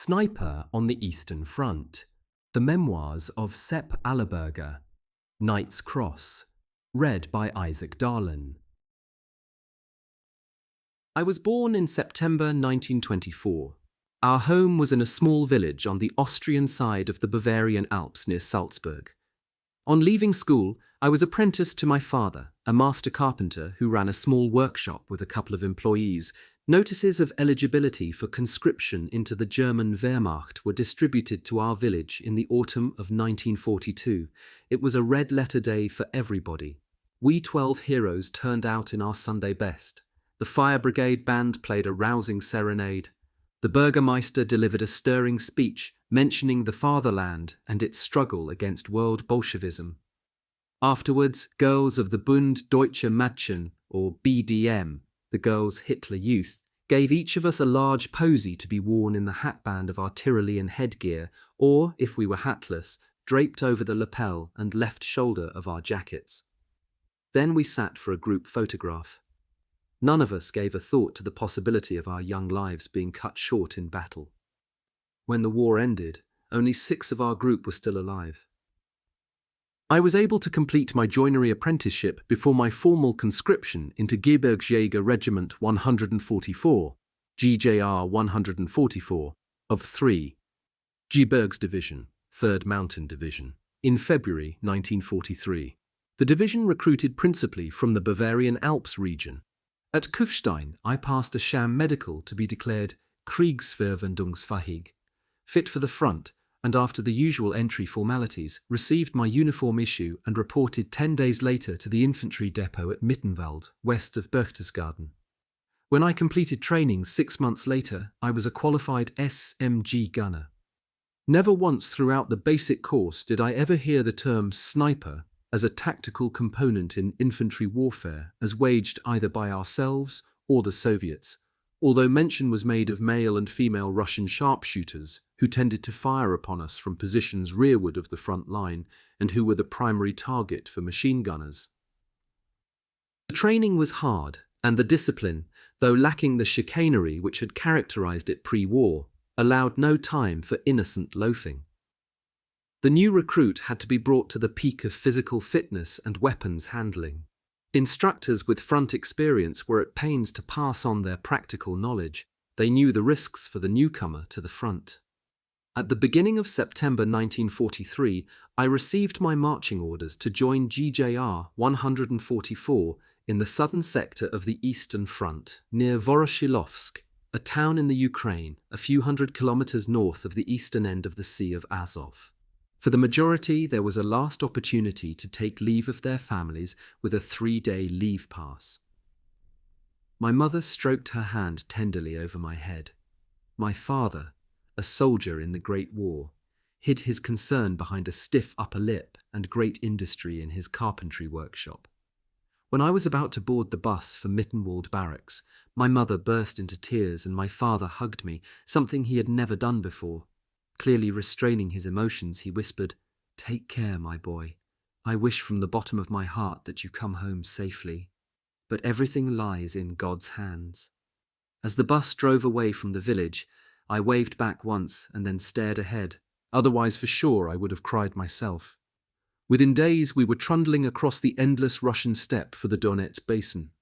Sniper on the Eastern Front, The Memoirs of Sepp Allerberger, Knight's Cross, read by Isaac Darlin. I was born in September 1924. Our home was in a small village on the Austrian side of the Bavarian Alps near Salzburg. On leaving school, I was apprenticed to my father, a master carpenter who ran a small workshop with a couple of employees. Notices of eligibility for conscription into the German Wehrmacht were distributed to our village in the autumn of 1942. It was a red-letter day for everybody. We 12 heroes turned out in our Sunday best. The fire brigade band played a rousing serenade. The Burgermeister delivered a stirring speech mentioning the fatherland and its struggle against world Bolshevism. Afterwards, girls of the Bund Deutscher Mädchen, or BDM, the girls' Hitler Youth, gave each of us a large posy to be worn in the hatband of our Tyrolean headgear, or, if we were hatless, draped over the lapel and left shoulder of our jackets. Then we sat for a group photograph. None of us gave a thought to the possibility of our young lives being cut short in battle. When the war ended, only 6 of our group were still alive. I was able to complete my joinery apprenticeship before my formal conscription into Gebirgsjäger Regiment 144, GJR 144, of 3. Gebirgsdivision, 3rd Mountain Division, in February 1943. The division recruited principally from the Bavarian Alps region. At Kufstein, I passed a sham medical to be declared Kriegsverwendungsfähig, fit for the front, and after the usual entry formalities, received my uniform issue and reported 10 days later to the infantry depot at Mittenwald, west of Berchtesgaden. When I completed training 6 months later, I was a qualified SMG gunner. Never once throughout the basic course did I ever hear the term sniper as a tactical component in infantry warfare as waged either by ourselves or the Soviets, although mention was made of male and female Russian sharpshooters who tended to fire upon us from positions rearward of the front line and who were the primary target for machine gunners. The training was hard, and the discipline, though lacking the chicanery which had characterized it pre-war, allowed no time for innocent loafing. The new recruit had to be brought to the peak of physical fitness and weapons handling. Instructors with front experience were at pains to pass on their practical knowledge. They knew the risks for the newcomer to the front. At the beginning of September 1943, I received my marching orders to join GJR 144 in the southern sector of the Eastern Front, near Voroshilovsk, a town in the Ukraine, a few hundred kilometers north of the eastern end of the Sea of Azov. For the majority, there was a last opportunity to take leave of their families with a 3-day leave pass. My mother stroked her hand tenderly over my head. My father, a soldier in the Great War, hid his concern behind a stiff upper lip and great industry in his carpentry workshop. When I was about to board the bus for Mittenwald Barracks, my mother burst into tears and my father hugged me, something he had never done before. Clearly restraining his emotions, he whispered, "Take care, my boy. I wish from the bottom of my heart that you come home safely. But everything lies in God's hands." As the bus drove away from the village, I waved back once and then stared ahead. Otherwise, for sure, I would have cried myself. Within days, we were trundling across the endless Russian steppe for the Donets Basin.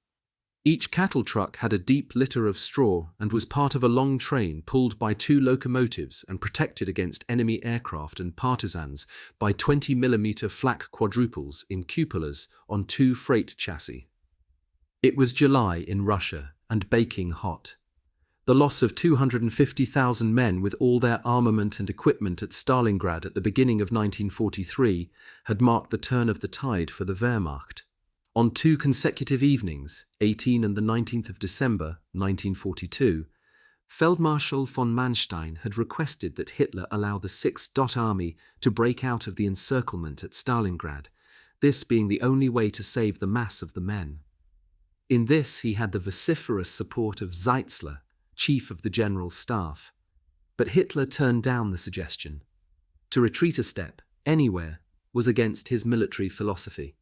Each cattle truck had a deep litter of straw and was part of a long train pulled by 2 locomotives and protected against enemy aircraft and partisans by 20mm flak quadruples in cupolas on 2 freight chassis. It was July in Russia and baking hot. The loss of 250,000 men with all their armament and equipment at Stalingrad at the beginning of 1943 had marked the turn of the tide for the Wehrmacht. On 2 consecutive evenings, 18 and the 19th of December, 1942, Feldmarschall von Manstein had requested that Hitler allow the 6th Army to break out of the encirclement at Stalingrad, this being the only way to save the mass of the men. In this he had the vociferous support of Zeitzler, chief of the General Staff. But Hitler turned down the suggestion. To retreat a step, anywhere, was against his military philosophy.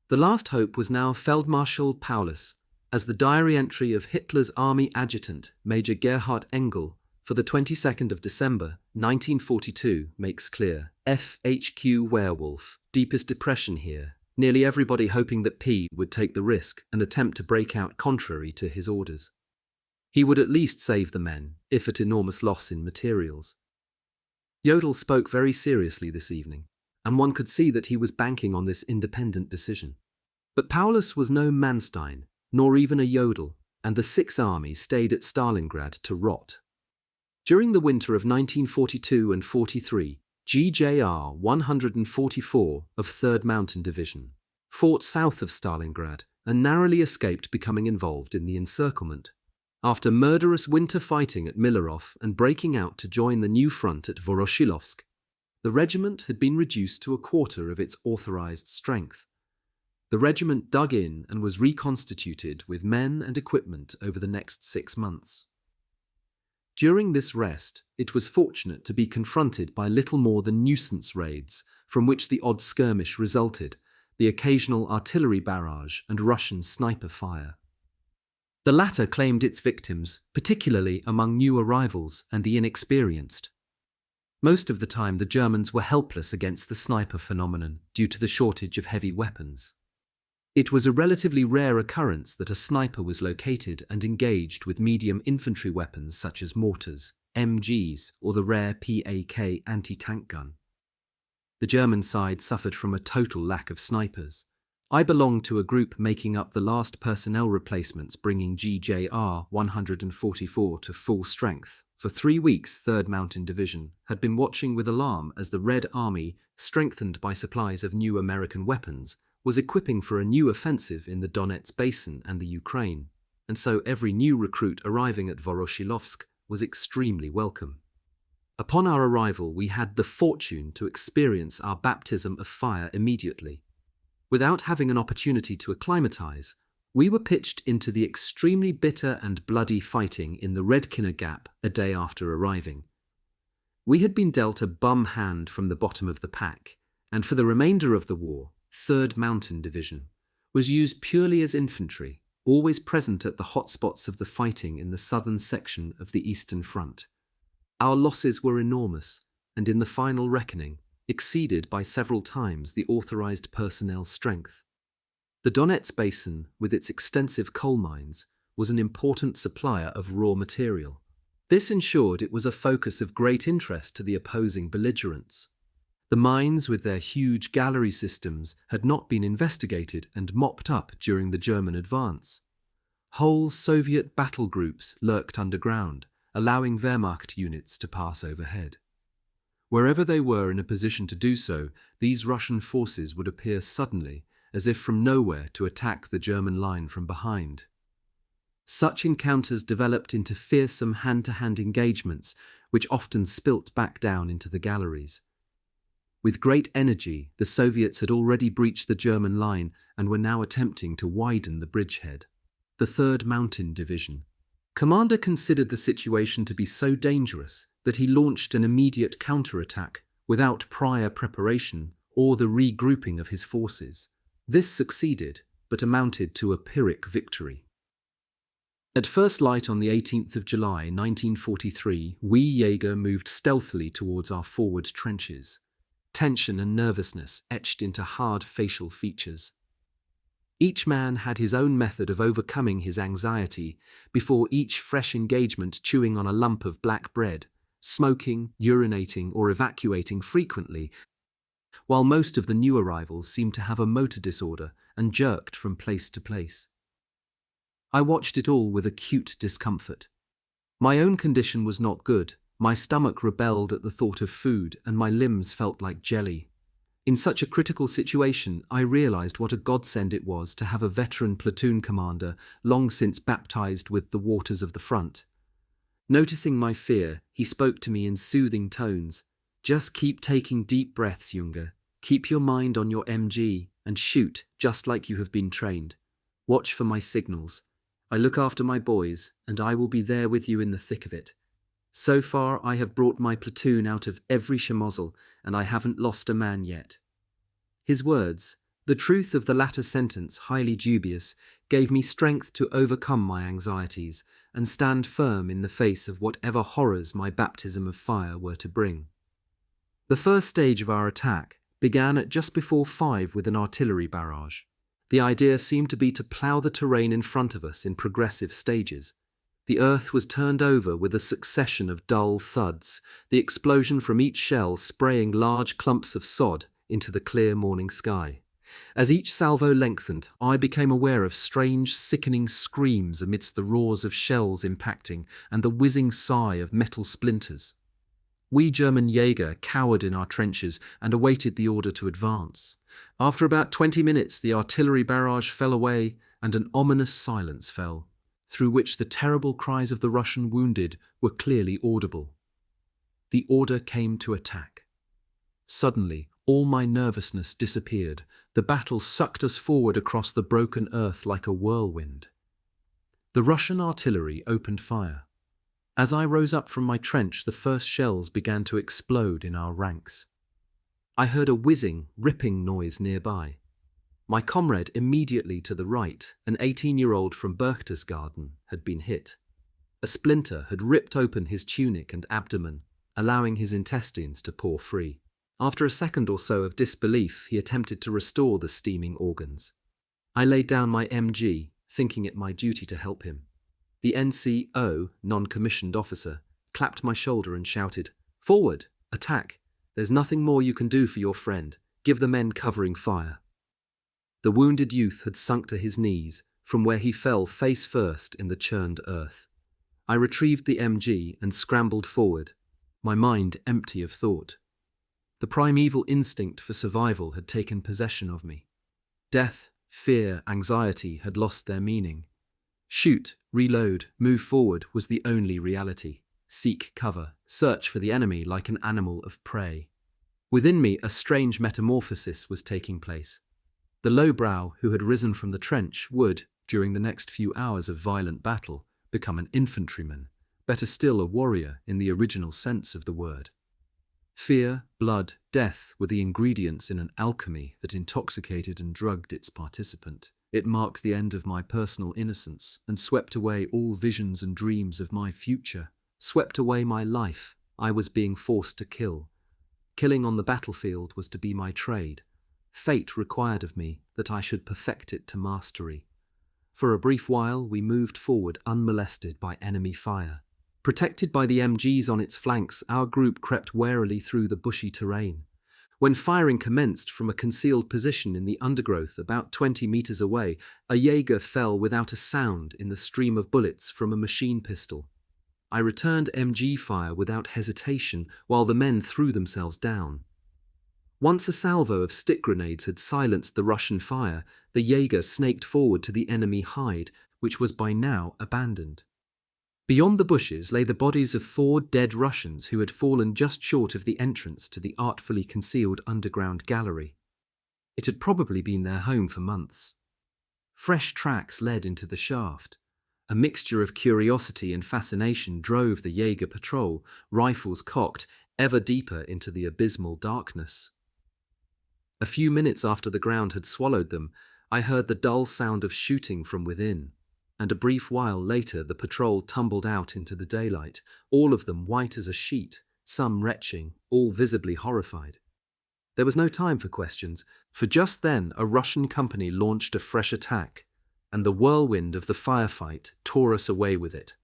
The last hope was now Feldmarschall Paulus, as the diary entry of Hitler's army adjutant, Major Gerhard Engel, for the 22nd of December, 1942, makes clear. FHQ Werewolf, deepest depression here. Nearly everybody hoping that P would take the risk and attempt to break out contrary to his orders. He would at least save the men, if at enormous loss in materials. Jodl spoke very seriously this evening, and one could see that he was banking on this independent decision. But Paulus was no Manstein, nor even a Jodl, and the Sixth Army stayed at Stalingrad to rot. During the winter of 1942 and 43, GJR 144 of 3rd Mountain Division fought south of Stalingrad and narrowly escaped becoming involved in the encirclement. After murderous winter fighting at Milorov and breaking out to join the new front at Voroshilovsk, the regiment had been reduced to a quarter of its authorized strength. The regiment dug in and was reconstituted with men and equipment over the next 6 months. During this rest, it was fortunate to be confronted by little more than nuisance raids, from which the odd skirmish resulted, the occasional artillery barrage and Russian sniper fire. The latter claimed its victims, particularly among new arrivals and the inexperienced. Most of the time the Germans were helpless against the sniper phenomenon due to the shortage of heavy weapons. It was a relatively rare occurrence that a sniper was located and engaged with medium infantry weapons such as mortars, MGs, or the rare PAK anti-tank gun. The German side suffered from a total lack of snipers. I belonged to a group making up the last personnel replacements, bringing GJR 144 to full strength. For 3 weeks, 3rd Mountain Division had been watching with alarm as the Red Army, strengthened by supplies of new American weapons, was equipping for a new offensive in the Donetsk Basin and the Ukraine, and so every new recruit arriving at Voroshilovsk was extremely welcome. Upon our arrival, we had the fortune to experience our baptism of fire immediately. Without having an opportunity to acclimatize, we were pitched into the extremely bitter and bloody fighting in the Redkiner Gap a day after arriving. We had been dealt a bum hand from the bottom of the pack, and for the remainder of the war, 3rd Mountain Division was used purely as infantry, always present at the hotspots of the fighting in the southern section of the Eastern Front. Our losses were enormous, and in the final reckoning, exceeded by several times the authorized personnel strength. The Donetsk Basin, with its extensive coal mines, was an important supplier of raw material. This ensured it was a focus of great interest to the opposing belligerents. The mines, with their huge gallery systems, had not been investigated and mopped up during the German advance. Whole Soviet battle groups lurked underground, allowing Wehrmacht units to pass overhead. Wherever they were in a position to do so, these Russian forces would appear suddenly, as if from nowhere, to attack the German line from behind. Such encounters developed into fearsome hand-to-hand engagements, which often spilt back down into the galleries. With great energy, the Soviets had already breached the German line and were now attempting to widen the bridgehead. The 3rd Mountain Division commander considered the situation to be so dangerous that he launched an immediate counterattack without prior preparation or the regrouping of his forces. This succeeded, but amounted to a Pyrrhic victory. At first light on the 18th of July 1943, we Jaeger moved stealthily towards our forward trenches. Tension and nervousness etched into hard facial features. Each man had his own method of overcoming his anxiety before each fresh engagement, chewing on a lump of black bread, smoking, urinating, or evacuating frequently, while most of the new arrivals seemed to have a motor disorder and jerked from place to place. I watched it all with acute discomfort. My own condition was not good. My stomach rebelled at the thought of food, and my limbs felt like jelly. In such a critical situation, I realized what a godsend it was to have a veteran platoon commander, long since baptized with the waters of the front. Noticing my fear, he spoke to me in soothing tones. "Just keep taking deep breaths, Junge. Keep your mind on your MG, and shoot, just like you have been trained. Watch for my signals. I look after my boys, and I will be there with you in the thick of it. So far, I have brought my platoon out of every schmozzle, and I haven't lost a man yet." His words, The truth of the latter sentence, highly dubious, gave me strength to overcome my anxieties and stand firm in the face of whatever horrors my baptism of fire were to bring. The first stage of our attack began at just before 5 with an artillery barrage. The idea seemed to be to plough the terrain in front of us in progressive stages. The earth was turned over with a succession of dull thuds, the explosion from each shell spraying large clumps of sod into the clear morning sky. As each salvo lengthened, I became aware of strange, sickening screams amidst the roars of shells impacting and the whizzing sigh of metal splinters. We German Jäger cowered in our trenches and awaited the order to advance. After about 20 minutes, the artillery barrage fell away and an ominous silence fell, through which the terrible cries of the Russian wounded were clearly audible. The order came to attack. Suddenly, all my nervousness disappeared. The battle sucked us forward across the broken earth like a whirlwind. The Russian artillery opened fire. As I rose up from my trench, the first shells began to explode in our ranks. I heard a whizzing, ripping noise nearby. My comrade immediately to the right, an 18-year-old from Berchtesgaden, had been hit. A splinter had ripped open his tunic and abdomen, allowing his intestines to pour free. After a second or so of disbelief, he attempted to restore the steaming organs. I laid down my MG, thinking it my duty to help him. The NCO, non-commissioned officer, clapped my shoulder and shouted, "Forward! Attack! There's nothing more you can do for your friend. Give the men covering fire." The wounded youth had sunk to his knees, from where he fell face first in the churned earth. I retrieved the MG and scrambled forward, my mind empty of thought. The primeval instinct for survival had taken possession of me. Death, fear, anxiety had lost their meaning. Shoot, reload, move forward was the only reality. Seek cover, search for the enemy like an animal of prey. Within me, a strange metamorphosis was taking place. The lowbrow who had risen from the trench would, during the next few hours of violent battle, become an infantryman, better still a warrior in the original sense of the word. Fear, blood, death were the ingredients in an alchemy that intoxicated and drugged its participant. It marked the end of my personal innocence and swept away all visions and dreams of my future, swept away my life. I was being forced to kill. Killing on the battlefield was to be my trade. Fate required of me that I should perfect it to mastery. For a brief while, we moved forward unmolested by enemy fire. Protected by the MGs on its flanks, our group crept warily through the bushy terrain. When firing commenced from a concealed position in the undergrowth about 20 meters away, a Jäger fell without a sound in the stream of bullets from a machine pistol. I returned MG fire without hesitation while the men threw themselves down. Once a salvo of stick grenades had silenced the Russian fire, the Jäger snaked forward to the enemy hide, which was by now abandoned. Beyond the bushes lay the bodies of 4 dead Russians who had fallen just short of the entrance to the artfully concealed underground gallery. It had probably been their home for months. Fresh tracks led into the shaft. A mixture of curiosity and fascination drove the Jäger patrol, rifles cocked, ever deeper into the abysmal darkness. A few minutes after the ground had swallowed them, I heard the dull sound of shooting from within. And a brief while later the patrol tumbled out into the daylight, all of them white as a sheet, some retching, all visibly horrified. There was no time for questions, for just then a Russian company launched a fresh attack, and the whirlwind of the firefight tore us away with it.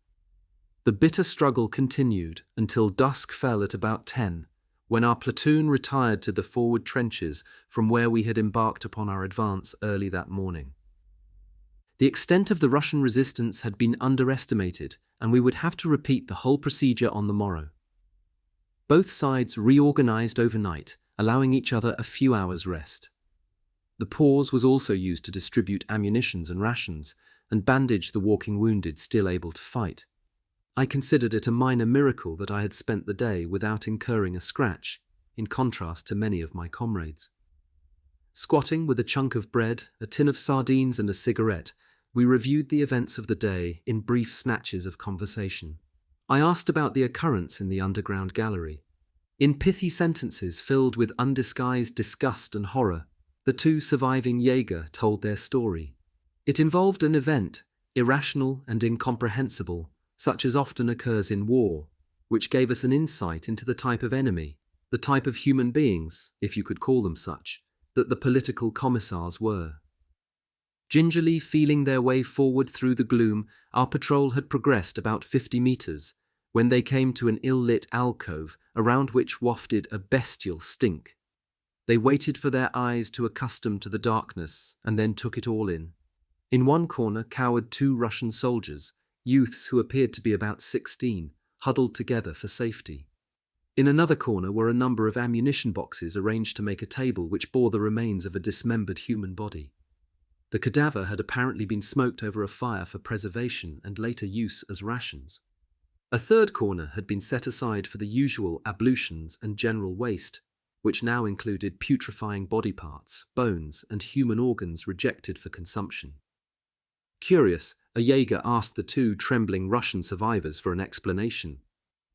The bitter struggle continued until dusk fell at about 10, when our platoon retired to the forward trenches from where we had embarked upon our advance early that morning. The extent of the Russian resistance had been underestimated, and we would have to repeat the whole procedure on the morrow. Both sides reorganized overnight, allowing each other a few hours' rest. The pause was also used to distribute ammunitions and rations, and bandage the walking wounded still able to fight. I considered it a minor miracle that I had spent the day without incurring a scratch, in contrast to many of my comrades. Squatting with a chunk of bread, a tin of sardines and a cigarette, we reviewed the events of the day in brief snatches of conversation. I asked about the occurrence in the underground gallery. In pithy sentences filled with undisguised disgust and horror, The two surviving Jaeger told their story. It involved an event, irrational and incomprehensible, such as often occurs in war, which gave us an insight into the type of enemy, the type of human beings, if you could call them such, that the political commissars were. Gingerly feeling their way forward through the gloom, our patrol had progressed about 50 meters, when they came to an ill-lit alcove around which wafted a bestial stink. They waited for their eyes to accustom to the darkness and then took it all in. In one corner cowered two Russian soldiers, youths who appeared to be about 16, huddled together for safety. In another corner were a number of ammunition boxes arranged to make a table which bore the remains of a dismembered human body. The cadaver had apparently been smoked over a fire for preservation and later use as rations. A third corner had been set aside for the usual ablutions and general waste, which now included putrefying body parts, bones, and human organs rejected for consumption. Curious, a Jaeger asked the two trembling Russian survivors for an explanation.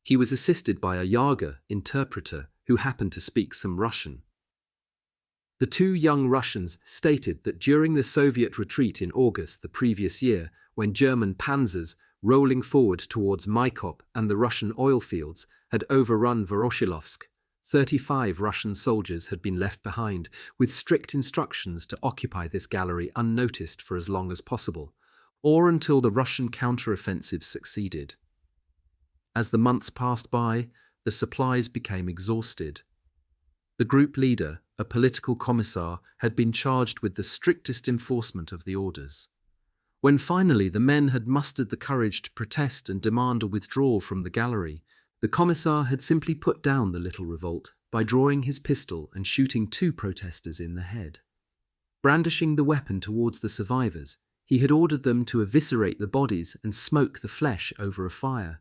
He was assisted by a Jaeger interpreter who happened to speak some Russian. The two young Russians stated that during the Soviet retreat in August the previous year, when German panzers, rolling forward towards Maikop and the Russian oil fields, had overrun Voroshilovsk, 35 Russian soldiers had been left behind, with strict instructions to occupy this gallery unnoticed for as long as possible, or until the Russian counteroffensive succeeded. As the months passed by, the supplies became exhausted. The group leader, a political commissar, had been charged with the strictest enforcement of the orders. When finally the men had mustered the courage to protest and demand a withdrawal from the gallery, the commissar had simply put down the little revolt by drawing his pistol and shooting two protesters in the head. Brandishing the weapon towards the survivors, he had ordered them to eviscerate the bodies and smoke the flesh over a fire.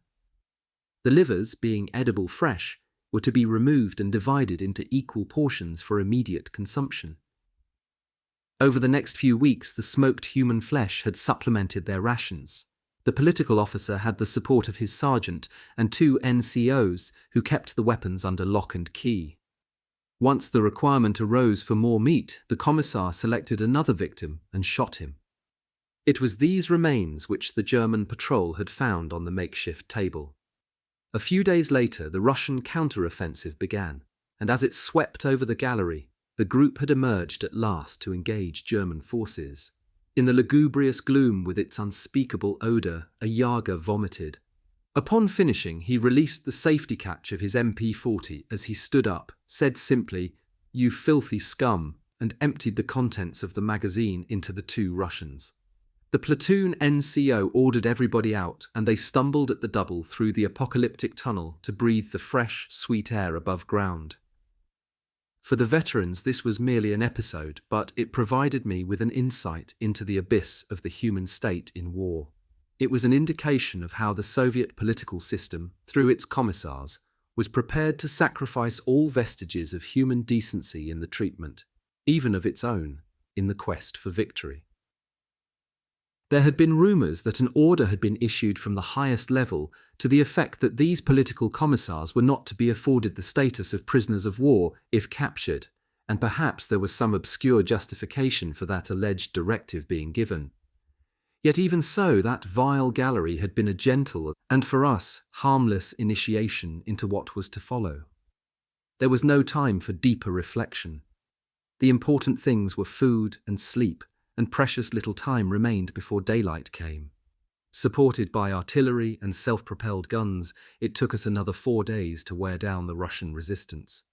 The livers, being edible fresh, were to be removed and divided into equal portions for immediate consumption. Over the next few weeks, the smoked human flesh had supplemented their rations. The political officer had the support of his sergeant and two NCOs who kept the weapons under lock and key. Once the requirement arose for more meat, the commissar selected another victim and shot him. It was these remains which the German patrol had found on the makeshift table. A few days later, the Russian counteroffensive began, and as it swept over the gallery, the group had emerged at last to engage German forces. In the lugubrious gloom with its unspeakable odour, a Jaeger vomited. Upon finishing, he released the safety catch of his MP40 as he stood up, said simply, "You filthy scum," and emptied the contents of the magazine into the two Russians. The platoon NCO ordered everybody out, and they stumbled at the double through the apocalyptic tunnel to breathe the fresh, sweet air above ground. For the veterans, this was merely an episode, but it provided me with an insight into the abyss of the human state in war. It was an indication of how the Soviet political system, through its commissars, was prepared to sacrifice all vestiges of human decency in the treatment, even of its own, in the quest for victory. There had been rumours that an order had been issued from the highest level to the effect that these political commissars were not to be afforded the status of prisoners of war if captured, and perhaps there was some obscure justification for that alleged directive being given. Yet even so, that vile gallery had been a gentle and, for us, harmless initiation into what was to follow. There was no time for deeper reflection. The important things were food and sleep, and precious little time remained before daylight came. Supported by artillery and self-propelled guns, it took us another 4 days to wear down the Russian resistance.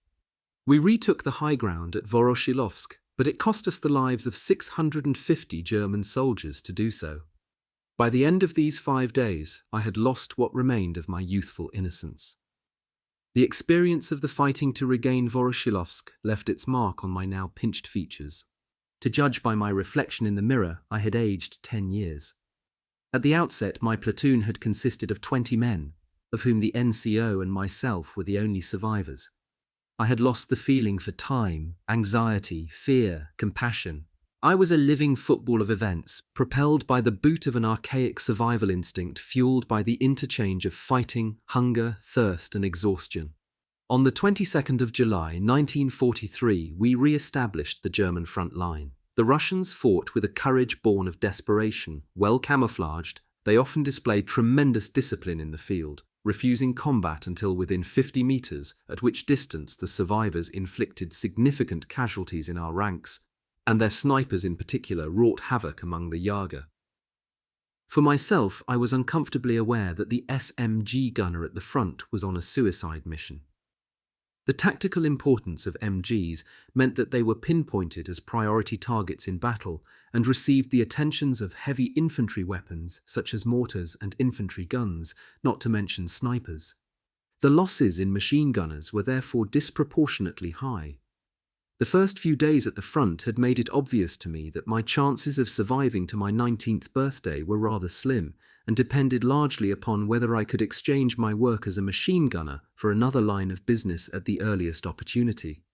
We retook the high ground at Voroshilovsk, but it cost us the lives of 650 German soldiers to do so. By the end of these 5 days, I had lost what remained of my youthful innocence. The experience of the fighting to regain Voroshilovsk left its mark on my now pinched features. To judge by my reflection in the mirror, I had aged 10 years. At the outset, my platoon had consisted of 20 men, of whom the NCO and myself were the only survivors. I had lost the feeling for time, anxiety, fear, compassion. I was a living football of events, propelled by the boot of an archaic survival instinct fueled by the interchange of fighting, hunger, thirst, and exhaustion. On the 22nd of July 1943, we re-established the German front line. The Russians fought with a courage born of desperation. Well camouflaged, they often displayed tremendous discipline in the field, refusing combat until within 50 meters, at which distance the survivors inflicted significant casualties in our ranks, and their snipers in particular wrought havoc among the Jager. For myself, I was uncomfortably aware that the SMG gunner at the front was on a suicide mission. The tactical importance of MGs meant that they were pinpointed as priority targets in battle and received the attentions of heavy infantry weapons such as mortars and infantry guns, not to mention snipers. The losses in machine gunners were therefore disproportionately high. The first few days at the front had made it obvious to me that my chances of surviving to my 19th birthday were rather slim and depended largely upon whether I could exchange my work as a machine gunner for another line of business at the earliest opportunity.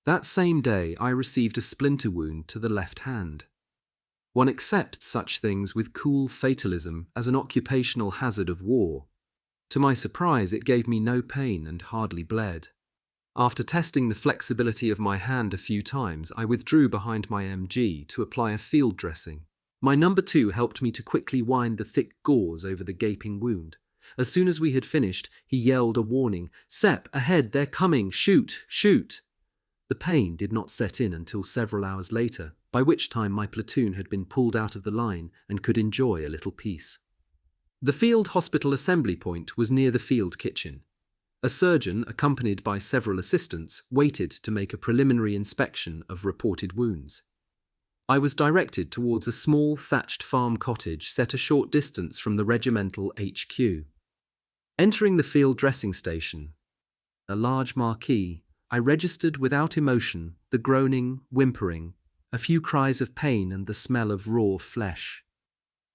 That same day, I received a splinter wound to the left hand. One accepts such things with cool fatalism as an occupational hazard of war. To my surprise, it gave me no pain and hardly bled. After testing the flexibility of my hand a few times, I withdrew behind my MG to apply a field dressing. My number 2 helped me to quickly wind the thick gauze over the gaping wound. As soon as we had finished, he yelled a warning, "Sepp, ahead, they're coming, shoot, shoot!" The pain did not set in until several hours later, by which time my platoon had been pulled out of the line and could enjoy a little peace. The field hospital assembly point was near the field kitchen. A surgeon, accompanied by several assistants, waited to make a preliminary inspection of reported wounds. I was directed towards a small thatched farm cottage set a short distance from the regimental HQ. Entering the field dressing station, a large marquee, I registered without emotion the groaning, whimpering, a few cries of pain and the smell of raw flesh.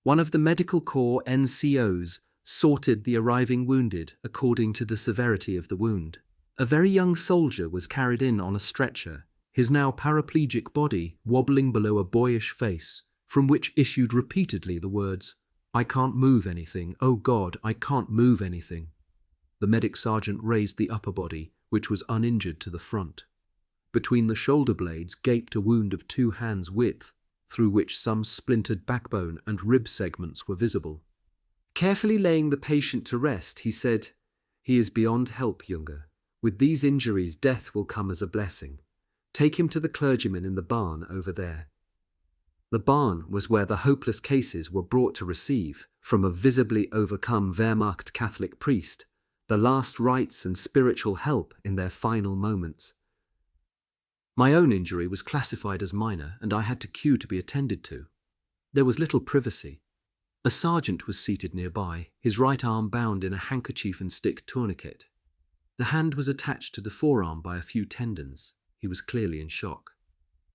One of the Medical Corps NCOs sorted the arriving wounded according to the severity of the wound. A very young soldier was carried in on a stretcher, his now paraplegic body wobbling below a boyish face, from which issued repeatedly the words, "I can't move anything, oh God, I can't move anything." The medic sergeant raised the upper body, which was uninjured, to the front. Between the shoulder blades gaped a wound of 2 hands' width, through which some splintered backbone and rib segments were visible. Carefully laying the patient to rest, he said, "He is beyond help, Junge. With these injuries, death will come as a blessing. Take him to the clergyman in the barn over there." The barn was where the hopeless cases were brought to receive, from a visibly overcome Wehrmacht Catholic priest, the last rites and spiritual help in their final moments. My own injury was classified as minor, and I had to queue to be attended to. There was little privacy. A sergeant was seated nearby, his right arm bound in a handkerchief and stick tourniquet. The hand was attached to the forearm by a few tendons. He was clearly in shock.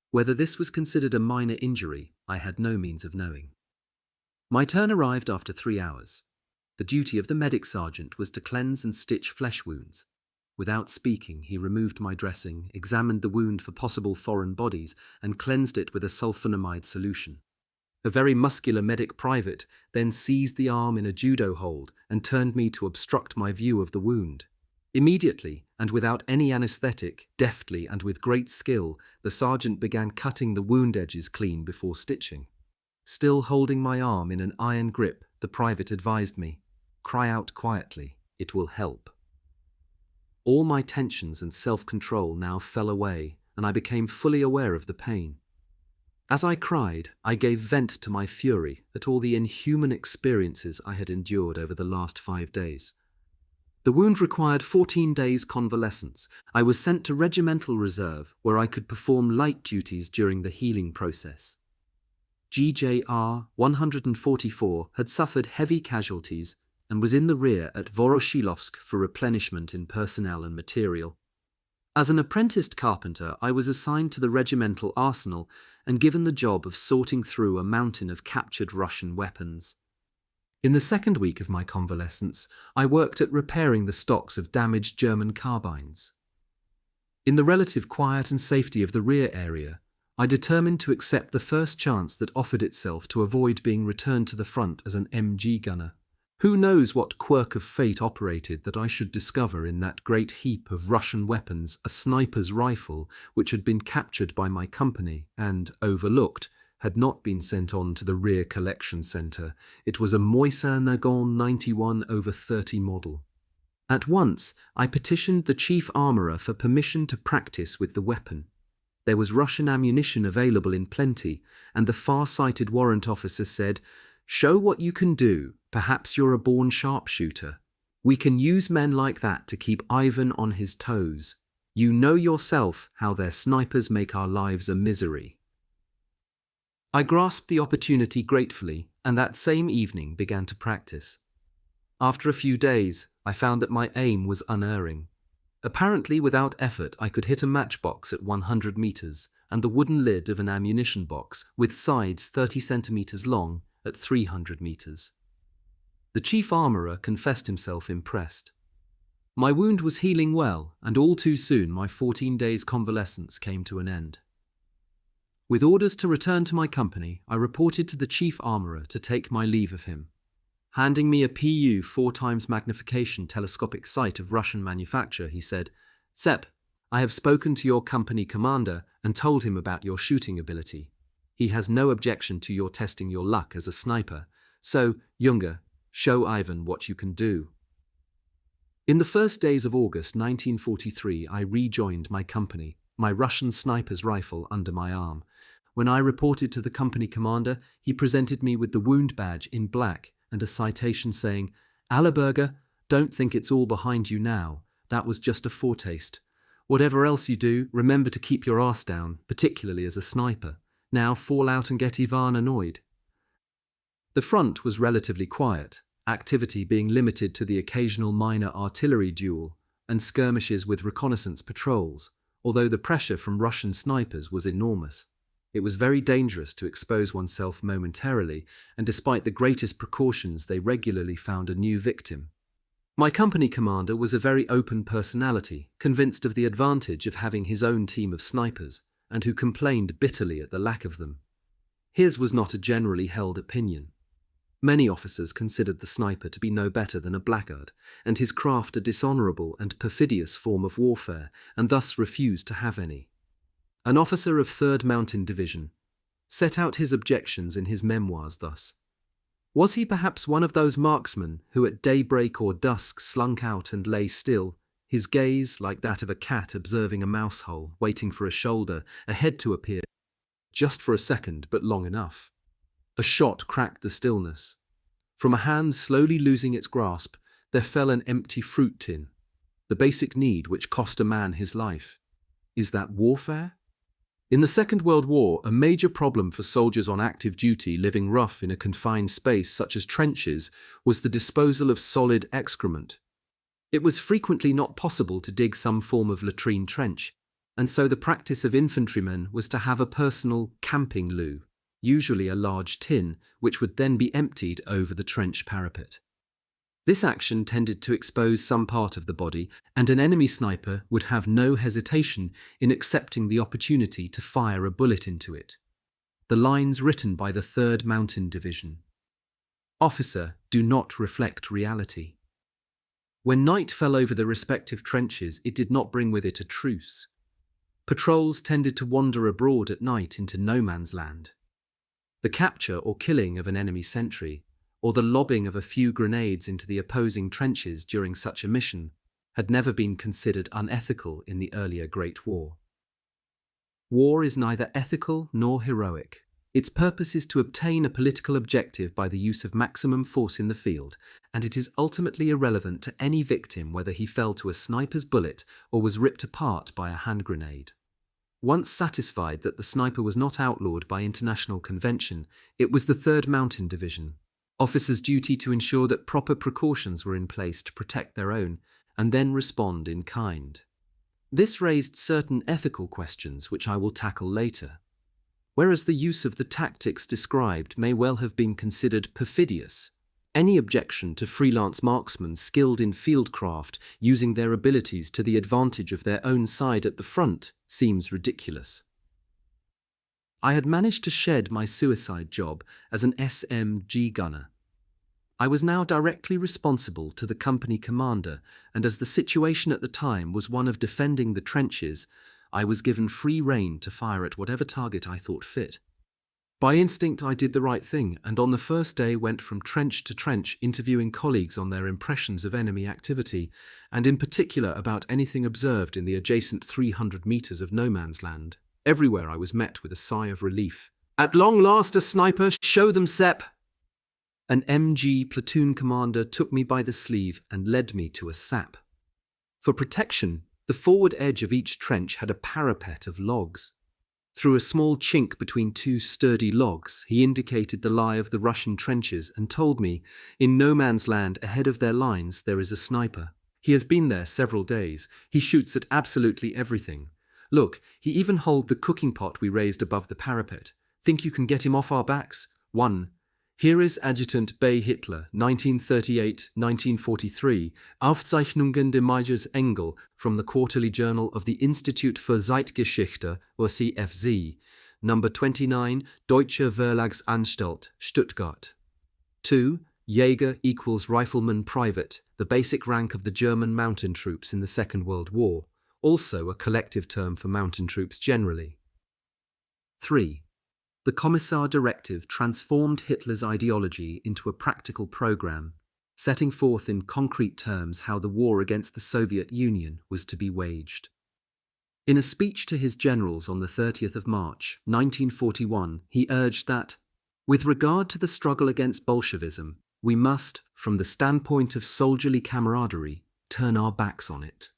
Whether this was considered a minor injury, I had no means of knowing. My turn arrived after 3 hours. The duty of the medic sergeant was to cleanse and stitch flesh wounds. Without speaking, he removed my dressing, examined the wound for possible foreign bodies, and cleansed it with a sulfonamide solution. A very muscular medic private then seized the arm in a judo hold and turned me to obstruct my view of the wound. Immediately, and without any anesthetic, deftly and with great skill, the sergeant began cutting the wound edges clean before stitching. Still holding my arm in an iron grip, the private advised me, "Cry out quietly, it will help." All my tensions and self-control now fell away, and I became fully aware of the pain. As I cried, I gave vent to my fury at all the inhuman experiences I had endured over the last 5 days. The wound required 14 days convalescence. I was sent to regimental reserve, where I could perform light duties during the healing process. GJR 144 had suffered heavy casualties and was in the rear at Voroshilovsk for replenishment in personnel and material. As an apprenticed carpenter, I was assigned to the regimental arsenal and given the job of sorting through a mountain of captured Russian weapons. In the second week of my convalescence, I worked at repairing the stocks of damaged German carbines. In the relative quiet and safety of the rear area, I determined to accept the first chance that offered itself to avoid being returned to the front as an MG gunner. Who knows what quirk of fate operated that I should discover in that great heap of Russian weapons a sniper's rifle which had been captured by my company and, overlooked, had not been sent on to the rear collection centre. It was a Moissin Nagant 91/30 model. At once, I petitioned the chief armourer for permission to practice with the weapon. There was Russian ammunition available in plenty, and the far-sighted warrant officer said, "Show what you can do. Perhaps you're a born sharpshooter. We can use men like that to keep Ivan on his toes. You know yourself how their snipers make our lives a misery." I grasped the opportunity gratefully, and that same evening began to practice. After a few days, I found that my aim was unerring. Apparently without effort, I could hit a matchbox at 100 meters and the wooden lid of an ammunition box with sides 30 centimeters long at 300 meters. The chief armourer confessed himself impressed. My wound was healing well, and all too soon my 14 days' convalescence came to an end. With orders to return to my company, I reported to the chief armourer to take my leave of him. Handing me a PU 4x magnification telescopic sight of Russian manufacture, he said, "Sepp, I have spoken to your company commander and told him about your shooting ability. He has no objection to your testing your luck as a sniper. So, Junge, show Ivan what you can do." In the first days of August 1943, I rejoined my company, my Russian sniper's rifle under my arm. When I reported to the company commander, he presented me with the wound badge in black and a citation saying, "Allerberger, don't think it's all behind you now. That was just a foretaste. Whatever else you do, remember to keep your arse down, particularly as a sniper. Now fall out and get Ivan annoyed." The front was relatively quiet, activity being limited to the occasional minor artillery duel and skirmishes with reconnaissance patrols, although the pressure from Russian snipers was enormous. It was very dangerous to expose oneself momentarily, and despite the greatest precautions, they regularly found a new victim. My company commander was a very open personality, convinced of the advantage of having his own team of snipers, and who complained bitterly at the lack of them. His was not a generally held opinion. Many officers considered the sniper to be no better than a blackguard, and his craft a dishonourable and perfidious form of warfare, and thus refused to have any. An officer of 3rd Mountain Division set out his objections in his memoirs thus. Was he perhaps one of those marksmen who at daybreak or dusk slunk out and lay still, his gaze like that of a cat observing a mouse hole, waiting for a shoulder, a head to appear, just for a second but long enough? A shot cracked the stillness. From a hand slowly losing its grasp, there fell an empty fruit tin, the basic need which cost a man his life. Is that warfare? In the Second World War, a major problem for soldiers on active duty living rough in a confined space such as trenches was the disposal of solid excrement. It was frequently not possible to dig some form of latrine trench, and so the practice of infantrymen was to have a personal camping loo, usually a large tin, which would then be emptied over the trench parapet. This action tended to expose some part of the body, and an enemy sniper would have no hesitation in accepting the opportunity to fire a bullet into it. The lines written by the 3rd Mountain Division: "Officer, do not reflect reality." When night fell over the respective trenches, it did not bring with it a truce. Patrols tended to wander abroad at night into no man's land. The capture or killing of an enemy sentry, or the lobbing of a few grenades into the opposing trenches during such a mission, had never been considered unethical in the earlier Great War. War is neither ethical nor heroic. Its purpose is to obtain a political objective by the use of maximum force in the field, and it is ultimately irrelevant to any victim whether he fell to a sniper's bullet or was ripped apart by a hand grenade. Once satisfied that the sniper was not outlawed by international convention, it was the 3rd Mountain Division, officers' duty to ensure that proper precautions were in place to protect their own, and then respond in kind. This raised certain ethical questions which I will tackle later. Whereas the use of the tactics described may well have been considered perfidious, any objection to freelance marksmen skilled in fieldcraft using their abilities to the advantage of their own side at the front seems ridiculous. I had managed to shed my suicide job as an SMG gunner. I was now directly responsible to the company commander, and as the situation at the time was one of defending the trenches, I was given free rein to fire at whatever target I thought fit. By instinct, I did the right thing, and on the first day went from trench to trench interviewing colleagues on their impressions of enemy activity, and in particular about anything observed in the adjacent 300 meters of no man's land. Everywhere I was met with a sigh of relief. "At long last a sniper, show them Sepp!" An MG platoon commander took me by the sleeve and led me to a sap. For protection, the forward edge of each trench had a parapet of logs. Through a small chink between two sturdy logs, he indicated the lie of the Russian trenches and told me, in no man's land ahead of their lines there is a sniper. He has been there several days. He shoots at absolutely everything. Look, he even holed the cooking pot we raised above the parapet. Think you can get him off our backs? 1. Here is Adjutant Bay Hitler, 1938-1943, Aufzeichnungen des Majors Engel from the Quarterly Journal of the Institut für Zeitgeschichte, or CFZ, number 29, Deutsche Verlagsanstalt, Stuttgart. 2. Jäger equals Rifleman Private, the basic rank of the German mountain troops in the Second World War, also a collective term for mountain troops generally. 3. The Commissar Directive transformed Hitler's ideology into a practical program, setting forth in concrete terms how the war against the Soviet Union was to be waged. In a speech to his generals on the 30th of March, 1941, he urged that, with regard to the struggle against Bolshevism, we must, from the standpoint of soldierly camaraderie, turn our backs on it.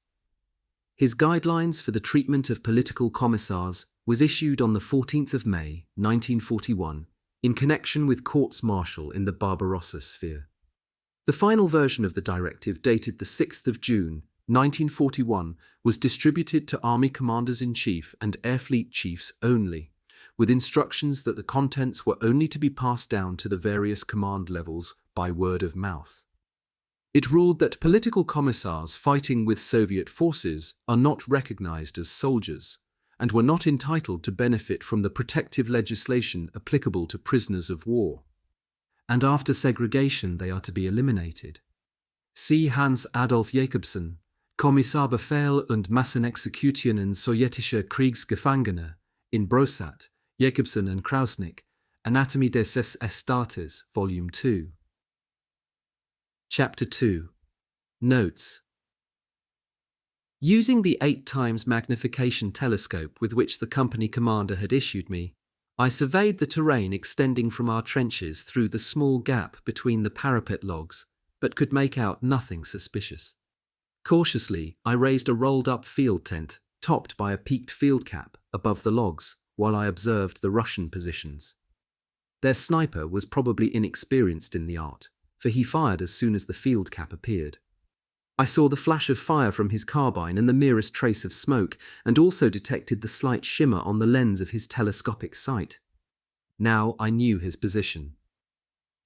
His guidelines for the treatment of political commissars was issued on the 14th of May, 1941, in connection with courts-martial in the Barbarossa sphere. The final version of the directive, dated the 6th of June, 1941, was distributed to Army Commanders-in-Chief and Air Fleet Chiefs only, with instructions that the contents were only to be passed down to the various command levels by word of mouth. It ruled that political commissars fighting with Soviet forces are not recognized as soldiers, and were not entitled to benefit from the protective legislation applicable to prisoners of war. And after segregation they are to be eliminated. See Hans Adolf Jakobsen, Kommissarbefehl und Massenexekutionen sowjetischer Kriegsgefangene in Brosat, Jakobsen and Krausnick, Anatomy des SS-Staates, Volume 2. Chapter 2. Notes. Using the 8 times magnification telescope with which the company commander had issued me, I surveyed the terrain extending from our trenches through the small gap between the parapet logs, but could make out nothing suspicious. Cautiously, I raised a rolled-up field tent, topped by a peaked field cap, above the logs, while I observed the Russian positions. Their sniper was probably inexperienced in the art, for he fired as soon as the field cap appeared. I saw the flash of fire from his carbine and the merest trace of smoke, and also detected the slight shimmer on the lens of his telescopic sight. Now I knew his position.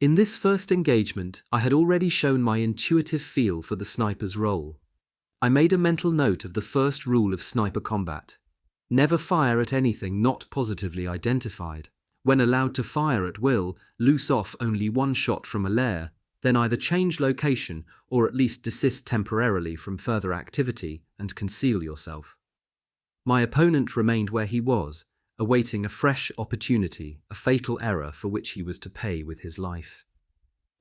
In this first engagement, I had already shown my intuitive feel for the sniper's role. I made a mental note of the first rule of sniper combat. Never fire at anything not positively identified. When allowed to fire at will, loose off only one shot from a lair, then either change location or at least desist temporarily from further activity and conceal yourself. My opponent remained where he was, awaiting a fresh opportunity, a fatal error for which he was to pay with his life.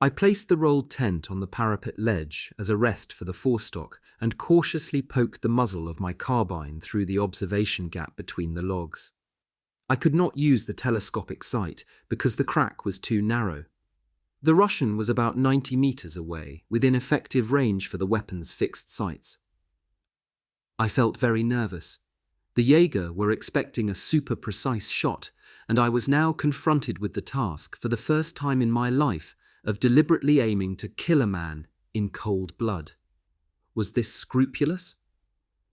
I placed the rolled tent on the parapet ledge as a rest for the forestock and cautiously poked the muzzle of my carbine through the observation gap between the logs. I could not use the telescopic sight because the crack was too narrow. The Russian was about 90 meters away, within effective range for the weapon's fixed sights. I felt very nervous. The Jaeger were expecting a super-precise shot, and I was now confronted with the task, for the first time in my life, of deliberately aiming to kill a man in cold blood. Was this scrupulous?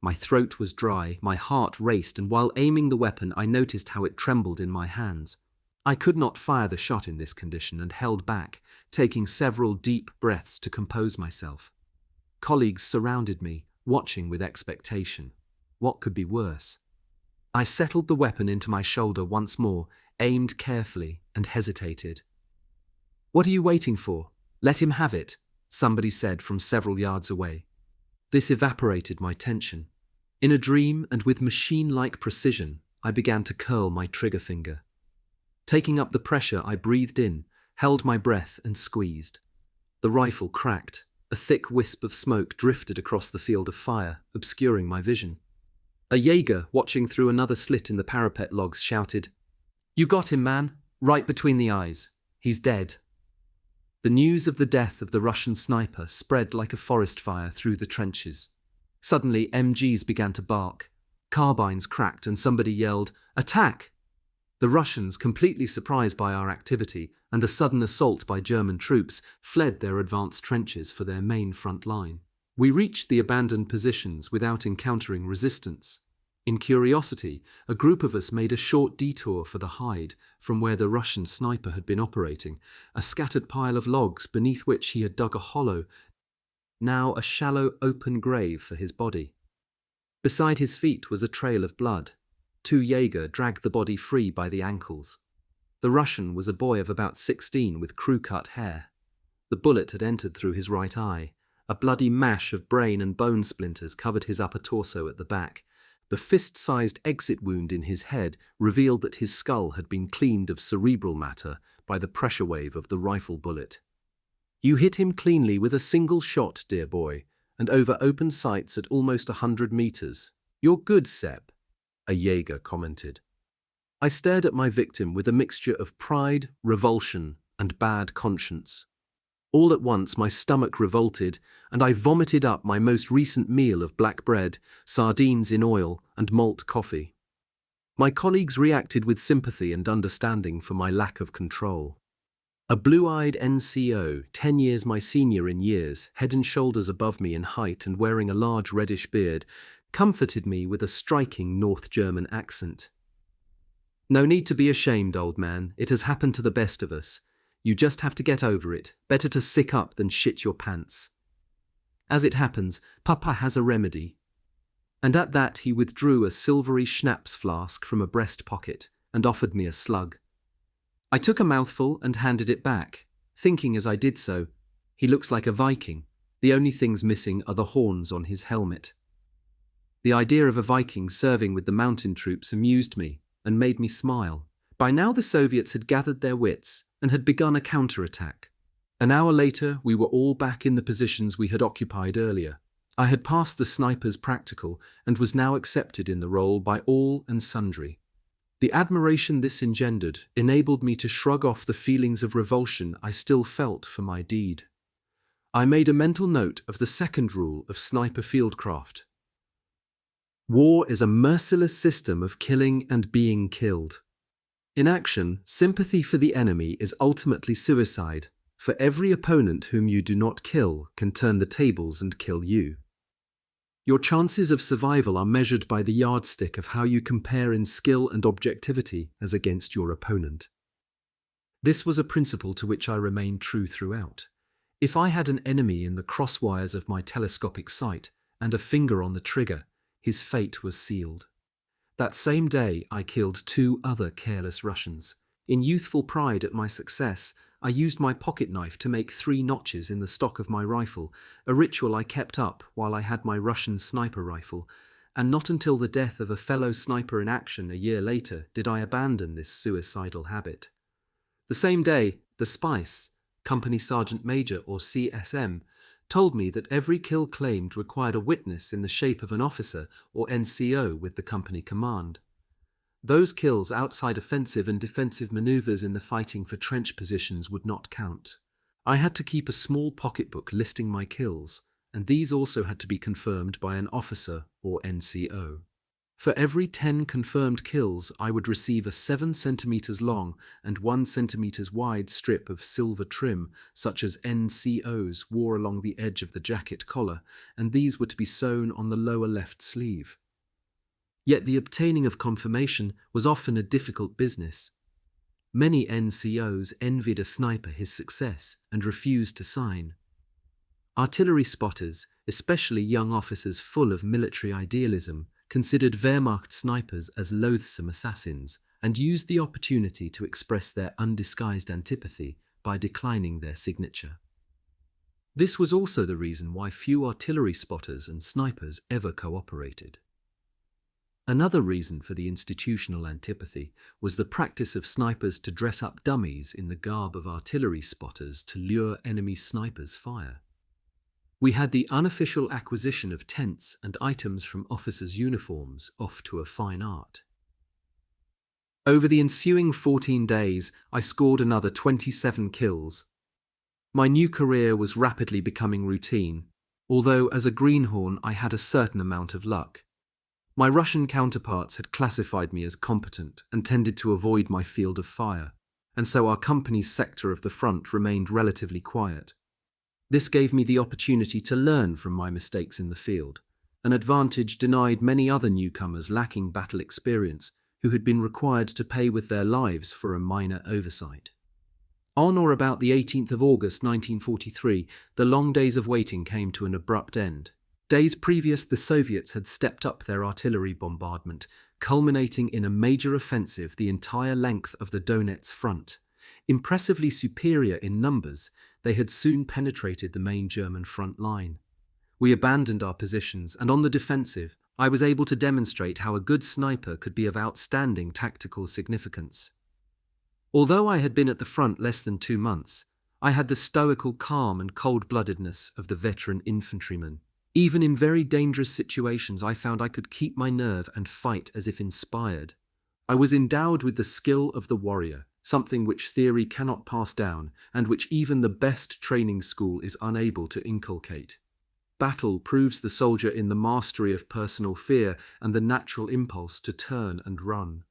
My throat was dry, my heart raced, and while aiming the weapon I noticed how it trembled in my hands. I could not fire the shot in this condition and held back, taking several deep breaths to compose myself. Colleagues surrounded me, watching with expectation. What could be worse? I settled the weapon into my shoulder once more, aimed carefully, and hesitated. "What are you waiting for?" "Let him have it," somebody said from several yards away. This evaporated my tension. In a dream and with machine-like precision, I began to curl my trigger finger. Taking up the pressure, I breathed in, held my breath and squeezed. The rifle cracked. A thick wisp of smoke drifted across the field of fire, obscuring my vision. A Jaeger, watching through another slit in the parapet logs, shouted, "You got him, man, right between the eyes. He's dead." The news of the death of the Russian sniper spread like a forest fire through the trenches. Suddenly, MGs began to bark. Carbines cracked and somebody yelled, "Attack!" The Russians, completely surprised by our activity and the sudden assault by German troops, fled their advanced trenches for their main front line. We reached the abandoned positions without encountering resistance. In curiosity, a group of us made a short detour for the hide from where the Russian sniper had been operating, a scattered pile of logs beneath which he had dug a hollow, now a shallow open grave for his body. Beside his feet was a trail of blood. Two Jaeger dragged the body free by the ankles. The Russian was a boy of about 16 with crew-cut hair. The bullet had entered through his right eye. A bloody mash of brain and bone splinters covered his upper torso at the back. The fist-sized exit wound in his head revealed that his skull had been cleaned of cerebral matter by the pressure wave of the rifle bullet. "You hit him cleanly with a single shot, dear boy, and over open sights at almost 100 meters. You're good, Sepp," a Jaeger commented. I stared at my victim with a mixture of pride, revulsion, and bad conscience. All at once my stomach revolted, and I vomited up my most recent meal of black bread, sardines in oil, and malt coffee. My colleagues reacted with sympathy and understanding for my lack of control. A blue-eyed NCO, 10 years my senior in years, head and shoulders above me in height and wearing a large reddish beard, comforted me with a striking North German accent. "No need to be ashamed, old man. It has happened to the best of us. You just have to get over it. Better to sick up than shit your pants. As it happens, Papa has a remedy." And at that he withdrew a silvery schnapps flask from a breast pocket and offered me a slug. I took a mouthful and handed it back, thinking as I did so, "He looks like a Viking. The only things missing are the horns on his helmet." The idea of a Viking serving with the mountain troops amused me and made me smile. By now the Soviets had gathered their wits and had begun a counterattack. An hour later, we were all back in the positions we had occupied earlier. I had passed the sniper's practical and was now accepted in the role by all and sundry. The admiration this engendered enabled me to shrug off the feelings of revulsion I still felt for my deed. I made a mental note of the second rule of sniper fieldcraft. War is a merciless system of killing and being killed. In action, sympathy for the enemy is ultimately suicide, for every opponent whom you do not kill can turn the tables and kill you. Your chances of survival are measured by the yardstick of how you compare in skill and objectivity as against your opponent. This was a principle to which I remained true throughout. If I had an enemy in the crosswires of my telescopic sight and a finger on the trigger, his fate was sealed. That same day, I killed 2 other careless Russians. In youthful pride at my success, I used my pocket knife to make 3 notches in the stock of my rifle, a ritual I kept up while I had my Russian sniper rifle, and not until the death of a fellow sniper in action a year later did I abandon this suicidal habit. The same day, the Spice, Company Sergeant Major or CSM, told me that every kill claimed required a witness in the shape of an officer or NCO with the company command. Those kills outside offensive and defensive maneuvers in the fighting for trench positions would not count. I had to keep a small pocketbook listing my kills, and these also had to be confirmed by an officer or NCO. For every 10 confirmed kills, I would receive a 7 centimeters long and 1 centimeters wide strip of silver trim, such as NCOs wore along the edge of the jacket collar, and these were to be sewn on the lower left sleeve. Yet the obtaining of confirmation was often a difficult business. Many NCOs envied a sniper his success and refused to sign. Artillery spotters, especially young officers full of military idealism, considered Wehrmacht snipers as loathsome assassins and used the opportunity to express their undisguised antipathy by declining their signature. This was also the reason why few artillery spotters and snipers ever cooperated. Another reason for the institutional antipathy was the practice of snipers to dress up dummies in the garb of artillery spotters to lure enemy snipers' fire. We had the unofficial acquisition of tents and items from officers' uniforms off to a fine art. Over the ensuing 14 days, I scored another 27 kills. My new career was rapidly becoming routine, although as a greenhorn I had a certain amount of luck. My Russian counterparts had classified me as competent and tended to avoid my field of fire, and so our company's sector of the front remained relatively quiet. This gave me the opportunity to learn from my mistakes in the field, an advantage denied many other newcomers lacking battle experience who had been required to pay with their lives for a minor oversight. On or about the 18th of August 1943, the long days of waiting came to an abrupt end. Days previous, the Soviets had stepped up their artillery bombardment, culminating in a major offensive the entire length of the Donetsk front. Impressively superior in numbers, they had soon penetrated the main German front line. We abandoned our positions, and on the defensive, I was able to demonstrate how a good sniper could be of outstanding tactical significance. Although I had been at the front less than 2 months, I had the stoical calm and cold-bloodedness of the veteran infantryman. Even in very dangerous situations, I found I could keep my nerve and fight as if inspired. I was endowed with the skill of the warrior, something which theory cannot pass down and which even the best training school is unable to inculcate. Battle proves the soldier in the mastery of personal fear and the natural impulse to turn and run.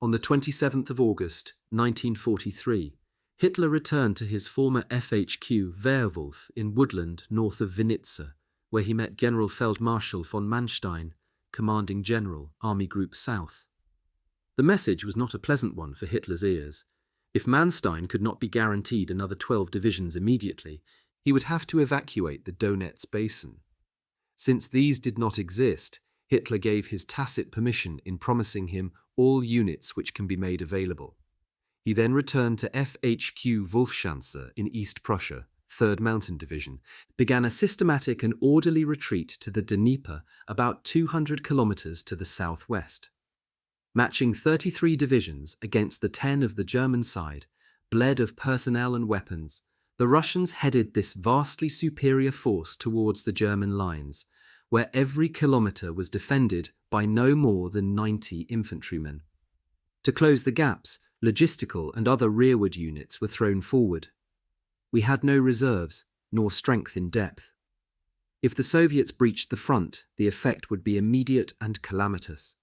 On the 27th of August, 1943, Hitler returned to his former FHQ Wehrwolf in Woodland north of Vinitsa, where he met General Feldmarschall von Manstein, commanding General, Army Group South. The message was not a pleasant one for Hitler's ears. If Manstein could not be guaranteed another 12 divisions immediately, he would have to evacuate the Donetsk basin. Since these did not exist, Hitler gave his tacit permission in promising him all units which can be made available. He then returned to FHQ Wolfschanze in East Prussia, 3rd Mountain Division, began a systematic and orderly retreat to the Dnieper about 200 kilometers to the southwest. Matching 33 divisions against the 10 of the German side, bled of personnel and weapons, the Russians headed this vastly superior force towards the German lines, where every kilometer was defended by no more than 90 infantrymen. To close the gaps, logistical and other rearward units were thrown forward. We had no reserves, nor strength in depth. If the Soviets breached the front, the effect would be immediate and calamitous.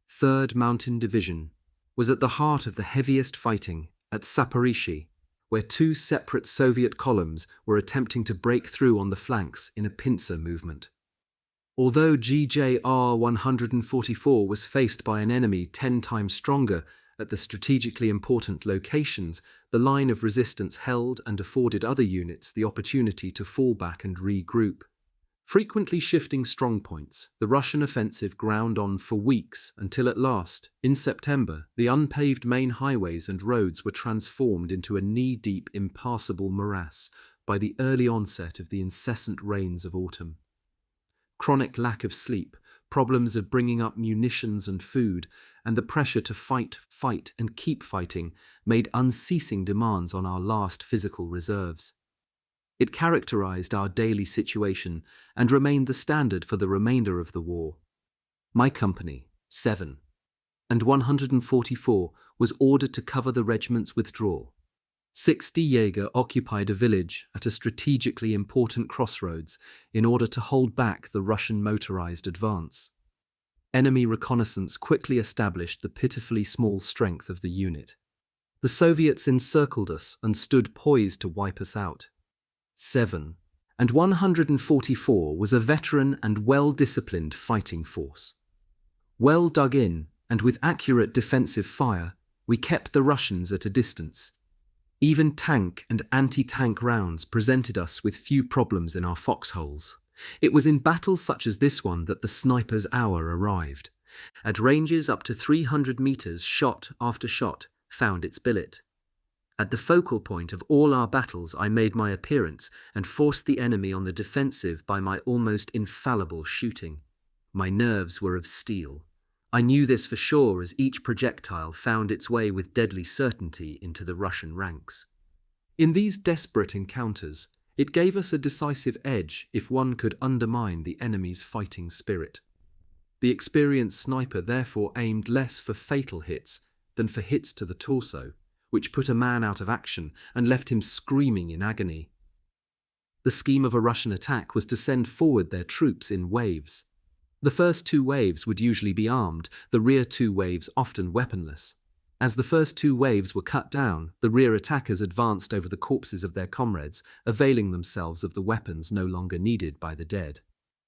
3rd Mountain Division was at the heart of the heaviest fighting at Saporishi, where 2 separate Soviet columns were attempting to break through on the flanks in a pincer movement. Although GJR 144 was faced by an enemy 10 times stronger at the strategically important locations, the line of resistance held and afforded other units the opportunity to fall back and regroup. Frequently shifting strongpoints, the Russian offensive ground on for weeks until at last, in September, the unpaved main highways and roads were transformed into a knee-deep, impassable morass by the early onset of the incessant rains of autumn. Chronic lack of sleep, problems of bringing up munitions and food, and the pressure to fight, and keep fighting made unceasing demands on our last physical reserves. It characterized our daily situation and remained the standard for the remainder of the war. My company, 7, and 144 was ordered to cover the regiment's withdrawal. 60 Jaeger occupied a village at a strategically important crossroads in order to hold back the Russian motorized advance. Enemy reconnaissance quickly established the pitifully small strength of the unit. The Soviets encircled us and stood poised to wipe us out. 7, and 144 was a veteran and well-disciplined fighting force. Well dug in, and with accurate defensive fire, we kept the Russians at a distance. Even tank and anti-tank rounds presented us with few problems in our foxholes. It was in battles such as this one that the sniper's hour arrived. At ranges up to 300 meters, shot after shot found its billet. At the focal point of all our battles, I made my appearance and forced the enemy on the defensive by my almost infallible shooting. My nerves were of steel. I knew this for sure as each projectile found its way with deadly certainty into the Russian ranks. In these desperate encounters, it gave us a decisive edge if one could undermine the enemy's fighting spirit. The experienced sniper therefore aimed less for fatal hits than for hits to the torso, which put a man out of action and left him screaming in agony. The scheme of a Russian attack was to send forward their troops in waves. The first 2 waves would usually be armed, the rear 2 waves often weaponless. As the first 2 waves were cut down, the rear attackers advanced over the corpses of their comrades, availing themselves of the weapons no longer needed by the dead.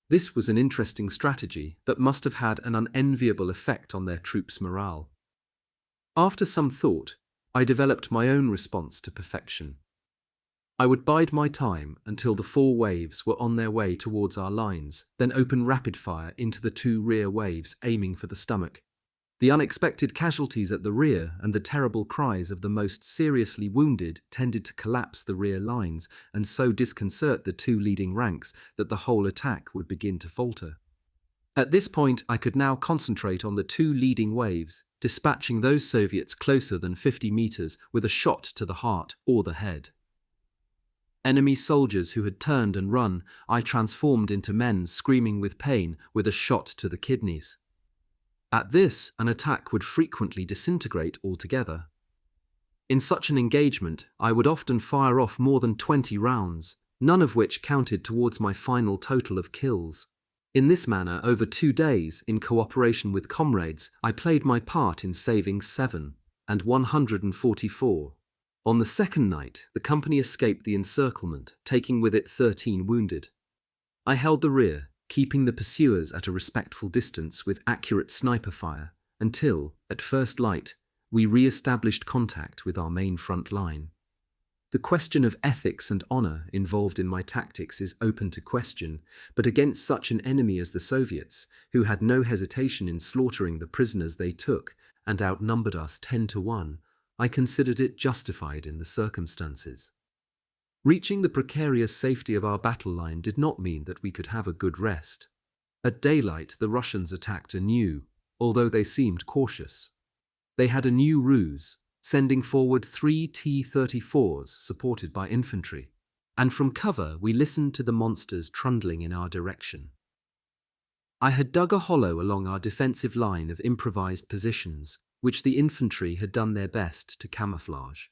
This was an interesting strategy that must have had an unenviable effect on their troops' morale. After some thought, I developed my own response to perfection. I would bide my time until the 4 waves were on their way towards our lines, then open rapid fire into the 2 rear waves, aiming for the stomach. The unexpected casualties at the rear and the terrible cries of the most seriously wounded tended to collapse the rear lines and so disconcert the 2 leading ranks that the whole attack would begin to falter. At this point, I could now concentrate on the 2 leading waves, dispatching those Soviets closer than 50 meters with a shot to the heart or the head. Enemy soldiers who had turned and run, I transformed into men screaming with pain with a shot to the kidneys. At this, an attack would frequently disintegrate altogether. In such an engagement, I would often fire off more than 20 rounds, none of which counted towards my final total of kills. In this manner, over 2 days, in cooperation with comrades, I played my part in saving 7 and 144. On the second night, the company escaped the encirclement, taking with it 13 wounded. I held the rear, keeping the pursuers at a respectful distance with accurate sniper fire, until, at first light, we re-established contact with our main front line. The question of ethics and honor involved in my tactics is open to question, but against such an enemy as the Soviets, who had no hesitation in slaughtering the prisoners they took and outnumbered us 10-1, I considered it justified in the circumstances. Reaching the precarious safety of our battle line did not mean that we could have a good rest. At daylight, the Russians attacked anew, although they seemed cautious. They had a new ruse, sending forward 3 T-34s supported by infantry, and from cover we listened to the monsters trundling in our direction. I had dug a hollow along our defensive line of improvised positions, which the infantry had done their best to camouflage.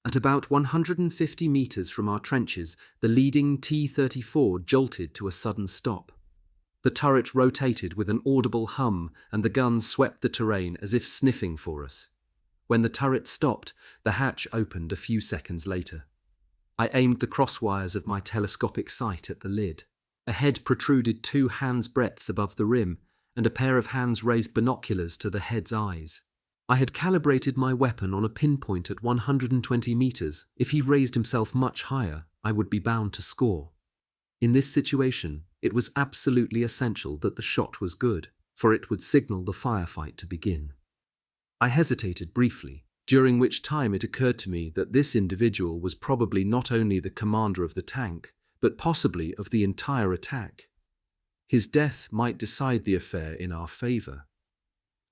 At about 150 meters from our trenches, the leading T-34 jolted to a sudden stop. The turret rotated with an audible hum, and the gun swept the terrain as if sniffing for us. When the turret stopped, the hatch opened a few seconds later. I aimed the crosswires of my telescopic sight at the lid. A head protruded 2 hands' breadth above the rim, and a pair of hands raised binoculars to the head's eyes. I had calibrated my weapon on a pinpoint at 120 meters. If he raised himself much higher, I would be bound to score. In this situation, it was absolutely essential that the shot was good, for it would signal the firefight to begin. I hesitated briefly, during which time it occurred to me that this individual was probably not only the commander of the tank, but possibly of the entire attack. His death might decide the affair in our favor.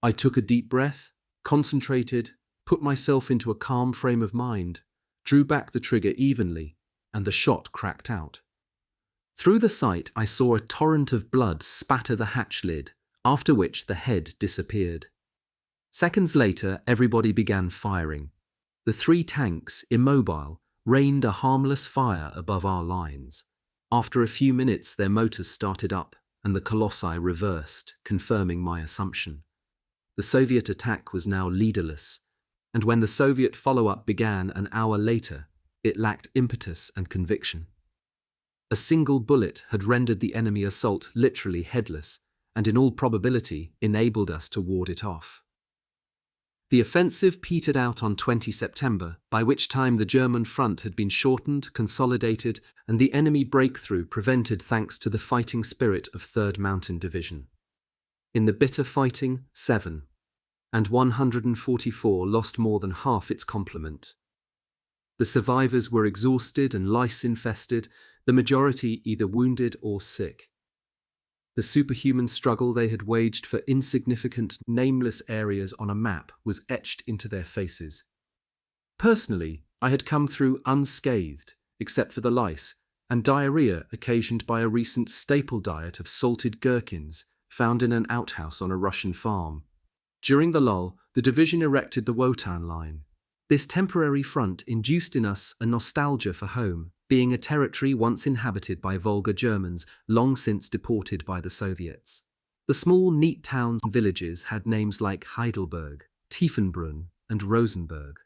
I took a deep breath, concentrated, put myself into a calm frame of mind, drew back the trigger evenly, and the shot cracked out. Through the sight, I saw a torrent of blood spatter the hatch lid, after which the head disappeared. Seconds later, everybody began firing. The 3 tanks, immobile, rained a harmless fire above our lines. After a few minutes, their motors started up, and the colossi reversed, confirming my assumption. The Soviet attack was now leaderless, and when the Soviet follow-up began an hour later, it lacked impetus and conviction. A single bullet had rendered the enemy assault literally headless, and in all probability enabled us to ward it off. The offensive petered out on 20 September, by which time the German front had been shortened, consolidated, and the enemy breakthrough prevented thanks to the fighting spirit of 3rd Mountain Division. In the bitter fighting, 7 and 144 lost more than half its complement. The survivors were exhausted and lice-infested, the majority either wounded or sick. The superhuman struggle they had waged for insignificant, nameless areas on a map was etched into their faces. Personally, I had come through unscathed, except for the lice, and diarrhea occasioned by a recent staple diet of salted gherkins found in an outhouse on a Russian farm. During the lull, the division erected the Wotan line. This temporary front induced in us a nostalgia for home, being a territory once inhabited by Volga Germans, long since deported by the Soviets. The small, neat towns and villages had names like Heidelberg, Tiefenbrunn, and Rosenberg.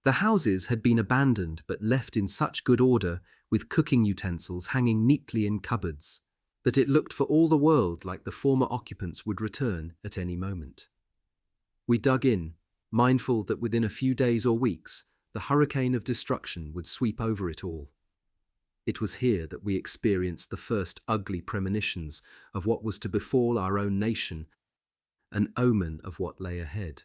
The houses had been abandoned but left in such good order, with cooking utensils hanging neatly in cupboards, that it looked for all the world like the former occupants would return at any moment. We dug in, mindful that within a few days or weeks, the hurricane of destruction would sweep over it all. It was here that we experienced the first ugly premonitions of what was to befall our own nation, an omen of what lay ahead.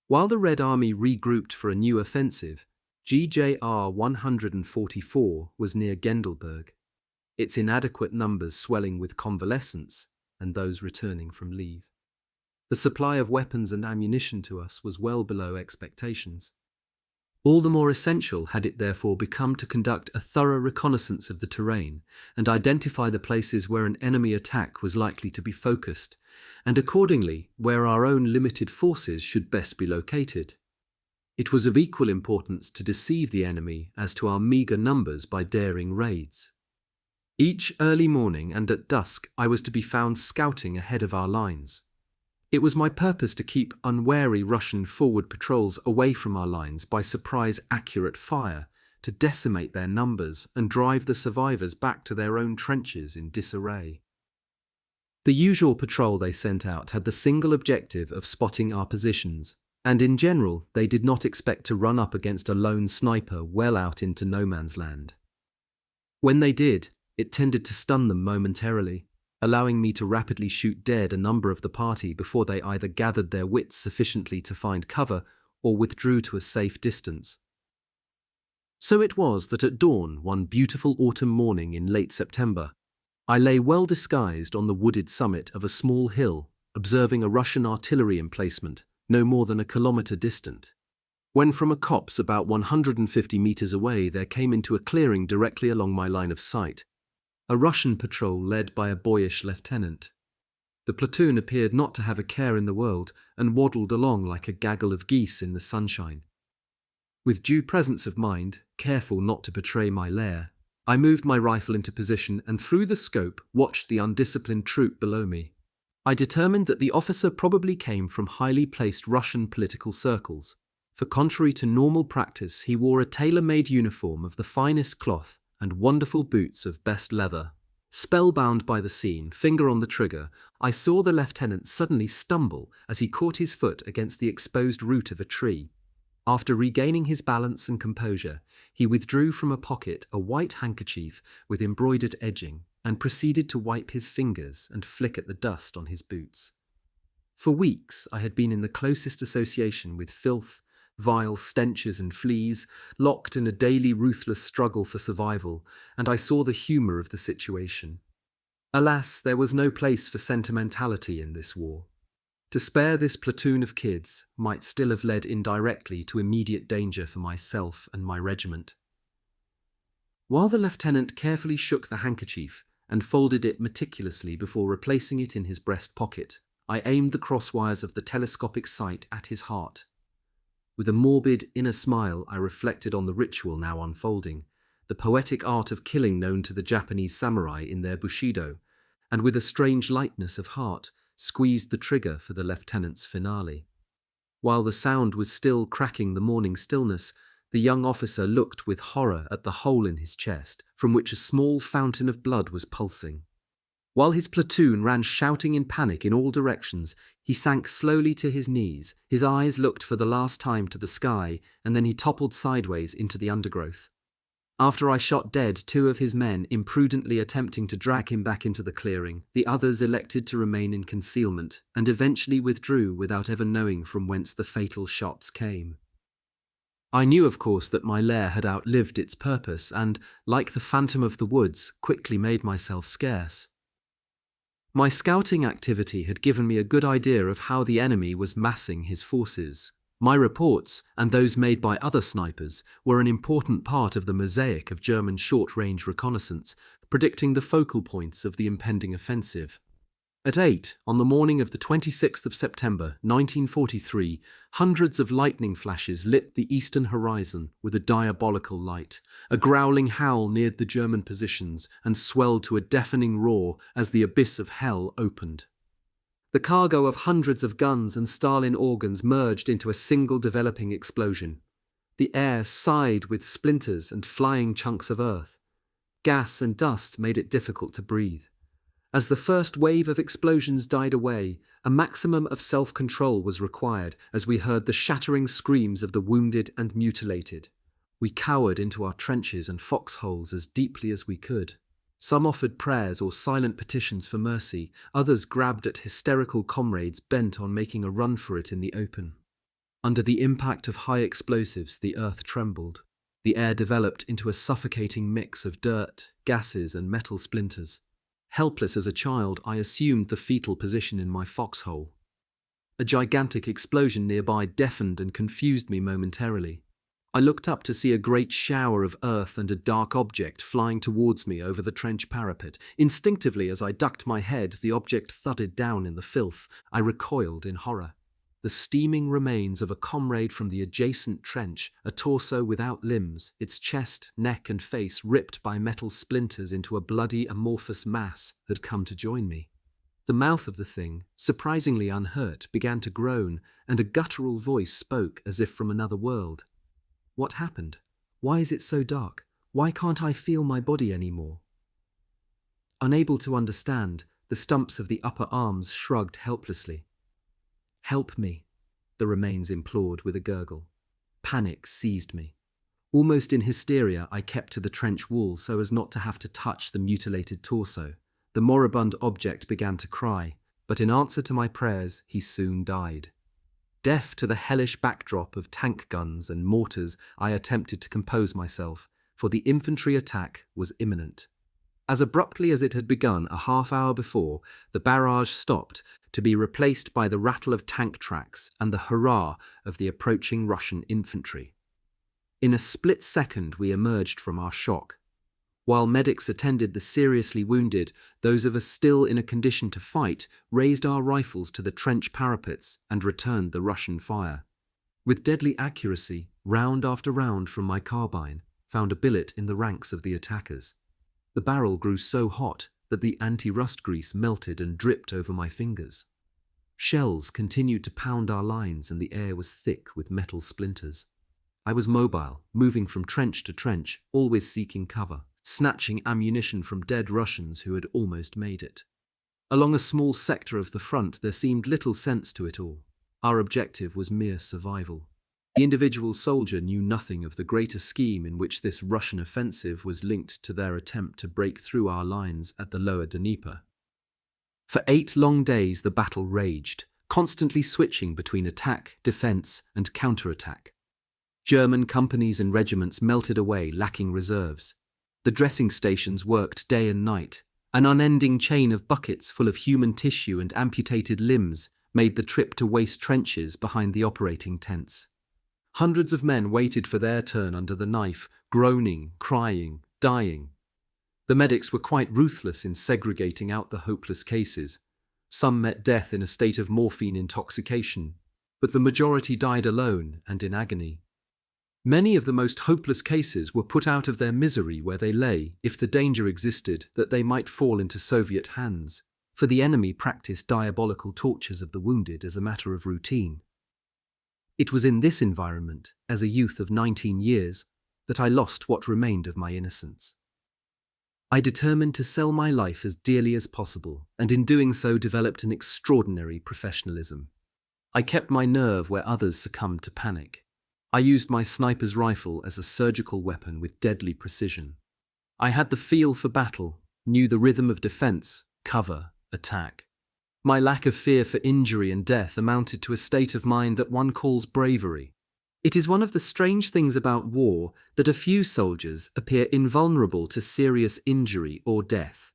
While the Red Army regrouped for a new offensive, GJR 144 was near Gendelberg, its inadequate numbers swelling with convalescents and those returning from leave. The supply of weapons and ammunition to us was well below expectations. All the more essential had it therefore become to conduct a thorough reconnaissance of the terrain and identify the places where an enemy attack was likely to be focused, and accordingly where our own limited forces should best be located. It was of equal importance to deceive the enemy as to our meagre numbers by daring raids. Each early morning and at dusk I was to be found scouting ahead of our lines. It was my purpose to keep unwary Russian forward patrols away from our lines by surprise-accurate fire, to decimate their numbers and drive the survivors back to their own trenches in disarray. The usual patrol they sent out had the single objective of spotting our positions, and in general they did not expect to run up against a lone sniper well out into no man's land. When they did, it tended to stun them momentarily, allowing me to rapidly shoot dead a number of the party before they either gathered their wits sufficiently to find cover or withdrew to a safe distance. So it was that at dawn one beautiful autumn morning in late September, I lay well disguised on the wooded summit of a small hill, observing a Russian artillery emplacement no more than a kilometre distant, when from a copse about 150 metres away there came into a clearing directly along my line of sight a Russian patrol led by a boyish lieutenant. The platoon appeared not to have a care in the world and waddled along like a gaggle of geese in the sunshine. With due presence of mind, careful not to betray my lair, I moved my rifle into position and through the scope watched the undisciplined troop below me. I determined that the officer probably came from highly placed Russian political circles, for contrary to normal practice he wore a tailor-made uniform of the finest cloth and wonderful boots of best leather. Spellbound by the scene, finger on the trigger, I saw the lieutenant suddenly stumble as he caught his foot against the exposed root of a tree. After regaining his balance and composure, he withdrew from a pocket a white handkerchief with embroidered edging and proceeded to wipe his fingers and flick at the dust on his boots. For weeks I had been in the closest association with filth, vile stenches and fleas, locked in a daily ruthless struggle for survival, and I saw the humour of the situation. Alas, there was no place for sentimentality in this war. To spare this platoon of kids might still have led indirectly to immediate danger for myself and my regiment. While the lieutenant carefully shook the handkerchief and folded it meticulously before replacing it in his breast pocket, I aimed the crosswires of the telescopic sight at his heart. With a morbid inner smile, I reflected on the ritual now unfolding, the poetic art of killing known to the Japanese samurai in their bushido, and with a strange lightness of heart, squeezed the trigger for the lieutenant's finale. While the sound was still cracking the morning stillness, the young officer looked with horror at the hole in his chest, from which a small fountain of blood was pulsing. While his platoon ran shouting in panic in all directions, he sank slowly to his knees, his eyes looked for the last time to the sky, and then he toppled sideways into the undergrowth. After I shot dead 2 of his men, imprudently attempting to drag him back into the clearing, the others elected to remain in concealment and eventually withdrew without ever knowing from whence the fatal shots came. I knew, of course, that my lair had outlived its purpose and, like the phantom of the woods, quickly made myself scarce. My scouting activity had given me a good idea of how the enemy was massing his forces. My reports, and those made by other snipers, were an important part of the mosaic of German short-range reconnaissance, predicting the focal points of the impending offensive. At 8, on the morning of the 26th of September, 1943, hundreds of lightning flashes lit the eastern horizon with a diabolical light. A growling howl neared the German positions and swelled to a deafening roar as the abyss of hell opened. The cargo of hundreds of guns and Stalin organs merged into a single developing explosion. The air sighed with splinters and flying chunks of earth. Gas and dust made it difficult to breathe. As the first wave of explosions died away, a maximum of self-control was required as we heard the shattering screams of the wounded and mutilated. We cowered into our trenches and foxholes as deeply as we could. Some offered prayers or silent petitions for mercy, others grabbed at hysterical comrades bent on making a run for it in the open. Under the impact of high explosives, the earth trembled. The air developed into a suffocating mix of dirt, gases, and metal splinters. Helpless as a child, I assumed the fetal position in my foxhole. A gigantic explosion nearby deafened and confused me momentarily. I looked up to see a great shower of earth and a dark object flying towards me over the trench parapet. Instinctively, as I ducked my head, the object thudded down in the filth. I recoiled in horror. The steaming remains of a comrade from the adjacent trench, a torso without limbs, its chest, neck and face ripped by metal splinters into a bloody amorphous mass, had come to join me. The mouth of the thing, surprisingly unhurt, began to groan, and a guttural voice spoke as if from another world. What happened? Why is it so dark? Why can't I feel my body anymore? Unable to understand, the stumps of the upper arms shrugged helplessly. Help me, the remains implored with a gurgle. Panic seized me. Almost in hysteria, I kept to the trench wall so as not to have to touch the mutilated torso. The moribund object began to cry, but in answer to my prayers, he soon died. Deaf to the hellish backdrop of tank guns and mortars, I attempted to compose myself, for the infantry attack was imminent. As abruptly as it had begun a half-hour before, the barrage stopped, to be replaced by the rattle of tank tracks and the hurrah of the approaching Russian infantry. In a split second we emerged from our shock. While medics attended the seriously wounded, those of us still in a condition to fight raised our rifles to the trench parapets and returned the Russian fire. With deadly accuracy, round after round from my carbine found a billet in the ranks of the attackers. The barrel grew so hot that the anti-rust grease melted and dripped over my fingers. Shells continued to pound our lines and the air was thick with metal splinters. I was mobile, moving from trench to trench, always seeking cover, snatching ammunition from dead Russians who had almost made it. Along a small sector of the front there seemed little sense to it all. Our objective was mere survival. The individual soldier knew nothing of the greater scheme in which this Russian offensive was linked to their attempt to break through our lines at the lower Dnieper. For 8 long days the battle raged, constantly switching between attack, defense, and counterattack. German companies and regiments melted away, lacking reserves. The dressing stations worked day and night. An unending chain of buckets full of human tissue and amputated limbs made the trip to waste trenches behind the operating tents. Hundreds of men waited for their turn under the knife, groaning, crying, dying. The medics were quite ruthless in segregating out the hopeless cases. Some met death in a state of morphine intoxication, but the majority died alone and in agony. Many of the most hopeless cases were put out of their misery where they lay, if the danger existed that they might fall into Soviet hands, for the enemy practiced diabolical tortures of the wounded as a matter of routine. It was in this environment, as a youth of 19 years, that I lost what remained of my innocence. I determined to sell my life as dearly as possible, and in doing so developed an extraordinary professionalism. I kept my nerve where others succumbed to panic. I used my sniper's rifle as a surgical weapon with deadly precision. I had the feel for battle, knew the rhythm of defense, cover, attack. My lack of fear for injury and death amounted to a state of mind that one calls bravery. It is one of the strange things about war that a few soldiers appear invulnerable to serious injury or death.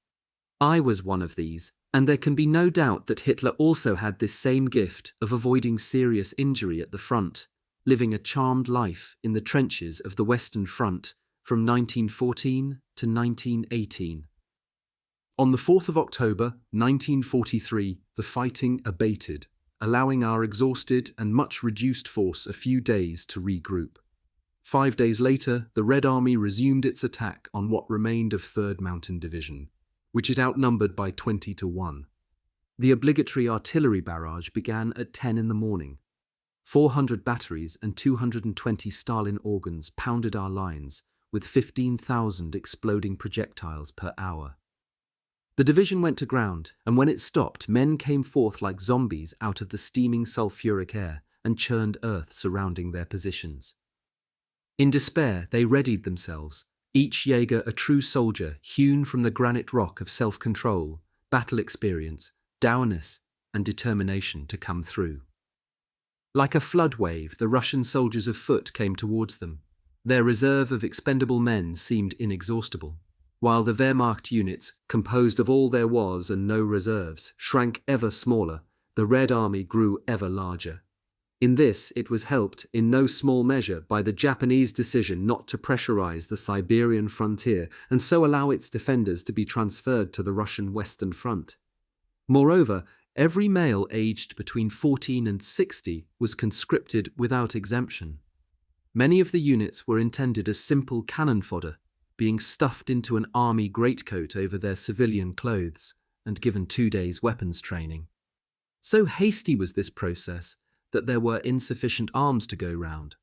I was one of these, and there can be no doubt that Hitler also had this same gift of avoiding serious injury at the front, living a charmed life in the trenches of the Western Front from 1914 to 1918. On the 4th of October, 1943, the fighting abated, allowing our exhausted and much reduced force a few days to regroup. 5 days later, the Red Army resumed its attack on what remained of 3rd Mountain Division, which it outnumbered by 20-1. The obligatory artillery barrage began at 10 in the morning. 400 batteries and 220 Stalin organs pounded our lines, with 15,000 exploding projectiles per hour. The division went to ground, and when it stopped, men came forth like zombies out of the steaming sulfuric air and churned earth surrounding their positions. In despair, they readied themselves, each Jaeger a true soldier hewn from the granite rock of self-control, battle experience, dourness, and determination to come through. Like a flood wave, the Russian soldiers of foot came towards them. Their reserve of expendable men seemed inexhaustible, while the Wehrmacht units, composed of all there was and no reserves, shrank ever smaller. The Red Army grew ever larger. In this, it was helped, in no small measure, by the Japanese decision not to pressurize the Siberian frontier and so allow its defenders to be transferred to the Russian Western Front. Moreover, every male aged between 14 and 60 was conscripted without exemption. Many of the units were intended as simple cannon fodder, being stuffed into an army greatcoat over their civilian clothes and given 2 days weapons training. So hasty was this process that there were insufficient arms to go round,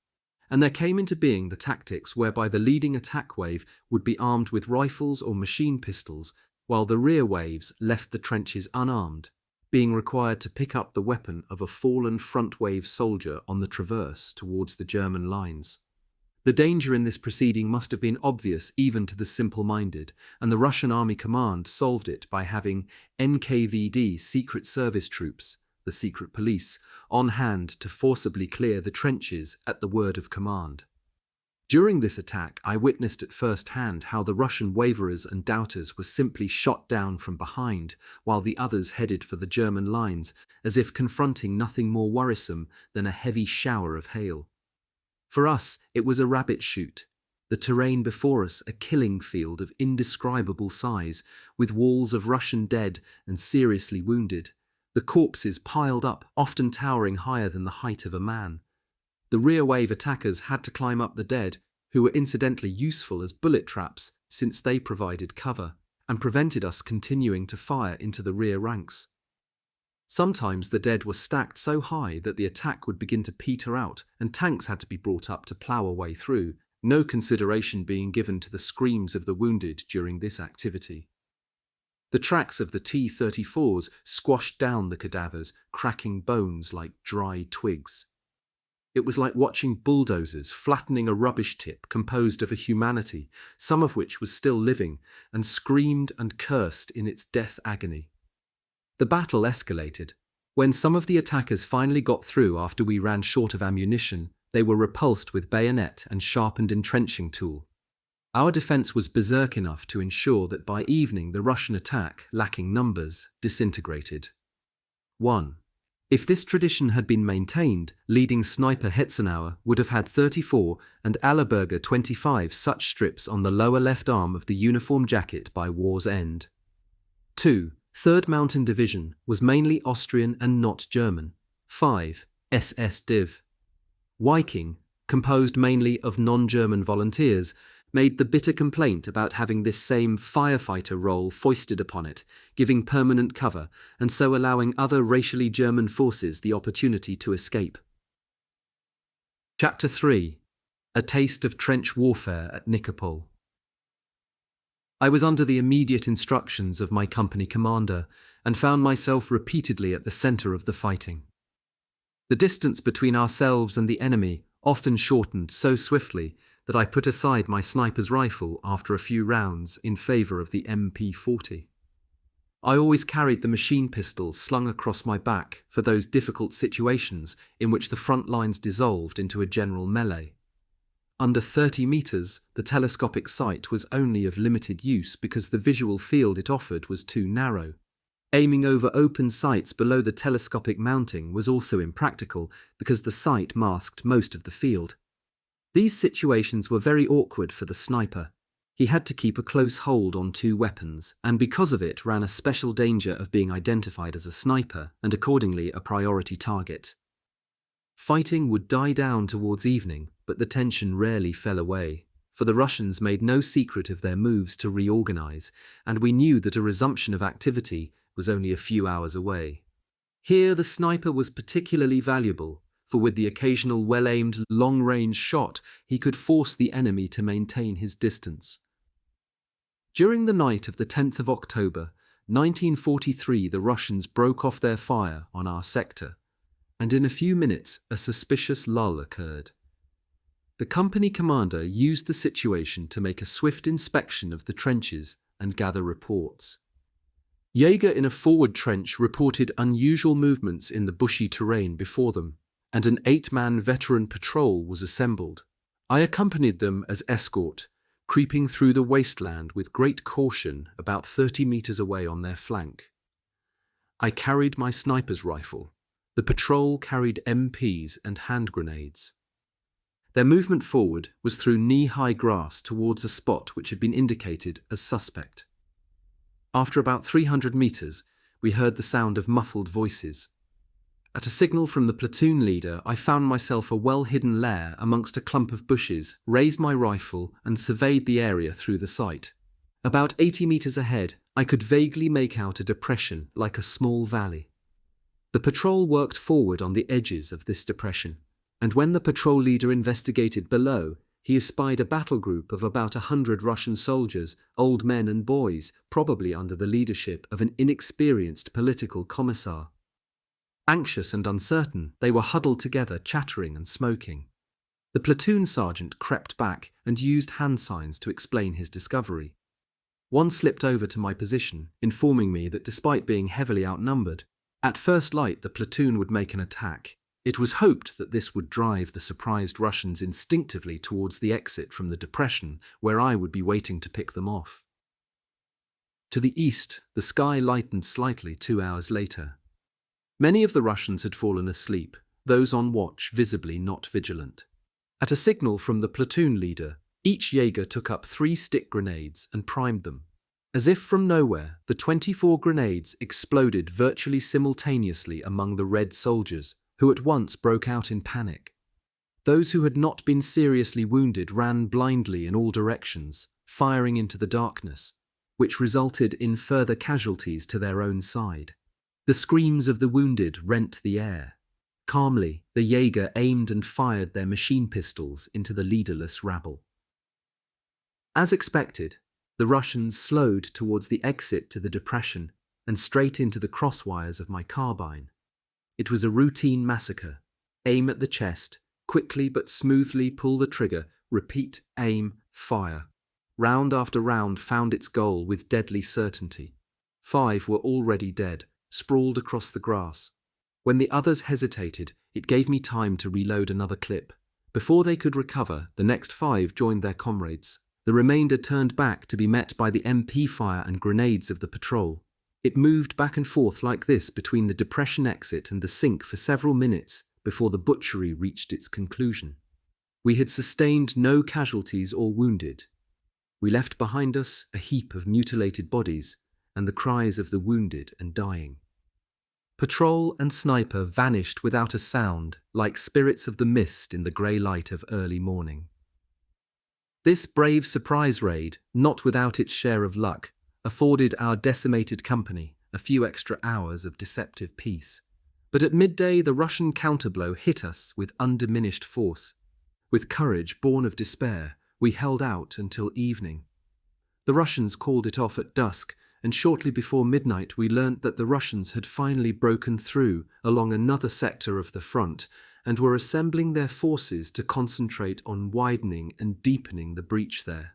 and there came into being the tactics whereby the leading attack wave would be armed with rifles or machine pistols, while the rear waves left the trenches unarmed, being required to pick up the weapon of a fallen front wave soldier on the traverse towards the German lines. The danger in this proceeding must have been obvious even to the simple-minded, and the Russian Army Command solved it by having NKVD Secret Service troops, the secret police, on hand to forcibly clear the trenches at the word of command. During this attack, I witnessed at first hand how the Russian waverers and doubters were simply shot down from behind, while the others headed for the German lines, as if confronting nothing more worrisome than a heavy shower of hail. For us, it was a rabbit shoot, the terrain before us a killing field of indescribable size, with walls of Russian dead and seriously wounded, the corpses piled up, often towering higher than the height of a man. The rear-wave attackers had to climb up the dead, who were incidentally useful as bullet traps since they provided cover, and prevented us continuing to fire into the rear ranks. Sometimes the dead were stacked so high that the attack would begin to peter out, and tanks had to be brought up to plough a way through, no consideration being given to the screams of the wounded during this activity. The tracks of the T-34s squashed down the cadavers, cracking bones like dry twigs. It was like watching bulldozers flattening a rubbish tip composed of a humanity, some of which was still living, and screamed and cursed in its death agony. The battle escalated. When some of the attackers finally got through after we ran short of ammunition, they were repulsed with bayonet and sharpened entrenching tool. Our defense was berserk enough to ensure that by evening the Russian attack, lacking numbers, disintegrated. 1. If this tradition had been maintained, leading sniper Hetzenauer would have had 34 and Allerberger 25 such strips on the lower left arm of the uniform jacket by war's end. 2. 3rd Mountain Division was mainly Austrian and not German. 5. SS Div. Viking, composed mainly of non-German volunteers, made the bitter complaint about having this same firefighter role foisted upon it, giving permanent cover, and so allowing other racially German forces the opportunity to escape. Chapter 3. A Taste of Trench Warfare at Nikopol. I was under the immediate instructions of my company commander, and found myself repeatedly at the centre of the fighting. The distance between ourselves and the enemy, often shortened so swiftly that I put aside my sniper's rifle after a few rounds in favor of the MP40. I always carried the machine pistol slung across my back for those difficult situations in which the front lines dissolved into a general melee. Under 30 meters, the telescopic sight was only of limited use because the visual field it offered was too narrow. Aiming over open sights below the telescopic mounting was also impractical because the sight masked most of the field. These situations were very awkward for the sniper. He had to keep a close hold on two weapons, and because of it ran a special danger of being identified as a sniper and accordingly a priority target. Fighting would die down towards evening, but the tension rarely fell away, for the Russians made no secret of their moves to reorganize, and we knew that a resumption of activity was only a few hours away. Here the sniper was particularly valuable, for with the occasional well-aimed long-range shot, he could force the enemy to maintain his distance. During the night of the 10th of October, 1943, the Russians broke off their fire on our sector, and in a few minutes a suspicious lull occurred. The company commander used the situation to make a swift inspection of the trenches and gather reports. Jaeger in a forward trench reported unusual movements in the bushy terrain before them, and an 8-man veteran patrol was assembled. I accompanied them as escort, creeping through the wasteland with great caution about 30 meters away on their flank. I carried my sniper's rifle. The patrol carried MPs and hand grenades. Their movement forward was through knee-high grass towards a spot which had been indicated as suspect. After about 300 meters, we heard the sound of muffled voices. At a signal from the platoon leader, I found myself a well-hidden lair amongst a clump of bushes, raised my rifle, and surveyed the area through the sight. About 80 meters ahead, I could vaguely make out a depression like a small valley. The patrol worked forward on the edges of this depression, and when the patrol leader investigated below, he espied a battle group of about 100 Russian soldiers, old men and boys, probably under the leadership of an inexperienced political commissar. Anxious and uncertain, they were huddled together, chattering and smoking. The platoon sergeant crept back and used hand signs to explain his discovery. One slipped over to my position, informing me that despite being heavily outnumbered, at first light the platoon would make an attack. It was hoped that this would drive the surprised Russians instinctively towards the exit from the depression, where I would be waiting to pick them off. To the east, the sky lightened slightly 2 hours later. Many of the Russians had fallen asleep, those on watch visibly not vigilant. At a signal from the platoon leader, each Jaeger took up 3 stick grenades and primed them. As if from nowhere, the 24 grenades exploded virtually simultaneously among the Red soldiers, who at once broke out in panic. Those who had not been seriously wounded ran blindly in all directions, firing into the darkness, which resulted in further casualties to their own side. The screams of the wounded rent the air. Calmly, the Jaeger aimed and fired their machine pistols into the leaderless rabble. As expected, the Russians slowed towards the exit to the depression and straight into the crosswires of my carbine. It was a routine massacre. Aim at the chest, quickly but smoothly pull the trigger, repeat, aim, fire. Round after round found its goal with deadly certainty. 5 were already dead, sprawled across the grass. When the others hesitated, it gave me time to reload another clip. Before they could recover, the next 5 joined their comrades. The remainder turned back to be met by the MP fire and grenades of the patrol. It moved back and forth like this between the depression exit and the sink for several minutes before the butchery reached its conclusion. We had sustained no casualties or wounded. We left behind us a heap of mutilated bodies and the cries of the wounded and dying. Patrol and sniper vanished without a sound, like spirits of the mist in the grey light of early morning. This brave surprise raid, not without its share of luck, afforded our decimated company a few extra hours of deceptive peace. But at midday the Russian counterblow hit us with undiminished force. With courage born of despair, we held out until evening. The Russians called it off at dusk, and shortly before midnight we learnt that the Russians had finally broken through along another sector of the front and were assembling their forces to concentrate on widening and deepening the breach there.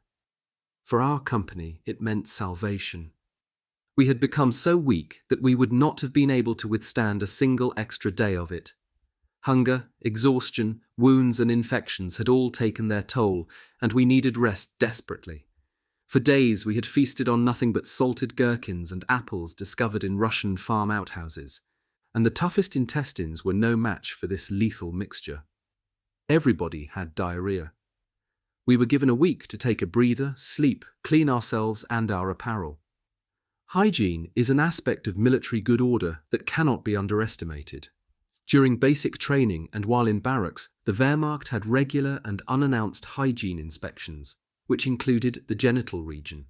For our company, it meant salvation. We had become so weak that we would not have been able to withstand a single extra day of it. Hunger, exhaustion, wounds and infections had all taken their toll, and we needed rest desperately. For days we had feasted on nothing but salted gherkins and apples discovered in Russian farm outhouses, and the toughest intestines were no match for this lethal mixture. Everybody had diarrhea. We were given a week to take a breather, sleep, clean ourselves and our apparel. Hygiene is an aspect of military good order that cannot be underestimated. During basic training and while in barracks, the Wehrmacht had regular and unannounced hygiene inspections, which included the genital region.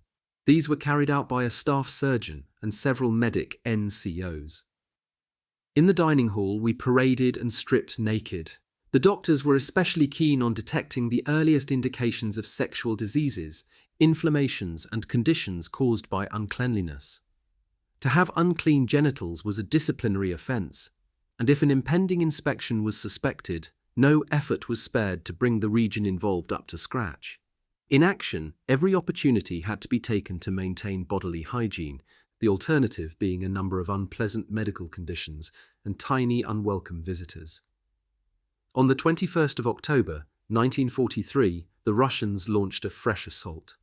These were carried out by a staff surgeon and several medic NCOs. In the dining hall, we paraded and stripped naked. The doctors were especially keen on detecting the earliest indications of sexual diseases, inflammations, and conditions caused by uncleanliness. To have unclean genitals was a disciplinary offense, and if an impending inspection was suspected, no effort was spared to bring the region involved up to scratch. In action, every opportunity had to be taken to maintain bodily hygiene, the alternative being a number of unpleasant medical conditions and tiny unwelcome visitors. On the 21st of October, 1943, the Russians launched a fresh assault.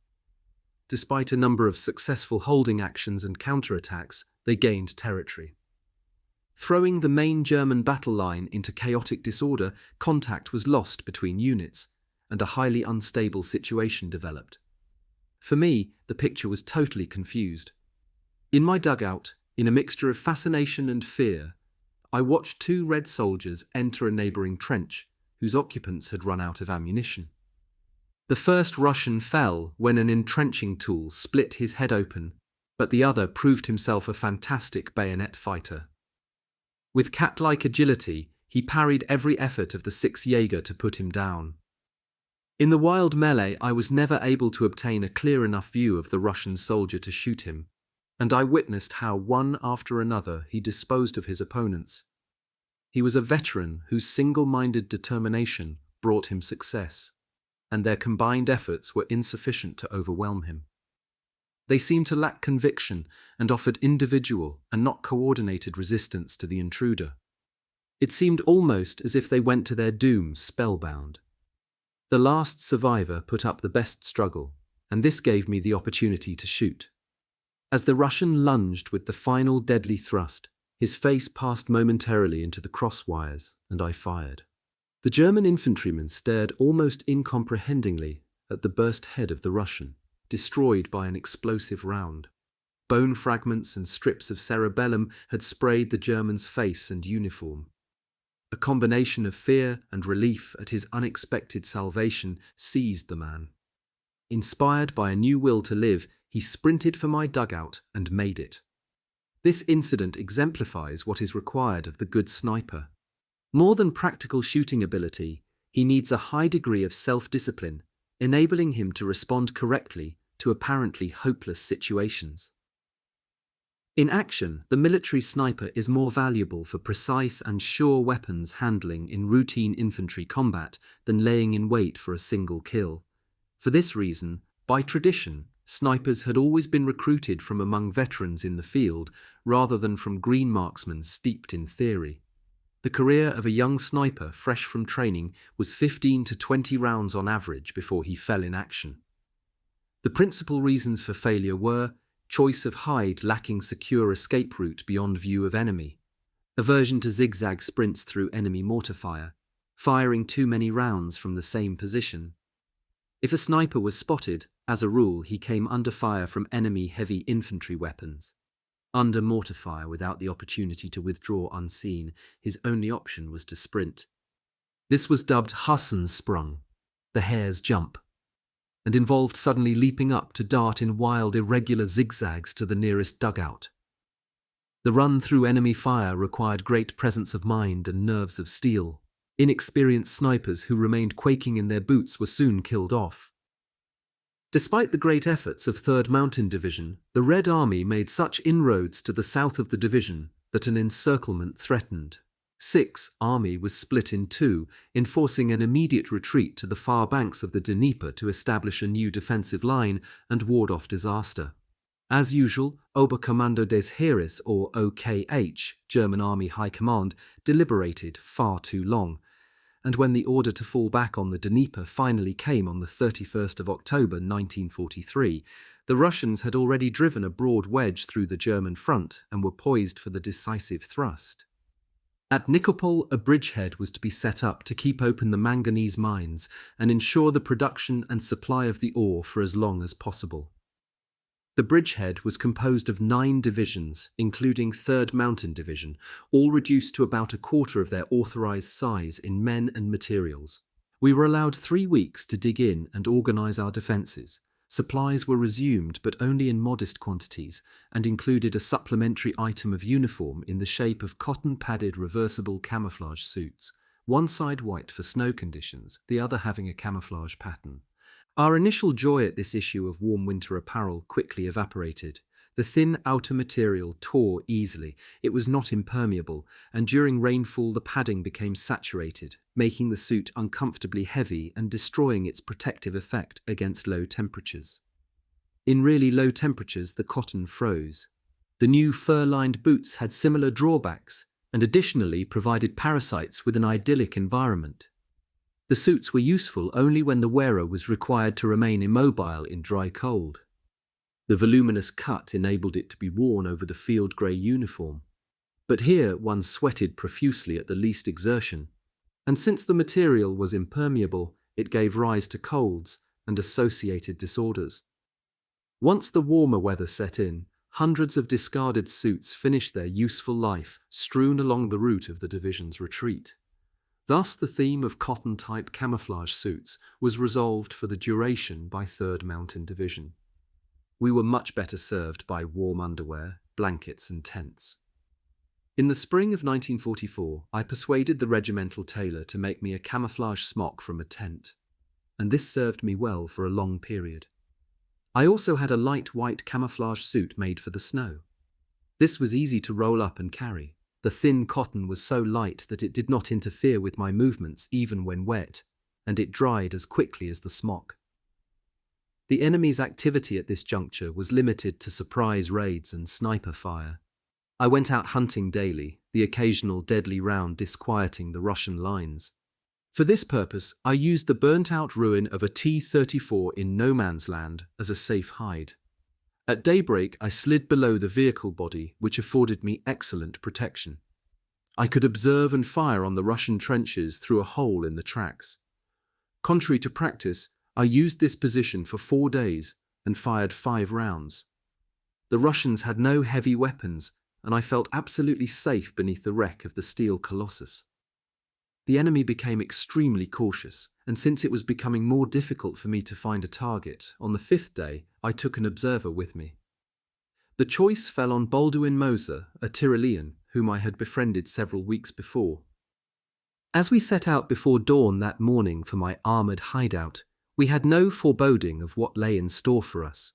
Despite a number of successful holding actions and counterattacks, they gained territory. Throwing the main German battle line into chaotic disorder, contact was lost between units, and a highly unstable situation developed. For me, the picture was totally confused. In my dugout, in a mixture of fascination and fear, I watched two Red soldiers enter a neighbouring trench, whose occupants had run out of ammunition. The first Russian fell when an entrenching tool split his head open, but the other proved himself a fantastic bayonet fighter. With cat-like agility, he parried every effort of the 6th Jaeger to put him down. In the wild melee, I was never able to obtain a clear enough view of the Russian soldier to shoot him, and I witnessed how one after another he disposed of his opponents. He was a veteran whose single-minded determination brought him success, and their combined efforts were insufficient to overwhelm him. They seemed to lack conviction and offered individual and not coordinated resistance to the intruder. It seemed almost as if they went to their doom spellbound. The last survivor put up the best struggle, and this gave me the opportunity to shoot. As the Russian lunged with the final deadly thrust, his face passed momentarily into the crosswires, and I fired. The German infantryman stared almost incomprehendingly at the burst head of the Russian, destroyed by an explosive round. Bone fragments and strips of cerebellum had sprayed the German's face and uniform. A combination of fear and relief at his unexpected salvation seized the man. Inspired by a new will to live, he sprinted for my dugout and made it. This incident exemplifies what is required of the good sniper. More than practical shooting ability, he needs a high degree of self-discipline, enabling him to respond correctly to apparently hopeless situations. In action, the military sniper is more valuable for precise and sure weapons handling in routine infantry combat than laying in wait for a single kill. For this reason, by tradition, snipers had always been recruited from among veterans in the field rather than from green marksmen steeped in theory. The career of a young sniper fresh from training was 15 to 20 rounds on average before he fell in action. The principal reasons for failure were choice of hide lacking secure escape route beyond view of enemy, aversion to zigzag sprints through enemy mortar fire, firing too many rounds from the same position. If a sniper was spotted, as a rule he came under fire from enemy heavy infantry weapons. Under mortar fire without the opportunity to withdraw unseen, his only option was to sprint. This was dubbed Hassensprung, the hare's jump, and involved suddenly leaping up to dart in wild, irregular zigzags to the nearest dugout. The run through enemy fire required great presence of mind and nerves of steel. Inexperienced snipers who remained quaking in their boots were soon killed off. Despite the great efforts of 3rd Mountain Division, the Red Army made such inroads to the south of the division that an encirclement threatened. Sixth Army was split in two, enforcing an immediate retreat to the far banks of the Dnieper to establish a new defensive line and ward off disaster. As usual, Oberkommando des Heeres, or OKH, German Army High Command, deliberated far too long, and when the order to fall back on the Dnieper finally came on the 31st of October 1943, the Russians had already driven a broad wedge through the German front and were poised for the decisive thrust. At Nikopol, a bridgehead was to be set up to keep open the manganese mines and ensure the production and supply of the ore for as long as possible. The bridgehead was composed of 9 divisions, including 3rd Mountain Division, all reduced to about a quarter of their authorized size in men and materials. We were allowed 3 weeks to dig in and organize our defenses. Supplies were resumed, but only in modest quantities, and included a supplementary item of uniform in the shape of cotton-padded reversible camouflage suits, one side white for snow conditions, the other having a camouflage pattern. Our initial joy at this issue of warm winter apparel quickly evaporated. The thin outer material tore easily, it was not impermeable, and during rainfall the padding became saturated, making the suit uncomfortably heavy and destroying its protective effect against low temperatures. In really low temperatures, the cotton froze. The new fur-lined boots had similar drawbacks, and additionally provided parasites with an idyllic environment. The suits were useful only when the wearer was required to remain immobile in dry cold. The voluminous cut enabled it to be worn over the field grey uniform. But here one sweated profusely at the least exertion, and since the material was impermeable, it gave rise to colds and associated disorders. Once the warmer weather set in, hundreds of discarded suits finished their useful life strewn along the route of the division's retreat. Thus the theme of cotton-type camouflage suits was resolved for the duration by 3rd Mountain Division. We were much better served by warm underwear, blankets and tents. In the spring of 1944, I persuaded the regimental tailor to make me a camouflage smock from a tent, and this served me well for a long period. I also had a light white camouflage suit made for the snow. This was easy to roll up and carry. The thin cotton was so light that it did not interfere with my movements even when wet, and it dried as quickly as the smock. The enemy's activity at this juncture was limited to surprise raids and sniper fire. I went out hunting daily, the occasional deadly round disquieting the Russian lines. For this purpose, I used the burnt-out ruin of a T-34 in no man's land as a safe hide. At daybreak, I slid below the vehicle body, which afforded me excellent protection. I could observe and fire on the Russian trenches through a hole in the tracks. Contrary to practice, I used this position for 4 days and fired 5 rounds. The Russians had no heavy weapons, and I felt absolutely safe beneath the wreck of the steel colossus. The enemy became extremely cautious, and since it was becoming more difficult for me to find a target, on the 5th day I took an observer with me. The choice fell on Balduin Moser, a Tyrolean, whom I had befriended several weeks before. As we set out before dawn that morning for my armoured hideout, we had no foreboding of what lay in store for us.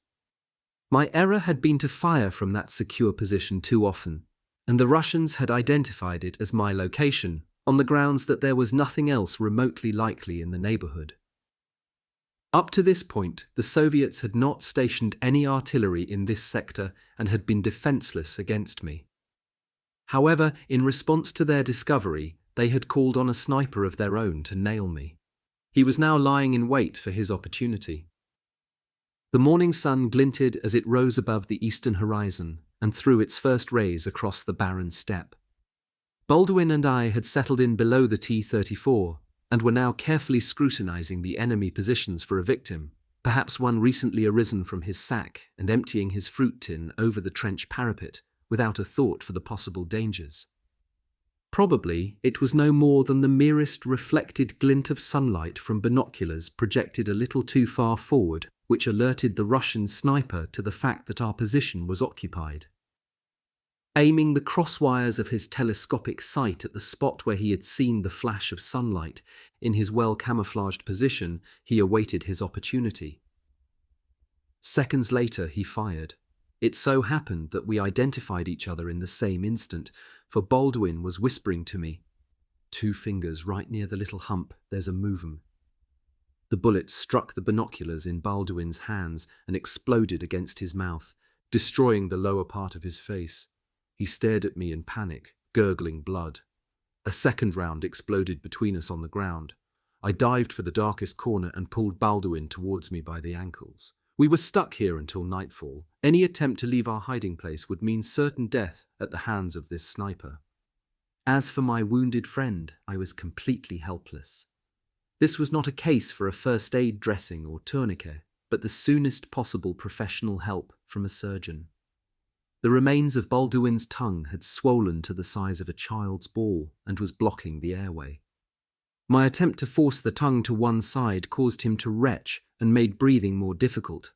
My error had been to fire from that secure position too often, and the Russians had identified it as my location, on the grounds that there was nothing else remotely likely in the neighbourhood. Up to this point, the Soviets had not stationed any artillery in this sector and had been defenceless against me. However, in response to their discovery, they had called on a sniper of their own to nail me. He was now lying in wait for his opportunity. The morning sun glinted as it rose above the eastern horizon and threw its first rays across the barren steppe. Balduin and I had settled in below the T-34 and were now carefully scrutinizing the enemy positions for a victim, perhaps one recently arisen from his sack and emptying his fruit tin over the trench parapet without a thought for the possible dangers. Probably it was no more than the merest reflected glint of sunlight from binoculars projected a little too far forward, which alerted the Russian sniper to the fact that our position was occupied. Aiming the crosswires of his telescopic sight at the spot where he had seen the flash of sunlight, in his well-camouflaged position, he awaited his opportunity. Seconds later he fired. It so happened that we identified each other in the same instant, for Balduin was whispering to me, 2 fingers right near the little hump. There's a movement. The bullet struck the binoculars in Balduin's hands and exploded against his mouth, destroying the lower part of his face. He stared at me in panic, gurgling blood. A second round exploded between us on the ground. I dived for the darkest corner and pulled Balduin towards me by the ankles. We were stuck here until nightfall. Any attempt to leave our hiding place would mean certain death at the hands of this sniper. As for my wounded friend, I was completely helpless. This was not a case for a first aid dressing or tourniquet, but the soonest possible professional help from a surgeon. The remains of Balduin's tongue had swollen to the size of a child's ball and was blocking the airway. My attempt to force the tongue to one side caused him to retch and made breathing more difficult.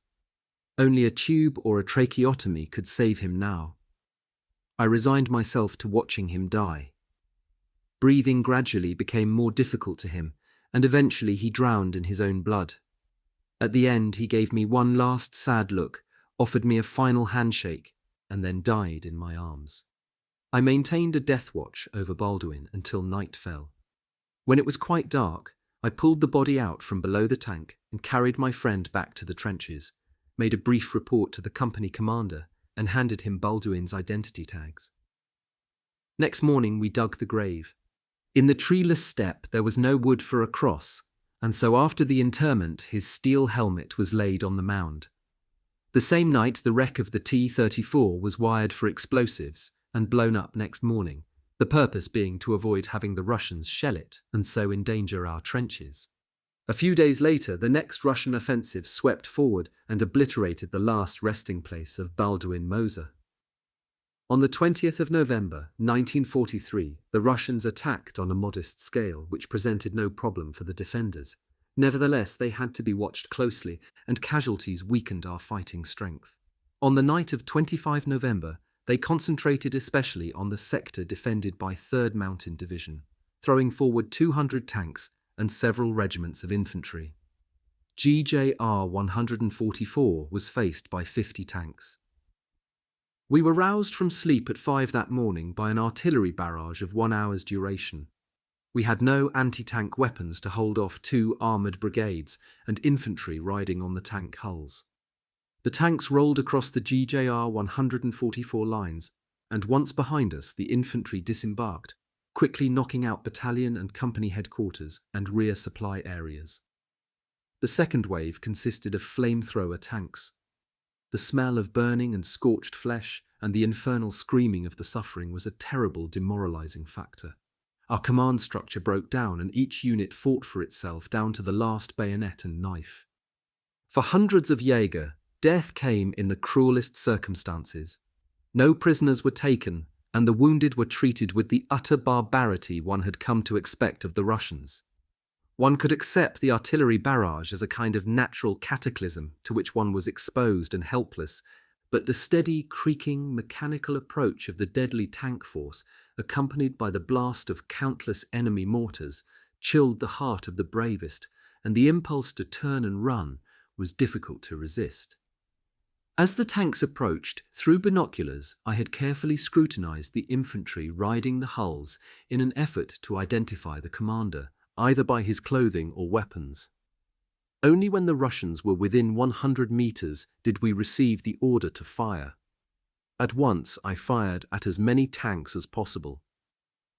Only a tube or a tracheotomy could save him now. I resigned myself to watching him die. Breathing gradually became more difficult to him, and eventually he drowned in his own blood. At the end, he gave me one last sad look, offered me a final handshake, and then died in my arms. I maintained a death watch over Balduin until night fell. When it was quite dark, I pulled the body out from below the tank and carried my friend back to the trenches, made a brief report to the company commander, and handed him Balduin's identity tags. Next morning, we dug the grave. In the treeless steppe, there was no wood for a cross, and so after the interment, his steel helmet was laid on the mound. The same night, the wreck of the T-34 was wired for explosives and blown up next morning, the purpose being to avoid having the Russians shell it and so endanger our trenches. A few days later, the next Russian offensive swept forward and obliterated the last resting place of Balduin Moser. On the 20th of November, 1943, the Russians attacked on a modest scale, which presented no problem for the defenders. Nevertheless, they had to be watched closely, and casualties weakened our fighting strength. On the night of 25 November, they concentrated especially on the sector defended by 3rd Mountain Division, throwing forward 200 tanks and several regiments of infantry. GJR 144 was faced by 50 tanks. We were roused from sleep at 5 that morning by an artillery barrage of 1 hour's duration. We had no anti-tank weapons to hold off 2 armoured brigades and infantry riding on the tank hulls. The tanks rolled across the GJR 144 lines, and once behind us, the infantry disembarked, quickly knocking out battalion and company headquarters and rear supply areas. The second wave consisted of flamethrower tanks. The smell of burning and scorched flesh and the infernal screaming of the suffering was a terrible demoralizing factor. Our command structure broke down and each unit fought for itself down to the last bayonet and knife. For hundreds of Jaeger, death came in the cruelest circumstances. No prisoners were taken, and the wounded were treated with the utter barbarity one had come to expect of the Russians. One could accept the artillery barrage as a kind of natural cataclysm to which one was exposed and helpless, but the steady, creaking, mechanical approach of the deadly tank force, accompanied by the blast of countless enemy mortars, chilled the heart of the bravest, and the impulse to turn and run was difficult to resist. As the tanks approached, through binoculars, I had carefully scrutinized the infantry riding the hulls in an effort to identify the commander, either by his clothing or weapons. Only when the Russians were within 100 meters did we receive the order to fire. At once, I fired at as many tanks as possible.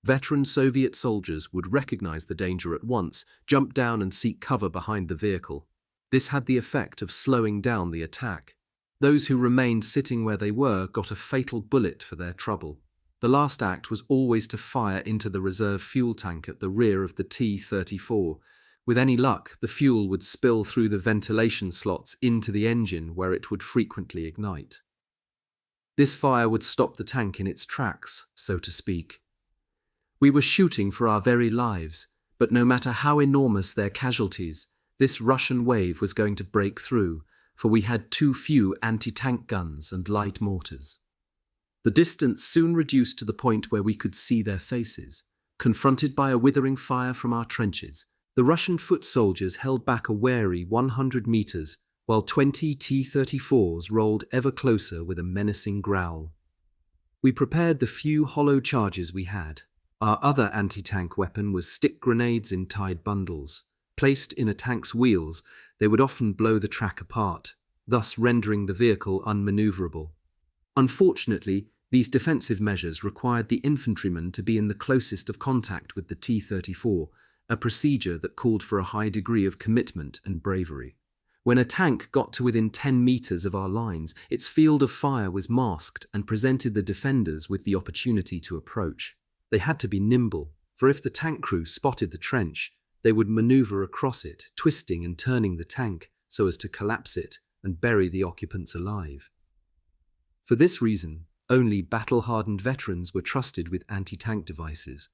Veteran Soviet soldiers would recognize the danger at once, jump down and seek cover behind the vehicle. This had the effect of slowing down the attack. Those who remained sitting where they were got a fatal bullet for their trouble. The last act was always to fire into the reserve fuel tank at the rear of the T-34. With any luck, the fuel would spill through the ventilation slots into the engine where it would frequently ignite. This fire would stop the tank in its tracks, so to speak. We were shooting for our very lives, but no matter how enormous their casualties, this Russian wave was going to break through, for we had too few anti-tank guns and light mortars. The distance soon reduced to the point where we could see their faces. Confronted by a withering fire from our trenches, the Russian foot soldiers held back a wary 100 meters, while 20 T-34s rolled ever closer with a menacing growl. We prepared the few hollow charges we had. Our other anti-tank weapon was stick grenades in tied bundles. Placed in a tank's wheels, they would often blow the track apart, thus rendering the vehicle unmaneuverable. Unfortunately, these defensive measures required the infantryman to be in the closest of contact with the T-34, a procedure that called for a high degree of commitment and bravery. When a tank got to within 10 meters of our lines, its field of fire was masked and presented the defenders with the opportunity to approach. They had to be nimble, for if the tank crew spotted the trench, they would maneuver across it, twisting and turning the tank so as to collapse it and bury the occupants alive. For this reason, only battle-hardened veterans were trusted with anti-tank devices.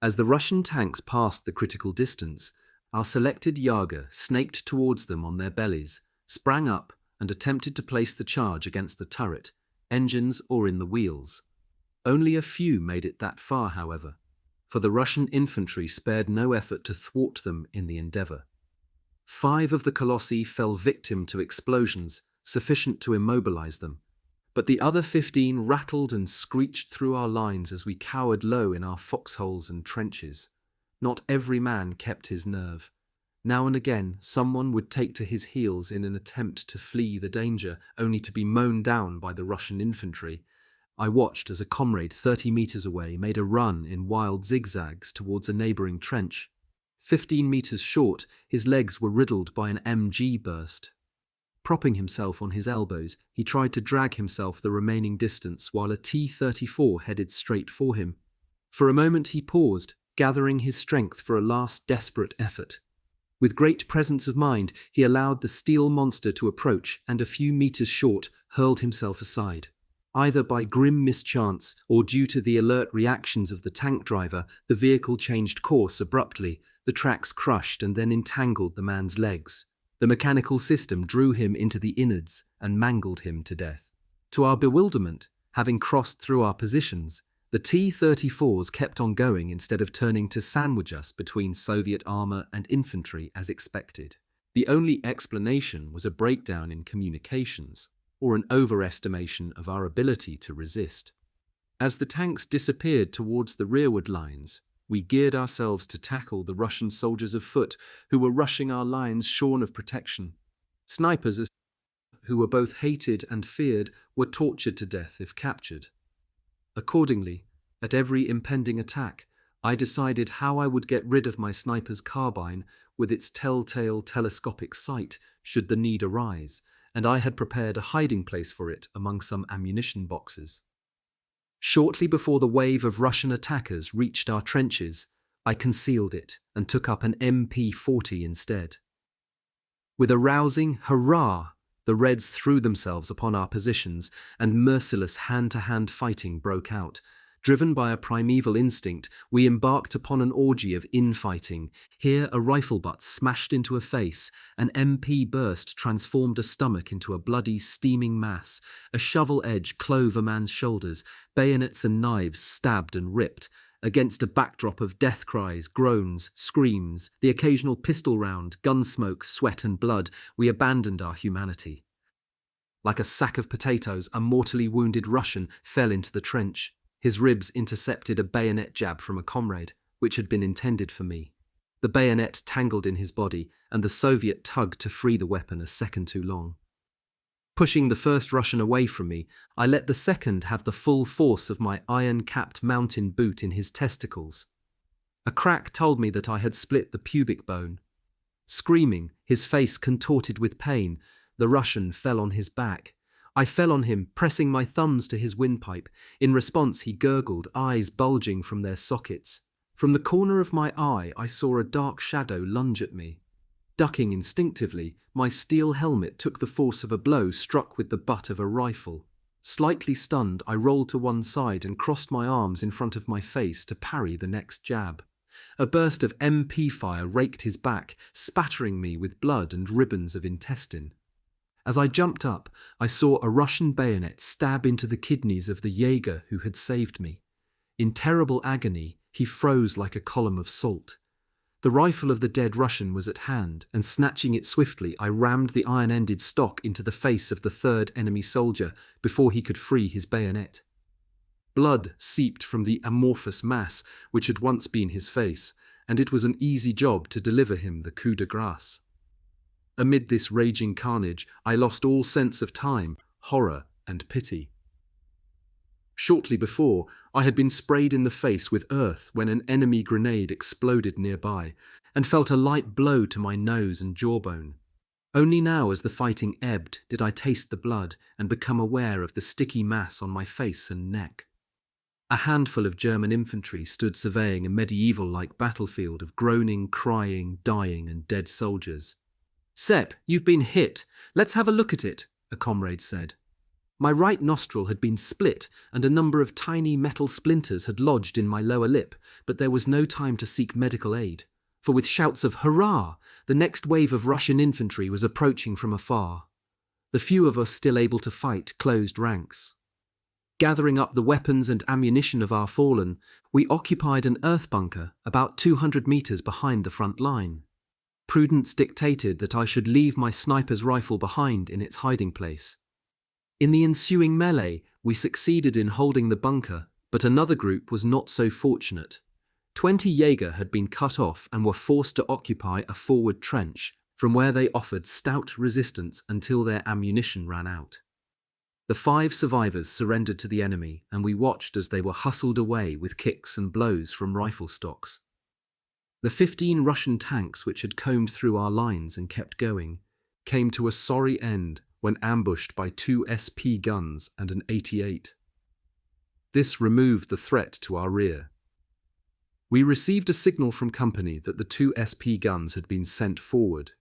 As the Russian tanks passed the critical distance, our selected Jager snaked towards them on their bellies, sprang up, and attempted to place the charge against the turret, engines, or in the wheels. Only a few made it that far, however, for the Russian infantry spared no effort to thwart them in the endeavour. 5 of the colossi fell victim to explosions sufficient to immobilize them, but the other 15 rattled and screeched through our lines as we cowered low in our foxholes and trenches. Not every man kept his nerve. Now and again, someone would take to his heels in an attempt to flee the danger, only to be mown down by the Russian infantry. I watched as a comrade 30 meters away made a run in wild zigzags towards a neighboring trench. 15 meters short, his legs were riddled by an MG burst. Propping himself on his elbows, he tried to drag himself the remaining distance while a T-34 headed straight for him. For a moment he paused, gathering his strength for a last desperate effort. With great presence of mind, he allowed the steel monster to approach and a few meters short hurled himself aside. Either by grim mischance or due to the alert reactions of the tank driver, the vehicle changed course abruptly, the tracks crushed and then entangled the man's legs. The mechanical system drew him into the innards and mangled him to death. To our bewilderment, having crossed through our positions, the T-34s kept on going instead of turning to sandwich us between Soviet armor and infantry as expected. The only explanation was a breakdown in communications, or an overestimation of our ability to resist. As the tanks disappeared towards the rearward lines, we geared ourselves to tackle the Russian soldiers of foot who were rushing our lines shorn of protection. Snipers, who were both hated and feared, were tortured to death if captured. Accordingly, at every impending attack, I decided how I would get rid of my sniper's carbine with its telltale telescopic sight should the need arise, and I had prepared a hiding place for it among some ammunition boxes. Shortly before the wave of Russian attackers reached our trenches, I concealed it and took up an MP-40 instead. With a rousing hurrah, the Reds threw themselves upon our positions and merciless hand-to-hand fighting broke out. Driven by a primeval instinct, we embarked upon an orgy of infighting. Here a rifle butt smashed into a face, an MP burst transformed a stomach into a bloody, steaming mass, a shovel edge clove a man's shoulders, bayonets and knives stabbed and ripped. Against a backdrop of death cries, groans, screams, the occasional pistol round, gun smoke, sweat and blood, we abandoned our humanity. Like a sack of potatoes, a mortally wounded Russian fell into the trench. His ribs intercepted a bayonet jab from a comrade, which had been intended for me. The bayonet tangled in his body, and the Soviet tugged to free the weapon a second too long. Pushing the first Russian away from me, I let the second have the full force of my iron-capped mountain boot in his testicles. A crack told me that I had split the pubic bone. Screaming, his face contorted with pain, the Russian fell on his back. I fell on him, pressing my thumbs to his windpipe. In response, he gurgled, eyes bulging from their sockets. From the corner of my eye, I saw a dark shadow lunge at me. Ducking instinctively, my steel helmet took the force of a blow struck with the butt of a rifle. Slightly stunned, I rolled to one side and crossed my arms in front of my face to parry the next jab. A burst of MP fire raked his back, spattering me with blood and ribbons of intestine. As I jumped up, I saw a Russian bayonet stab into the kidneys of the Jaeger who had saved me. In terrible agony, he froze like a column of salt. The rifle of the dead Russian was at hand, and snatching it swiftly, I rammed the iron-ended stock into the face of the third enemy soldier before he could free his bayonet. Blood seeped from the amorphous mass which had once been his face, and it was an easy job to deliver him the coup de grace. Amid this raging carnage, I lost all sense of time, horror, and pity. Shortly before, I had been sprayed in the face with earth when an enemy grenade exploded nearby, and felt a light blow to my nose and jawbone. Only now, as the fighting ebbed, did I taste the blood and become aware of the sticky mass on my face and neck. A handful of German infantry stood surveying a medieval-like battlefield of groaning, crying, dying, and dead soldiers. "Sepp, you've been hit. Let's have a look at it," a comrade said. My right nostril had been split, and a number of tiny metal splinters had lodged in my lower lip, but there was no time to seek medical aid, for with shouts of "Hurrah!" the next wave of Russian infantry was approaching from afar. The few of us still able to fight closed ranks. Gathering up the weapons and ammunition of our fallen, we occupied an earth bunker about 200 meters behind the front line. Prudence dictated that I should leave my sniper's rifle behind in its hiding place. In the ensuing melee, we succeeded in holding the bunker, but another group was not so fortunate. 20 Jaeger had been cut off and were forced to occupy a forward trench, from where they offered stout resistance until their ammunition ran out. The 5 survivors surrendered to the enemy, and we watched as they were hustled away with kicks and blows from rifle stocks. The 15 Russian tanks which had combed through our lines and kept going came to a sorry end when ambushed by 2 SP guns and an 88. This removed the threat to our rear. We received a signal from company that the 2 SP guns had been sent forward,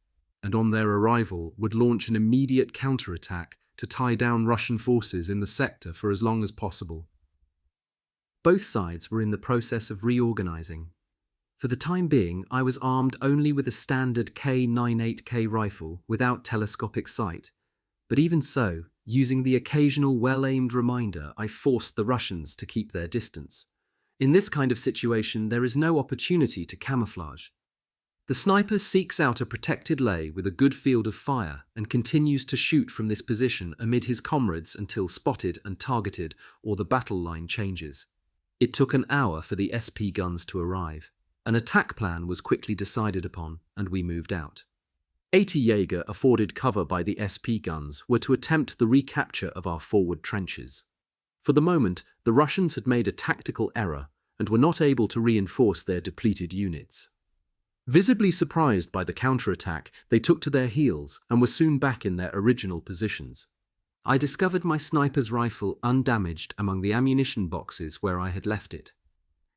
and on their arrival would launch an immediate counterattack to tie down Russian forces in the sector for as long as possible. Both sides were in the process of reorganizing. For the time being, I was armed only with a standard K98K rifle without telescopic sight, but even so, using the occasional well-aimed reminder, I forced the Russians to keep their distance. In this kind of situation, there is no opportunity to camouflage. The sniper seeks out a protected lay with a good field of fire and continues to shoot from this position amid his comrades until spotted and targeted or the battle line changes. It took an hour for the SP guns to arrive. An attack plan was quickly decided upon, and we moved out. 80 Jaeger afforded cover by the SP guns were to attempt the recapture of our forward trenches. For the moment, the Russians had made a tactical error and were not able to reinforce their depleted units. Visibly surprised by the counterattack, they took to their heels and were soon back in their original positions. I discovered my sniper's rifle undamaged among the ammunition boxes where I had left it.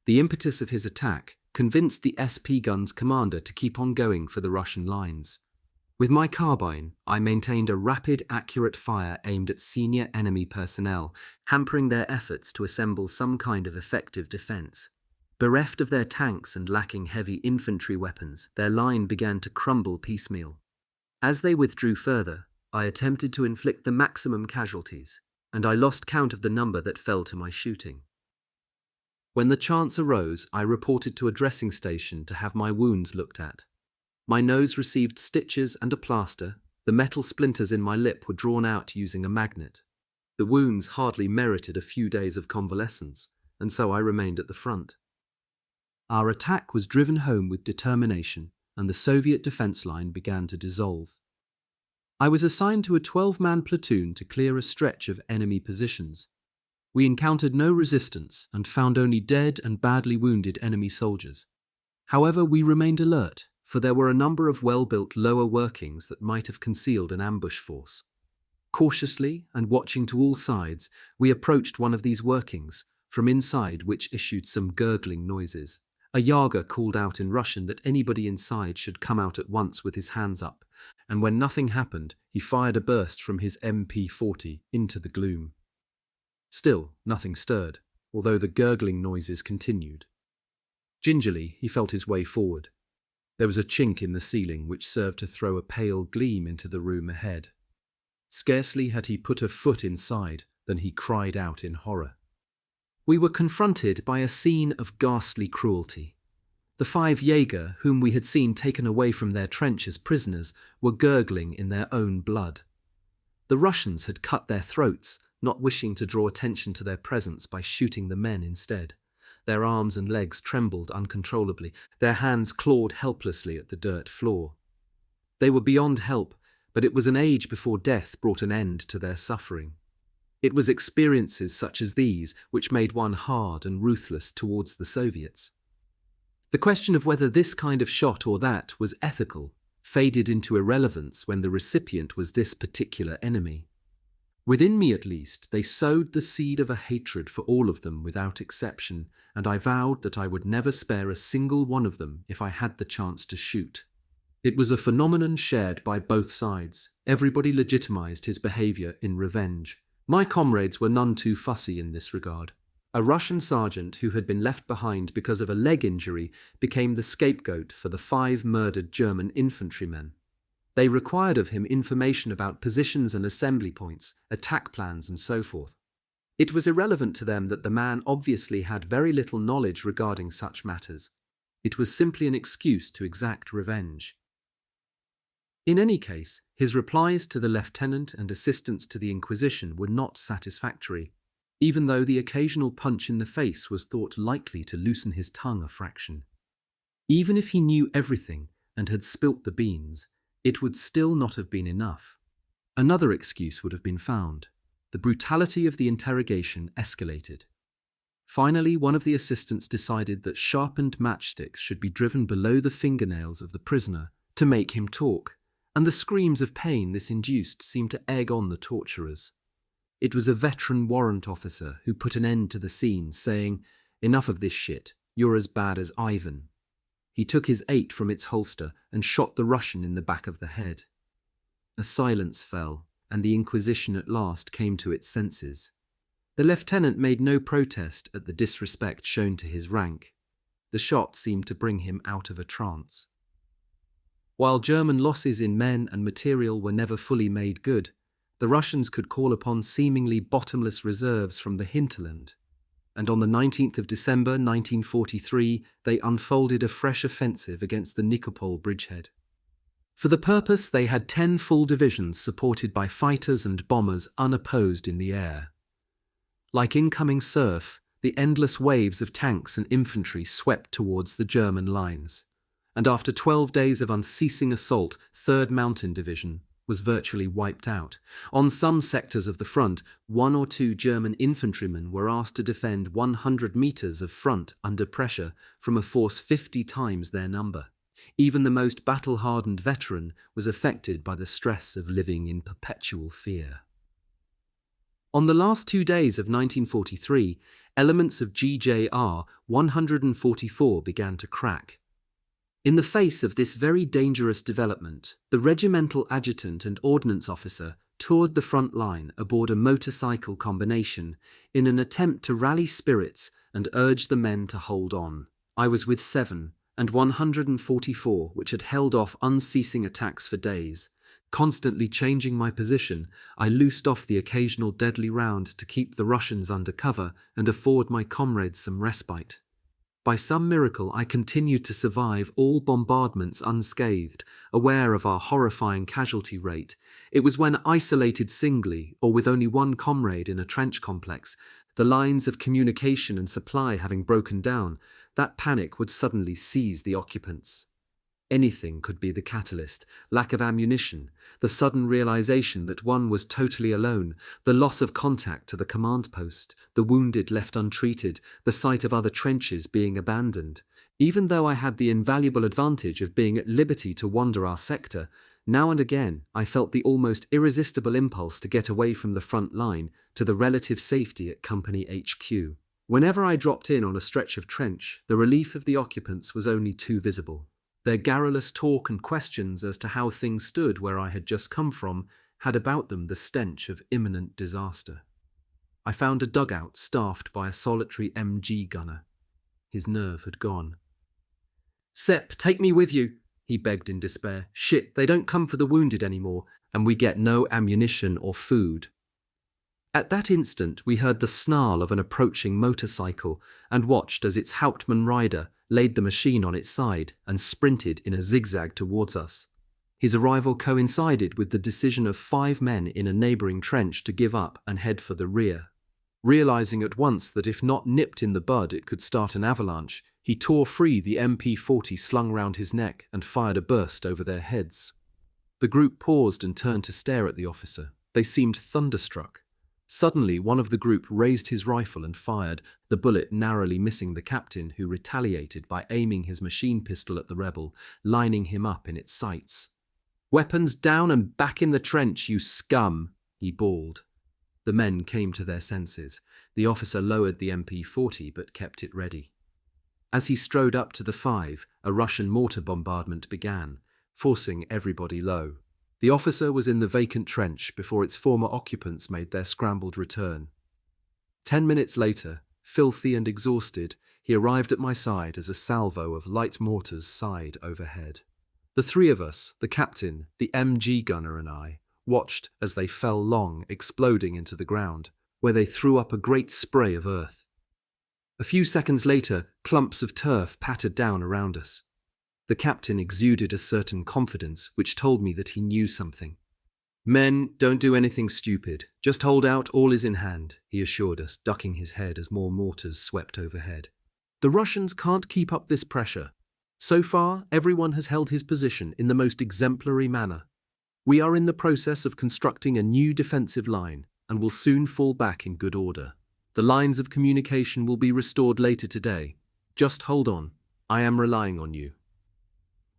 The impetus of his attack convinced the SP gun's commander to keep on going for the Russian lines. With my carbine, I maintained a rapid, accurate fire aimed at senior enemy personnel, hampering their efforts to assemble some kind of effective defense. Bereft of their tanks and lacking heavy infantry weapons, their line began to crumble piecemeal. As they withdrew further, I attempted to inflict the maximum casualties, and I lost count of the number that fell to my shooting. When the chance arose, I reported to a dressing station to have my wounds looked at. My nose received stitches and a plaster. The metal splinters in my lip were drawn out using a magnet. The wounds hardly merited a few days of convalescence, and so I remained at the front. Our attack was driven home with determination, and the Soviet defense line began to dissolve. I was assigned to a 12-man platoon to clear a stretch of enemy positions. We encountered no resistance and found only dead and badly wounded enemy soldiers. However, we remained alert, for there were a number of well-built lower workings that might have concealed an ambush force. Cautiously, and watching to all sides, we approached one of these workings, from inside which issued some gurgling noises. A Jaeger called out in Russian that anybody inside should come out at once with his hands up, and when nothing happened, he fired a burst from his MP40 into the gloom. Still, nothing stirred, although the gurgling noises continued. Gingerly, he felt his way forward. There was a chink in the ceiling which served to throw a pale gleam into the room ahead. Scarcely had he put a foot inside than he cried out in horror. We were confronted by a scene of ghastly cruelty. The 5 Jaeger, whom we had seen taken away from their trench as prisoners, were gurgling in their own blood. The Russians had cut their throats, not wishing to draw attention to their presence by shooting the men instead. Their arms and legs trembled uncontrollably, their hands clawed helplessly at the dirt floor. They were beyond help, but it was an age before death brought an end to their suffering. It was experiences such as these which made one hard and ruthless towards the Soviets. The question of whether this kind of shot or that was ethical faded into irrelevance when the recipient was this particular enemy. Within me, at least, they sowed the seed of a hatred for all of them without exception, and I vowed that I would never spare a single one of them if I had the chance to shoot. It was a phenomenon shared by both sides. Everybody legitimized his behavior in revenge. My comrades were none too fussy in this regard. A Russian sergeant who had been left behind because of a leg injury became the scapegoat for the 5 murdered German infantrymen. They required of him information about positions and assembly points, attack plans, and so forth. It was irrelevant to them that the man obviously had very little knowledge regarding such matters. It was simply an excuse to exact revenge. In any case, his replies to the lieutenant and assistants to the Inquisition were not satisfactory, even though the occasional punch in the face was thought likely to loosen his tongue a fraction. Even if he knew everything and had spilt the beans, it would still not have been enough. Another excuse would have been found. The brutality of the interrogation escalated. Finally, one of the assistants decided that sharpened matchsticks should be driven below the fingernails of the prisoner to make him talk, and the screams of pain this induced seemed to egg on the torturers. It was a veteran warrant officer who put an end to the scene, saying, "Enough of this shit, you're as bad as Ivan." He took his 8 from its holster and shot the Russian in the back of the head. A silence fell, and the Inquisition at last came to its senses. The lieutenant made no protest at the disrespect shown to his rank. The shot seemed to bring him out of a trance. While German losses in men and material were never fully made good, the Russians could call upon seemingly bottomless reserves from the hinterland, and on the 19th of December 1943 they unfolded a fresh offensive against the Nikopol bridgehead. For the purpose they had 10 full divisions supported by fighters and bombers unopposed in the air. Like incoming surf, the endless waves of tanks and infantry swept towards the German lines, and after 12 days of unceasing assault, 3rd Mountain Division was virtually wiped out. On some sectors of the front, 1 or 2 German infantrymen were asked to defend 100 meters of front under pressure from a force 50 times their number. Even the most battle-hardened veteran was affected by the stress of living in perpetual fear. On the last 2 days of 1943, elements of GJR 144 began to crack. In the face of this very dangerous development, the regimental adjutant and ordnance officer toured the front line aboard a motorcycle combination in an attempt to rally spirits and urge the men to hold on. I was with 7 and 144, which had held off unceasing attacks for days. Constantly changing my position, I loosed off the occasional deadly round to keep the Russians under cover and afford my comrades some respite. By some miracle, I continued to survive all bombardments unscathed, aware of our horrifying casualty rate. It was when isolated singly, or with only one comrade in a trench complex, the lines of communication and supply having broken down, that panic would suddenly seize the occupants. Anything could be the catalyst: lack of ammunition, the sudden realization that one was totally alone, the loss of contact to the command post, the wounded left untreated, the sight of other trenches being abandoned. Even though I had the invaluable advantage of being at liberty to wander our sector, now and again I felt the almost irresistible impulse to get away from the front line to the relative safety at Company HQ. Whenever I dropped in on a stretch of trench, the relief of the occupants was only too visible. Their garrulous talk and questions as to how things stood where I had just come from had about them the stench of imminent disaster. I found a dugout staffed by a solitary MG gunner. His nerve had gone. "Sepp, take me with you," he begged in despair. "Shit, they don't come for the wounded anymore, and we get no ammunition or food." At that instant we heard the snarl of an approaching motorcycle and watched as its Hauptmann rider laid the machine on its side and sprinted in a zigzag towards us. His arrival coincided with the decision of 5 men in a neighboring trench to give up and head for the rear. Realizing at once that if not nipped in the bud it could start an avalanche, he tore free the MP40 slung round his neck and fired a burst over their heads. The group paused and turned to stare at the officer. They seemed thunderstruck. Suddenly, one of the group raised his rifle and fired, the bullet narrowly missing the captain, who retaliated by aiming his machine pistol at the rebel, lining him up in its sights. "Weapons down and back in the trench, you scum!" he bawled. The men came to their senses. The officer lowered the MP40 but kept it ready. As he strode up to the 5, a Russian mortar bombardment began, forcing everybody low. The officer was in the vacant trench before its former occupants made their scrambled return. 10 minutes later, filthy and exhausted, he arrived at my side as a salvo of light mortars sighed overhead. The 3 of us, the captain, the MG gunner and I, watched as they fell long, exploding into the ground, where they threw up a great spray of earth. A few seconds later, clumps of turf pattered down around us. The captain exuded a certain confidence which told me that he knew something. "Men, don't do anything stupid. Just hold out, all is in hand," he assured us, ducking his head as more mortars swept overhead. "The Russians can't keep up this pressure. So far, everyone has held his position in the most exemplary manner. We are in the process of constructing a new defensive line and will soon fall back in good order. The lines of communication will be restored later today. Just hold on. I am relying on you."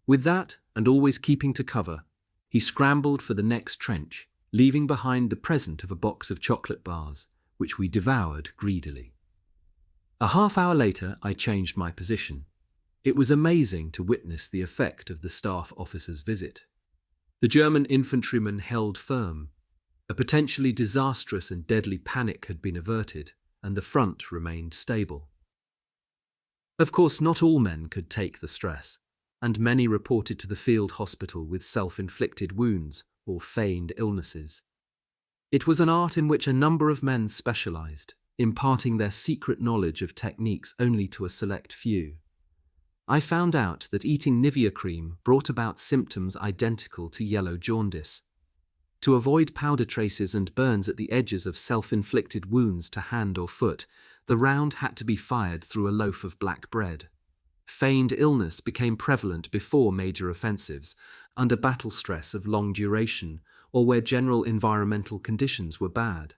With that, and always keeping to cover, he scrambled for the next trench, leaving behind the present of a box of chocolate bars, which we devoured greedily. A half-hour later, I changed my position. It was amazing to witness the effect of the staff officer's visit. The German infantrymen held firm. A potentially disastrous and deadly panic had been averted, and the front remained stable. Of course, not all men could take the stress, and many reported to the field hospital with self-inflicted wounds or feigned illnesses. It was an art in which a number of men specialized, imparting their secret knowledge of techniques only to a select few. I found out that eating Nivea cream brought about symptoms identical to yellow jaundice. To avoid powder traces and burns at the edges of self-inflicted wounds to hand or foot, the round had to be fired through a loaf of black bread. Feigned illness became prevalent before major offensives, under battle stress of long duration, or where general environmental conditions were bad.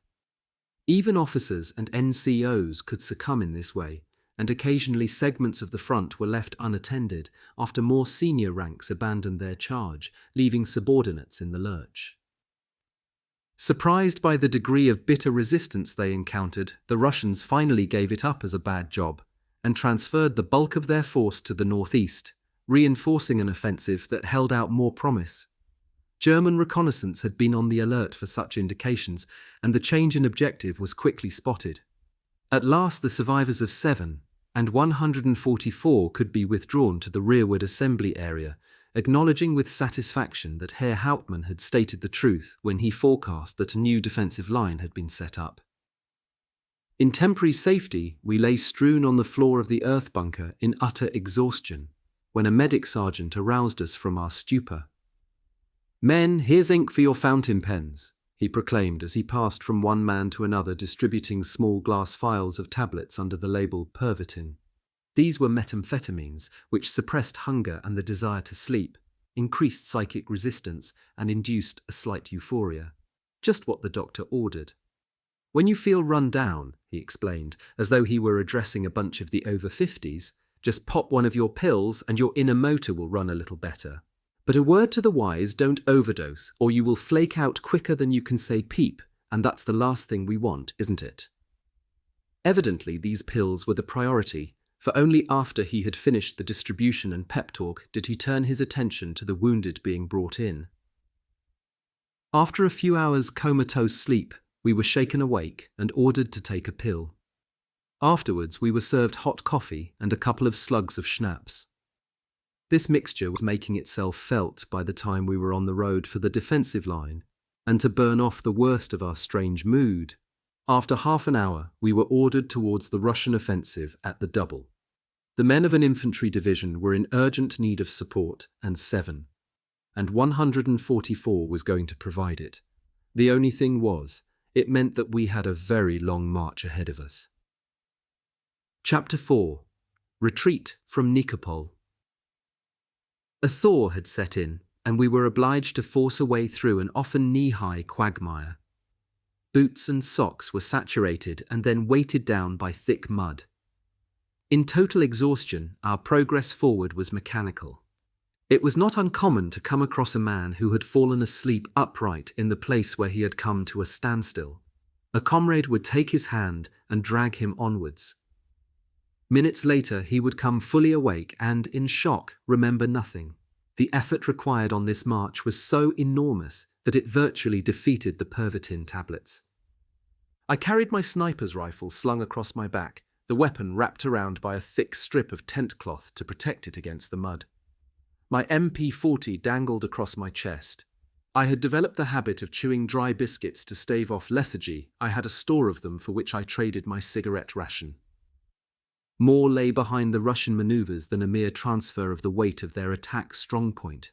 Even officers and NCOs could succumb in this way, and occasionally segments of the front were left unattended after more senior ranks abandoned their charge, leaving subordinates in the lurch. Surprised by the degree of bitter resistance they encountered, the Russians finally gave it up as a bad job and transferred the bulk of their force to the northeast, reinforcing an offensive that held out more promise. German reconnaissance had been on the alert for such indications, and the change in objective was quickly spotted. At last, the survivors of 7 and 144 could be withdrawn to the rearward assembly area, acknowledging with satisfaction that Herr Hauptmann had stated the truth when he forecast that a new defensive line had been set up. In temporary safety, we lay strewn on the floor of the earth bunker in utter exhaustion, when a medic sergeant aroused us from our stupor. "Men, here's ink for your fountain pens," he proclaimed as he passed from one man to another distributing small glass phials of tablets under the label Pervitin. These were methamphetamines which suppressed hunger and the desire to sleep, increased psychic resistance, and induced a slight euphoria. Just what the doctor ordered. "When you feel run down," he explained, as though he were addressing a bunch of the over-50s, "just pop one of your pills and your inner motor will run a little better. But a word to the wise, don't overdose, or you will flake out quicker than you can say peep, and that's the last thing we want, isn't it?" Evidently, these pills were the priority, for only after he had finished the distribution and pep talk did he turn his attention to the wounded being brought in. After a few hours' comatose sleep, we were shaken awake and ordered to take a pill. Afterwards, we were served hot coffee and a couple of slugs of schnapps. This mixture was making itself felt by the time we were on the road for the defensive line, and to burn off the worst of our strange mood, after half an hour we were ordered towards the Russian offensive at the double. The men of an infantry division were in urgent need of support, and 7 and 144 was going to provide it. The only thing was, it meant that we had a very long march ahead of us. Chapter 4. Retreat from Nikopol. A thaw had set in, and we were obliged to force a way through an often knee-high quagmire. Boots and socks were saturated and then weighted down by thick mud. In total exhaustion, our progress forward was mechanical. It was not uncommon to come across a man who had fallen asleep upright in the place where he had come to a standstill. A comrade would take his hand and drag him onwards. Minutes later, he would come fully awake and, in shock, remember nothing. The effort required on this march was so enormous that it virtually defeated the Pervitin tablets. I carried my sniper's rifle slung across my back, the weapon wrapped around by a thick strip of tent cloth to protect it against the mud. My MP-40 dangled across my chest. I had developed the habit of chewing dry biscuits to stave off lethargy. I had a store of them for which I traded my cigarette ration. More lay behind the Russian maneuvers than a mere transfer of the weight of their attack strongpoint.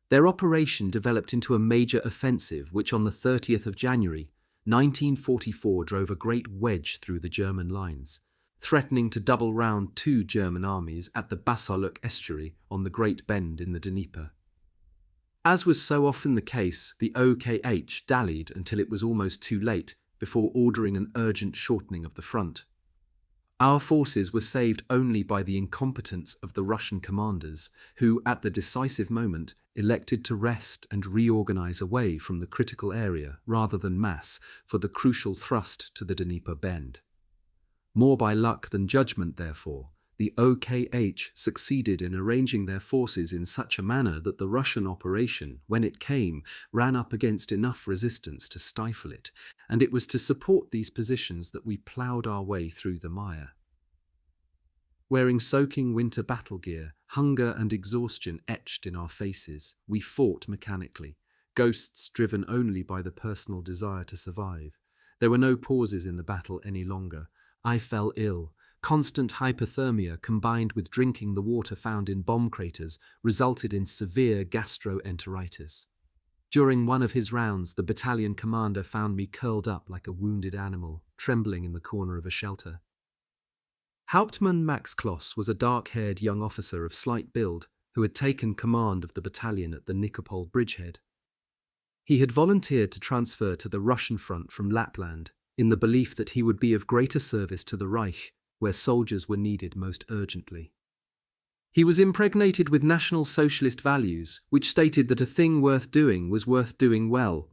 Their operation developed into a major offensive which on the 30th of January, 1944 drove a great wedge through the German lines, threatening to double round 2 German armies at the Basaluk estuary on the Great Bend in the Dnieper. As was so often the case, the OKH dallied until it was almost too late before ordering an urgent shortening of the front. Our forces were saved only by the incompetence of the Russian commanders, who, at the decisive moment, elected to rest and reorganize away from the critical area rather than mass for the crucial thrust to the Dnieper Bend. More by luck than judgment, therefore, the OKH succeeded in arranging their forces in such a manner that the Russian operation, when it came, ran up against enough resistance to stifle it, and it was to support these positions that we ploughed our way through the mire. Wearing soaking winter battle gear, hunger and exhaustion etched in our faces, we fought mechanically, ghosts driven only by the personal desire to survive. There were no pauses in the battle any longer. I fell ill. Constant hypothermia combined with drinking the water found in bomb craters resulted in severe gastroenteritis. During one of his rounds, the battalion commander found me curled up like a wounded animal, trembling in the corner of a shelter. Hauptmann Max Kloss was a dark-haired young officer of slight build who had taken command of the battalion at the Nikopol bridgehead. He had volunteered to transfer to the Russian front from Lapland in the belief that he would be of greater service to the Reich, where soldiers were needed most urgently. He was impregnated with National Socialist values, which stated that a thing worth doing was worth doing well,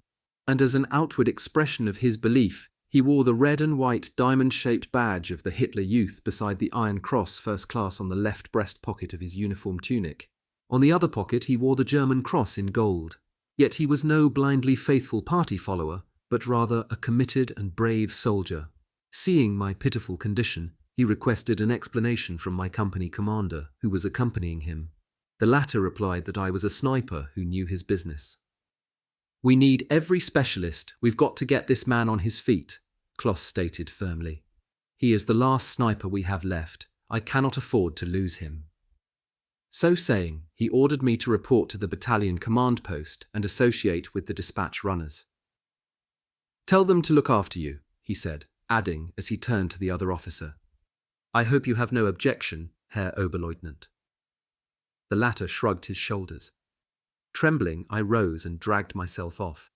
and as an outward expression of his belief, he wore the red and white diamond-shaped badge of the Hitler Youth beside the Iron Cross First Class on the left breast pocket of his uniform tunic. On the other pocket he wore the German cross in gold. Yet he was no blindly faithful party follower, but rather a committed and brave soldier. Seeing my pitiful condition, he requested an explanation from my company commander, who was accompanying him. The latter replied that I was a sniper who knew his business. "We need every specialist. We've got to get this man on his feet," Kloss stated firmly. "He is the last sniper we have left. I cannot afford to lose him." So saying, he ordered me to report to the battalion command post and associate with the dispatch runners. "Tell them to look after you," he said, adding as he turned to the other officer, "I hope you have no objection, Herr Oberleutnant." The latter shrugged his shoulders. Trembling, I rose and dragged myself off.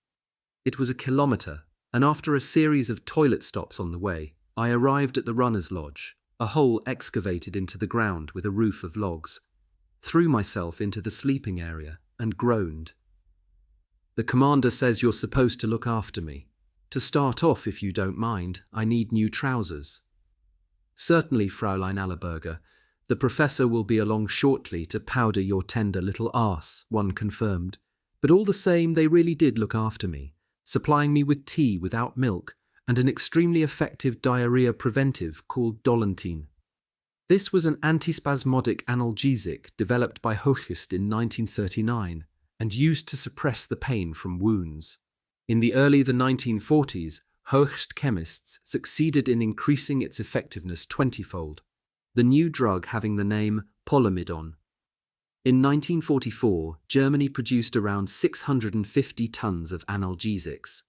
It was a kilometre, and after a series of toilet stops on the way, I arrived at the runner's lodge, a hole excavated into the ground with a roof of logs, threw myself into the sleeping area, and groaned. "The commander says you're supposed to look after me. To start off, if you don't mind, I need new trousers." "Certainly, Fräulein Allerberger. The professor will be along shortly to powder your tender little arse," one confirmed. But all the same, they really did look after me, supplying me with tea without milk and an extremely effective diarrhea preventive called Dolantine. This was an antispasmodic analgesic developed by Hochst in 1939 and used to suppress the pain from wounds. In the early 1940s, Hochst chemists succeeded in increasing its effectiveness 20-fold, the new drug having the name Polymidon. In 1944, Germany produced around 650 tons of analgesics.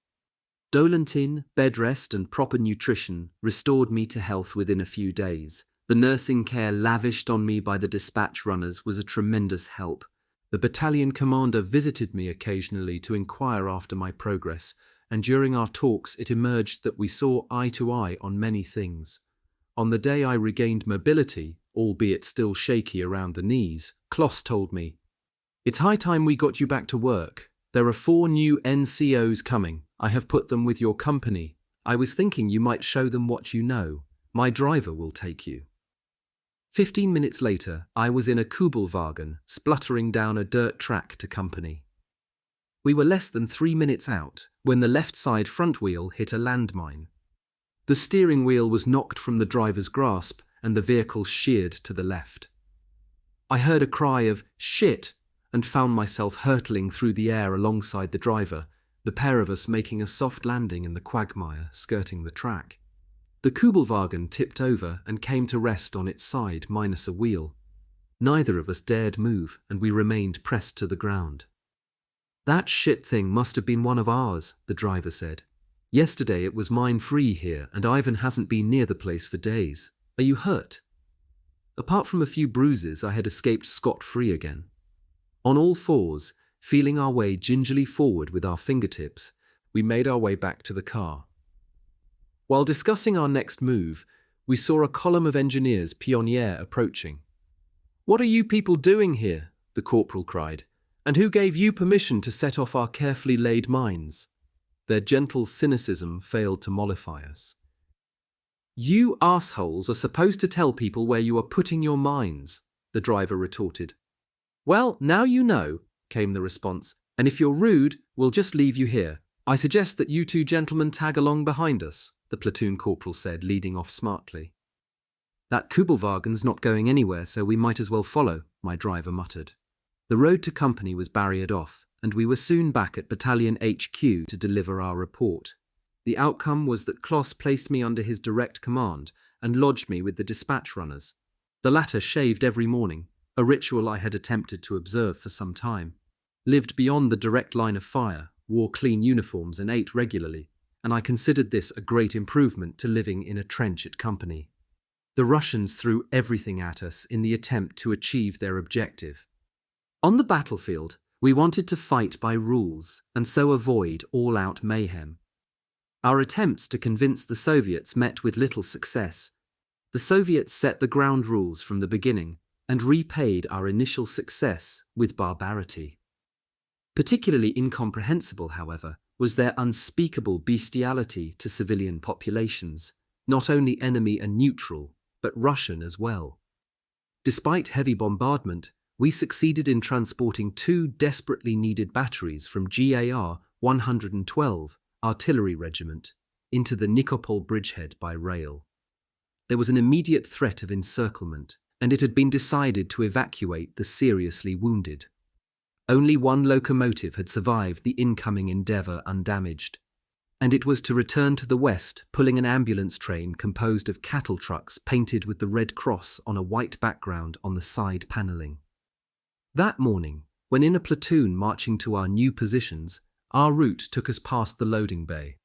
Dolantin, bed rest, and proper nutrition restored me to health within a few days. The nursing care lavished on me by the dispatch runners was a tremendous help. The battalion commander visited me occasionally to inquire after my progress, and during our talks it emerged that we saw eye to eye on many things. On the day I regained mobility, albeit still shaky around the knees, Kloss told me, "It's high time we got you back to work. There are 4 new NCOs coming. I have put them with your company. I was thinking you might show them what you know. My driver will take you." 15 minutes later, I was in a Kubelwagen, spluttering down a dirt track to company. We were less than 3 minutes out when the left side front wheel hit a landmine. The steering wheel was knocked from the driver's grasp and the vehicle sheared to the left. I heard a cry of "shit" and found myself hurtling through the air alongside the driver, the pair of us making a soft landing in the quagmire skirting the track. The Kubelwagen tipped over and came to rest on its side minus a wheel. Neither of us dared move, and we remained pressed to the ground. "That shit thing must have been one of ours," the driver said. "Yesterday it was mine-free here, and Ivan hasn't been near the place for days. Are you hurt?" Apart from a few bruises, I had escaped scot-free again. On all fours, feeling our way gingerly forward with our fingertips, we made our way back to the car. While discussing our next move, we saw a column of engineers pionnier approaching. "What are you people doing here?" the corporal cried. "And who gave you permission to set off our carefully laid mines?" Their gentle cynicism failed to mollify us. "You assholes are supposed to tell people where you are putting your mines," the driver retorted. "Well, now you know," came the response, "and if you're rude, we'll just leave you here. I suggest that you 2 gentlemen tag along behind us," the platoon corporal said, leading off smartly. "That Kubelwagen's not going anywhere, so we might as well follow," my driver muttered. The road to company was barriered off, and we were soon back at Battalion HQ to deliver our report. The outcome was that Kloss placed me under his direct command and lodged me with the dispatch runners. The latter shaved every morning, a ritual I had attempted to observe for some time, lived beyond the direct line of fire, wore clean uniforms and ate regularly, and I considered this a great improvement to living in a trench at company. The Russians threw everything at us in the attempt to achieve their objective. On the battlefield, we wanted to fight by rules and so avoid all-out mayhem. Our attempts to convince the Soviets met with little success. The Soviets set the ground rules from the beginning and repaid our initial success with barbarity. Particularly incomprehensible, however, was their unspeakable bestiality to civilian populations, not only enemy and neutral, but Russian as well. Despite heavy bombardment, we succeeded in transporting 2 desperately needed batteries from GAR 112 Artillery Regiment into the Nikopol bridgehead by rail. There was an immediate threat of encirclement, and it had been decided to evacuate the seriously wounded. Only 1 locomotive had survived the incoming endeavour undamaged, and it was to return to the west, pulling an ambulance train composed of cattle trucks painted with the Red Cross on a white background on the side panelling. That morning, when in a platoon marching to our new positions, our route took us past the loading bay.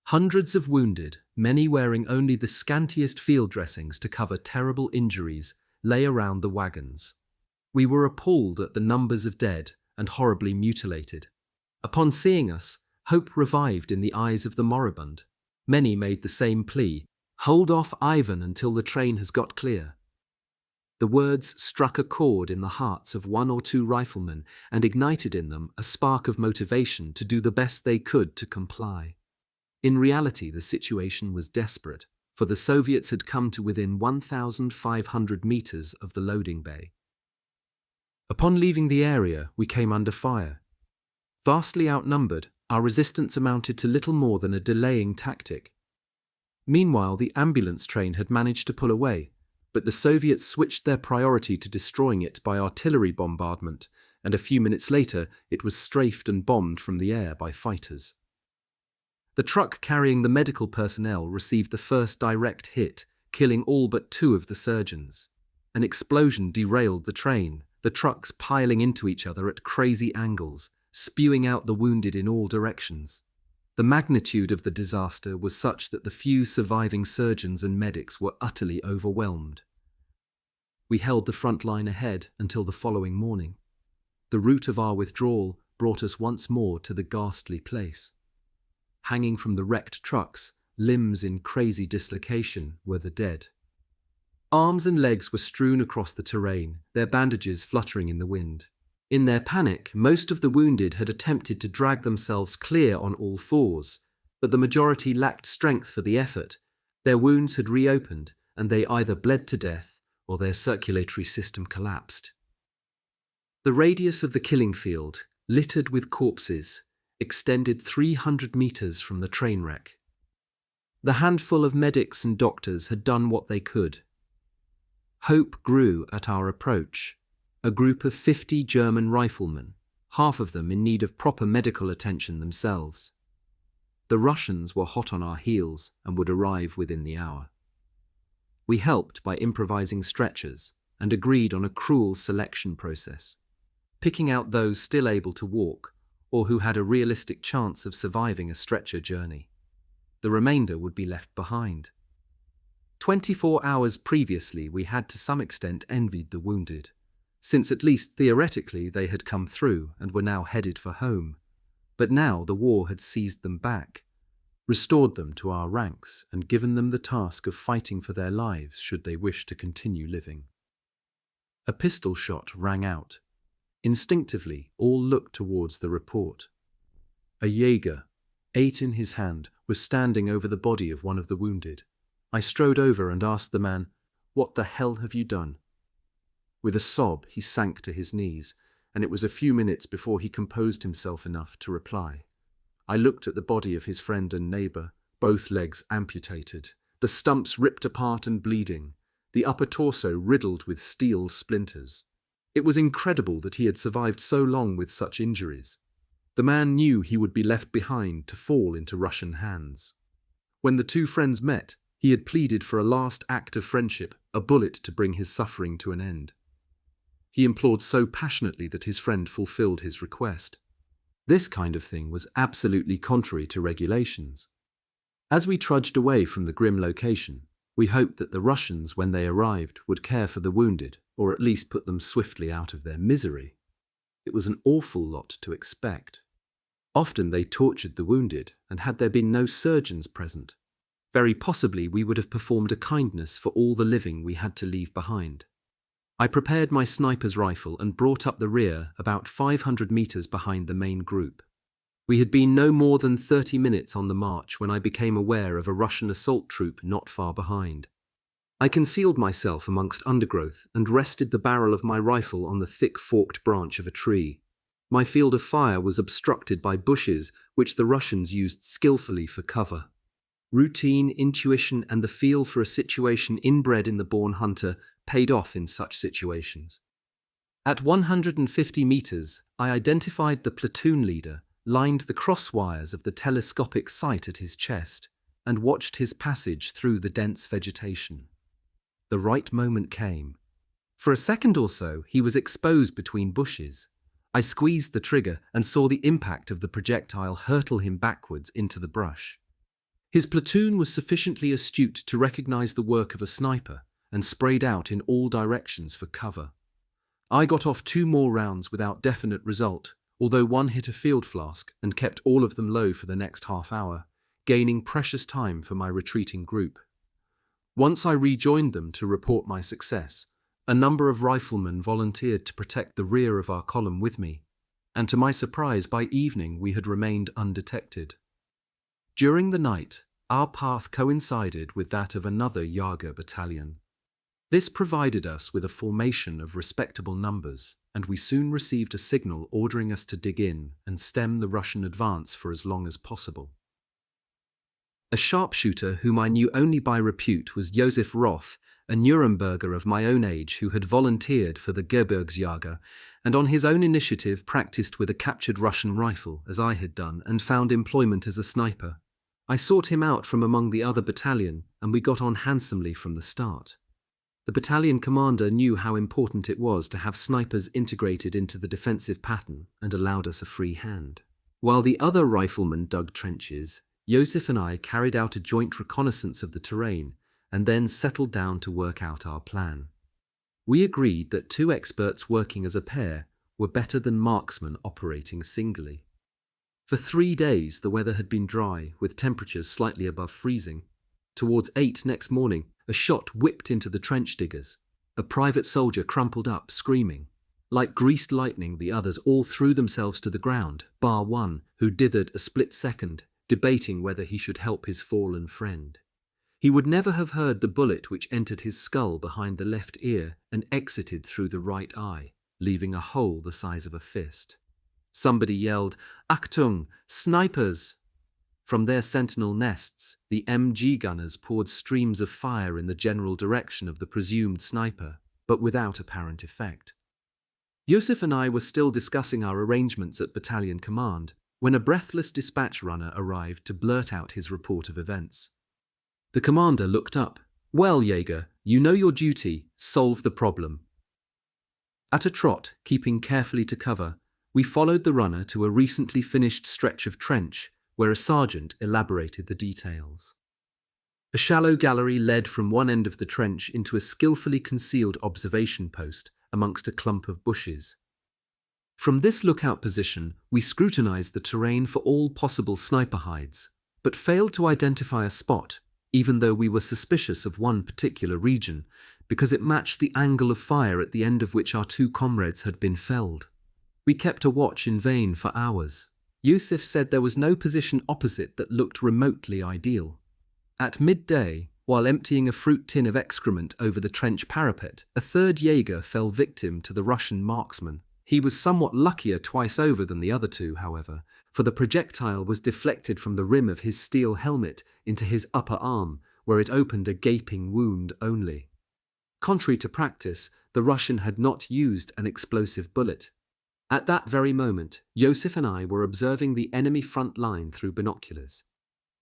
Hundreds of wounded, many wearing only the scantiest field dressings to cover terrible injuries, lay around the wagons. We were appalled at the numbers of dead and horribly mutilated. Upon seeing us, hope revived in the eyes of the moribund. Many made the same plea, "Hold off Ivan until the train has got clear." The words struck a chord in the hearts of 1 or 2 riflemen and ignited in them a spark of motivation to do the best they could to comply. In reality, the situation was desperate, for the Soviets had come to within 1,500 meters of the loading bay. Upon leaving the area, we came under fire. Vastly outnumbered, our resistance amounted to little more than a delaying tactic. Meanwhile, the ambulance train had managed to pull away, but the Soviets switched their priority to destroying it by artillery bombardment, and a few minutes later it was strafed and bombed from the air by fighters. The truck carrying the medical personnel received the first direct hit, killing all but 2 of the surgeons. An explosion derailed the train, the trucks piling into each other at crazy angles, spewing out the wounded in all directions. The magnitude of the disaster was such that the few surviving surgeons and medics were utterly overwhelmed. We held the front line ahead until the following morning. The route of our withdrawal brought us once more to the ghastly place. Hanging from the wrecked trucks, limbs in crazy dislocation, were the dead. Arms and legs were strewn across the terrain, their bandages fluttering in the wind. In their panic, most of the wounded had attempted to drag themselves clear on all fours, but the majority lacked strength for the effort. Their wounds had reopened, and they either bled to death or their circulatory system collapsed. The radius of the killing field, littered with corpses, extended 300 meters from the train wreck. The handful of medics and doctors had done what they could. Hope grew at our approach. A group of 50 German riflemen, half of them in need of proper medical attention themselves. The Russians were hot on our heels and would arrive within the hour. We helped by improvising stretchers and agreed on a cruel selection process, picking out those still able to walk or who had a realistic chance of surviving a stretcher journey. The remainder would be left behind. 24 hours previously, we had to some extent envied the wounded, since at least theoretically they had come through and were now headed for home. But now the war had seized them back, restored them to our ranks, and given them the task of fighting for their lives should they wish to continue living. A pistol shot rang out. Instinctively, all looked towards the report. A Jaeger, 8 in his hand, was standing over the body of one of the wounded. I strode over and asked the man, "What the hell have you done?" With a sob, he sank to his knees, and it was a few minutes before he composed himself enough to reply. I looked at the body of his friend and neighbour, both legs amputated, the stumps ripped apart and bleeding, the upper torso riddled with steel splinters. It was incredible that he had survived so long with such injuries. The man knew he would be left behind to fall into Russian hands. When the two friends met, he had pleaded for a last act of friendship, a bullet to bring his suffering to an end. He implored so passionately that his friend fulfilled his request. This kind of thing was absolutely contrary to regulations. As we trudged away from the grim location, we hoped that the Russians, when they arrived, would care for the wounded, or at least put them swiftly out of their misery. It was an awful lot to expect. Often they tortured the wounded, and had there been no surgeons present, very possibly we would have performed a kindness for all the living we had to leave behind. I prepared my sniper's rifle and brought up the rear about 500 meters behind the main group. We had been no more than 30 minutes on the march when I became aware of a Russian assault troop not far behind. I concealed myself amongst undergrowth and rested the barrel of my rifle on the thick forked branch of a tree. My field of fire was obstructed by bushes which the Russians used skillfully for cover. Routine, intuition, and the feel for a situation inbred in the born hunter paid off in such situations. At 150 meters, I identified the platoon leader, lined the cross wires of the telescopic sight at his chest, and watched his passage through the dense vegetation. The right moment came. For a second or so, he was exposed between bushes. I squeezed the trigger and saw the impact of the projectile hurtle him backwards into the brush. His platoon was sufficiently astute to recognize the work of a sniper and sprayed out in all directions for cover. I got off 2 more rounds without definite result, although one hit a field flask and kept all of them low for the next half hour, gaining precious time for my retreating group. Once I rejoined them to report my success, a number of riflemen volunteered to protect the rear of our column with me, and to my surprise, by evening we had remained undetected. During the night, our path coincided with that of another Jaeger battalion. This provided us with a formation of respectable numbers, and we soon received a signal ordering us to dig in and stem the Russian advance for as long as possible. A sharpshooter whom I knew only by repute was Josef Roth, a Nuremberger of my own age who had volunteered for the Gebirgsjäger and on his own initiative practiced with a captured Russian rifle, as I had done, and found employment as a sniper. I sought him out from among the other battalion, and we got on handsomely from the start. The battalion commander knew how important it was to have snipers integrated into the defensive pattern and allowed us a free hand. While the other riflemen dug trenches, Joseph and I carried out a joint reconnaissance of the terrain and then settled down to work out our plan. We agreed that 2 experts working as a pair were better than marksmen operating singly. For 3 days the weather had been dry, with temperatures slightly above freezing. Towards 8 next morning, a shot whipped into the trench diggers. A private soldier crumpled up, screaming. Like greased lightning, the others all threw themselves to the ground, bar one, who dithered a split second, debating whether he should help his fallen friend. He would never have heard the bullet which entered his skull behind the left ear and exited through the right eye, leaving a hole the size of a fist. Somebody yelled, "Achtung, snipers!" From their sentinel nests, the MG gunners poured streams of fire in the general direction of the presumed sniper, but without apparent effect. Joseph and I were still discussing our arrangements at battalion command when a breathless dispatch runner arrived to blurt out his report of events. The commander looked up. "Well, Jaeger, you know your duty. Solve the problem." At a trot, keeping carefully to cover, we followed the runner to a recently finished stretch of trench where a sergeant elaborated the details. A shallow gallery led from one end of the trench into a skillfully concealed observation post amongst a clump of bushes. From this lookout position, we scrutinized the terrain for all possible sniper hides, but failed to identify a spot, even though we were suspicious of one particular region, because it matched the angle of fire at the end of which our 2 comrades had been felled. We kept a watch in vain for hours. Yusuf said there was no position opposite that looked remotely ideal. At midday, while emptying a fruit tin of excrement over the trench parapet, a 3rd Jaeger fell victim to the Russian marksman. He was somewhat luckier twice over than the other 2, however, for the projectile was deflected from the rim of his steel helmet into his upper arm, where it opened a gaping wound only. Contrary to practice, the Russian had not used an explosive bullet. At that very moment, Joseph and I were observing the enemy front line through binoculars.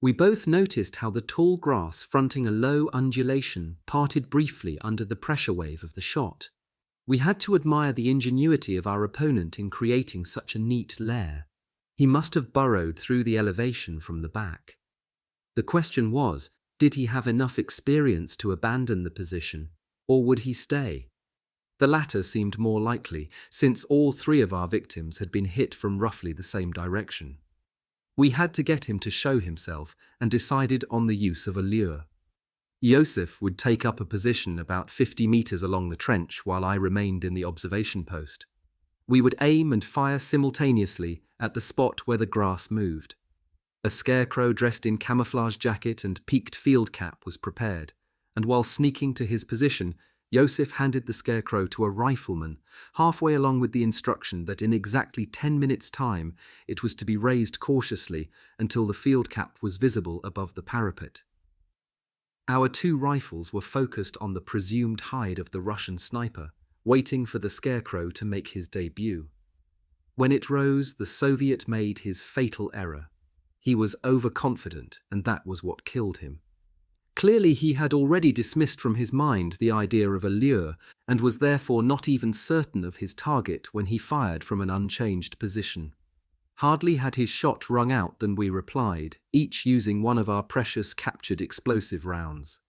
We both noticed how the tall grass fronting a low undulation parted briefly under the pressure wave of the shot. We had to admire the ingenuity of our opponent in creating such a neat lair. He must have burrowed through the elevation from the back. The question was, did he have enough experience to abandon the position, or would he stay? The latter seemed more likely, since all 3 of our victims had been hit from roughly the same direction. We had to get him to show himself and decided on the use of a lure. Joseph would take up a position about 50 meters along the trench while I remained in the observation post. We would aim and fire simultaneously at the spot where the grass moved. A scarecrow dressed in camouflage jacket and peaked field cap was prepared, and while sneaking to his position, Joseph handed the scarecrow to a rifleman, halfway along with the instruction that in exactly 10 minutes' time it was to be raised cautiously until the field cap was visible above the parapet. Our 2 rifles were focused on the presumed hide of the Russian sniper, waiting for the scarecrow to make his debut. When it rose, the Soviet made his fatal error. He was overconfident, and that was what killed him. Clearly he had already dismissed from his mind the idea of a lure and was therefore not even certain of his target when he fired from an unchanged position. Hardly had his shot rung out than we replied, each using one of our precious captured explosive rounds.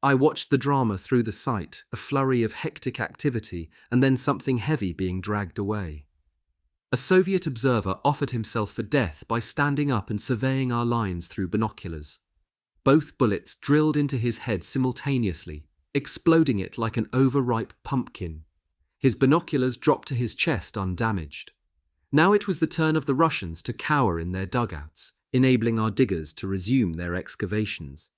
I watched the drama through the sight, a flurry of hectic activity and then something heavy being dragged away. A Soviet observer offered himself for death by standing up and surveying our lines through binoculars. Both bullets drilled into his head simultaneously, exploding it like an overripe pumpkin. His binoculars dropped to his chest undamaged. Now it was the turn of the Russians to cower in their dugouts, enabling our diggers to resume their excavations.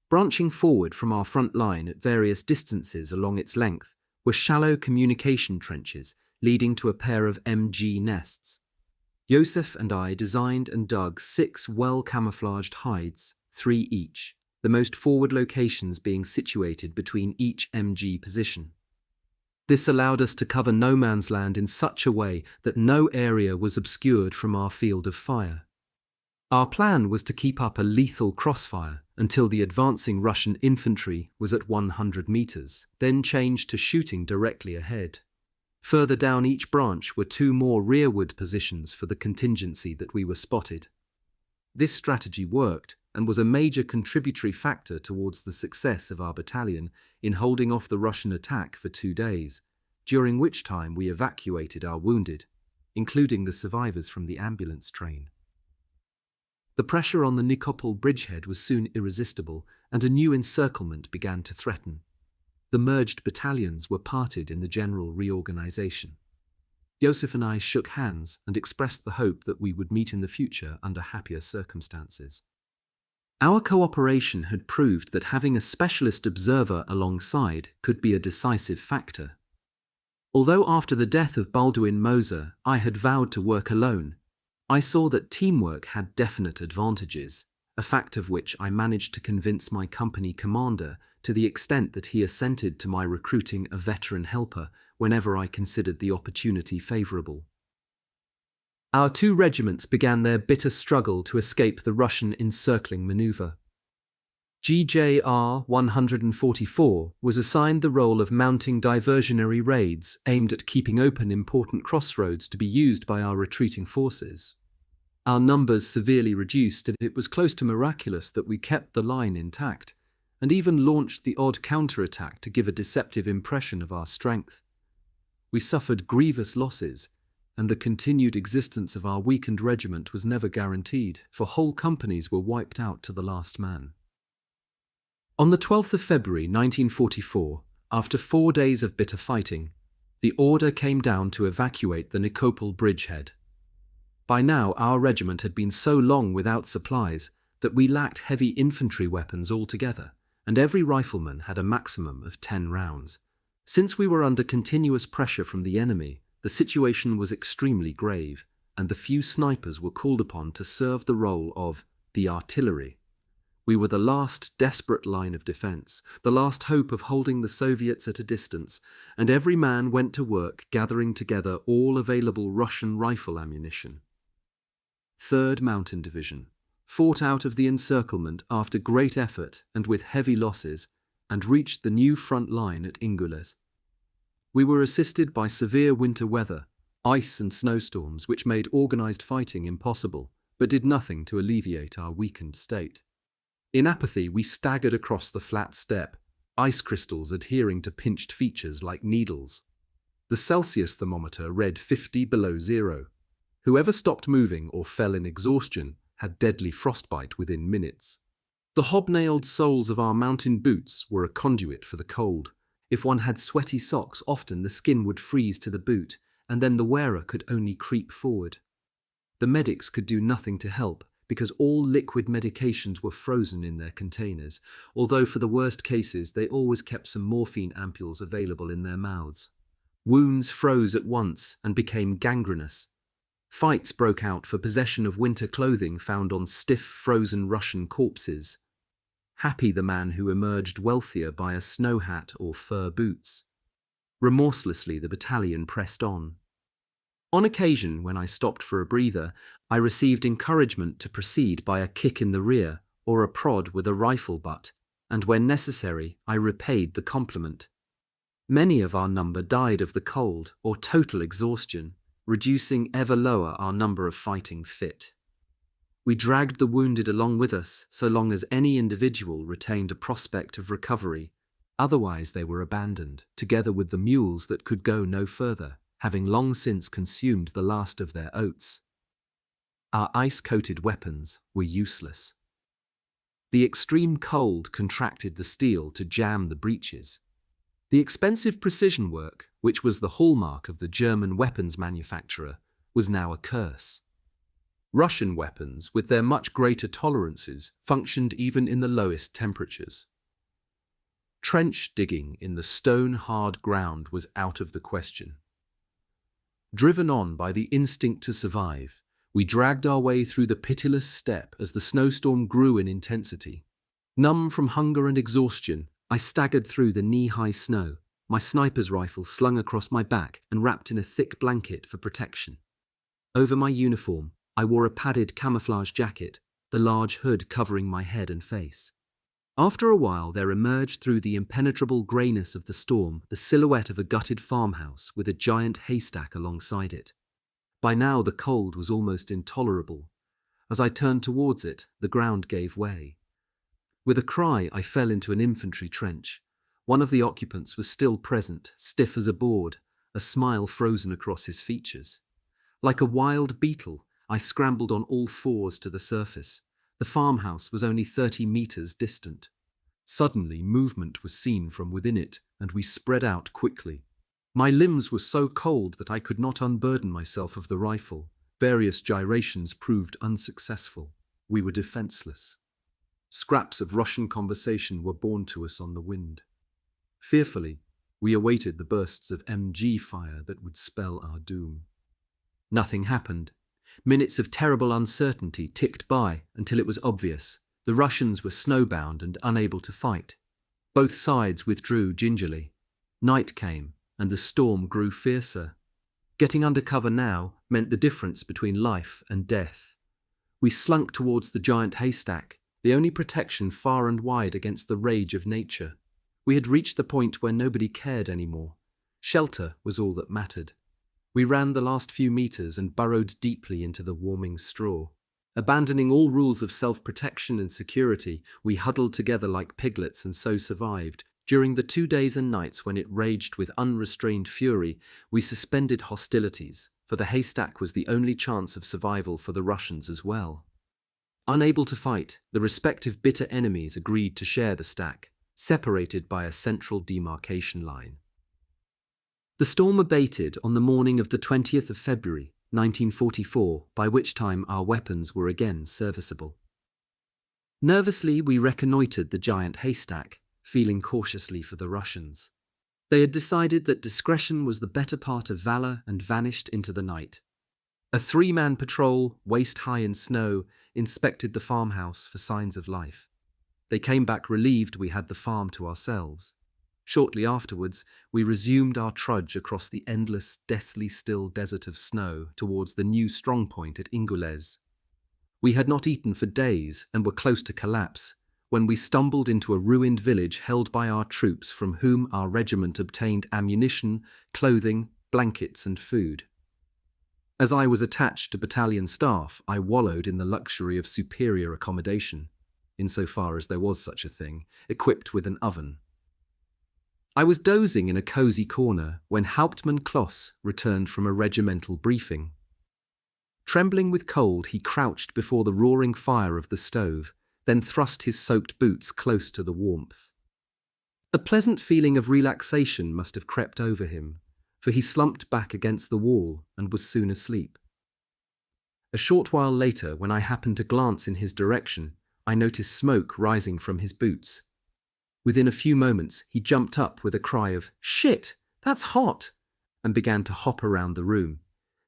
Branching forward from our front line at various distances along its length were shallow communication trenches leading to a pair of MG nests. Joseph and I designed and dug 6 well-camouflaged hides, 3 each, the most forward locations being situated between each MG position. This allowed us to cover no man's land in such a way that no area was obscured from our field of fire. Our plan was to keep up a lethal crossfire, until the advancing Russian infantry was at 100 meters, then changed to shooting directly ahead. Further down each branch were two more rearward positions for the contingency that we were spotted. This strategy worked and was a major contributory factor towards the success of our battalion in holding off the Russian attack for 2 days, during which time we evacuated our wounded, including the survivors from the ambulance train. The pressure on the Nikopol bridgehead was soon irresistible, and a new encirclement began to threaten. The merged battalions were parted in the general reorganization. Joseph and I shook hands and expressed the hope that we would meet in the future under happier circumstances. Our cooperation had proved that having a specialist observer alongside could be a decisive factor. Although after the death of Balduin Moser I had vowed to work alone, I saw that teamwork had definite advantages, a fact of which I managed to convince my company commander to the extent that he assented to my recruiting a veteran helper whenever I considered the opportunity favorable. Our 2 regiments began their bitter struggle to escape the Russian encircling maneuver. GJR 144 was assigned the role of mounting diversionary raids aimed at keeping open important crossroads to be used by our retreating forces. Our numbers severely reduced, and it was close to miraculous that we kept the line intact, and even launched the odd counterattack to give a deceptive impression of our strength. We suffered grievous losses, and the continued existence of our weakened regiment was never guaranteed, for whole companies were wiped out to the last man. On the 12th of February 1944, after 4 days of bitter fighting, the order came down to evacuate the Nikopol bridgehead. By now our regiment had been so long without supplies that we lacked heavy infantry weapons altogether, and every rifleman had a maximum of 10 rounds. Since we were under continuous pressure from the enemy, the situation was extremely grave, and the few snipers were called upon to serve the role of the artillery. We were the last desperate line of defense, the last hope of holding the Soviets at a distance, and every man went to work gathering together all available Russian rifle ammunition. 3rd Mountain Division fought out of the encirclement after great effort and with heavy losses, and reached the new front line at Ingules. We were assisted by severe winter weather, ice and snowstorms which made organized fighting impossible, but did nothing to alleviate our weakened state. In apathy, we staggered across the flat steppe, ice crystals adhering to pinched features like needles. The Celsius thermometer read 50 below zero. Whoever stopped moving or fell in exhaustion had deadly frostbite within minutes. The hobnailed soles of our mountain boots were a conduit for the cold. If one had sweaty socks, often the skin would freeze to the boot, and then the wearer could only creep forward. The medics could do nothing to help, because all liquid medications were frozen in their containers, although for the worst cases they always kept some morphine ampules available in their mouths. Wounds froze at once and became gangrenous. Fights broke out for possession of winter clothing found on stiff, frozen Russian corpses. Happy the man who emerged wealthier by a snow hat or fur boots. Remorselessly the battalion pressed on. On occasion, when I stopped for a breather, I received encouragement to proceed by a kick in the rear or a prod with a rifle butt, and when necessary, I repaid the compliment. Many of our number died of the cold or total exhaustion, reducing ever lower our number of fighting fit. We dragged the wounded along with us so long as any individual retained a prospect of recovery. Otherwise they were abandoned, together with the mules that could go no further, having long since consumed the last of their oats. Our ice-coated weapons were useless. The extreme cold contracted the steel to jam the breeches. The expensive precision work, which was the hallmark of the German weapons manufacturer, was now a curse. Russian weapons, with their much greater tolerances, functioned even in the lowest temperatures. Trench digging in the stone-hard ground was out of the question. Driven on by the instinct to survive, we dragged our way through the pitiless steppe as the snowstorm grew in intensity. Numb from hunger and exhaustion, I staggered through the knee-high snow, my sniper's rifle slung across my back and wrapped in a thick blanket for protection. Over my uniform, I wore a padded camouflage jacket, the large hood covering my head and face. After a while, there emerged through the impenetrable greyness of the storm the silhouette of a gutted farmhouse with a giant haystack alongside it. By now, the cold was almost intolerable. As I turned towards it, the ground gave way. With a cry, I fell into an infantry trench. One of the occupants was still present, stiff as a board, a smile frozen across his features. Like a wild beetle, I scrambled on all fours to the surface. The farmhouse was only 30 meters distant. Suddenly, movement was seen from within it, and we spread out quickly. My limbs were so cold that I could not unburden myself of the rifle. Various gyrations proved unsuccessful. We were defenseless. Scraps of Russian conversation were borne to us on the wind. Fearfully, we awaited the bursts of MG fire that would spell our doom. Nothing happened. Minutes of terrible uncertainty ticked by until it was obvious. The Russians were snowbound and unable to fight. Both sides withdrew gingerly. Night came, and the storm grew fiercer. Getting under cover now meant the difference between life and death. We slunk towards the giant haystack, the only protection far and wide against the rage of nature. We had reached the point where nobody cared anymore. Shelter was all that mattered. We ran the last few meters and burrowed deeply into the warming straw. Abandoning all rules of self-protection and security, we huddled together like piglets and so survived. During the 2 days and nights when it raged with unrestrained fury, we suspended hostilities, for the haystack was the only chance of survival for the Russians as well. Unable to fight, the respective bitter enemies agreed to share the stack, separated by a central demarcation line. The storm abated on the morning of the 20th of February, 1944, by which time our weapons were again serviceable. Nervously, we reconnoitred the giant haystack, feeling cautiously for the Russians. They had decided that discretion was the better part of valor and vanished into the night. A 3-man patrol, waist-high in snow, inspected the farmhouse for signs of life. They came back relieved we had the farm to ourselves. Shortly afterwards, we resumed our trudge across the endless, deathly still desert of snow towards the new strongpoint at Ingulez. We had not eaten for days and were close to collapse when we stumbled into a ruined village held by our troops from whom our regiment obtained ammunition, clothing, blankets and food. As I was attached to battalion staff, I wallowed in the luxury of superior accommodation, insofar as there was such a thing, equipped with an oven. I was dozing in a cosy corner when Hauptmann Kloss returned from a regimental briefing. Trembling with cold, he crouched before the roaring fire of the stove, then thrust his soaked boots close to the warmth. A pleasant feeling of relaxation must have crept over him, for he slumped back against the wall and was soon asleep. A short while later, when I happened to glance in his direction, I noticed smoke rising from his boots. Within a few moments, he jumped up with a cry of, "Shit, that's hot!" and began to hop around the room.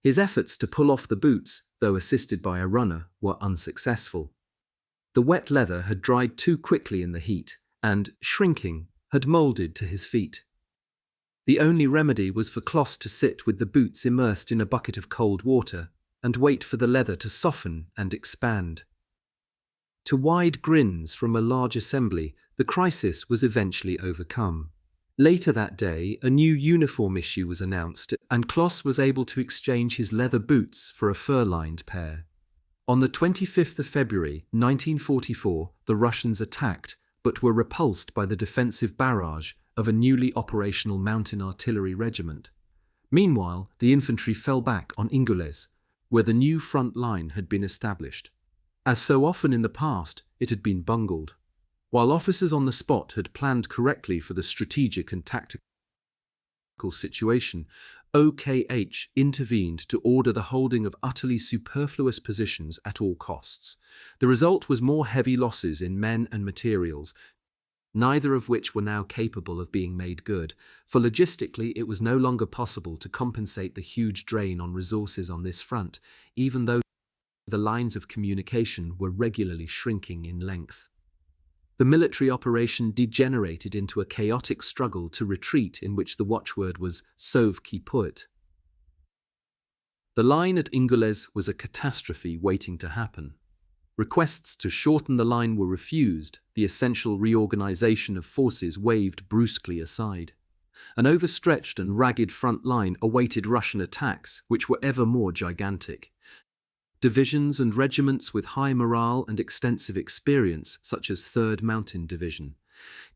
His efforts to pull off the boots, though assisted by a runner, were unsuccessful. The wet leather had dried too quickly in the heat and, shrinking, had moulded to his feet. The only remedy was for Kloss to sit with the boots immersed in a bucket of cold water and wait for the leather to soften and expand. To wide grins from a large assembly, the crisis was eventually overcome. Later that day, a new uniform issue was announced, and Kloss was able to exchange his leather boots for a fur-lined pair. On the 25th of February, 1944, the Russians attacked, but were repulsed by the defensive barrage of a newly operational mountain artillery regiment. Meanwhile, the infantry fell back on Ingulez, where the new front line had been established. As so often in the past, it had been bungled. While officers on the spot had planned correctly for the strategic and tactical situation, OKH intervened to order the holding of utterly superfluous positions at all costs. The result was more heavy losses in men and materials, neither of which were now capable of being made good, for logistically it was no longer possible to compensate the huge drain on resources on this front, even though the lines of communication were regularly shrinking in length. The military operation degenerated into a chaotic struggle to retreat in which the watchword was "Sauve qui peut." The line at Ingulez was a catastrophe waiting to happen. Requests to shorten the line were refused, the essential reorganization of forces waved brusquely aside. An overstretched and ragged front line awaited Russian attacks, which were ever more gigantic. Divisions and regiments with high morale and extensive experience, such as 3rd Mountain Division,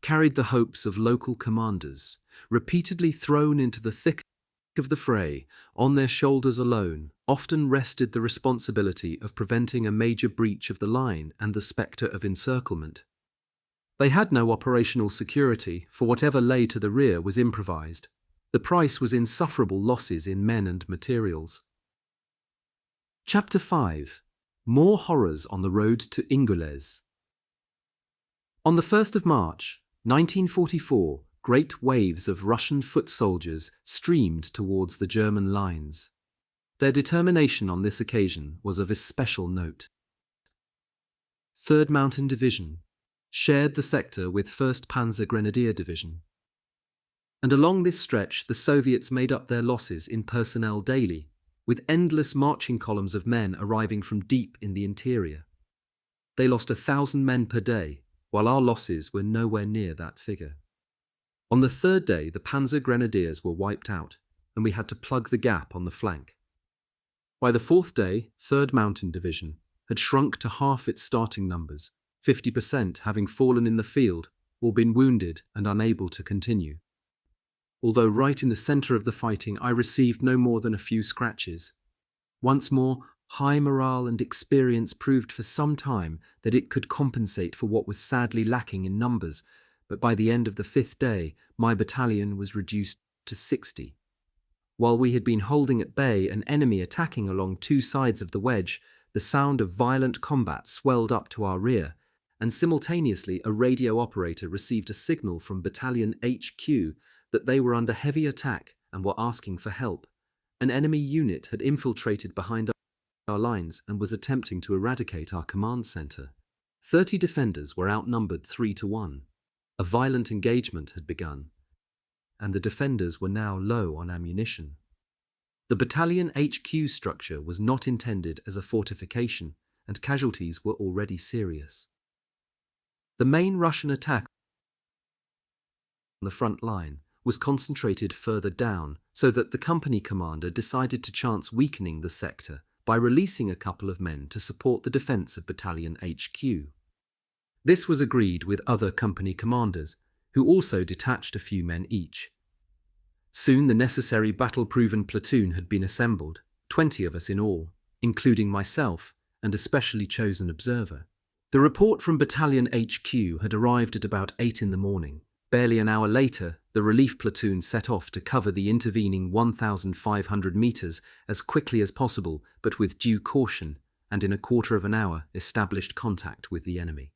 carried the hopes of local commanders. Repeatedly thrown into the thick of the fray, on their shoulders alone, often rested the responsibility of preventing a major breach of the line and the spectre of encirclement. They had no operational security, for whatever lay to the rear was improvised. The price was insufferable losses in men and materials. Chapter 5. More horrors on the road to Ingulez. On the 1st of March, 1944, great waves of Russian foot soldiers streamed towards the German lines. Their determination on this occasion was of especial note. 3rd Mountain Division shared the sector with 1st Panzer Grenadier Division. And along this stretch the Soviets made up their losses in personnel daily, with endless marching columns of men arriving from deep in the interior. They lost 1,000 men per day, while our losses were nowhere near that figure. On the 3rd day, the Panzer Grenadiers were wiped out, and we had to plug the gap on the flank. By the 4th day, 3rd Mountain Division had shrunk to half its starting numbers, 50% having fallen in the field or been wounded and unable to continue. Although right in the centre of the fighting, I received no more than a few scratches. Once more, high morale and experience proved for some time that it could compensate for what was sadly lacking in numbers, but by the end of the 5th day, my battalion was reduced to 60. While we had been holding at bay an enemy attacking along 2 sides of the wedge, the sound of violent combat swelled up to our rear, and simultaneously a radio operator received a signal from Battalion HQ that they were under heavy attack and were asking for help. An enemy unit had infiltrated behind our lines and was attempting to eradicate our command center. 30 defenders were outnumbered 3-1. A violent engagement had begun, and the defenders were now low on ammunition. The battalion HQ structure was not intended as a fortification, and casualties were already serious. The main Russian attack on the front line was concentrated further down, so that the company commander decided to chance weakening the sector by releasing a couple of men to support the defense of Battalion HQ. This was agreed with other company commanders, who also detached a few men each. Soon the necessary battle-proven platoon had been assembled, 20 of us in all, including myself and a specially chosen observer. The report from Battalion HQ had arrived at about 8 in the morning. Barely an hour later, the relief platoon set off to cover the intervening 1,500 meters as quickly as possible, but with due caution, and in a quarter of an hour established contact with the enemy.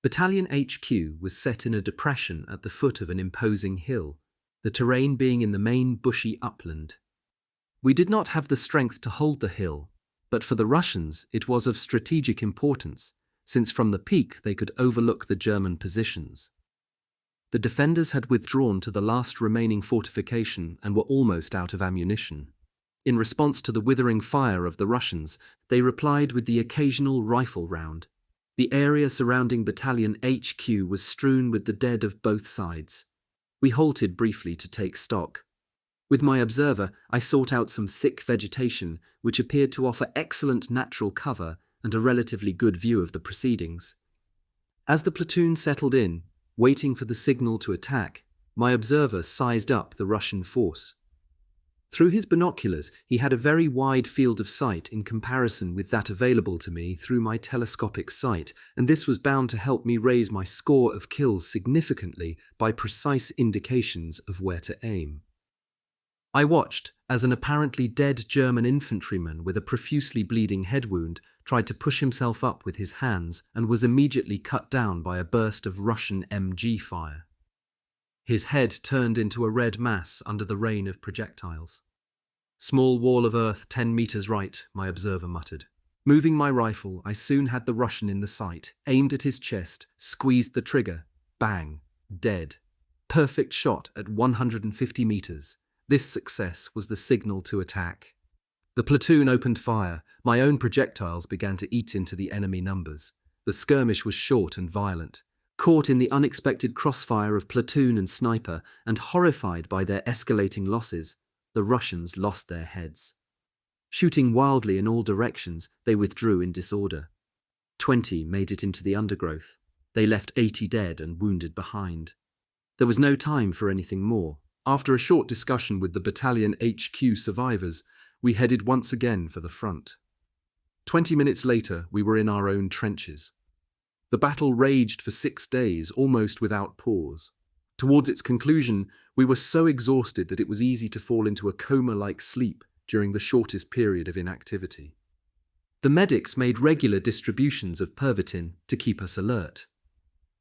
Battalion HQ was set in a depression at the foot of an imposing hill, the terrain being in the main bushy upland. We did not have the strength to hold the hill, but for the Russians it was of strategic importance, since from the peak they could overlook the German positions. The defenders had withdrawn to the last remaining fortification and were almost out of ammunition. In response to the withering fire of the Russians, they replied with the occasional rifle round. The area surrounding Battalion HQ was strewn with the dead of both sides. We halted briefly to take stock. With my observer, I sought out some thick vegetation which appeared to offer excellent natural cover and a relatively good view of the proceedings. As the platoon settled in, waiting for the signal to attack, my observer sized up the Russian force. Through his binoculars, he had a very wide field of sight in comparison with that available to me through my telescopic sight, and this was bound to help me raise my score of kills significantly by precise indications of where to aim. I watched as an apparently dead German infantryman with a profusely bleeding head wound tried to push himself up with his hands and was immediately cut down by a burst of Russian MG fire. His head turned into a red mass under the rain of projectiles. "Small wall of earth 10 meters right," my observer muttered. Moving my rifle, I soon had the Russian in the sight, aimed at his chest, squeezed the trigger. Bang! Dead. Perfect shot at 150 meters. This success was the signal to attack. The platoon opened fire. My own projectiles began to eat into the enemy numbers. The skirmish was short and violent. Caught in the unexpected crossfire of platoon and sniper, and horrified by their escalating losses, the Russians lost their heads. Shooting wildly in all directions, they withdrew in disorder. 20 made it into the undergrowth. They left 80 dead and wounded behind. There was no time for anything more. After a short discussion with the battalion HQ survivors, we headed once again for the front. 20 minutes later, we were in our own trenches. The battle raged for 6 days, almost without pause. Towards its conclusion, we were so exhausted that it was easy to fall into a coma-like sleep during the shortest period of inactivity. The medics made regular distributions of Pervitin to keep us alert.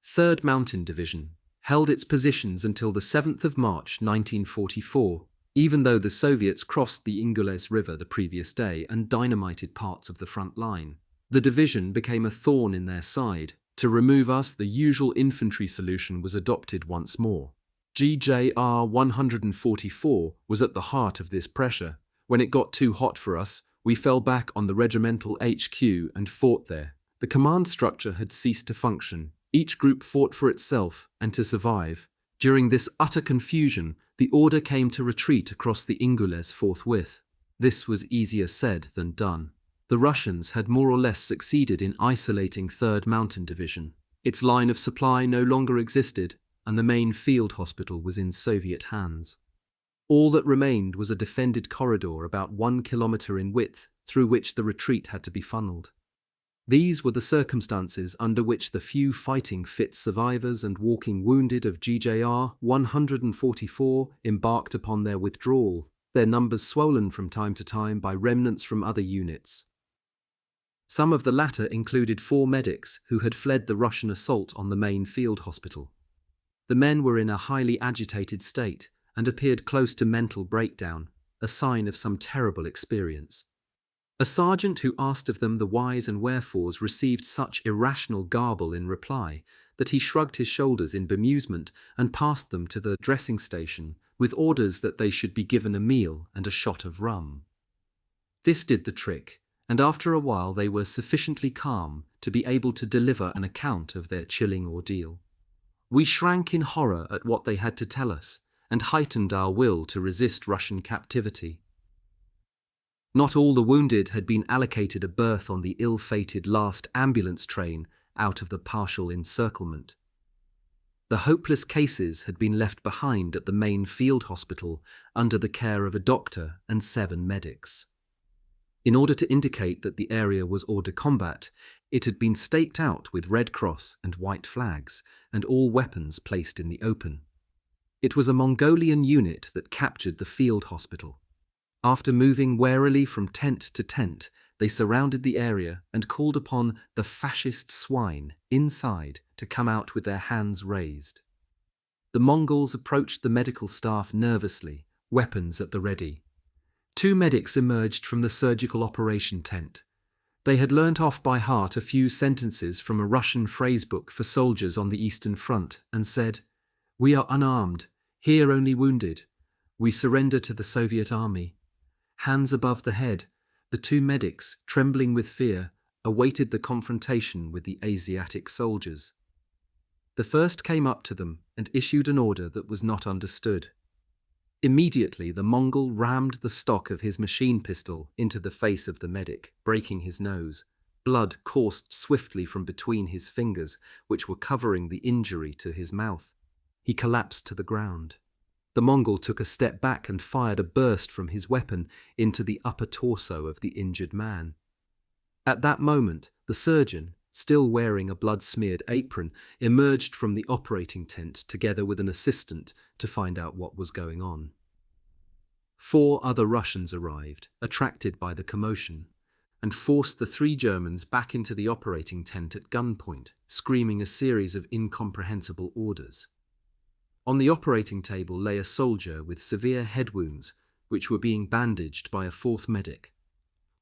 3rd Mountain Division held its positions until the 7th of March 1944, even though the Soviets crossed the Ingules River the previous day and dynamited parts of the front line. The division became a thorn in their side. To remove us, the usual infantry solution was adopted once more. GJR 144 was at the heart of this pressure. When it got too hot for us, we fell back on the regimental HQ and fought there. The command structure had ceased to function. Each group fought for itself and to survive. During this utter confusion, the order came to retreat across the Ingules forthwith. This was easier said than done. The Russians had more or less succeeded in isolating 3rd Mountain Division. Its line of supply no longer existed, and the main field hospital was in Soviet hands. All that remained was a defended corridor about 1 kilometer in width through which the retreat had to be funneled. These were the circumstances under which the few fighting fit survivors and walking wounded of GJR 144 embarked upon their withdrawal, their numbers swollen from time to time by remnants from other units. Some of the latter included 4 medics who had fled the Russian assault on the main field hospital. The men were in a highly agitated state and appeared close to mental breakdown, a sign of some terrible experience. A sergeant who asked of them the whys and wherefores received such irrational garble in reply that he shrugged his shoulders in bemusement and passed them to the dressing station with orders that they should be given a meal and a shot of rum. This did the trick, and after a while they were sufficiently calm to be able to deliver an account of their chilling ordeal. We shrank in horror at what they had to tell us, and heightened our will to resist Russian captivity. Not all the wounded had been allocated a berth on the ill-fated last ambulance train out of the partial encirclement. The hopeless cases had been left behind at the main field hospital under the care of a doctor and 7 medics. In order to indicate that the area was hors de combat, it had been staked out with Red Cross and white flags, and all weapons placed in the open. It was a Mongolian unit that captured the field hospital. After moving warily from tent to tent, they surrounded the area and called upon the fascist swine inside to come out with their hands raised. The Mongols approached the medical staff nervously, weapons at the ready. 2 medics emerged from the surgical operation tent. They had learnt off by heart a few sentences from a Russian phrasebook for soldiers on the Eastern Front and said, "We are unarmed, here only wounded. We surrender to the Soviet army." Hands above the head, the 2 medics, trembling with fear, awaited the confrontation with the Asiatic soldiers. The first came up to them and issued an order that was not understood. Immediately, the Mongol rammed the stock of his machine pistol into the face of the medic, breaking his nose. Blood coursed swiftly from between his fingers, which were covering the injury to his mouth. He collapsed to the ground. The Mongol took a step back and fired a burst from his weapon into the upper torso of the injured man. At that moment, the surgeon, still wearing a blood-smeared apron, emerged from the operating tent together with an assistant to find out what was going on. 4 other Russians arrived, attracted by the commotion, and forced the 3 Germans back into the operating tent at gunpoint, screaming a series of incomprehensible orders. On the operating table lay a soldier with severe head wounds, which were being bandaged by a 4th medic.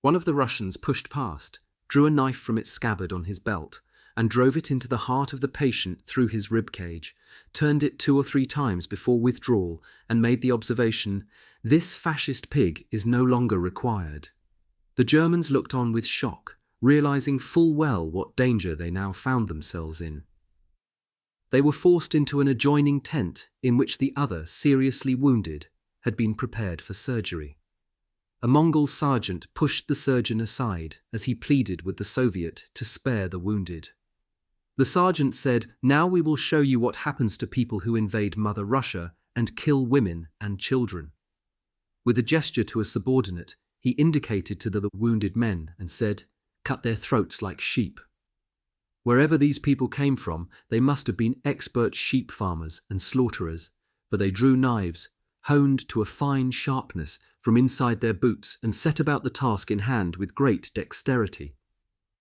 One of the Russians pushed past, drew a knife from its scabbard on his belt, and drove it into the heart of the patient through his rib cage, turned it 2 or 3 times before withdrawal, and made the observation, "This fascist pig is no longer required." The Germans looked on with shock, realizing full well what danger they now found themselves in. They were forced into an adjoining tent in which the other, seriously wounded, had been prepared for surgery. A Mongol sergeant pushed the surgeon aside as he pleaded with the Soviet to spare the wounded. The sergeant said, "Now we will show you what happens to people who invade Mother Russia and kill women and children." With a gesture to a subordinate, he indicated to the wounded men and said, "Cut their throats like sheep." Wherever these people came from, they must have been expert sheep farmers and slaughterers, for they drew knives, honed to a fine sharpness, from inside their boots and set about the task in hand with great dexterity.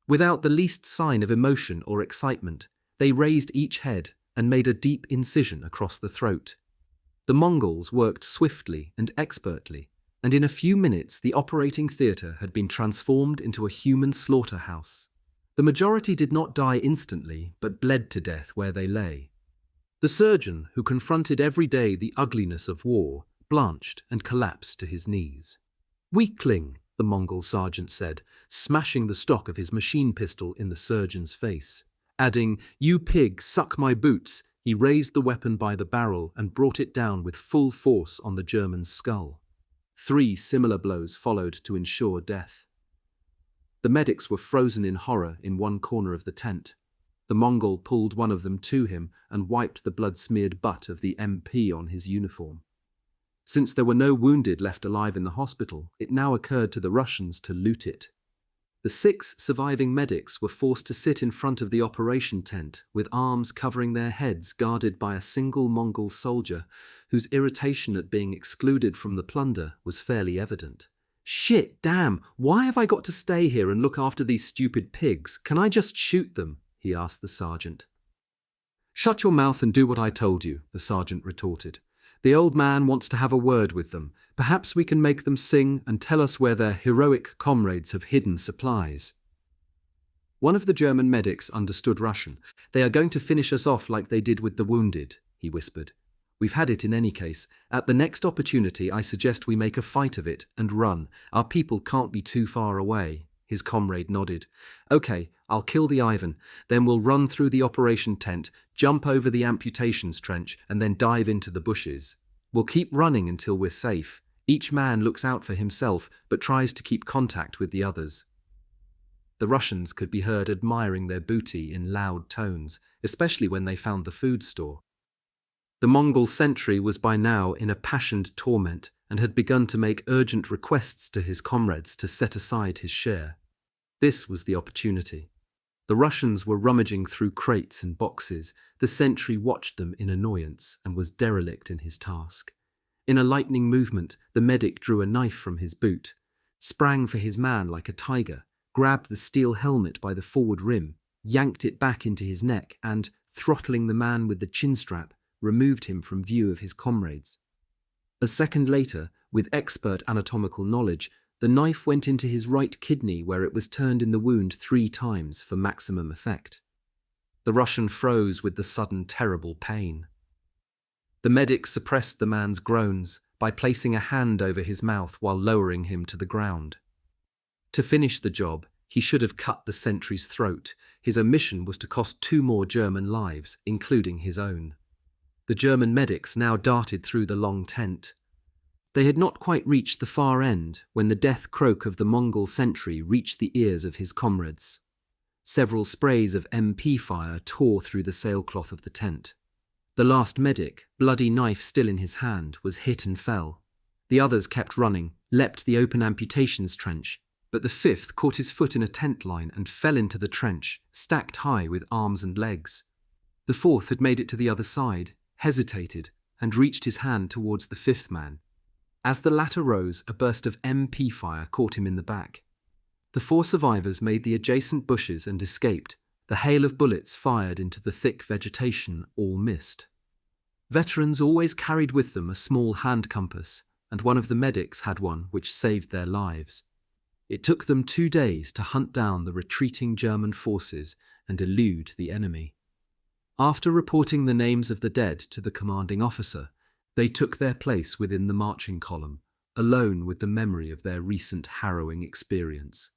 Without the least sign of emotion or excitement, they raised each head and made a deep incision across the throat. The Mongols worked swiftly and expertly, and in a few minutes the operating theatre had been transformed into a human slaughterhouse. The majority did not die instantly, but bled to death where they lay. The surgeon, who confronted every day the ugliness of war, blanched and collapsed to his knees. "Weakling," the Mongol sergeant said, smashing the stock of his machine pistol in the surgeon's face. Adding, "You pig, suck my boots," he raised the weapon by the barrel and brought it down with full force on the German's skull. 3 similar blows followed to ensure death. The medics were frozen in horror in one corner of the tent. The Mongol pulled one of them to him and wiped the blood-smeared butt of the MP on his uniform. Since there were no wounded left alive in the hospital, it now occurred to the Russians to loot it. The 6 surviving medics were forced to sit in front of the operation tent, with arms covering their heads, guarded by a single Mongol soldier, whose irritation at being excluded from the plunder was fairly evident. "Shit, damn, why have I got to stay here and look after these stupid pigs? Can I just shoot them?" he asked the sergeant. "Shut your mouth and do what I told you," the sergeant retorted. "The old man wants to have a word with them. Perhaps we can make them sing and tell us where their heroic comrades have hidden supplies." One of the German medics understood Russian. "They are going to finish us off like they did with the wounded," he whispered. "We've had it in any case. At the next opportunity, I suggest we make a fight of it and run. Our people can't be too far away." His comrade nodded. "Okay, I'll kill the Ivan. Then we'll run through the operation tent, jump over the amputations trench, and then dive into the bushes. We'll keep running until we're safe. Each man looks out for himself, but tries to keep contact with the others." The Russians could be heard admiring their booty in loud tones, especially when they found the food store. The Mongol sentry was by now in a passionate torment and had begun to make urgent requests to his comrades to set aside his share. This was the opportunity. The Russians were rummaging through crates and boxes. The sentry watched them in annoyance and was derelict in his task. In a lightning movement, the medic drew a knife from his boot, sprang for his man like a tiger, grabbed the steel helmet by the forward rim, yanked it back into his neck and, throttling the man with the chin strap, removed him from view of his comrades. A second later, with expert anatomical knowledge, the knife went into his right kidney where it was turned in the wound 3 times for maximum effect. The Russian froze with the sudden terrible pain. The medic suppressed the man's groans by placing a hand over his mouth while lowering him to the ground. To finish the job, he should have cut the sentry's throat. His omission was to cost 2 more German lives, including his own. The German medics now darted through the long tent. They had not quite reached the far end when the death croak of the Mongol sentry reached the ears of his comrades. Several sprays of MP fire tore through the sailcloth of the tent. The last medic, bloody knife still in his hand, was hit and fell. The others kept running, leapt the open amputations trench, but the 5th caught his foot in a tent line and fell into the trench, stacked high with arms and legs. The 4th had made it to the other side, hesitated, and reached his hand towards the 5th man. As the latter rose, a burst of MP fire caught him in the back. The 4 survivors made the adjacent bushes and escaped. The hail of bullets fired into the thick vegetation all missed. Veterans always carried with them a small hand compass, and one of the medics had one which saved their lives. It took them 2 days to hunt down the retreating German forces and elude the enemy. After reporting the names of the dead to the commanding officer, they took their place within the marching column, alone with the memory of their recent harrowing experience.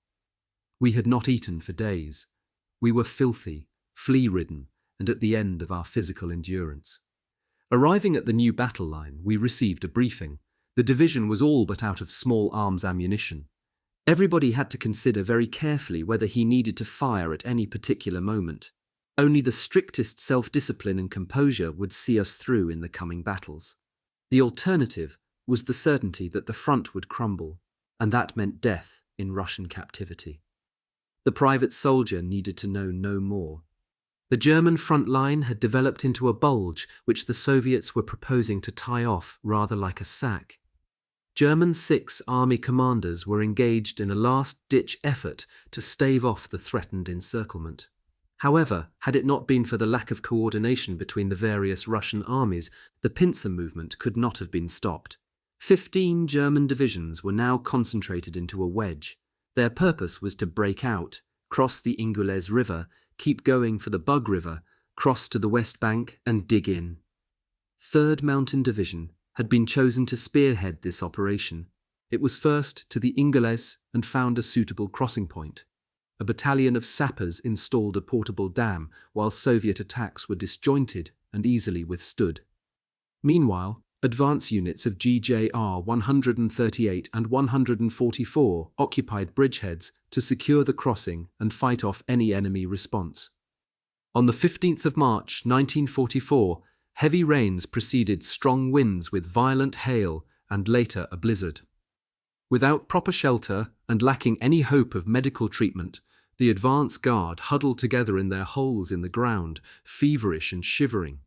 We had not eaten for days. We were filthy, flea-ridden, and at the end of our physical endurance. Arriving at the new battle line, we received a briefing. The division was all but out of small arms ammunition. Everybody had to consider very carefully whether he needed to fire at any particular moment. Only the strictest self-discipline and composure would see us through in the coming battles. The alternative was the certainty that the front would crumble, and that meant death in Russian captivity. The private soldier needed to know no more. The German front line had developed into a bulge which the Soviets were proposing to tie off rather like a sack. German 6th Army commanders were engaged in a last-ditch effort to stave off the threatened encirclement. However, had it not been for the lack of coordination between the various Russian armies, the pincer movement could not have been stopped. 15 German divisions were now concentrated into a wedge. Their purpose was to break out, cross the Ingulez River, keep going for the Bug River, cross to the west bank and dig in. 3rd Mountain Division had been chosen to spearhead this operation. It was first to the Ingulez and found a suitable crossing point. A battalion of sappers installed a portable dam while Soviet attacks were disjointed and easily withstood. Meanwhile, advance units of GJR 138 and 144 occupied bridgeheads to secure the crossing and fight off any enemy response. On the 15th of March 1944, heavy rains preceded strong winds with violent hail and later a blizzard. Without proper shelter and lacking any hope of medical treatment, the advance guard huddled together in their holes in the ground, feverish and shivering.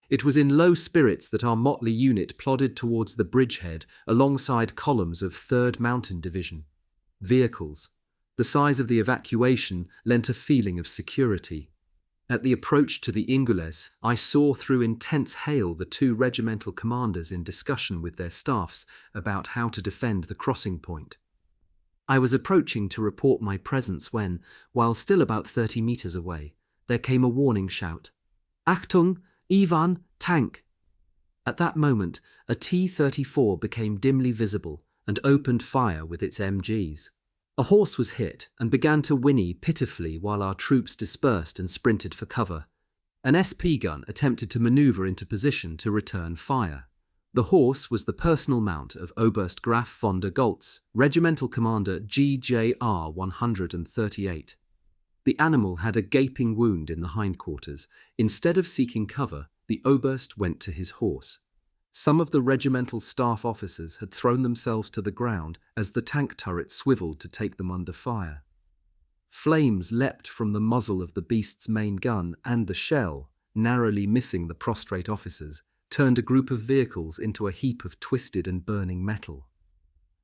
It was in low spirits that our motley unit plodded towards the bridgehead alongside columns of 3rd Mountain Division. Vehicles, the size of the evacuation, lent a feeling of security. At the approach to the Ingulez, I saw through intense hail the 2 regimental commanders in discussion with their staffs about how to defend the crossing point. I was approaching to report my presence when, while still about 30 meters away, there came a warning shout. Achtung, Ivan, tank! At that moment, a T-34 became dimly visible and opened fire with its MGs. A horse was hit and began to whinny pitifully while our troops dispersed and sprinted for cover. An SP gun attempted to maneuver into position to return fire. The horse was the personal mount of Oberst Graf von der Goltz, regimental commander GJR 138. The animal had a gaping wound in the hindquarters. Instead of seeking cover, the Oberst went to his horse. Some of the regimental staff officers had thrown themselves to the ground as the tank turret swiveled to take them under fire. Flames leapt from the muzzle of the beast's main gun, and the shell, narrowly missing the prostrate officers, turned a group of vehicles into a heap of twisted and burning metal.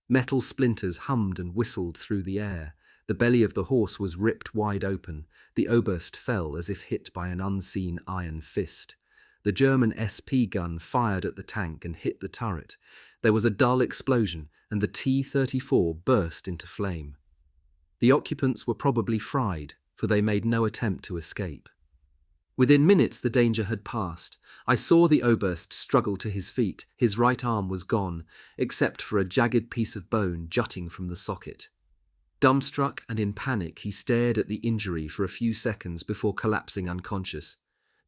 Metal splinters hummed and whistled through the air. The belly of the horse was ripped wide open. The Oberst fell as if hit by an unseen iron fist. The German SP gun fired at the tank and hit the turret. There was a dull explosion, and the T-34 burst into flame. The occupants were probably fried, for they made no attempt to escape. Within minutes the danger had passed. I saw the Oberst struggle to his feet. His right arm was gone, except for a jagged piece of bone jutting from the socket. Dumbstruck and in panic, he stared at the injury for a few seconds before collapsing unconscious.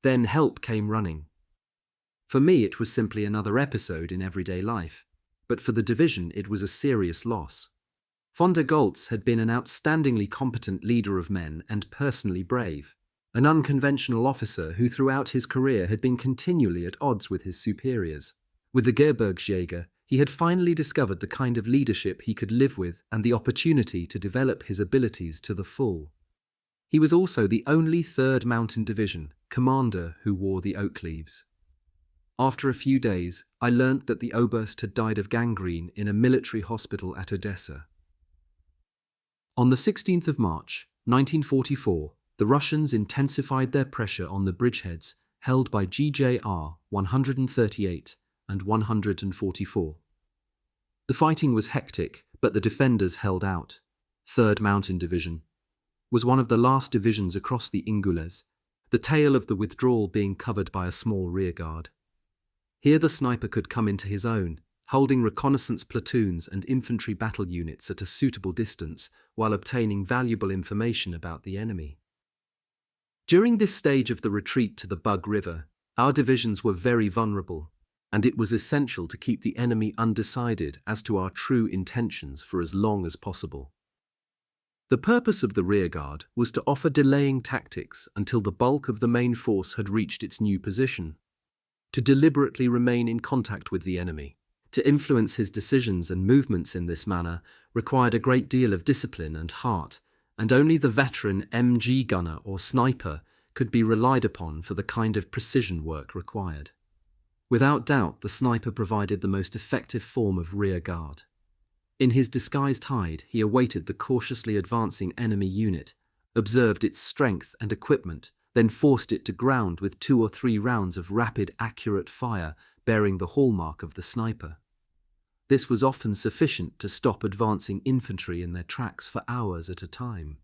Then help came running. For me, it was simply another episode in everyday life, but for the division it was a serious loss. Von der Goltz had been an outstandingly competent leader of men and personally brave. An unconventional officer who throughout his career had been continually at odds with his superiors. With the Gebirgsjäger, he had finally discovered the kind of leadership he could live with and the opportunity to develop his abilities to the full. He was also the only 3rd Mountain Division commander who wore the oak leaves. After a few days, I learnt that the Oberst had died of gangrene in a military hospital at Odessa. On the 16th of March, 1944, the Russians intensified their pressure on the bridgeheads held by GJR 138 and 144. The fighting was hectic, but the defenders held out. 3rd Mountain Division was one of the last divisions across the Ingulez, the tail of the withdrawal being covered by a small rearguard. Here the sniper could come into his own, holding reconnaissance platoons and infantry battle units at a suitable distance while obtaining valuable information about the enemy. During this stage of the retreat to the Bug River, our divisions were very vulnerable, and it was essential to keep the enemy undecided as to our true intentions for as long as possible. The purpose of the rearguard was to offer delaying tactics until the bulk of the main force had reached its new position, to deliberately remain in contact with the enemy. To influence his decisions and movements in this manner required a great deal of discipline and heart, and only the veteran MG gunner or sniper could be relied upon for the kind of precision work required. Without doubt, the sniper provided the most effective form of rear guard. In his disguised hide, he awaited the cautiously advancing enemy unit, observed its strength and equipment, then forced it to ground with 2 or 3 rounds of rapid, accurate fire bearing the hallmark of the sniper. This was often sufficient to stop advancing infantry in their tracks for hours at a time.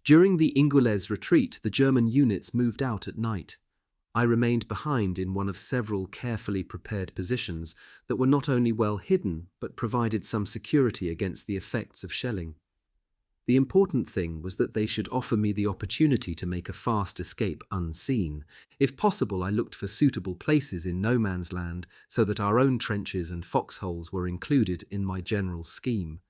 During the Ingles retreat, the German units moved out at night. I remained behind in one of several carefully prepared positions that were not only well hidden, but provided some security against the effects of shelling. The important thing was that they should offer me the opportunity to make a fast escape unseen. If possible, I looked for suitable places in no man's land so that our own trenches and foxholes were included in my general scheme.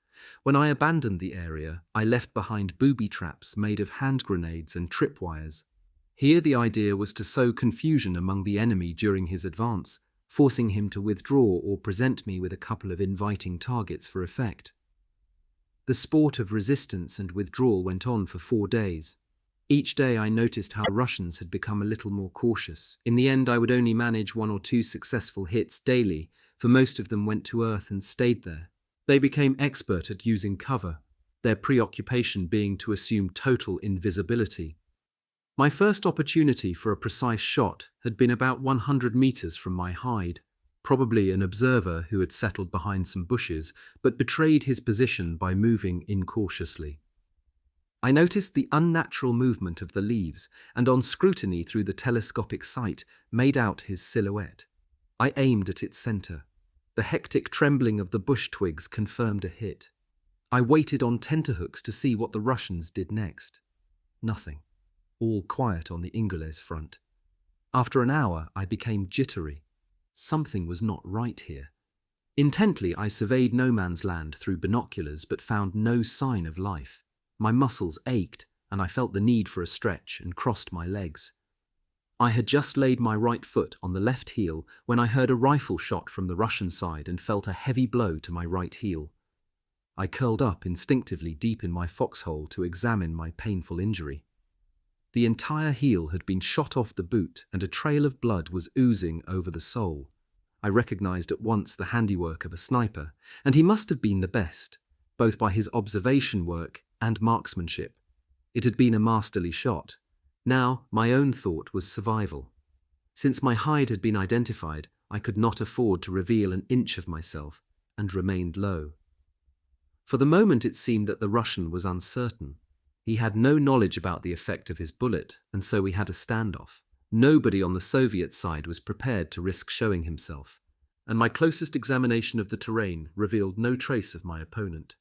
When I abandoned the area, I left behind booby traps made of hand grenades and tripwires. Here the idea was to sow confusion among the enemy during his advance, forcing him to withdraw or present me with a couple of inviting targets for effect. The sport of resistance and withdrawal went on for 4 days. Each day I noticed how the Russians had become a little more cautious. In the end, I would only manage 1 or 2 successful hits daily, for most of them went to earth and stayed there. They became expert at using cover, their preoccupation being to assume total invisibility. My first opportunity for a precise shot had been about 100 meters from my hide. Probably an observer who had settled behind some bushes, but betrayed his position by moving incautiously. I noticed the unnatural movement of the leaves, and on scrutiny through the telescopic sight, made out his silhouette. I aimed at its center. The hectic trembling of the bush twigs confirmed a hit. I waited on tenterhooks to see what the Russians did next. Nothing. All quiet on the Ingles front. After an hour, I became jittery. Something was not right here. Intently, I surveyed no man's land through binoculars, but found no sign of life. My muscles ached, and I felt the need for a stretch and crossed my legs. I had just laid my right foot on the left heel when I heard a rifle shot from the Russian side and felt a heavy blow to my right heel. I curled up instinctively deep in my foxhole to examine my painful injury. The entire heel had been shot off the boot, and a trail of blood was oozing over the sole. I recognized at once the handiwork of a sniper, and he must have been the best, both by his observation work and marksmanship. It had been a masterly shot. Now, my own thought was survival. Since my hide had been identified, I could not afford to reveal an inch of myself, and remained low. For the moment it seemed that the Russian was uncertain. He had no knowledge about the effect of his bullet, and so we had a standoff. Nobody on the Soviet side was prepared to risk showing himself, and my closest examination of the terrain revealed no trace of my opponent.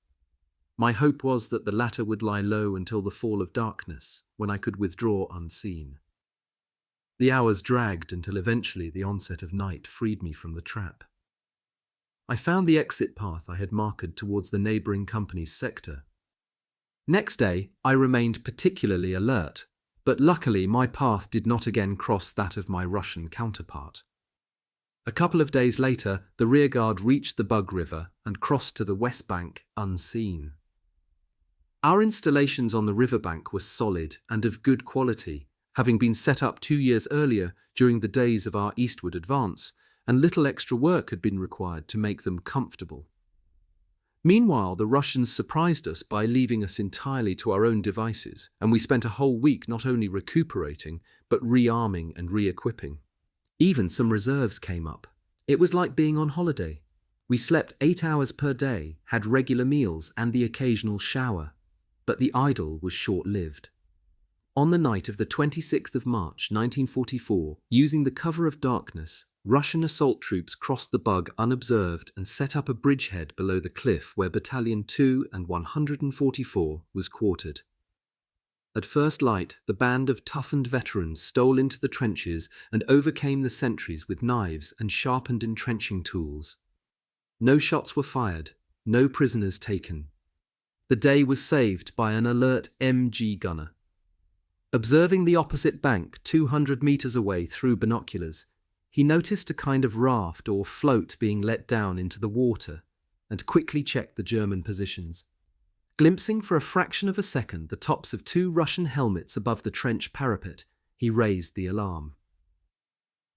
My hope was that the latter would lie low until the fall of darkness, when I could withdraw unseen. The hours dragged until eventually the onset of night freed me from the trap. I found the exit path I had marked towards the neighbouring company's sector. Next day, I remained particularly alert, but luckily my path did not again cross that of my Russian counterpart. A couple of days later, the rearguard reached the Bug River and crossed to the west bank unseen. Our installations on the riverbank were solid and of good quality, having been set up 2 years earlier during the days of our eastward advance, and little extra work had been required to make them comfortable. Meanwhile, the Russians surprised us by leaving us entirely to our own devices, and we spent a whole week not only recuperating, but rearming and re-equipping. Even some reserves came up. It was like being on holiday. We slept 8 hours per day, had regular meals and the occasional shower. But the idyll was short-lived. On the night of the 26th of March, 1944, using the cover of darkness, Russian assault troops crossed the bug unobserved and set up a bridgehead below the cliff where Battalion 2 and 144 was quartered. At first light, the band of toughened veterans stole into the trenches and overcame the sentries with knives and sharpened entrenching tools. No shots were fired, no prisoners taken. The day was saved by an alert MG gunner. Observing the opposite bank 200 meters away through binoculars, he noticed a kind of raft or float being let down into the water and quickly checked the German positions. Glimpsing for a fraction of a second the tops of 2 Russian helmets above the trench parapet, he raised the alarm.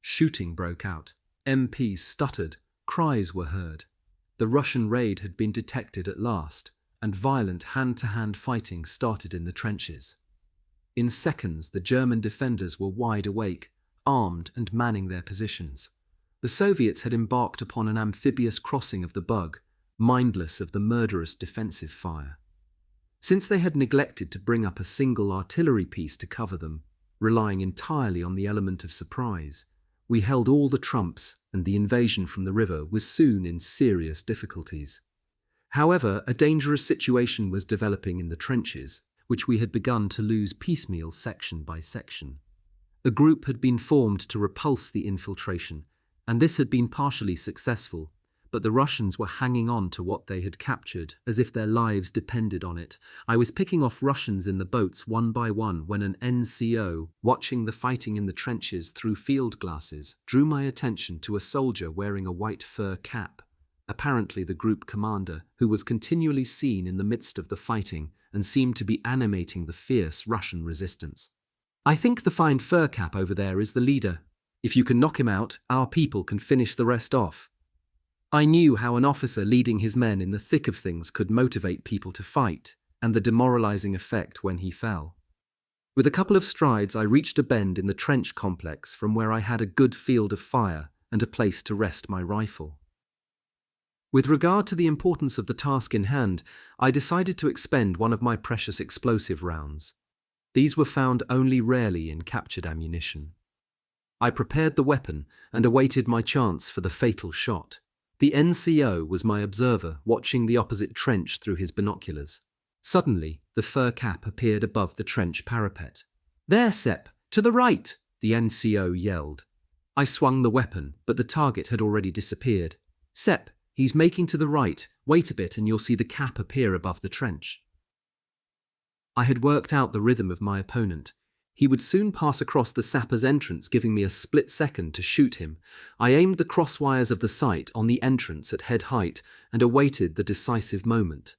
Shooting broke out. MPs stuttered, cries were heard. The Russian raid had been detected at last, and violent hand-to-hand fighting started in the trenches. In seconds, the German defenders were wide awake, armed and manning their positions. The Soviets had embarked upon an amphibious crossing of the bug, mindless of the murderous defensive fire. Since they had neglected to bring up a single artillery piece to cover them, relying entirely on the element of surprise, we held all the trumps, and the invasion from the river was soon in serious difficulties. However, a dangerous situation was developing in the trenches, which we had begun to lose piecemeal section by section. A group had been formed to repulse the infiltration, and this had been partially successful, but the Russians were hanging on to what they had captured as if their lives depended on it. I was picking off Russians in the boats one by one when an NCO, watching the fighting in the trenches through field glasses, drew my attention to a soldier wearing a white fur cap, apparently the group commander, who was continually seen in the midst of the fighting and seemed to be animating the fierce Russian resistance. "I think the fine fur cap over there is the leader. If you can knock him out, our people can finish the rest off." I knew how an officer leading his men in the thick of things could motivate people to fight, and the demoralizing effect when he fell. With a couple of strides, I reached a bend in the trench complex from where I had a good field of fire and a place to rest my rifle. With regard to the importance of the task in hand, I decided to expend one of my precious explosive rounds. These were found only rarely in captured ammunition. I prepared the weapon and awaited my chance for the fatal shot. The NCO was my observer, watching the opposite trench through his binoculars. Suddenly, the fur cap appeared above the trench parapet. "There, Sepp, to the right!" the NCO yelled. I swung the weapon, but the target had already disappeared. "Sepp, he's making to the right. Wait a bit and you'll see the cap appear above the trench." I had worked out the rhythm of my opponent. He would soon pass across the sapper's entrance, giving me a split second to shoot him. I aimed the crosswires of the sight on the entrance at head height and awaited the decisive moment.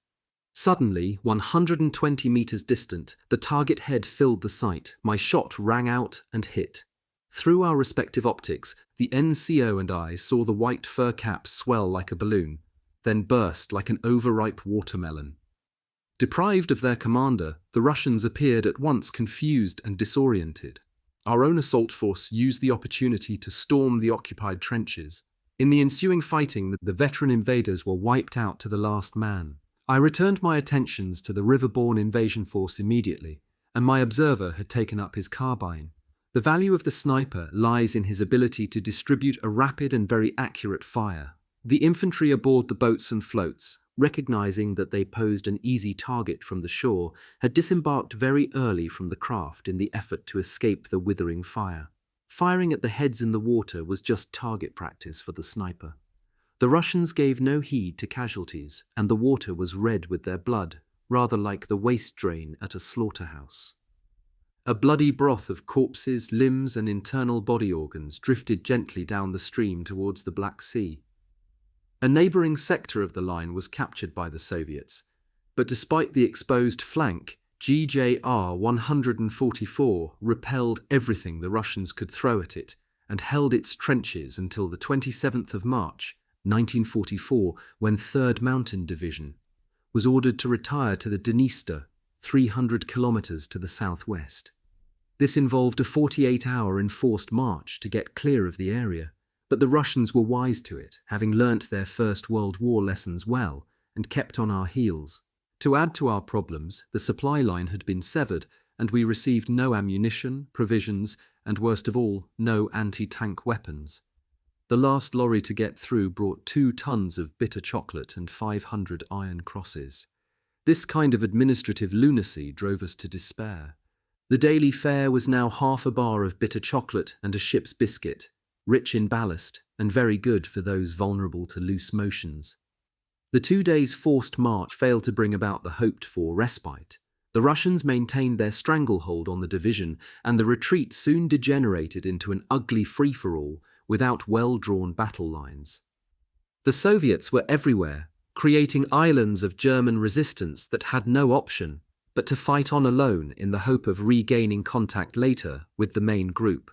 Suddenly, 120 meters distant, the target head filled the sight. My shot rang out and hit. Through our respective optics, the NCO and I saw the white fur cap swell like a balloon, then burst like an overripe watermelon. Deprived of their commander, the Russians appeared at once confused and disoriented. Our own assault force used the opportunity to storm the occupied trenches. In the ensuing fighting, the veteran invaders were wiped out to the last man. I returned my attentions to the river-borne invasion force immediately, and my observer had taken up his carbine. The value of the sniper lies in his ability to distribute a rapid and very accurate fire. The infantry aboard the boats and floats, recognizing that they posed an easy target from the shore, had disembarked very early from the craft in the effort to escape the withering fire. Firing at the heads in the water was just target practice for the sniper. The Russians gave no heed to casualties, and the water was red with their blood, rather like the waste drain at a slaughterhouse. A bloody broth of corpses, limbs, and internal body organs drifted gently down the stream towards the Black Sea. A neighbouring sector of the line was captured by the Soviets, but despite the exposed flank, GJR 144 repelled everything the Russians could throw at it and held its trenches until the 27th of March, 1944, when 3rd Mountain Division was ordered to retire to the Dniester, 300 kilometres to the southwest. This involved a 48-hour enforced march to get clear of the area. But the Russians were wise to it, having learnt their First World War lessons well, and kept on our heels. To add to our problems, the supply line had been severed, and we received no ammunition, provisions, and worst of all, no anti-tank weapons. The last lorry to get through brought 2 tons of bitter chocolate and 500 iron crosses. This kind of administrative lunacy drove us to despair. The daily fare was now half a bar of bitter chocolate and a ship's biscuit, rich in ballast and very good for those vulnerable to loose motions. The 2 days' forced march failed to bring about the hoped-for respite. The Russians maintained their stranglehold on the division, and the retreat soon degenerated into an ugly free-for-all without well-drawn battle lines. The Soviets were everywhere, creating islands of German resistance that had no option but to fight on alone in the hope of regaining contact later with the main group.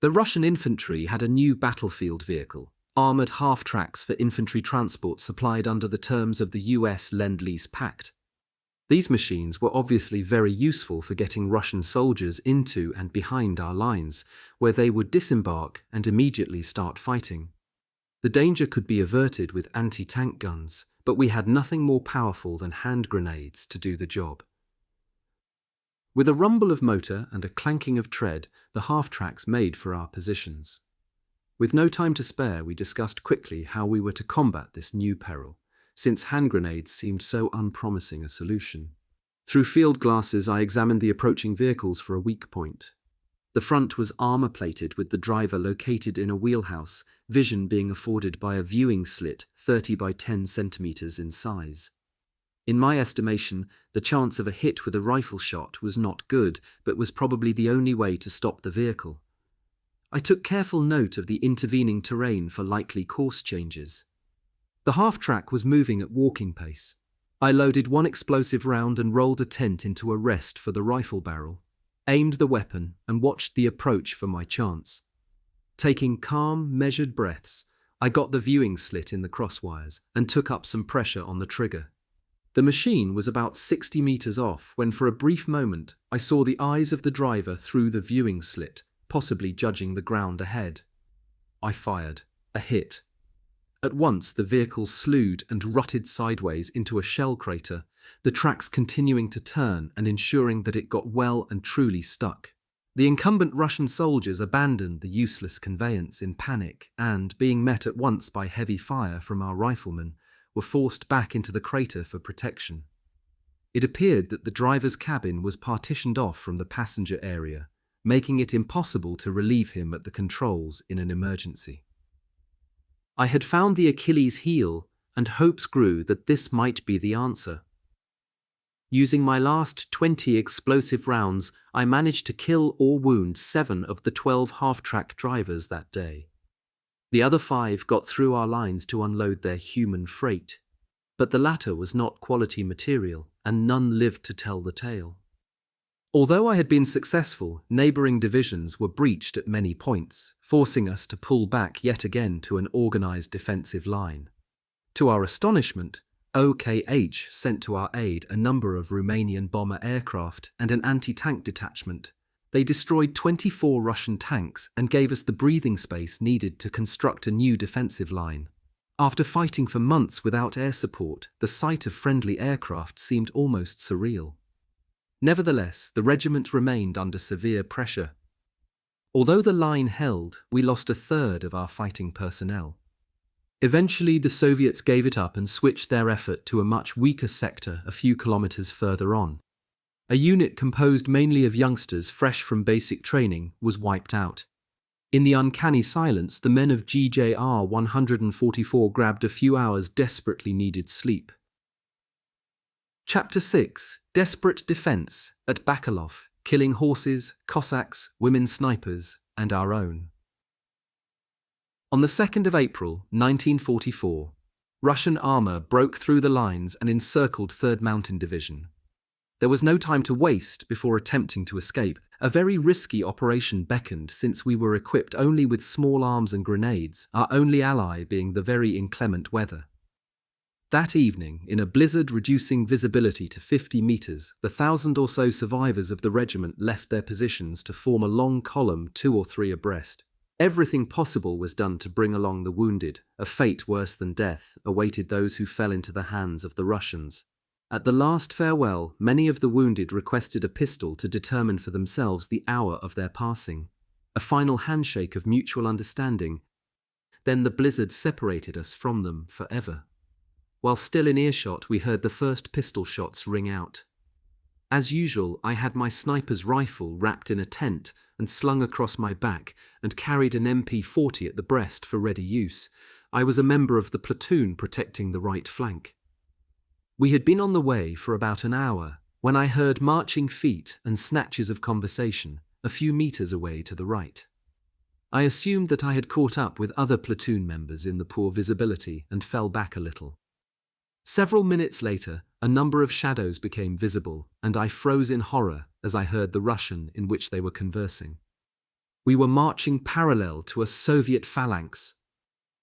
The Russian infantry had a new battlefield vehicle, armoured half-tracks for infantry transport supplied under the terms of the US Lend-Lease Pact. These machines were obviously very useful for getting Russian soldiers into and behind our lines, where they would disembark and immediately start fighting. The danger could be averted with anti-tank guns, but we had nothing more powerful than hand grenades to do the job. With a rumble of motor and a clanking of tread, the half-tracks made for our positions. With no time to spare, we discussed quickly how we were to combat this new peril, since hand grenades seemed so unpromising a solution. Through field glasses, I examined the approaching vehicles for a weak point. The front was armour-plated with the driver located in a wheelhouse, vision being afforded by a viewing slit 30 by 10 centimetres in size. In my estimation, the chance of a hit with a rifle shot was not good, but was probably the only way to stop the vehicle. I took careful note of the intervening terrain for likely course changes. The half-track was moving at walking pace. I loaded 1 explosive round and rolled a tent into a rest for the rifle barrel, aimed the weapon and watched the approach for my chance. Taking calm, measured breaths, I got the viewing slit in the crosswires and took up some pressure on the trigger. The machine was about 60 meters off when for a brief moment I saw the eyes of the driver through the viewing slit, possibly judging the ground ahead. I fired. A hit. At once the vehicle slewed and rutted sideways into a shell crater, the tracks continuing to turn and ensuring that it got well and truly stuck. The incumbent Russian soldiers abandoned the useless conveyance in panic and, being met at once by heavy fire from our riflemen, were forced back into the crater for protection. It appeared that the driver's cabin was partitioned off from the passenger area, making it impossible to relieve him at the controls in an emergency. I had found the Achilles heel, and hopes grew that this might be the answer. Using my last 20 explosive rounds, I managed to kill or wound 7 of the 12 half-track drivers that day. The other 5 got through our lines to unload their human freight, but the latter was not quality material, and none lived to tell the tale. Although I had been successful, neighbouring divisions were breached at many points, forcing us to pull back yet again to an organised defensive line. To our astonishment, OKH sent to our aid a number of Romanian bomber aircraft and an anti-tank detachment. They destroyed 24 Russian tanks and gave us the breathing space needed to construct a new defensive line. After fighting for months without air support, the sight of friendly aircraft seemed almost surreal. Nevertheless, the regiment remained under severe pressure. Although the line held, we lost 1/3 of our fighting personnel. Eventually, the Soviets gave it up and switched their effort to a much weaker sector a few kilometers further on. A unit composed mainly of youngsters fresh from basic training was wiped out. In the uncanny silence, the men of GJR 144 grabbed a few hours desperately needed sleep. Chapter 6. Desperate Defense at Bakalov, Killing Horses, Cossacks, Women Snipers, and Our Own. On the 2nd of April, 1944, Russian armour broke through the lines and encircled 3rd Mountain Division. There was no time to waste before attempting to escape. A very risky operation beckoned since we were equipped only with small arms and grenades, our only ally being the very inclement weather. That evening, in a blizzard reducing visibility to 50 meters, the 1,000 or so survivors of the regiment left their positions to form a long column 2 or 3 abreast. Everything possible was done to bring along the wounded. A fate worse than death awaited those who fell into the hands of the Russians. At the last farewell, many of the wounded requested a pistol to determine for themselves the hour of their passing. A final handshake of mutual understanding, Then the blizzard separated us from them forever. While still in earshot, we heard the first pistol shots ring out. As usual, I had my sniper's rifle wrapped in a tent and slung across my back and carried an MP40 at the breast for ready use. I was a member of the platoon protecting the right flank. We had been on the way for about an hour when I heard marching feet and snatches of conversation a few meters away to the right. I assumed that I had caught up with other platoon members in the poor visibility and fell back a little. Several minutes later, a number of shadows became visible, and I froze in horror as I heard the Russian in which they were conversing. We were marching parallel to a Soviet phalanx.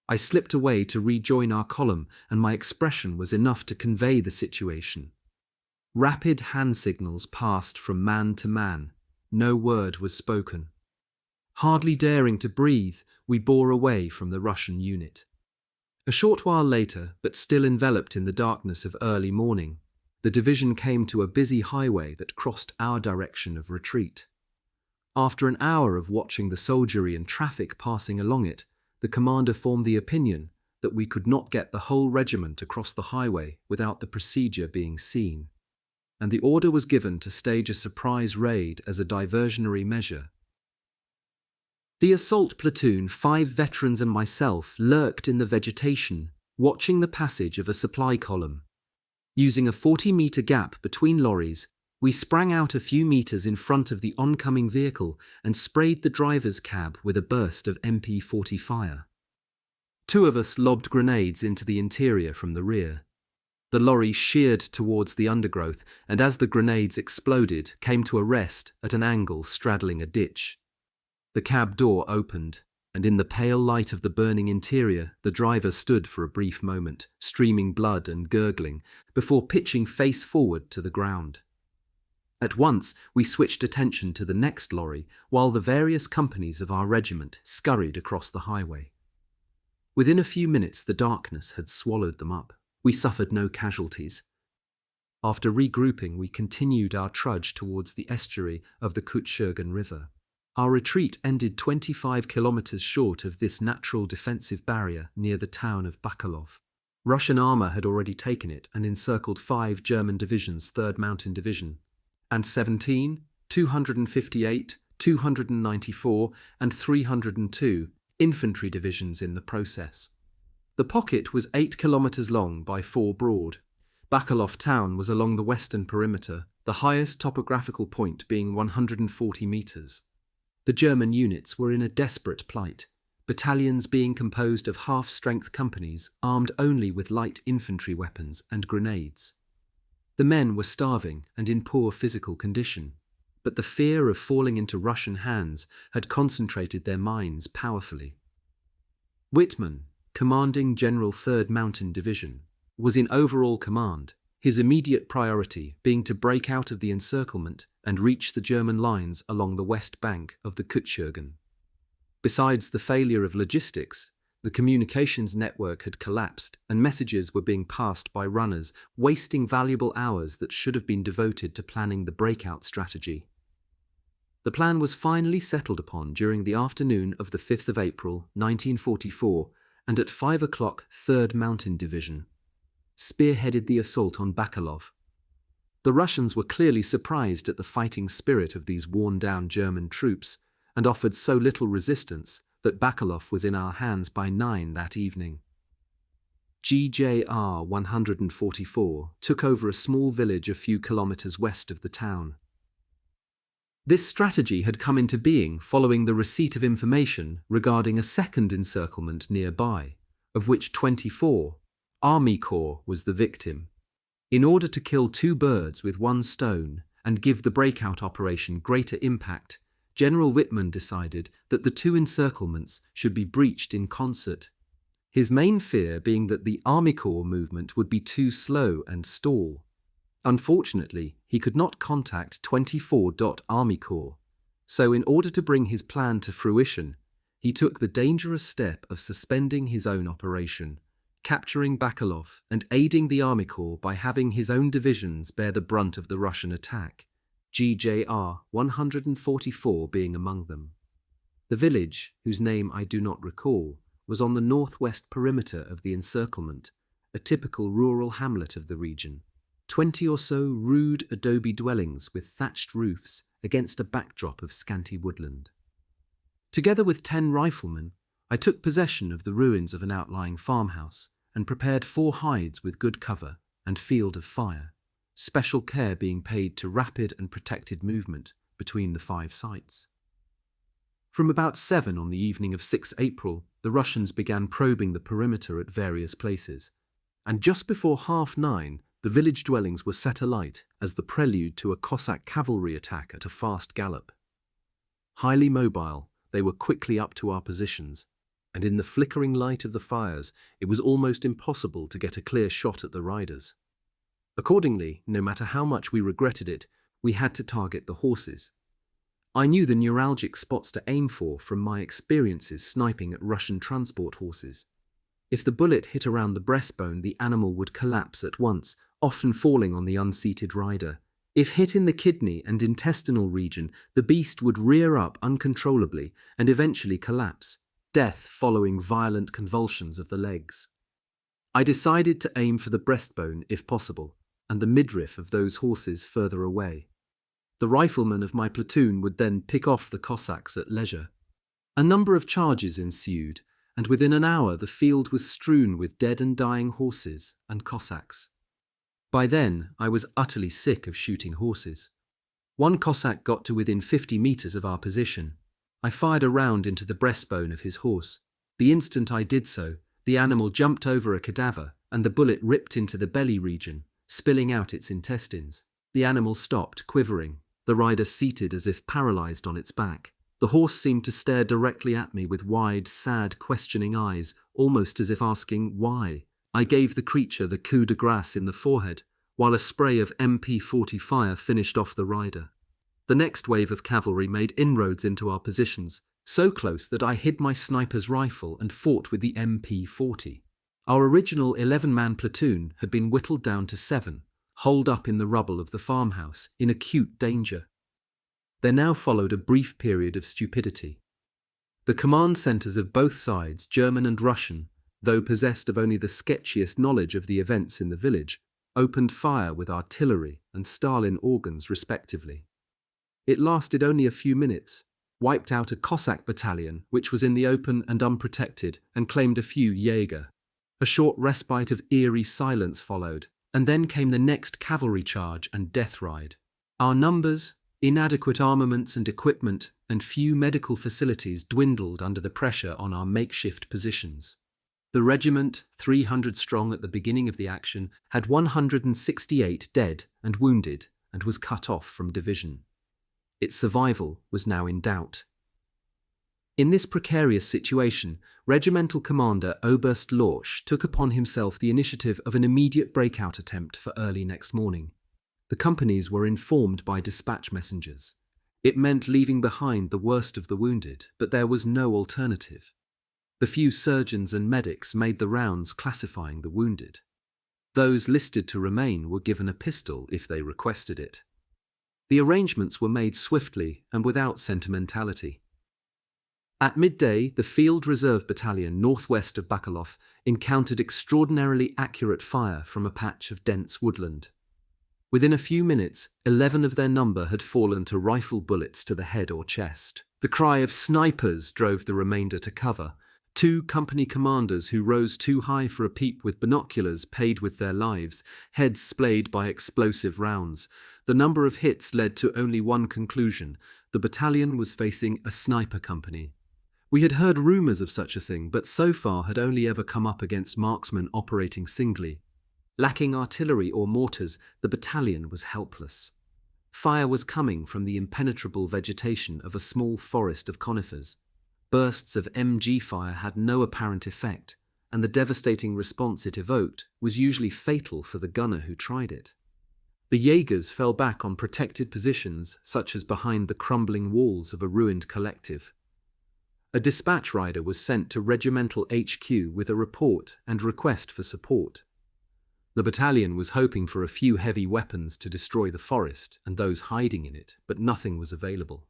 I slipped away to rejoin our column, and my expression was enough to convey the situation. Rapid hand signals passed from man to man. No word was spoken. Hardly daring to breathe, we bore away from the Russian unit. A short while later, but still enveloped in the darkness of early morning, the division came to a busy highway that crossed our direction of retreat. After an hour of watching the soldiery and traffic passing along it, the commander formed the opinion that we could not get the whole regiment across the highway without the procedure being seen, and the order was given to stage a surprise raid as a diversionary measure. The assault platoon, 5 veterans and myself, lurked in the vegetation, watching the passage of a supply column. Using a 40-meter gap between lorries, we sprang out a few meters in front of the oncoming vehicle and sprayed the driver's cab with a burst of MP40 fire. 2 of us lobbed grenades into the interior from the rear. The lorry sheared towards the undergrowth, and as the grenades exploded, came to a rest at an angle straddling a ditch. The cab door opened, and in the pale light of the burning interior, the driver stood for a brief moment, streaming blood and gurgling, before pitching face forward to the ground. At once, we switched attention to the next lorry, while the various companies of our regiment scurried across the highway. Within a few minutes, the darkness had swallowed them up. We suffered no casualties. After regrouping, we continued our trudge towards the estuary of the Kutschurgen River. Our retreat ended 25 kilometers short of this natural defensive barrier near the town of Bakalov. Russian armor had already taken it and encircled 5 German divisions, 3rd Mountain Division, and 17, 258, 294, and 302 infantry divisions in the process. The pocket was 8 kilometers long by 4 broad. Bakalov town was along the western perimeter, the highest topographical point being 140 meters. The German units were in a desperate plight, battalions being composed of half-strength companies armed only with light infantry weapons and grenades. The men were starving and in poor physical condition, but the fear of falling into Russian hands had concentrated their minds powerfully. Whitman, commanding General 3rd Mountain Division, was in overall command, his immediate priority being to break out of the encirclement and reach the German lines along the west bank of the Kutschurgen. Besides the failure of logistics, the communications network had collapsed and messages were being passed by runners, wasting valuable hours that should have been devoted to planning the breakout strategy. The plan was finally settled upon during the afternoon of the 5th of April, 1944, and at 5 o'clock 3rd Mountain Division spearheaded the assault on Bakalov. The Russians were clearly surprised at the fighting spirit of these worn-down German troops and offered so little resistance that Bakalov was in our hands by 9 that evening. GJR 144 took over a small village a few kilometers west of the town. This strategy had come into being following the receipt of information regarding a second encirclement nearby, of which 24 Army Corps was the victim. In order to kill 2 birds with 1 stone and give the breakout operation greater impact, General Whitman decided that the 2 encirclements should be breached in concert, his main fear being that the Army Corps movement would be too slow and stall. Unfortunately, he could not contact 24 Army Corps, so in order to bring his plan to fruition, he took the dangerous step of suspending his own operation, capturing Bakalov and aiding the Army Corps by having his own divisions bear the brunt of the Russian attack, GJR 144 being among them. The village, whose name I do not recall, was on the northwest perimeter of the encirclement, a typical rural hamlet of the region. 20 or so rude adobe dwellings with thatched roofs against a backdrop of scanty woodland. Together with 10 riflemen, I took possession of the ruins of an outlying farmhouse and prepared 4 hides with good cover and field of fire, special care being paid to rapid and protected movement between the 5 sites. From about 7 on the evening of 6 April, the Russians began probing the perimeter at various places, and just before 9:30, the village dwellings were set alight as the prelude to a Cossack cavalry attack at a fast gallop. Highly mobile, they were quickly up to our positions, and in the flickering light of the fires, it was almost impossible to get a clear shot at the riders. Accordingly, no matter how much we regretted it, we had to target the horses. I knew the neuralgic spots to aim for from my experiences sniping at Russian transport horses. If the bullet hit around the breastbone, the animal would collapse at once, often falling on the unseated rider. If hit in the kidney and intestinal region, the beast would rear up uncontrollably and eventually collapse, death following violent convulsions of the legs. I decided to aim for the breastbone if possible, and the midriff of those horses further away. The riflemen of my platoon would then pick off the Cossacks at leisure. A number of charges ensued, and within an hour the field was strewn with dead and dying horses and Cossacks. By then, I was utterly sick of shooting horses. One Cossack got to within 50 meters of our position. I fired a round into the breastbone of his horse. The instant I did so, the animal jumped over a cadaver, and the bullet ripped into the belly region, spilling out its intestines. The animal stopped, quivering, the rider seated as if paralyzed on its back. The horse seemed to stare directly at me with wide, sad, questioning eyes, almost as if asking, why? I gave the creature the coup de grace in the forehead, while a spray of MP40 fire finished off the rider. The next wave of cavalry made inroads into our positions, so close that I hid my sniper's rifle and fought with the MP40. Our original 11-man platoon had been whittled down to 7, holed up in the rubble of the farmhouse, in acute danger. There now followed a brief period of stupidity. The command centres of both sides, German and Russian, though possessed of only the sketchiest knowledge of the events in the village, opened fire with artillery and Stalin organs respectively. It lasted only a few minutes, wiped out a Cossack battalion which was in the open and unprotected, and claimed a few Jaeger. A short respite of eerie silence followed, and then came the next cavalry charge and death ride. Our numbers, inadequate armaments and equipment, and few medical facilities dwindled under the pressure on our makeshift positions. The regiment, 300 strong at the beginning of the action, had 168 dead and wounded and was cut off from division. Its survival was now in doubt. In this precarious situation, Regimental Commander Oberst Lorsch took upon himself the initiative of an immediate breakout attempt for early next morning. The companies were informed by dispatch messengers. It meant leaving behind the worst of the wounded, but there was no alternative. The few surgeons and medics made the rounds classifying the wounded. Those listed to remain were given a pistol if they requested it. The arrangements were made swiftly and without sentimentality. At midday, the Field Reserve Battalion northwest of Bakalov encountered extraordinarily accurate fire from a patch of dense woodland. Within a few minutes, 11 of their number had fallen to rifle bullets to the head or chest. The cry of snipers drove the remainder to cover. 2 company commanders who rose too high for a peep with binoculars paid with their lives, heads splayed by explosive rounds. The number of hits led to only one conclusion: the battalion was facing a sniper company. We had heard rumours of such a thing, but so far had only ever come up against marksmen operating singly. Lacking artillery or mortars, the battalion was helpless. Fire was coming from the impenetrable vegetation of a small forest of conifers. Bursts of MG fire had no apparent effect, and the devastating response it evoked was usually fatal for the gunner who tried it. The Jaegers fell back on protected positions, such as behind the crumbling walls of a ruined collective. A dispatch rider was sent to Regimental HQ with a report and request for support. The battalion was hoping for a few heavy weapons to destroy the forest and those hiding in it, but nothing was available.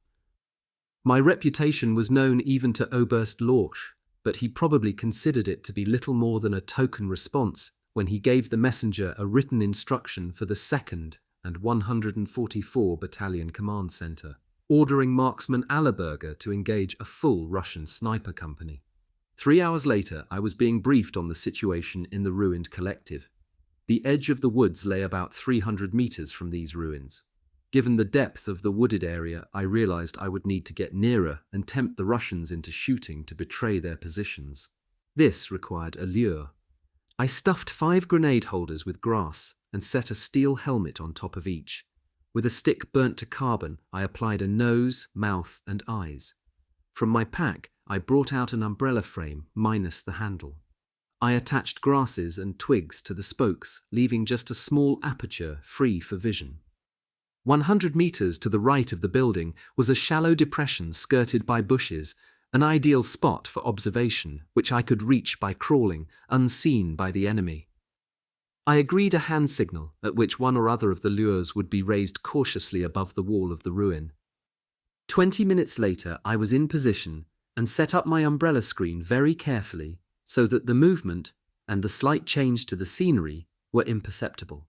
My reputation was known even to Oberst Lorsch. but he probably considered it to be little more than a token response when he gave the messenger a written instruction for the 2nd and 144 Battalion Command Center, ordering marksman Allerberger to engage a full Russian sniper company. 3 hours later, I was being briefed on the situation in the ruined collective. The edge of the woods lay about 300 meters from these ruins. Given the depth of the wooded area, I realized I would need to get nearer and tempt the Russians into shooting to betray their positions. This required a lure. I stuffed 5 grenade holders with grass and set a steel helmet on top of each. With a stick burnt to carbon, I applied a nose, mouth, and eyes. From my pack, I brought out an umbrella frame minus the handle. I attached grasses and twigs to the spokes, leaving just a small aperture free for vision. 100 meters to the right of the building was a shallow depression skirted by bushes, an ideal spot for observation, which I could reach by crawling, unseen by the enemy. I agreed a hand signal at which one or other of the lures would be raised cautiously above the wall of the ruin. 20 minutes later, I was in position and set up my umbrella screen very carefully so that the movement and the slight change to the scenery were imperceptible.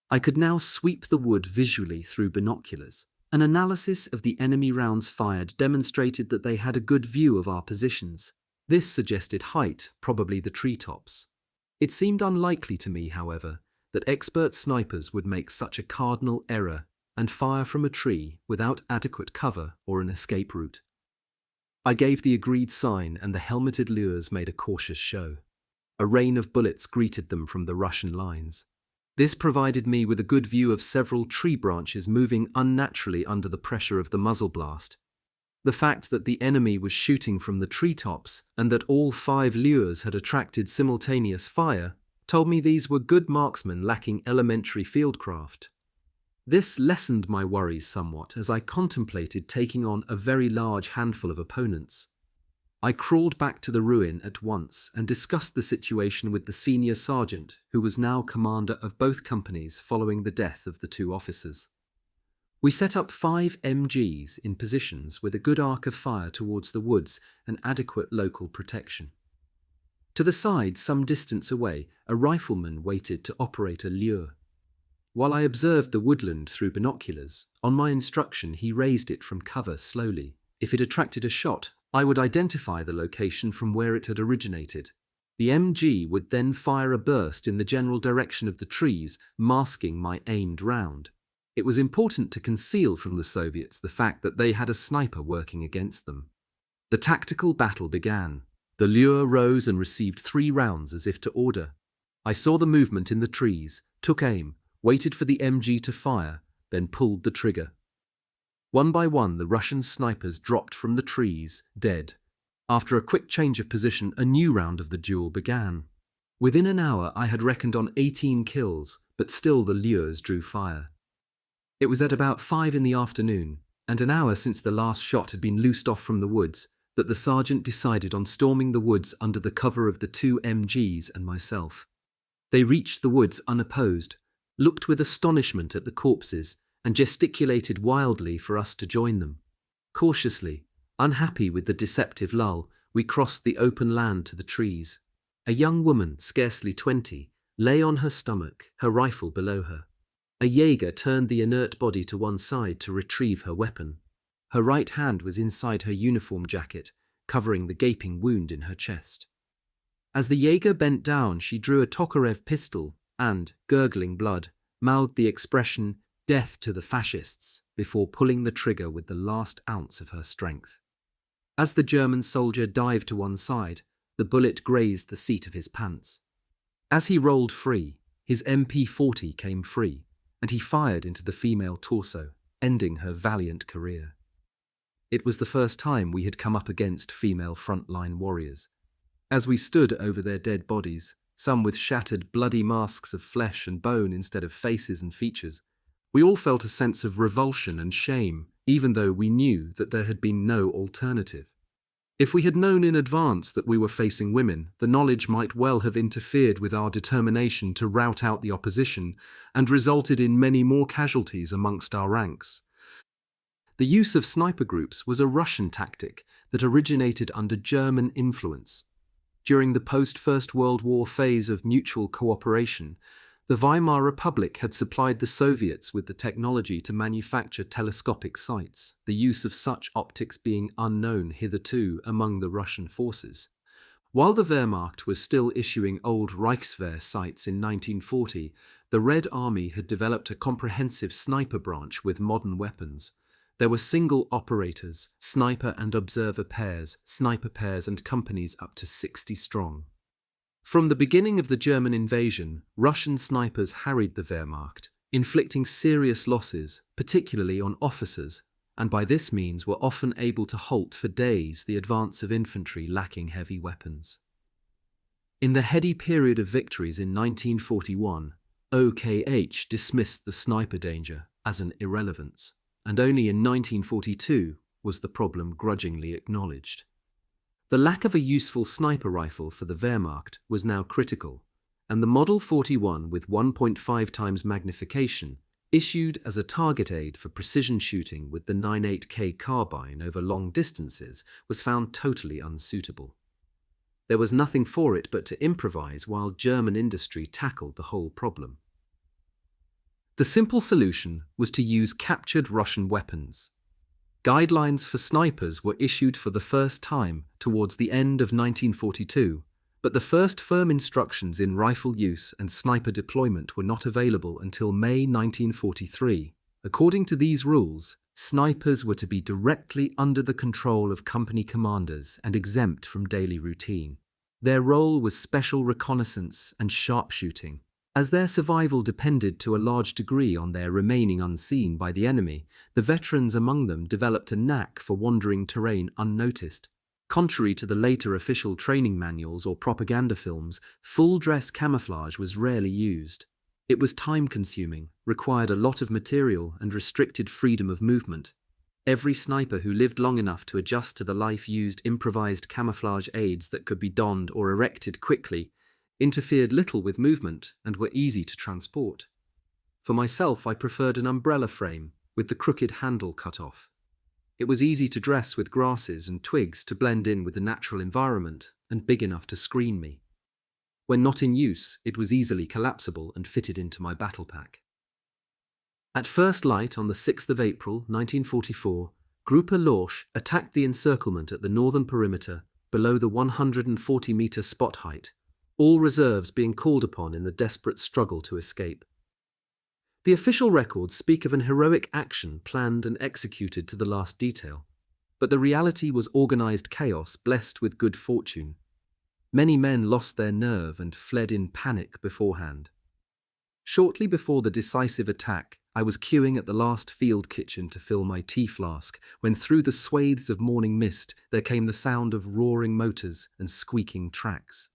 I could now sweep the wood visually through binoculars. An analysis of the enemy rounds fired demonstrated that they had a good view of our positions. This suggested height, probably the treetops. It seemed unlikely to me, however, that expert snipers would make such a cardinal error and fire from a tree without adequate cover or an escape route. I gave the agreed sign and the helmeted lures made a cautious show. A rain of bullets greeted them from the Russian lines. This provided me with a good view of several tree branches moving unnaturally under the pressure of the muzzle blast. The fact that the enemy was shooting from the treetops and that all 5 lures had attracted simultaneous fire told me these were good marksmen lacking elementary fieldcraft. This lessened my worries somewhat as I contemplated taking on a very large handful of opponents. I crawled back to the ruin at once and discussed the situation with the senior sergeant, who was now commander of both companies following the death of the 2 officers. We set up 5 MGs in positions with a good arc of fire towards the woods and adequate local protection. To the side, some distance away, a rifleman waited to operate a lure. While I observed the woodland through binoculars, on my instruction he raised it from cover slowly. If it attracted a shot, I would identify the location from where it had originated. The MG would then fire a burst in the general direction of the trees, masking my aimed round. It was important to conceal from the Soviets the fact that they had a sniper working against them. The tactical battle began. The lure rose and received 3 rounds as if to order. I saw the movement in the trees, took aim, waited for the MG to fire, then pulled the trigger. One by one, the Russian snipers dropped from the trees, dead. After a quick change of position, a new round of the duel began. Within an hour, I had reckoned on 18 kills, but still the lures drew fire. It was at about 5 in the afternoon, and an hour since the last shot had been loosed off from the woods, that the sergeant decided on storming the woods under the cover of the 2 MGs and myself. They reached the woods unopposed, looked with astonishment at the corpses, and gesticulated wildly for us to join them. Cautiously, unhappy with the deceptive lull, we crossed the open land to the trees. A young woman, scarcely 20, lay on her stomach, her rifle below her. A Jaeger turned the inert body to one side to retrieve her weapon. Her right hand was inside her uniform jacket, covering the gaping wound in her chest. As the Jaeger bent down, she drew a Tokarev pistol and, gurgling blood, mouthed the expression, "Death to the fascists," before pulling the trigger with the last ounce of her strength. As the German soldier dived to one side, the bullet grazed the seat of his pants. As he rolled free, his MP-40 came free, and he fired into the female torso, ending her valiant career. It was the first time we had come up against female frontline warriors. As we stood over their dead bodies, some with shattered, bloody masks of flesh and bone instead of faces and features, we all felt a sense of revulsion and shame, even though we knew that there had been no alternative. If we had known in advance that we were facing women, the knowledge might well have interfered with our determination to rout out the opposition and resulted in many more casualties amongst our ranks. The use of sniper groups was a Russian tactic that originated under German influence. During the post-First World War phase of mutual cooperation, the Weimar Republic had supplied the Soviets with the technology to manufacture telescopic sights, the use of such optics being unknown hitherto among the Russian forces. While the Wehrmacht was still issuing old Reichswehr sights in 1940, the Red Army had developed a comprehensive sniper branch with modern weapons. There were single operators, sniper and observer pairs, sniper pairs and companies up to 60 strong. From the beginning of the German invasion, Russian snipers harried the Wehrmacht, inflicting serious losses, particularly on officers, and by this means were often able to halt for days the advance of infantry lacking heavy weapons. In the heady period of victories in 1941, OKH dismissed the sniper danger as an irrelevance, and only in 1942 was the problem grudgingly acknowledged. The lack of a useful sniper rifle for the Wehrmacht was now critical, and the Model 41 with 1.5 times magnification, issued as a target aid for precision shooting with the 9.8K carbine over long distances, was found totally unsuitable. There was nothing for it but to improvise while German industry tackled the whole problem. The simple solution was to use captured Russian weapons. Guidelines for snipers were issued for the first time towards the end of 1942, but the first firm instructions in rifle use and sniper deployment were not available until May 1943. According to these rules, snipers were to be directly under the control of company commanders and exempt from daily routine. Their role was special reconnaissance and sharpshooting. As their survival depended to a large degree on their remaining unseen by the enemy, the veterans among them developed a knack for wandering terrain unnoticed. Contrary to the later official training manuals or propaganda films, full-dress camouflage was rarely used. It was time-consuming, required a lot of material, and restricted freedom of movement. Every sniper who lived long enough to adjust to the life used improvised camouflage aids that could be donned or erected quickly, interfered little with movement, and were easy to transport. For myself, I preferred an umbrella frame, with the crooked handle cut off. It was easy to dress with grasses and twigs to blend in with the natural environment, and big enough to screen me. When not in use, it was easily collapsible and fitted into my battle pack. At first light on the 6th of April, 1944, Gruppe Lorsch attacked the encirclement at the northern perimeter below the 140-meter spot height, all reserves being called upon in the desperate struggle to escape. The official records speak of an heroic action planned and executed to the last detail, but the reality was organized chaos blessed with good fortune. Many men lost their nerve and fled in panic beforehand. Shortly before the decisive attack, I was queuing at the last field kitchen to fill my tea flask when through the swathes of morning mist there came the sound of roaring motors and squeaking tracks.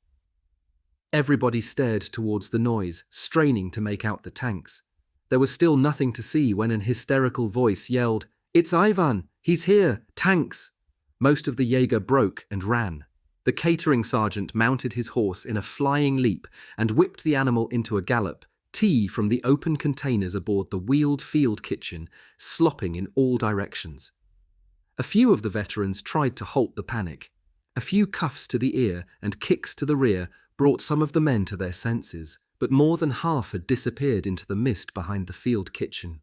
Everybody stared towards the noise, straining to make out the tanks. There was still nothing to see when an hysterical voice yelled, "It's Ivan! He's here! Tanks!" Most of the Jaeger broke and ran. The catering sergeant mounted his horse in a flying leap and whipped the animal into a gallop, tea from the open containers aboard the wheeled field kitchen, slopping in all directions. A few of the veterans tried to halt the panic. A few cuffs to the ear and kicks to the rear brought some of the men to their senses, but more than half had disappeared into the mist behind the field kitchen.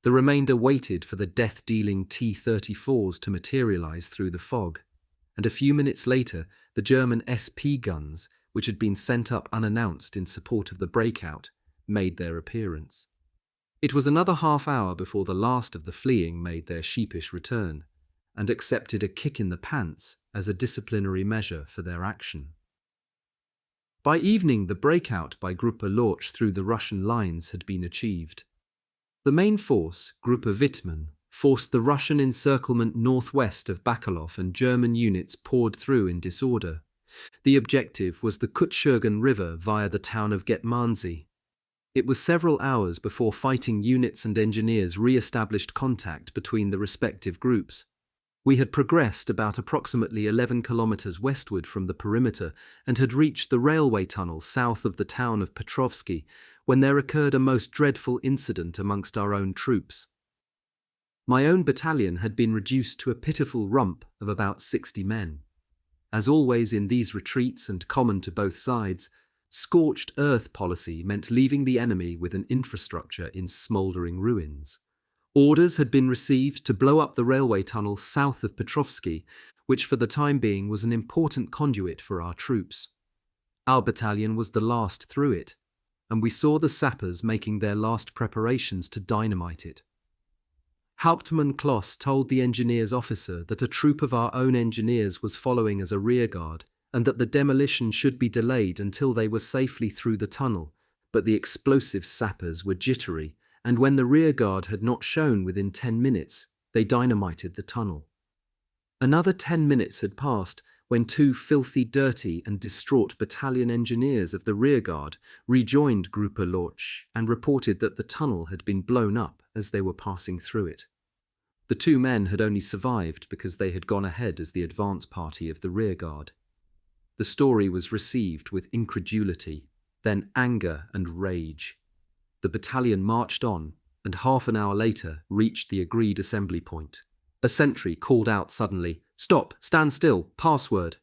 The remainder waited for the death-dealing T-34s to materialize through the fog, and a few minutes later, the German SP guns, which had been sent up unannounced in support of the breakout, made their appearance. It was another half hour before the last of the fleeing made their sheepish return, and accepted a kick in the pants as a disciplinary measure for their action. By evening, the breakout by Gruppe Lorsch through the Russian lines had been achieved. The main force, Gruppe Wittmann, forced the Russian encirclement northwest of Bakalov, and German units poured through in disorder. The objective was the Kutschurgen River via the town of Getmansi. It was several hours before fighting units and engineers re-established contact between the respective groups. We had progressed about approximately 11 kilometers westward from the perimeter and had reached the railway tunnel south of the town of Petrovsky when there occurred a most dreadful incident amongst our own troops. My own battalion had been reduced to a pitiful rump of about 60 men. As always in these retreats and common to both sides, scorched earth policy meant leaving the enemy with an infrastructure in smouldering ruins. Orders had been received to blow up the railway tunnel south of Petrovsky, which for the time being was an important conduit for our troops. Our battalion was the last through it, and we saw the sappers making their last preparations to dynamite it. Hauptmann Kloss told the engineers officer that a troop of our own engineers was following as a rearguard, and that the demolition should be delayed until they were safely through the tunnel, but the explosive sappers were jittery, and when the rearguard had not shown within 10 minutes, they dynamited the tunnel. Another 10 minutes had passed when two filthy, dirty and distraught battalion engineers of the rearguard rejoined Gruppe Lorch and reported that the tunnel had been blown up as they were passing through it. The two men had only survived because they had gone ahead as the advance party of the rearguard. The story was received with incredulity, then anger and rage. The battalion marched on, and half an hour later reached the agreed assembly point. A sentry called out suddenly, "Stop! Stand still! Password!"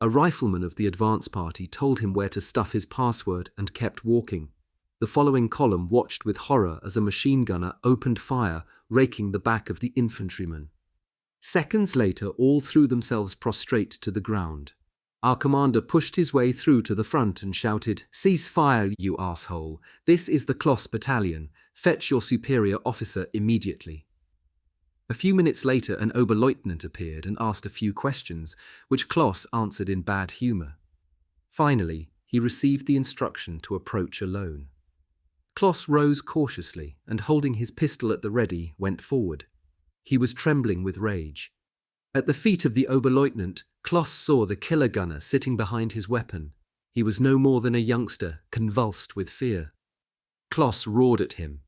A rifleman of the advance party told him where to stuff his password and kept walking. The following column watched with horror as a machine gunner opened fire, raking the back of the infantryman. Seconds later, all threw themselves prostrate to the ground. Our commander pushed his way through to the front and shouted, "Cease fire, you asshole! This is the Kloss battalion. Fetch your superior officer immediately." A few minutes later, an Oberleutnant appeared and asked a few questions, which Kloss answered in bad humor. Finally, he received the instruction to approach alone. Kloss rose cautiously and, holding his pistol at the ready, went forward. He was trembling with rage. At the feet of the Oberleutnant, Kloss saw the killer gunner sitting behind his weapon. He was no more than a youngster, convulsed with fear. Kloss roared at him,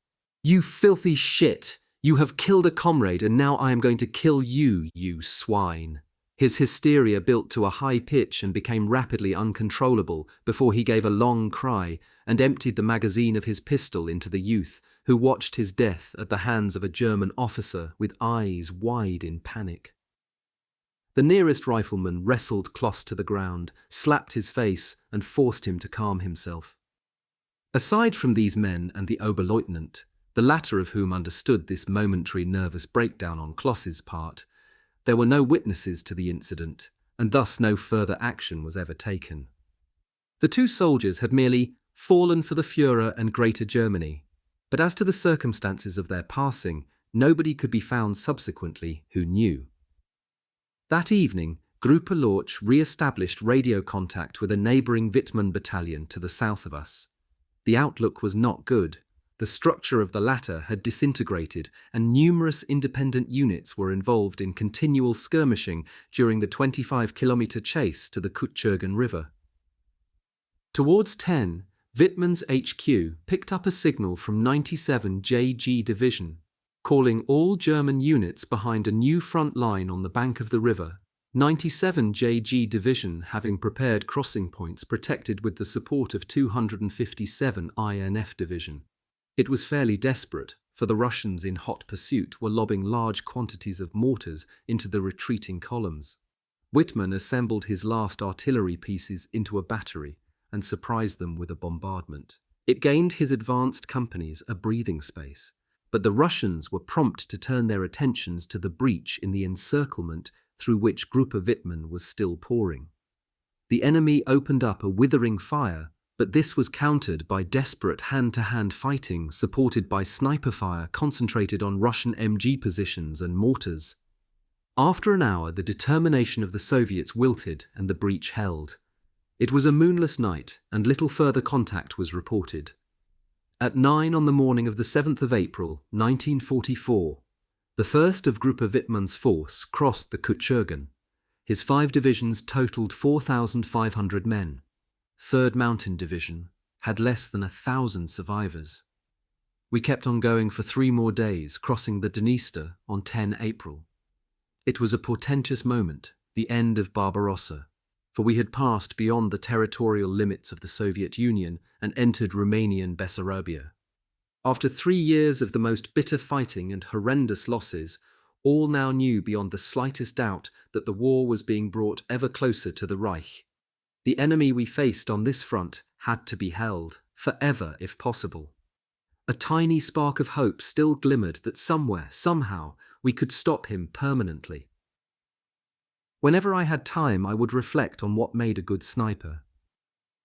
"You filthy shit! You have killed a comrade, and now I am going to kill you, you swine." His hysteria built to a high pitch and became rapidly uncontrollable before he gave a long cry and emptied the magazine of his pistol into the youth, who watched his death at the hands of a German officer with eyes wide in panic. The nearest rifleman wrestled Kloss to the ground, slapped his face, and forced him to calm himself. Aside from these men and the Oberleutnant, the latter of whom understood this momentary nervous breakdown on Kloss's part, there were no witnesses to the incident, and thus no further action was ever taken. The two soldiers had merely fallen for the Führer and Greater Germany, but as to the circumstances of their passing, nobody could be found subsequently who knew. That evening, Gruppe Lorch re-established radio contact with a neighbouring Wittmann battalion to the south of us. The outlook was not good. The structure of the latter had disintegrated, and numerous independent units were involved in continual skirmishing during the 25-kilometre chase to the Kutschurgen River. Towards 10, Wittmann's HQ picked up a signal from 97 JG Division, calling all German units behind a new front line on the bank of the river, 97 JG Division having prepared crossing points protected with the support of 257 INF Division. It was fairly desperate, for the Russians in hot pursuit were lobbing large quantities of mortars into the retreating columns. Wittmann assembled his last artillery pieces into a battery and surprised them with a bombardment. It gained his advanced companies a breathing space, but the Russians were prompt to turn their attentions to the breach in the encirclement through which Gruppe Wittmann was still pouring. The enemy opened up a withering fire, but this was countered by desperate hand-to-hand fighting supported by sniper fire concentrated on Russian MG positions and mortars. After an hour, the determination of the Soviets wilted and the breach held. It was a moonless night, and little further contact was reported. At 9 on the morning of the 7th of April, 1944, the first of Gruppe Wittmann's force crossed the Kutschurgen. His 5 divisions totaled 4,500 men. 3rd Mountain Division had less than 1,000 survivors. We kept on going for 3 more days, crossing the Dniester on 10 April. It was a portentous moment, the end of Barbarossa, for we had passed beyond the territorial limits of the Soviet Union and entered Romanian Bessarabia. After 3 years of the most bitter fighting and horrendous losses, all now knew beyond the slightest doubt that the war was being brought ever closer to the Reich. The enemy we faced on this front had to be held, forever if possible. A tiny spark of hope still glimmered that somewhere, somehow, we could stop him permanently. Whenever I had time, I would reflect on what made a good sniper.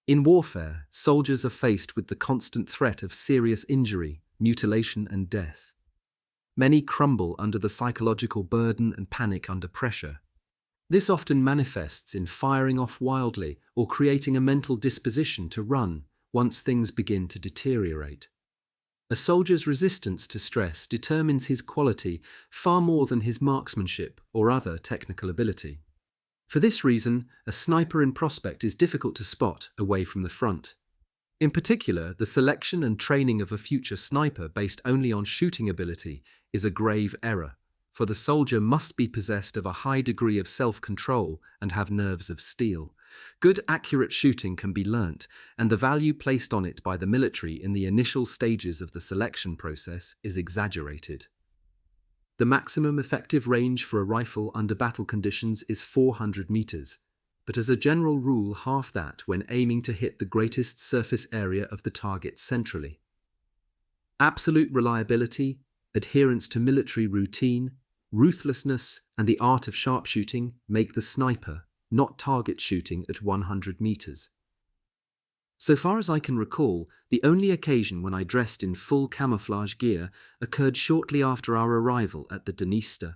In warfare, soldiers are faced with the constant threat of serious injury, mutilation, and death. Many crumble under the psychological burden and panic under pressure. This often manifests in firing off wildly or creating a mental disposition to run once things begin to deteriorate. A soldier's resistance to stress determines his quality far more than his marksmanship or other technical ability. For this reason, a sniper in prospect is difficult to spot away from the front. In particular, the selection and training of a future sniper based only on shooting ability is a grave error, for the soldier must be possessed of a high degree of self-control and have nerves of steel. Good, accurate shooting can be learnt, and the value placed on it by the military in the initial stages of the selection process is exaggerated. The maximum effective range for a rifle under battle conditions is 400 meters, but as a general rule half that when aiming to hit the greatest surface area of the target centrally. Absolute reliability, adherence to military routine, ruthlessness, and the art of sharpshooting make the sniper, not target shooting at 100 meters. So far as I can recall, the only occasion when I dressed in full camouflage gear occurred shortly after our arrival at the Dniester.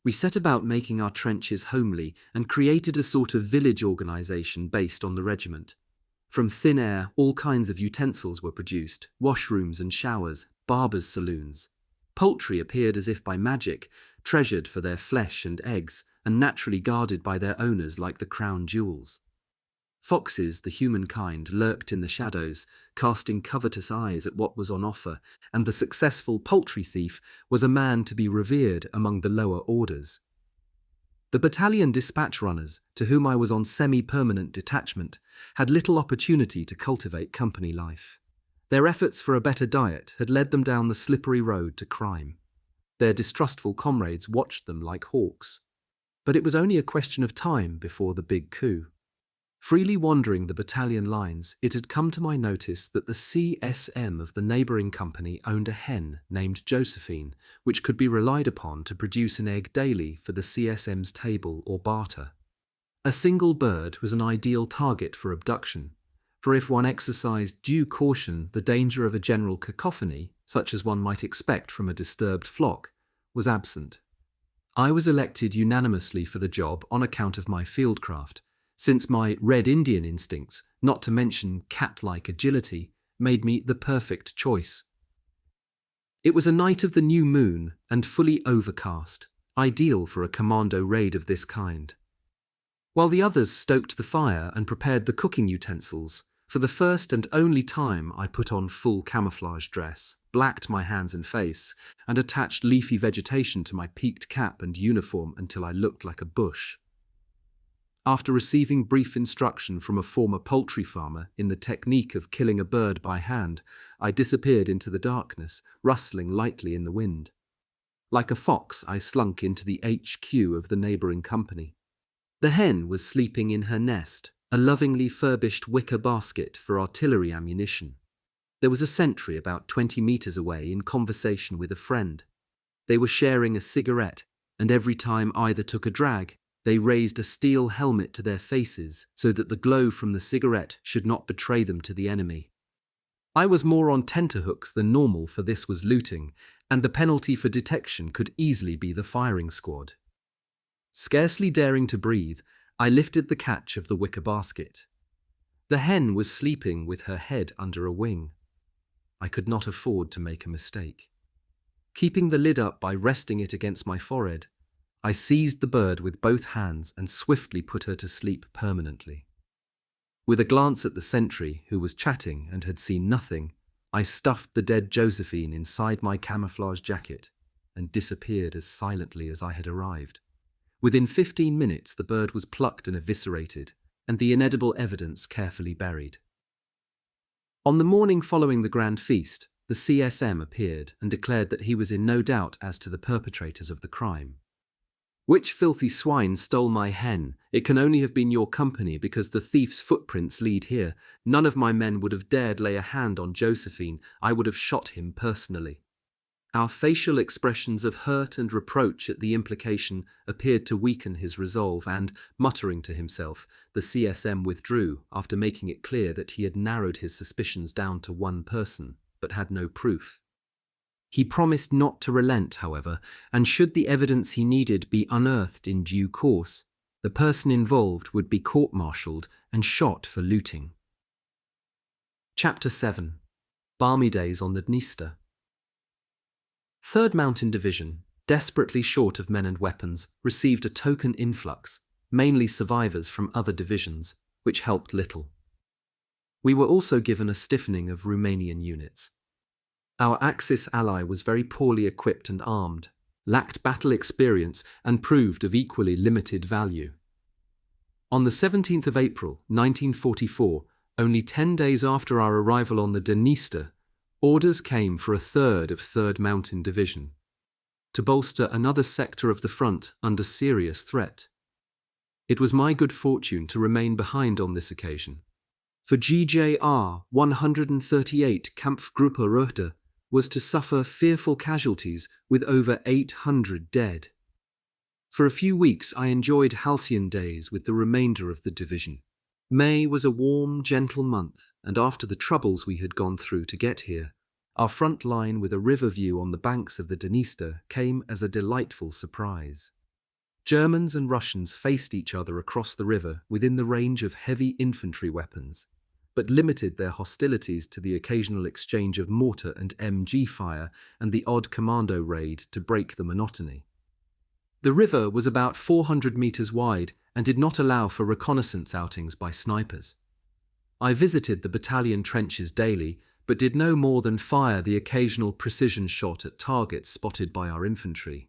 We set about making our trenches homely and created a sort of village organization based on the regiment. From thin air, all kinds of utensils were produced, washrooms and showers, barbers' saloons. Poultry appeared as if by magic, treasured for their flesh and eggs, and naturally guarded by their owners like the crown jewels. Foxes, the humankind, lurked in the shadows, casting covetous eyes at what was on offer, and the successful poultry thief was a man to be revered among the lower orders. The battalion dispatch runners, to whom I was on semi-permanent detachment, had little opportunity to cultivate company life. Their efforts for a better diet had led them down the slippery road to crime. Their distrustful comrades watched them like hawks. But it was only a question of time before the big coup. Freely wandering the battalion lines, it had come to my notice that the CSM of the neighbouring company owned a hen named Josephine, which could be relied upon to produce an egg daily for the CSM's table or barter. A single bird was an ideal target for abduction, for if one exercised due caution, the danger of a general cacophony, such as one might expect from a disturbed flock, was absent. I was elected unanimously for the job on account of my fieldcraft, since my Red Indian instincts, not to mention cat-like agility, made me the perfect choice. It was a night of the new moon and fully overcast, ideal for a commando raid of this kind. While the others stoked the fire and prepared the cooking utensils, for the first and only time I put on full camouflage dress, blacked my hands and face, and attached leafy vegetation to my peaked cap and uniform until I looked like a bush. After receiving brief instruction from a former poultry farmer in the technique of killing a bird by hand, I disappeared into the darkness, rustling lightly in the wind. Like a fox, I slunk into the HQ of the neighbouring company. The hen was sleeping in her nest, a lovingly furbished wicker basket for artillery ammunition. There was a sentry about 20 meters away in conversation with a friend. They were sharing a cigarette, and every time either took a drag, they raised a steel helmet to their faces so that the glow from the cigarette should not betray them to the enemy. I was more on tenterhooks than normal, for this was looting, and the penalty for detection could easily be the firing squad. Scarcely daring to breathe, I lifted the catch of the wicker basket. The hen was sleeping with her head under a wing. I could not afford to make a mistake. Keeping the lid up by resting it against my forehead, I seized the bird with both hands and swiftly put her to sleep permanently. With a glance at the sentry, who was chatting and had seen nothing, I stuffed the dead Josephine inside my camouflage jacket and disappeared as silently as I had arrived. Within 15 minutes, the bird was plucked and eviscerated, and the inedible evidence carefully buried. On the morning following the grand feast, the CSM appeared and declared that he was in no doubt as to the perpetrators of the crime. "Which filthy swine stole my hen? It can only have been your company, because the thief's footprints lead here. None of my men would have dared lay a hand on Josephine. I would have shot him personally." Our facial expressions of hurt and reproach at the implication appeared to weaken his resolve, and, muttering to himself, the CSM withdrew after making it clear that he had narrowed his suspicions down to one person, but had no proof. He promised not to relent, however, and should the evidence he needed be unearthed in due course, the person involved would be court-martialed and shot for looting. Chapter 7. Balmy Days on the Dniester. 3rd Mountain Division, desperately short of men and weapons, received a token influx, mainly survivors from other divisions, which helped little. We were also given a stiffening of Romanian units. Our Axis ally was very poorly equipped and armed, lacked battle experience, and proved of equally limited value. On the 17th of April, 1944, only 10 days after our arrival on the Dniester, orders came for a third of 3rd Mountain Division to bolster another sector of the front under serious threat. It was my good fortune to remain behind on this occasion, for GJR 138 Kampfgruppe Rote was to suffer fearful casualties with over 800 dead. For a few weeks I enjoyed halcyon days with the remainder of the division. May was a warm, gentle month, and after the troubles we had gone through to get here, our front line with a river view on the banks of the Dniester came as a delightful surprise. Germans and Russians faced each other across the river within the range of heavy infantry weapons, but limited their hostilities to the occasional exchange of mortar and MG fire and the odd commando raid to break the monotony. The river was about 400 meters wide and did not allow for reconnaissance outings by snipers. I visited the battalion trenches daily, but did no more than fire the occasional precision shot at targets spotted by our infantry.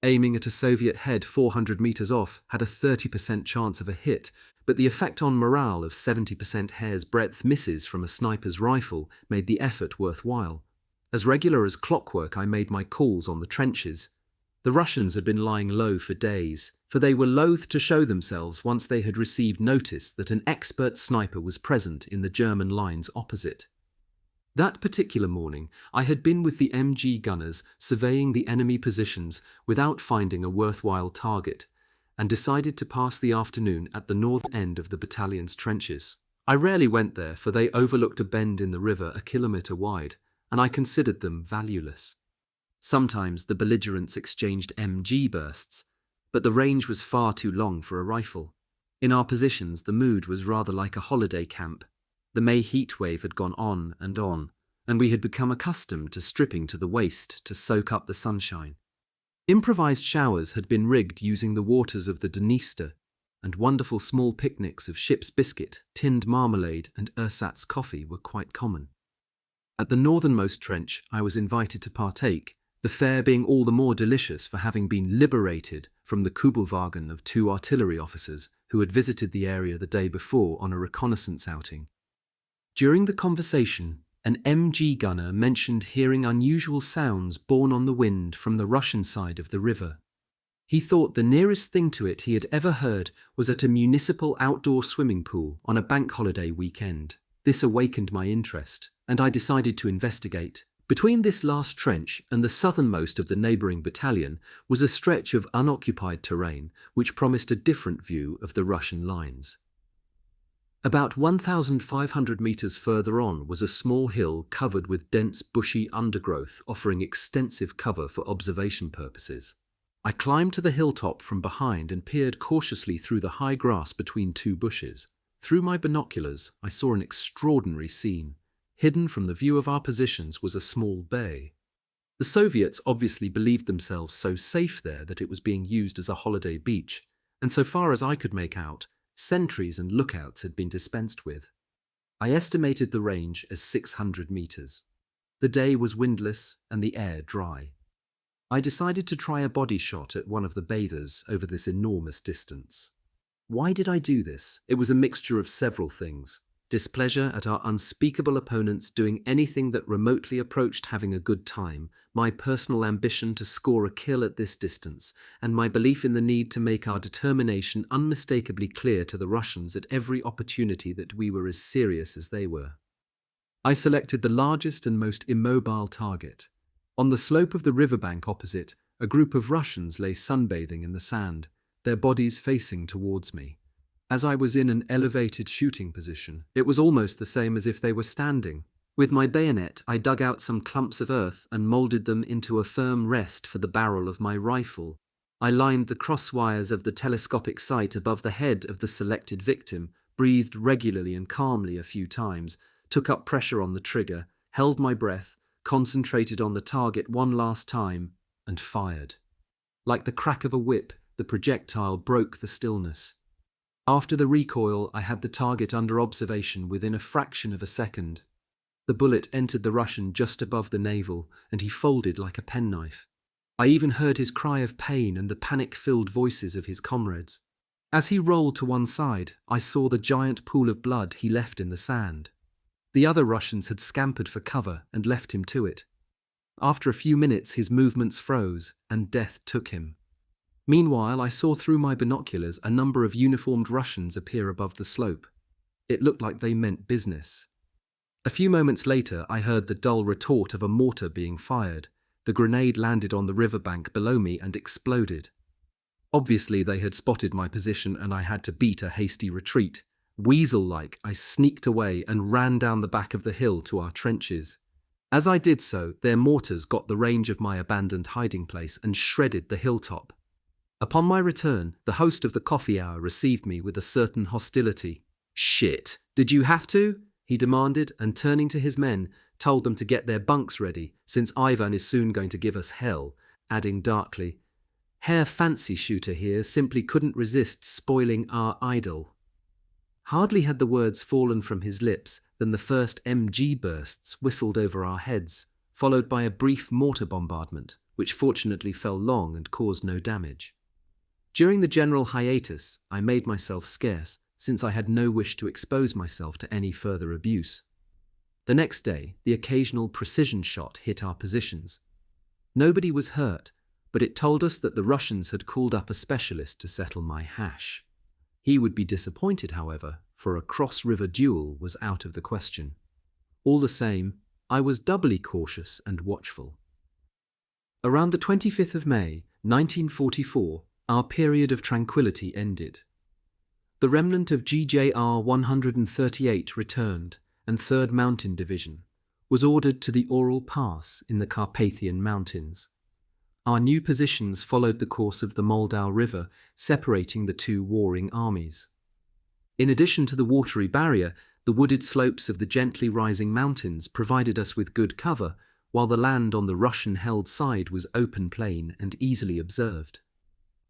Aiming at a Soviet head 400 meters off had a 30% chance of a hit, but the effect on morale of 70% hair's breadth misses from a sniper's rifle made the effort worthwhile. As regular as clockwork, I made my calls on the trenches. The Russians had been lying low for days, for they were loath to show themselves once they had received notice that an expert sniper was present in the German lines opposite. That particular morning, I had been with the MG gunners surveying the enemy positions without finding a worthwhile target, and decided to pass the afternoon at the northern end of the battalion's trenches. I rarely went there, for they overlooked a bend in the river a kilometre wide, and I considered them valueless. Sometimes the belligerents exchanged MG bursts, but the range was far too long for a rifle. In our positions, the mood was rather like a holiday camp. The May heat wave had gone on, and we had become accustomed to stripping to the waist to soak up the sunshine. Improvised showers had been rigged using the waters of the Dniester, and wonderful small picnics of ship's biscuit, tinned marmalade, and ersatz coffee were quite common. At the northernmost trench, I was invited to partake, the fare being all the more delicious for having been liberated from the Kubelwagen of 2 artillery officers who had visited the area the day before on a reconnaissance outing. During the conversation, an MG gunner mentioned hearing unusual sounds borne on the wind from the Russian side of the river. He thought the nearest thing to it he had ever heard was at a municipal outdoor swimming pool on a bank holiday weekend. This awakened my interest, and I decided to investigate. Between this last trench and the southernmost of the neighbouring battalion was a stretch of unoccupied terrain which promised a different view of the Russian lines. About 1,500 metres further on was a small hill covered with dense bushy undergrowth offering extensive cover for observation purposes. I climbed to the hilltop from behind and peered cautiously through the high grass between 2 bushes. Through my binoculars, I saw an extraordinary scene. Hidden from the view of our positions was a small bay. The Soviets obviously believed themselves so safe there that it was being used as a holiday beach, and so far as I could make out, sentries and lookouts had been dispensed with. I estimated the range as 600 meters. The day was windless and the air dry. I decided to try a body shot at one of the bathers over this enormous distance. Why did I do this? It was a mixture of several things. Displeasure at our unspeakable opponents doing anything that remotely approached having a good time, my personal ambition to score a kill at this distance, and my belief in the need to make our determination unmistakably clear to the Russians at every opportunity that we were as serious as they were. I selected the largest and most immobile target. On the slope of the riverbank opposite, a group of Russians lay sunbathing in the sand, their bodies facing towards me. As I was in an elevated shooting position, it was almost the same as if they were standing. With my bayonet, I dug out some clumps of earth and moulded them into a firm rest for the barrel of my rifle. I lined the cross wires of the telescopic sight above the head of the selected victim, breathed regularly and calmly a few times, took up pressure on the trigger, held my breath, concentrated on the target one last time, and fired. Like the crack of a whip, the projectile broke the stillness. After the recoil, I had the target under observation within a fraction of a second. The bullet entered the Russian just above the navel, and he folded like a penknife. I even heard his cry of pain and the panic-filled voices of his comrades. As he rolled to one side, I saw the giant pool of blood he left in the sand. The other Russians had scampered for cover and left him to it. After a few minutes, his movements froze, and death took him. Meanwhile, I saw through my binoculars a number of uniformed Russians appear above the slope. It looked like they meant business. A few moments later, I heard the dull retort of a mortar being fired. The grenade landed on the riverbank below me and exploded. Obviously, they had spotted my position and I had to beat a hasty retreat. Weasel-like, I sneaked away and ran down the back of the hill to our trenches. As I did so, their mortars got the range of my abandoned hiding place and shredded the hilltop. Upon my return, the host of the coffee hour received me with a certain hostility. "Shit, did you have to?" he demanded, and turning to his men, told them to get their bunks ready, since Ivan is soon going to give us hell, adding darkly, "Herr Fancy Shooter here simply couldn't resist spoiling our idyll." Hardly had the words fallen from his lips than the first MG bursts whistled over our heads, followed by a brief mortar bombardment, which fortunately fell long and caused no damage. During the general hiatus, I made myself scarce, since I had no wish to expose myself to any further abuse. The next day, the occasional precision shot hit our positions. Nobody was hurt, but it told us that the Russians had called up a specialist to settle my hash. He would be disappointed, however, for a cross-river duel was out of the question. All the same, I was doubly cautious and watchful. Around the 25th of May, 1944, our period of tranquility ended. The remnant of GJR 138 returned, and 3rd Mountain Division was ordered to the Oral Pass in the Carpathian Mountains. Our new positions followed the course of the Moldau River, separating the two warring armies. In addition to the watery barrier, the wooded slopes of the gently rising mountains provided us with good cover, while the land on the Russian-held side was open plain and easily observed.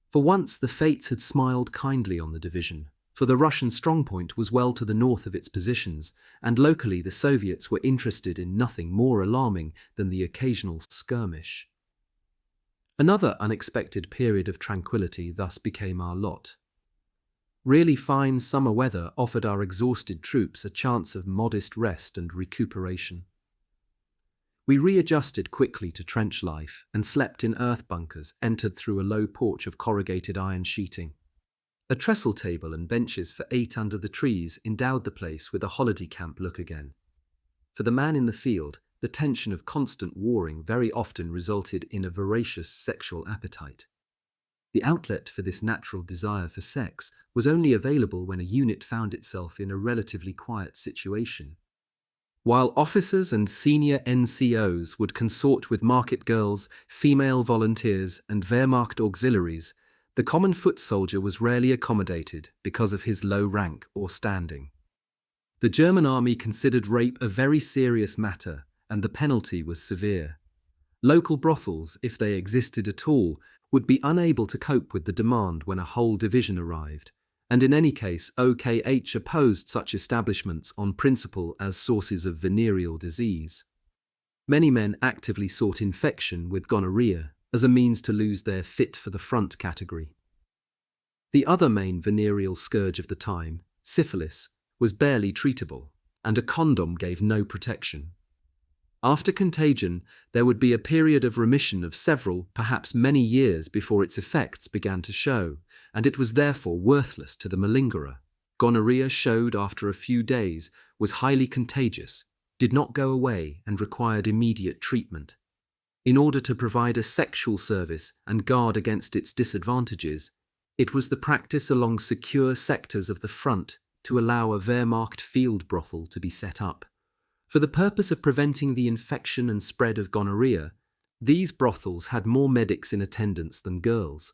For once, the fates had smiled kindly on the division, for the Russian strongpoint was well to the north of its positions, and locally the Soviets were interested in nothing more alarming than the occasional skirmish. Another unexpected period of tranquility thus became our lot. Really fine summer weather offered our exhausted troops a chance of modest rest and recuperation. We readjusted quickly to trench life and slept in earth bunkers entered through a low porch of corrugated iron sheeting. A trestle table and benches for 8 under the trees endowed the place with a holiday camp look again. For the man in the field, the tension of constant warring very often resulted in a voracious sexual appetite. The outlet for this natural desire for sex was only available when a unit found itself in a relatively quiet situation. While officers and senior NCOs would consort with market girls, female volunteers, and Wehrmacht auxiliaries, the common foot soldier was rarely accommodated because of his low rank or standing. The German army considered rape a very serious matter, and the penalty was severe. Local brothels, if they existed at all, would be unable to cope with the demand when a whole division arrived, and in any case OKH opposed such establishments on principle as sources of venereal disease. Many men actively sought infection with gonorrhea as a means to lose their fit-for-the-front category. The other main venereal scourge of the time, syphilis, was barely treatable, and a condom gave no protection. After contagion, there would be a period of remission of several, perhaps many years before its effects began to show, and it was therefore worthless to the malingerer. Gonorrhea showed after a few days, was highly contagious, did not go away, and required immediate treatment. In order to provide a sexual service and guard against its disadvantages, it was the practice along secure sectors of the front to allow a Wehrmacht field brothel to be set up. For the purpose of preventing the infection and spread of gonorrhea, these brothels had more medics in attendance than girls.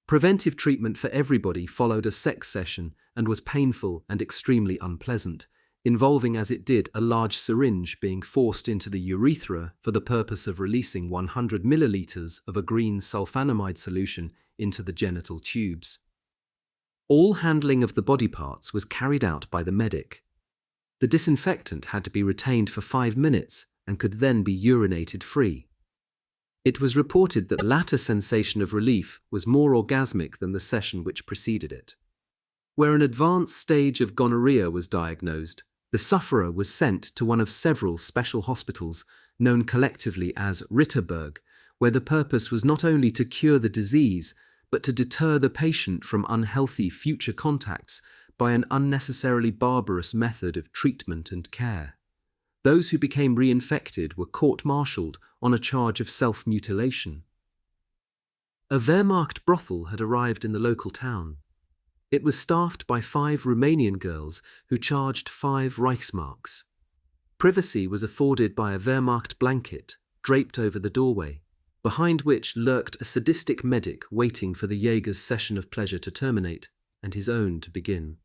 Preventive treatment for everybody followed a sex session and was painful and extremely unpleasant, involving as it did a large syringe being forced into the urethra for the purpose of releasing 100 milliliters of a green sulfonamide solution into the genital tubes. All handling of the body parts was carried out by the medic. The disinfectant had to be retained for 5 minutes and could then be urinated free. It was reported that the latter sensation of relief was more orgasmic than the session which preceded it. Where an advanced stage of gonorrhea was diagnosed, the sufferer was sent to one of several special hospitals known collectively as Ritterberg, where the purpose was not only to cure the disease, but to deter the patient from unhealthy future contacts by an unnecessarily barbarous method of treatment and care. Those who became reinfected were court-martialed on a charge of self-mutilation. A Wehrmacht brothel had arrived in the local town. It was staffed by 5 Romanian girls who charged 5 Reichsmarks. Privacy was afforded by a Wehrmacht blanket draped over the doorway, behind which lurked a sadistic medic waiting for the Jäger's session of pleasure to terminate and his own to begin.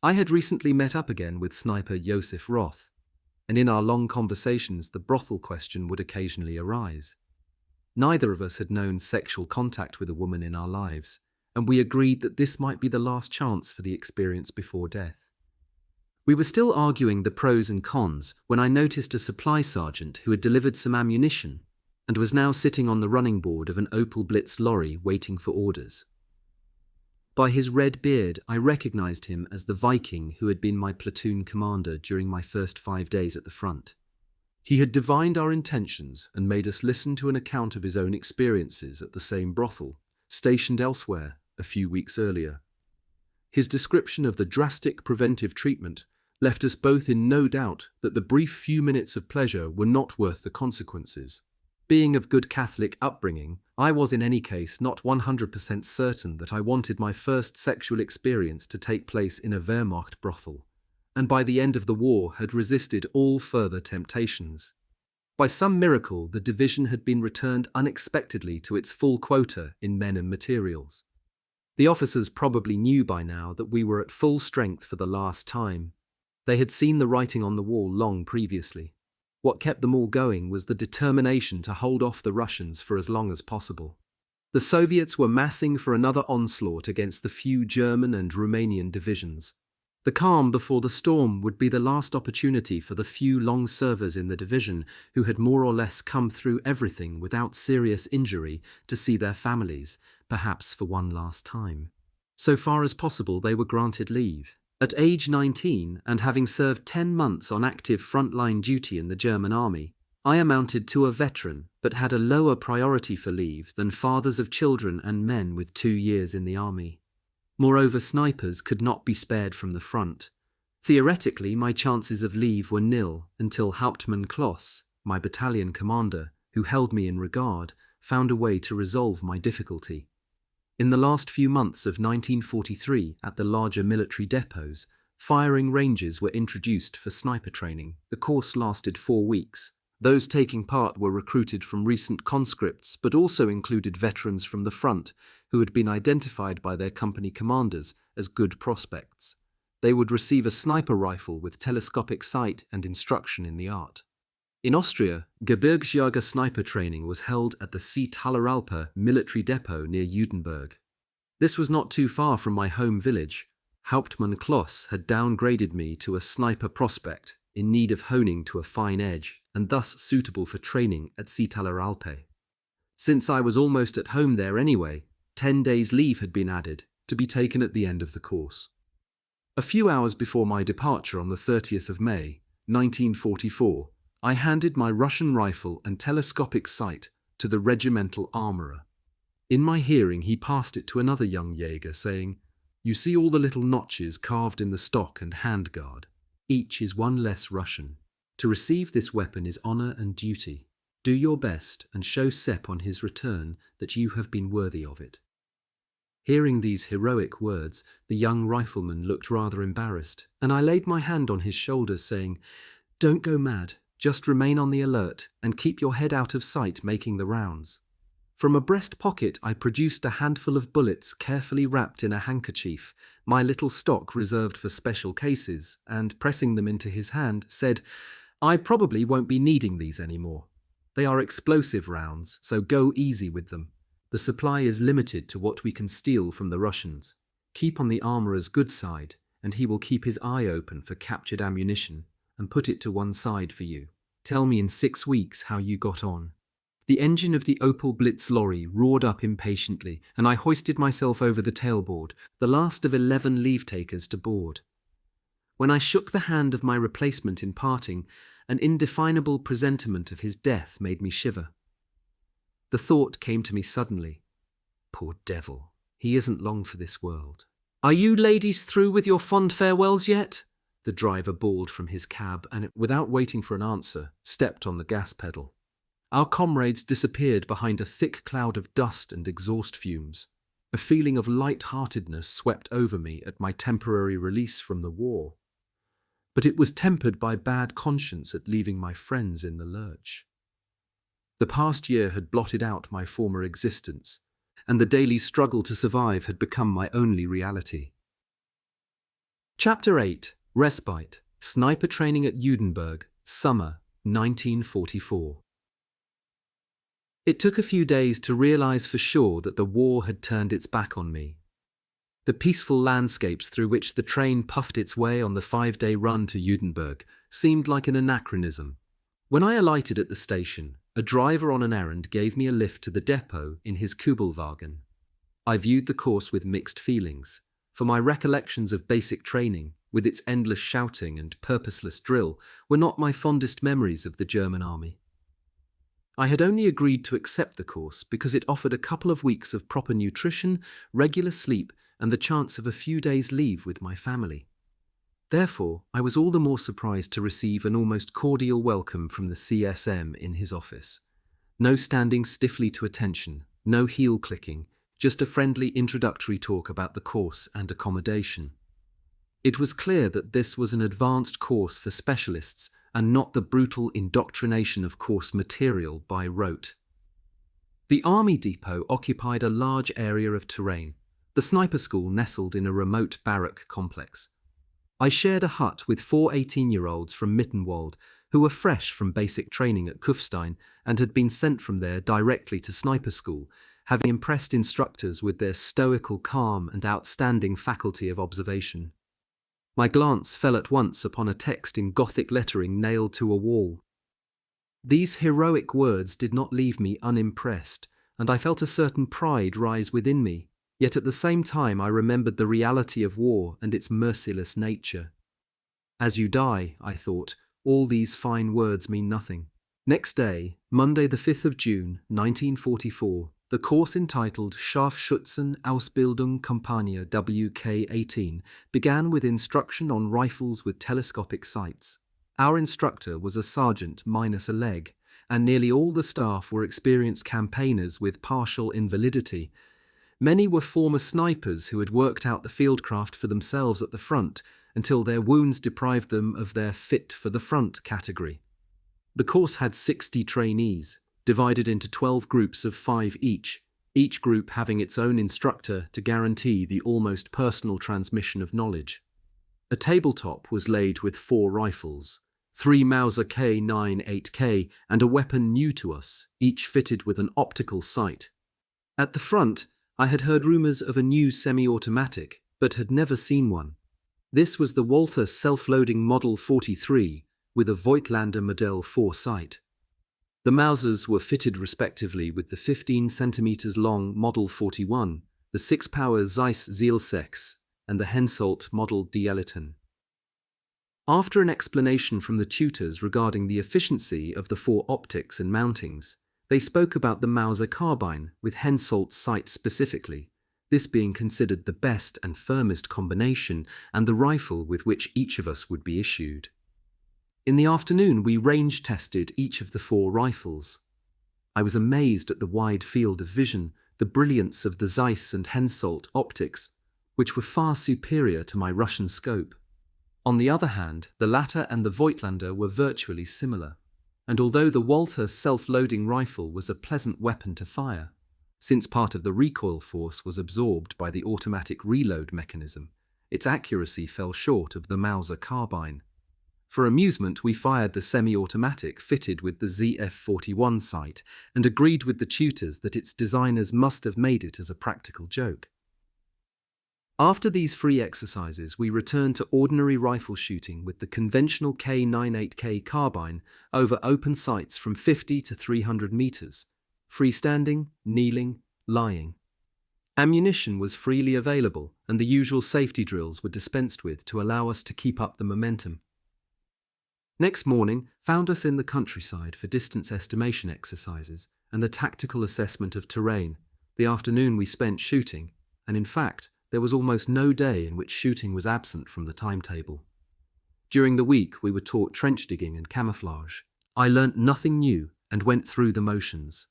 I had recently met up again with sniper Josef Roth, and in our long conversations the brothel question would occasionally arise. Neither of us had known sexual contact with a woman in our lives, and we agreed that this might be the last chance for the experience before death. We were still arguing the pros and cons when I noticed a supply sergeant who had delivered some ammunition and was now sitting on the running board of an Opel Blitz lorry waiting for orders. By his red beard, I recognized him as the Viking who had been my platoon commander during my first 5 days at the front. He had divined our intentions and made us listen to an account of his own experiences at the same brothel, stationed elsewhere a few weeks earlier. His description of the drastic preventive treatment left us both in no doubt that the brief few minutes of pleasure were not worth the consequences. Being of good Catholic upbringing, I was in any case not 100% certain that I wanted my first sexual experience to take place in a Wehrmacht brothel, and by the end of the war had resisted all further temptations. By some miracle, the division had been returned unexpectedly to its full quota in men and materials. The officers probably knew by now that we were at full strength for the last time. They had seen the writing on the wall long previously. What kept them all going was the determination to hold off the Russians for as long as possible. The Soviets were massing for another onslaught against the few German and Romanian divisions. The calm before the storm would be the last opportunity for the few long servers in the division who had more or less come through everything without serious injury to see their families, perhaps for one last time. So far as possible, they were granted leave. At age 19, and having served 10 months on active frontline duty in the German army, I amounted to a veteran, but had a lower priority for leave than fathers of children and men with 2 years in the army. Moreover, snipers could not be spared from the front. Theoretically, my chances of leave were nil until Hauptmann Kloss, my battalion commander, who held me in regard, found a way to resolve my difficulty. In the last few months of 1943, at the larger military depots, firing ranges were introduced for sniper training. The course lasted 4 weeks. Those taking part were recruited from recent conscripts, but also included veterans from the front who had been identified by their company commanders as good prospects. They would receive a sniper rifle with telescopic sight and instruction in the art. In Austria, Gebirgsjäger sniper training was held at the Sepp Allerberger military depot near Judenburg. This was not too far from my home village. Hauptmann Kloss had downgraded me to a sniper prospect, in need of honing to a fine edge, and thus suitable for training at Sepp Allerberger. Since I was almost at home there anyway, 10 days leave had been added, to be taken at the end of the course. A few hours before my departure on the 30th of May, 1944, I handed my Russian rifle and telescopic sight to the regimental armourer. In my hearing, he passed it to another young Jaeger, saying, "You see all the little notches carved in the stock and handguard. Each is one less Russian. To receive this weapon is honour and duty. Do your best and show Sepp on his return that you have been worthy of it." Hearing these heroic words, the young rifleman looked rather embarrassed, and I laid my hand on his shoulder, saying, "Don't go mad, just remain on the alert and keep your head out of sight making the rounds." From a breast pocket I produced a handful of bullets carefully wrapped in a handkerchief, my little stock reserved for special cases, and pressing them into his hand, said, "I probably won't be needing these anymore. They are explosive rounds, so go easy with them. The supply is limited to what we can steal from the Russians. Keep on the armourer's good side, and he will keep his eye open for captured ammunition and put it to one side for you. Tell me in 6 weeks how you got on." The engine of the Opel Blitz lorry roared up impatiently, and I hoisted myself over the tailboard, the last of 11 leave-takers to board. When I shook the hand of my replacement in parting, an indefinable presentiment of his death made me shiver. The thought came to me suddenly. Poor devil, he isn't long for this world. "Are you ladies through with your fond farewells yet?" the driver bawled from his cab, and without waiting for an answer, stepped on the gas pedal. Our comrades disappeared behind a thick cloud of dust and exhaust fumes. A feeling of light-heartedness swept over me at my temporary release from the war. But it was tempered by bad conscience at leaving my friends in the lurch. The past year had blotted out my former existence, and the daily struggle to survive had become my only reality. Chapter 8. Respite. Sniper Training at Judenburg. Summer, 1944. It took a few days to realize for sure that the war had turned its back on me. The peaceful landscapes through which the train puffed its way on the 5-day run to Judenburg seemed like an anachronism. When I alighted at the station, a driver on an errand gave me a lift to the depot in his Kubelwagen. I viewed the course with mixed feelings, for my recollections of basic training, with its endless shouting and purposeless drill, were not my fondest memories of the German army. I had only agreed to accept the course because it offered a couple of weeks of proper nutrition, regular sleep, and the chance of a few days' leave with my family. Therefore, I was all the more surprised to receive an almost cordial welcome from the CSM in his office. No standing stiffly to attention, no heel-clicking, just a friendly introductory talk about the course and accommodation. It was clear that this was an advanced course for specialists and not the brutal indoctrination of course material by rote. The army depot occupied a large area of terrain, the sniper school nestled in a remote barrack complex. I shared a hut with 4 18-year-olds from Mittenwald who were fresh from basic training at Kufstein and had been sent from there directly to sniper school, having impressed instructors with their stoical calm and outstanding faculty of observation. My glance fell at once upon a text in Gothic lettering nailed to a wall. These heroic words did not leave me unimpressed, and I felt a certain pride rise within me, yet at the same time I remembered the reality of war and its merciless nature. As you die, I thought, all these fine words mean nothing. Next day, Monday the 5th of June, 1944, the course entitled Scharfschützen Ausbildung Kampagne WK-18 began with instruction on rifles with telescopic sights. Our instructor was a sergeant minus a leg, and nearly all the staff were experienced campaigners with partial invalidity. Many were former snipers who had worked out the fieldcraft for themselves at the front until their wounds deprived them of their fit for the front category. The course had 60 trainees, divided into 12 groups of 5 each group having its own instructor to guarantee the almost personal transmission of knowledge. A tabletop was laid with 4 rifles, 3 Mauser K9 8K, and a weapon new to us, each fitted with an optical sight. At the front, I had heard rumours of a new semi-automatic, but had never seen one. This was the Walther self-loading Model 43 with a Voigtlander Modell 4 sight. The Mausers were fitted respectively with the 15 cm long Model 41, the 6-power Zeiss Zielsex, and the Hensoldt Model d'Eliton. After an explanation from the tutors regarding the efficiency of the 4 optics and mountings, they spoke about the Mauser carbine with Hensoldt's sight specifically, this being considered the best and firmest combination and the rifle with which each of us would be issued. In the afternoon, we range tested each of the 4 rifles. I was amazed at the wide field of vision, the brilliance of the Zeiss and Hensoldt optics, which were far superior to my Russian scope. On the other hand, the latter and the Voigtlander were virtually similar, and although the Walther self-loading rifle was a pleasant weapon to fire, since part of the recoil force was absorbed by the automatic reload mechanism, its accuracy fell short of the Mauser carbine. For amusement, we fired the semi-automatic fitted with the ZF-41 sight and agreed with the tutors that its designers must have made it as a practical joke. After these free exercises, we returned to ordinary rifle shooting with the conventional K98K carbine over open sights from 50 to 300 meters, freestanding, kneeling, lying. Ammunition was freely available, and the usual safety drills were dispensed with to allow us to keep up the momentum. Next morning found us in the countryside for distance estimation exercises and the tactical assessment of terrain. The afternoon we spent shooting, and in fact, there was almost no day in which shooting was absent from the timetable. During the week, we were taught trench digging and camouflage. I learnt nothing new and went through the motions.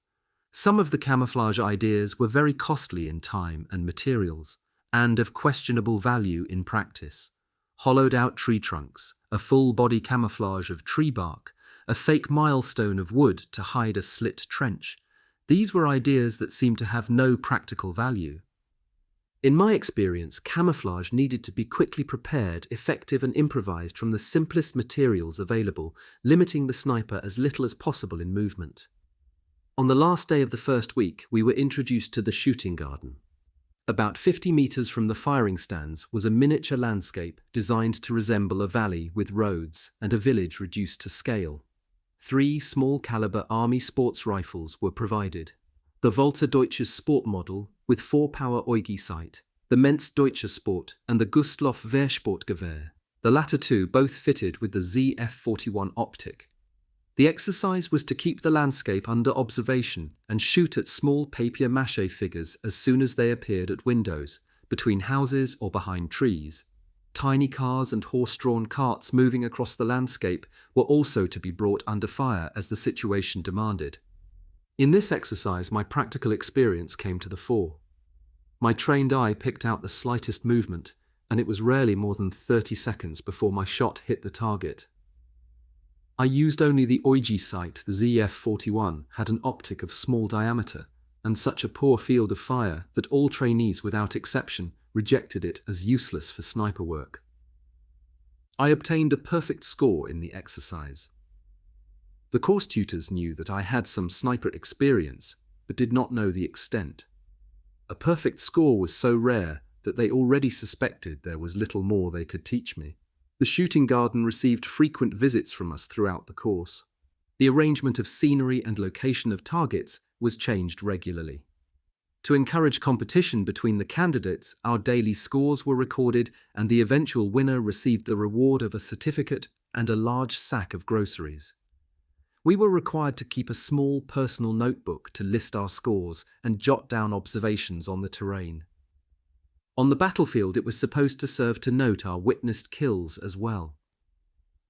Some of the camouflage ideas were very costly in time and materials, and of questionable value in practice. Hollowed-out tree trunks, a full-body camouflage of tree bark, a fake milestone of wood to hide a slit trench. These were ideas that seemed to have no practical value. In my experience, camouflage needed to be quickly prepared, effective and improvised from the simplest materials available, limiting the sniper as little as possible in movement. On the last day of the first week, we were introduced to the shooting garden. About 50 meters from the firing stands was a miniature landscape designed to resemble a valley with roads and a village reduced to scale. 3 small-caliber Army sports rifles were provided. The Walther Deutsches Sport model with 4-power Eugi sight, the Mentz Deutscher Sport and the Gustloff Wehrsportgewehr, the latter 2 both fitted with the ZF-41 optic. The exercise was to keep the landscape under observation and shoot at small papier-mâché figures as soon as they appeared at windows, between houses or behind trees. Tiny cars and horse-drawn carts moving across the landscape were also to be brought under fire as the situation demanded. In this exercise, my practical experience came to the fore. My trained eye picked out the slightest movement, and it was rarely more than 30 seconds before my shot hit the target. I used only the Eugi sight. The ZF-41 had an optic of small diameter and such a poor field of fire that all trainees without exception rejected it as useless for sniper work. I obtained a perfect score in the exercise. The course tutors knew that I had some sniper experience, but did not know the extent. A perfect score was so rare that they already suspected there was little more they could teach me. The shooting garden received frequent visits from us throughout the course. The arrangement of scenery and location of targets was changed regularly. To encourage competition between the candidates, our daily scores were recorded and the eventual winner received the reward of a certificate and a large sack of groceries. We were required to keep a small personal notebook to list our scores and jot down observations on the terrain. On the battlefield, it was supposed to serve to note our witnessed kills as well.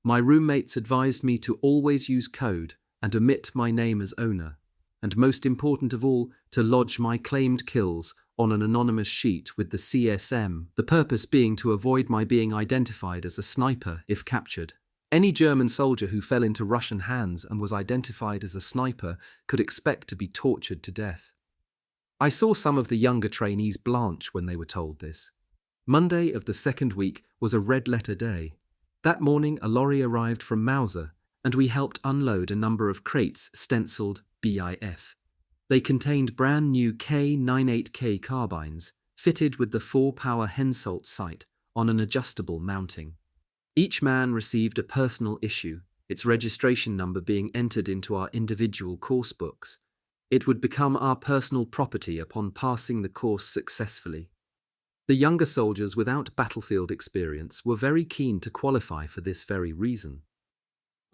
My roommates advised me to always use code and omit my name as owner, and most important of all, to lodge my claimed kills on an anonymous sheet with the CSM, the purpose being to avoid my being identified as a sniper if captured. Any German soldier who fell into Russian hands and was identified as a sniper could expect to be tortured to death. I saw some of the younger trainees blanch when they were told this. Monday of the second week was a red-letter day. That morning a lorry arrived from Mauser, and we helped unload a number of crates stenciled BIF. They contained brand new K98K carbines, fitted with the 4-power Hensoldt sight on an adjustable mounting. Each man received a personal issue, its registration number being entered into our individual course books. It would become our personal property upon passing the course successfully. The younger soldiers without battlefield experience were very keen to qualify for this very reason.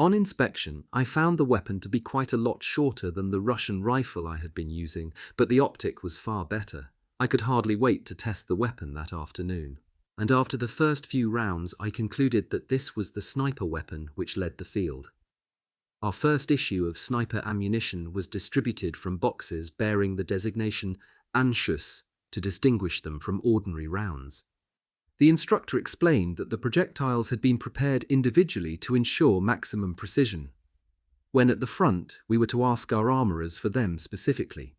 On inspection, I found the weapon to be quite a lot shorter than the Russian rifle I had been using, but the optic was far better. I could hardly wait to test the weapon that afternoon. And after the first few rounds, I concluded that this was the sniper weapon which led the field. Our first issue of sniper ammunition was distributed from boxes bearing the designation Anschuss to distinguish them from ordinary rounds. The instructor explained that the projectiles had been prepared individually to ensure maximum precision. When at the front, we were to ask our armourers for them specifically.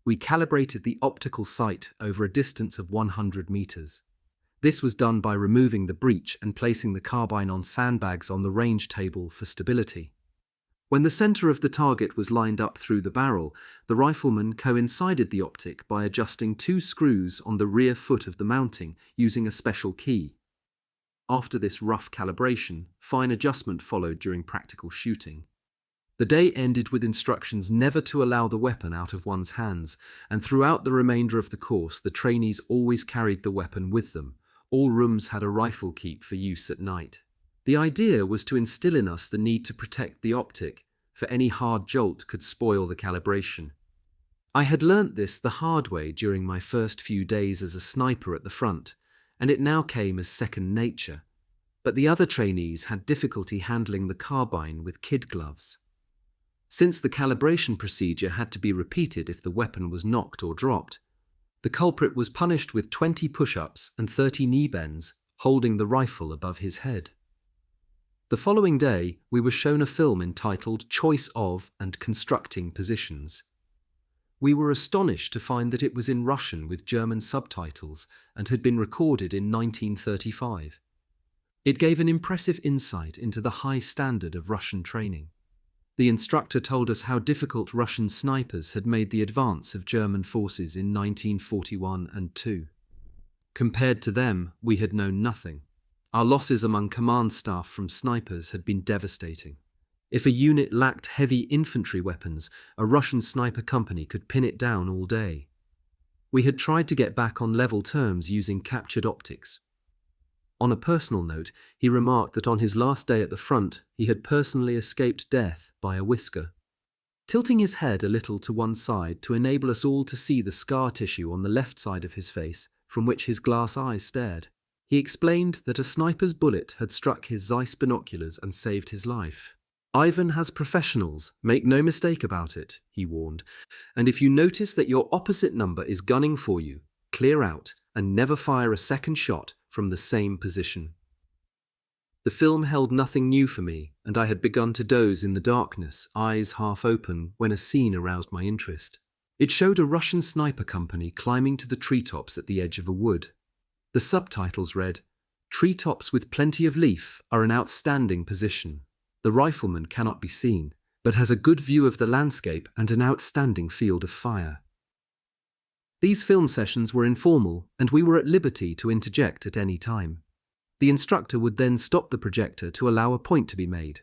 We calibrated the optical sight over a distance of 100 metres. This was done by removing the breech and placing the carbine on sandbags on the range table for stability. When the centre of the target was lined up through the barrel, the rifleman coincided the optic by adjusting 2 screws on the rear foot of the mounting using a special key. After this rough calibration, fine adjustment followed during practical shooting. The day ended with instructions never to allow the weapon out of one's hands, and throughout the remainder of the course the trainees always carried the weapon with them. All rooms had a rifle keep for use at night. The idea was to instill in us the need to protect the optic, for any hard jolt could spoil the calibration. I had learnt this the hard way during my first few days as a sniper at the front, and it now came as second nature. But the other trainees had difficulty handling the carbine with kid gloves. Since the calibration procedure had to be repeated if the weapon was knocked or dropped, the culprit was punished with 20 push-ups and 30 knee bends, holding the rifle above his head. The following day, we were shown a film entitled Choice of and Constructing Positions. We were astonished to find that it was in Russian with German subtitles and had been recorded in 1935. It gave an impressive insight into the high standard of Russian training. The instructor told us how difficult Russian snipers had made the advance of German forces in 1941 and 2. Compared to them, we had known nothing. Our losses among command staff from snipers had been devastating. If a unit lacked heavy infantry weapons, a Russian sniper company could pin it down all day. We had tried to get back on level terms using captured optics. On a personal note, he remarked that on his last day at the front, he had personally escaped death by a whisker. Tilting his head a little to one side to enable us all to see the scar tissue on the left side of his face, from which his glass eyes stared, he explained that a sniper's bullet had struck his Zeiss binoculars and saved his life. "Ivan has professionals, make no mistake about it," he warned, "and if you notice that your opposite number is gunning for you, clear out and never fire a second shot from the same position." The film held nothing new for me, and I had begun to doze in the darkness, eyes half open, when a scene aroused my interest. It showed a Russian sniper company climbing to the treetops at the edge of a wood. The subtitles read, "Treetops with plenty of leaf are an outstanding position. The rifleman cannot be seen, but has a good view of the landscape and an outstanding field of fire." These film sessions were informal, and we were at liberty to interject at any time. The instructor would then stop the projector to allow a point to be made.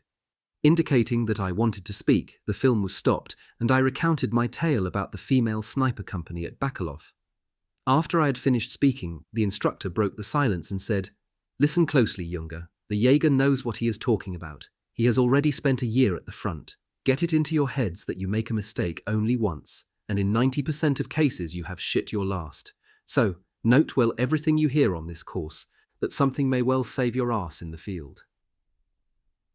Indicating that I wanted to speak, the film was stopped, and I recounted my tale about the female sniper company at Bakalov. After I had finished speaking, the instructor broke the silence and said, "Listen closely, Junge. The Jaeger knows what he is talking about. He has already spent a year at the front. Get it into your heads that you make a mistake only once, and in 90% of cases you have shit your last. So, note well everything you hear on this course, that something may well save your ass in the field."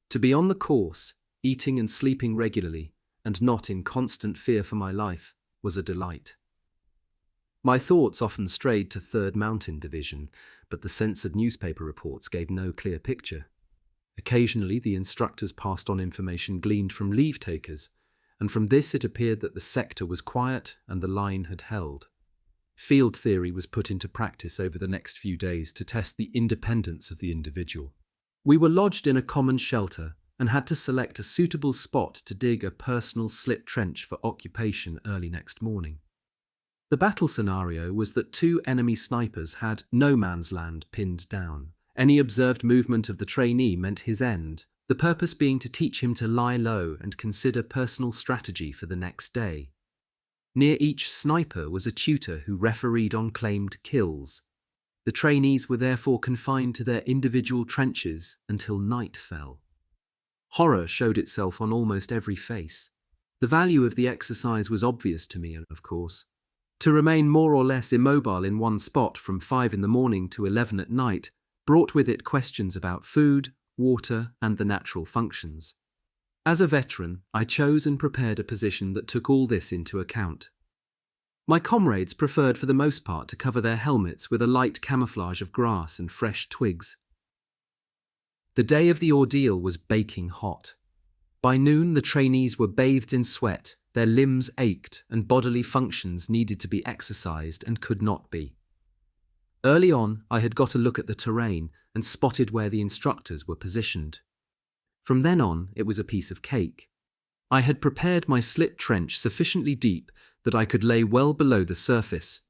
To be on the course, eating and sleeping regularly, and not in constant fear for my life, was a delight. My thoughts often strayed to 3rd Mountain Division, but the censored newspaper reports gave no clear picture. Occasionally the instructors passed on information gleaned from leave-takers, and from this it appeared that the sector was quiet and the line had held. Field theory was put into practice over the next few days to test the independence of the individual. We were lodged in a common shelter and had to select a suitable spot to dig a personal slit trench for occupation early next morning. The battle scenario was that 2 enemy snipers had no man's land pinned down. Any observed movement of the trainee meant his end, the purpose being to teach him to lie low and consider personal strategy for the next day. Near each sniper was a tutor who refereed on claimed kills. The trainees were therefore confined to their individual trenches until night fell. Horror showed itself on almost every face. The value of the exercise was obvious to me, of course. To remain more or less immobile in one spot from 5 in the morning to 11 at night brought with it questions about food, water, and the natural functions. As a veteran, I chose and prepared a position that took all this into account. My comrades preferred for the most part to cover their helmets with a light camouflage of grass and fresh twigs. The day of the ordeal was baking hot. By noon, the trainees were bathed in sweat, their limbs ached, and bodily functions needed to be exercised and could not be. Early on, I had got a look at the terrain and spotted where the instructors were positioned. From then on, it was a piece of cake. I had prepared my slit trench sufficiently deep that I could lay well below the surface.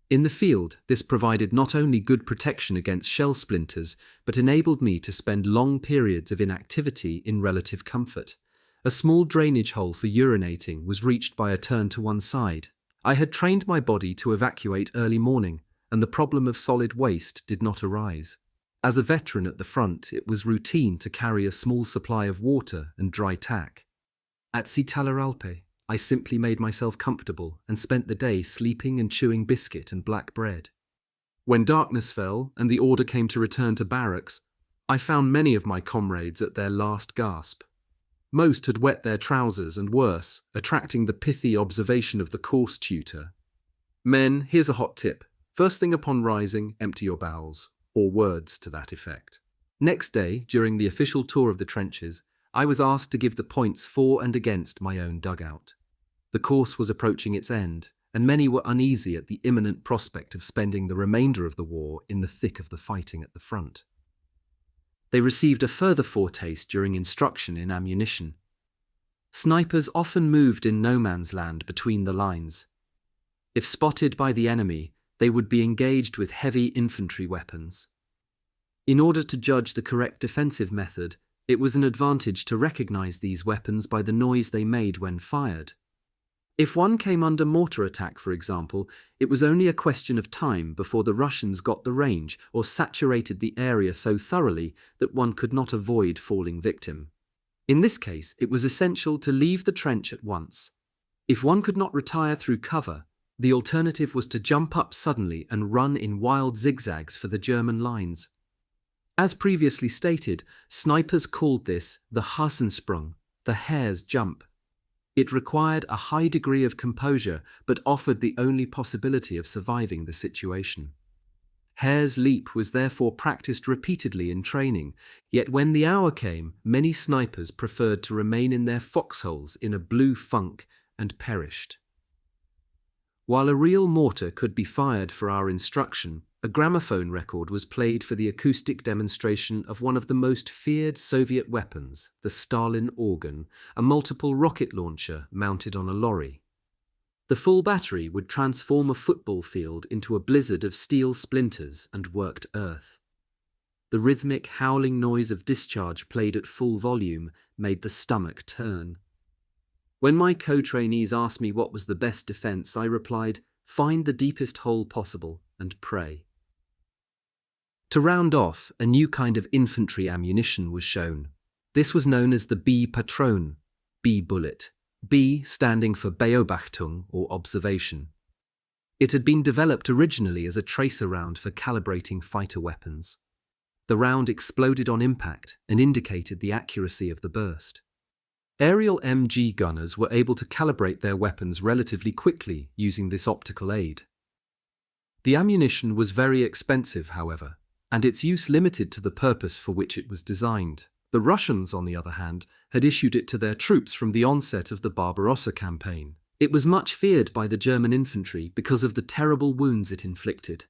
In the field, this provided not only good protection against shell splinters, but enabled me to spend long periods of inactivity in relative comfort. A small drainage hole for urinating was reached by a turn to one side. I had trained my body to evacuate early morning, and the problem of solid waste did not arise. As a veteran at the front, it was routine to carry a small supply of water and dry tack. At Sepp Allerberger, I simply made myself comfortable and spent the day sleeping and chewing biscuit and black bread. When darkness fell and the order came to return to barracks, I found many of my comrades at their last gasp. Most had wet their trousers and worse, attracting the pithy observation of the course tutor. "Men, here's a hot tip. First thing upon rising, empty your bowels," or words to that effect. Next day, during the official tour of the trenches, I was asked to give the points for and against my own dugout. The course was approaching its end, and many were uneasy at the imminent prospect of spending the remainder of the war in the thick of the fighting at the front. They received a further foretaste during instruction in ammunition. Snipers often moved in no man's land between the lines. If spotted by the enemy, they would be engaged with heavy infantry weapons. In order to judge the correct defensive method, it was an advantage to recognize these weapons by the noise they made when fired. If one came under mortar attack, for example, it was only a question of time before the Russians got the range or saturated the area so thoroughly that one could not avoid falling victim. In this case, it was essential to leave the trench at once. If one could not retire through cover, the alternative was to jump up suddenly and run in wild zigzags for the German lines. As previously stated, snipers called this the Hasensprung, the hare's jump. It required a high degree of composure, but offered the only possibility of surviving the situation. Hare's leap was therefore practiced repeatedly in training, yet when the hour came, many snipers preferred to remain in their foxholes in a blue funk and perished. While a real mortar could be fired for our instruction, a gramophone record was played for the acoustic demonstration of one of the most feared Soviet weapons, the Stalin organ, a multiple rocket launcher mounted on a lorry. The full battery would transform a football field into a blizzard of steel splinters and worked earth. The rhythmic howling noise of discharge played at full volume made the stomach turn. When my co-trainees asked me what was the best defense, I replied, "Find the deepest hole possible and pray." To round off, a new kind of infantry ammunition was shown. This was known as the B-Patron, B-bullet, B standing for Beobachtung or observation. It had been developed originally as a tracer round for calibrating fighter weapons. The round exploded on impact and indicated the accuracy of the burst. Aerial MG gunners were able to calibrate their weapons relatively quickly using this optical aid. The ammunition was very expensive, however, and its use limited to the purpose for which it was designed. The Russians, on the other hand, had issued it to their troops from the onset of the Barbarossa campaign. It was much feared by the German infantry because of the terrible wounds it inflicted.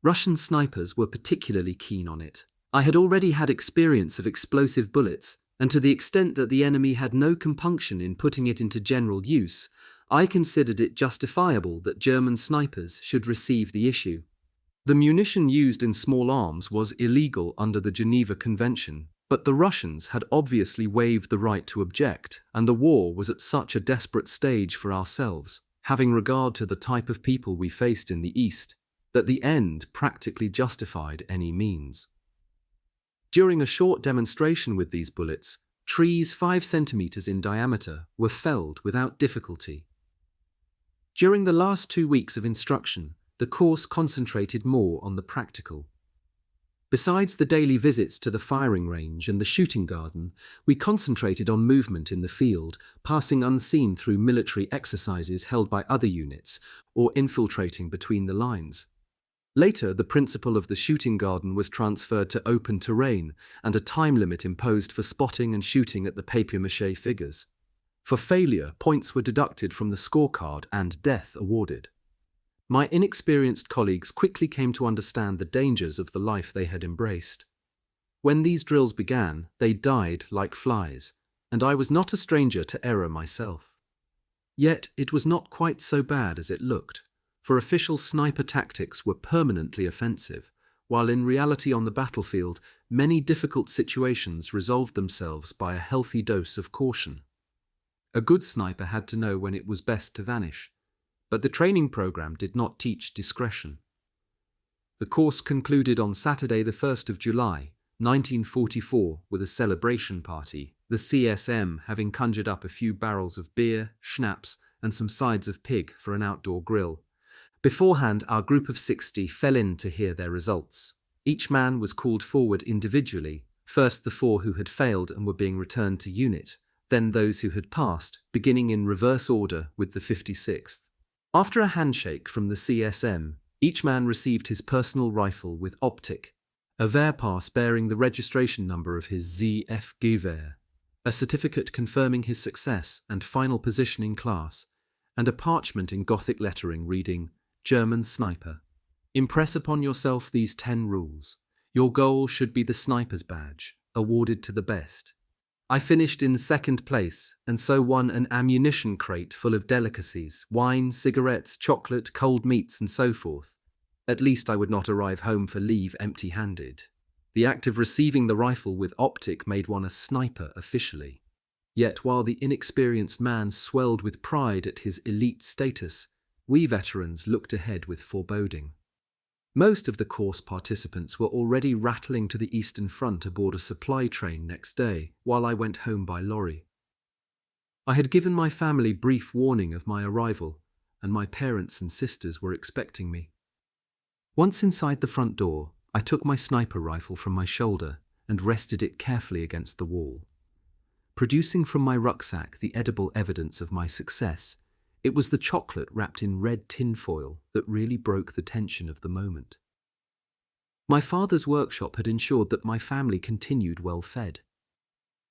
Russian snipers were particularly keen on it. I had already had experience of explosive bullets, and to the extent that the enemy had no compunction in putting it into general use, I considered it justifiable that German snipers should receive the issue. The munition used in small arms was illegal under the Geneva Convention, but the Russians had obviously waived the right to object, and the war was at such a desperate stage for ourselves, having regard to the type of people we faced in the East. that the end practically justified any means. During a short demonstration with these bullets, trees 5 centimeters in diameter were felled without difficulty. During the last 2 weeks of instruction, the course concentrated more on the practical. Besides the daily visits to the firing range and the shooting garden, we concentrated on movement in the field, passing unseen through military exercises held by other units, or infiltrating between the lines. Later, the principle of the shooting garden was transferred to open terrain, and a time limit imposed for spotting and shooting at the papier-mâché figures. For failure, points were deducted from the scorecard and death awarded. My inexperienced colleagues quickly came to understand the dangers of the life they had embraced. When these drills began, they died like flies, and I was not a stranger to error myself. Yet it was not quite so bad as it looked, for official sniper tactics were permanently offensive, while in reality on the battlefield, many difficult situations resolved themselves by a healthy dose of caution. A good sniper had to know when it was best to vanish, but the training program did not teach discretion. The course concluded on Saturday the 1st of July, 1944, with a celebration party, the CSM having conjured up a few barrels of beer, schnapps, and some sides of pig for an outdoor grill. Beforehand, our group of 60 fell in to hear their results. Each man was called forward individually, first the 4 who had failed and were being returned to unit, then those who had passed, beginning in reverse order with the 56th. After a handshake from the CSM, each man received his personal rifle with optic, a Wehrpass bearing the registration number of his ZF Gewehr, a certificate confirming his success and final position in class, and a parchment in Gothic lettering reading, German Sniper. Impress upon yourself these 10 rules. Your goal should be the sniper's badge, awarded to the best. I finished in 2nd place, and so won an ammunition crate full of delicacies, wine, cigarettes, chocolate, cold meats, and so forth. At least I would not arrive home for leave empty-handed. The act of receiving the rifle with optic made one a sniper officially. Yet while the inexperienced man swelled with pride at his elite status, we veterans looked ahead with foreboding. Most of the course participants were already rattling to the Eastern Front aboard a supply train next day, while I went home by lorry. I had given my family brief warning of my arrival, and my parents and sisters were expecting me. Once inside the front door, I took my sniper rifle from my shoulder and rested it carefully against the wall. Producing from my rucksack the edible evidence of my success, it was the chocolate wrapped in red tinfoil that really broke the tension of the moment. My father's workshop had ensured that my family continued well fed.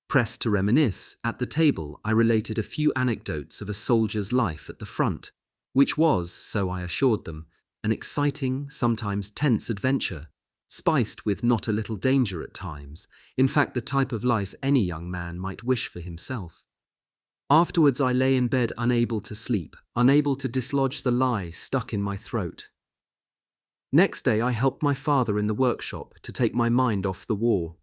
Pressed to reminisce, at the table I related a few anecdotes of a soldier's life at the front, which was, so I assured them, an exciting, sometimes tense adventure, spiced with not a little danger at times, in fact the type of life any young man might wish for himself. Afterwards I lay in bed unable to sleep, unable to dislodge the lie stuck in my throat. Next day I helped my father in the workshop to take my mind off the war.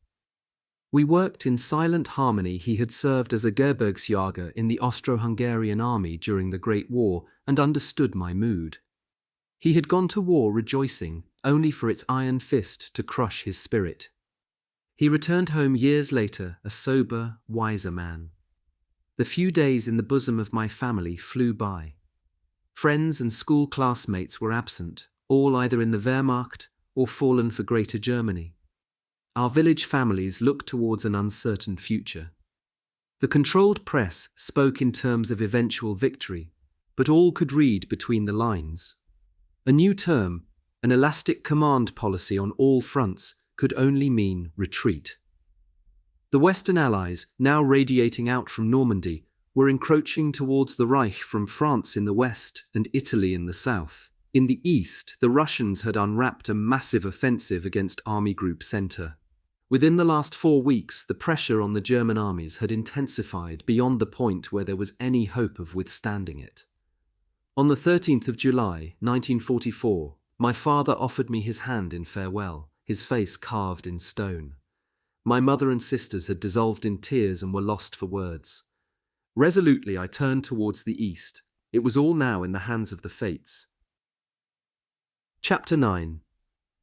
We worked in silent harmony. He had served as a Gebirgsjäger in the Austro-Hungarian army during the Great War and understood my mood. He had gone to war rejoicing, only for its iron fist to crush his spirit. He returned home years later, a sober, wiser man. The few days in the bosom of my family flew by. Friends and school classmates were absent, all either in the Wehrmacht or fallen for Greater Germany. Our village families looked towards an uncertain future. The controlled press spoke in terms of eventual victory, but all could read between the lines. A new term, an elastic command policy on all fronts, could only mean retreat. The Western Allies, now radiating out from Normandy, were encroaching towards the Reich from France in the west and Italy in the south. In the east, the Russians had unwrapped a massive offensive against Army Group Center. Within the last 4 weeks, the pressure on the German armies had intensified beyond the point where there was any hope of withstanding it. On the 13th of July, 1944, my father offered me his hand in farewell, his face carved in stone. My mother and sisters had dissolved in tears and were lost for words. Resolutely, I turned towards the east. It was all now in the hands of the fates. Chapter 9.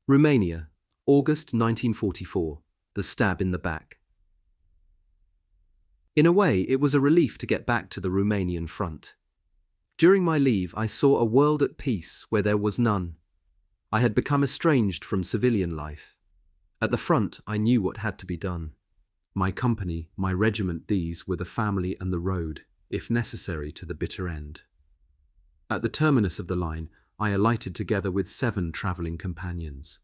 Romania, August 1944. The stab in the back. In a way, it was a relief to get back to the Romanian front. During my leave, I saw a world at peace where there was none. I had become estranged from civilian life. At the front, I knew what had to be done. My company, my regiment, these were the family and the road, if necessary to the bitter end. At the terminus of the line, I alighted together with 7 travelling companions.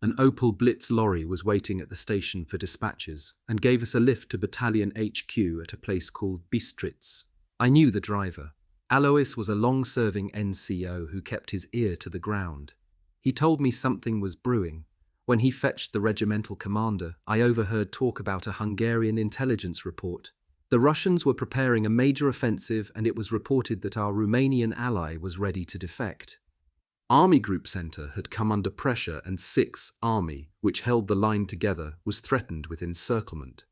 An Opel Blitz lorry was waiting at the station for dispatches and gave us a lift to Battalion HQ at a place called Bistritz. I knew the driver. Alois was a long-serving NCO who kept his ear to the ground. He told me something was brewing. When he fetched the regimental commander, I overheard talk about a Hungarian intelligence report. The Russians were preparing a major offensive, and it was reported that our Romanian ally was ready to defect. Army Group Centre had come under pressure, and 6th Army, which held the line together, was threatened with encirclement.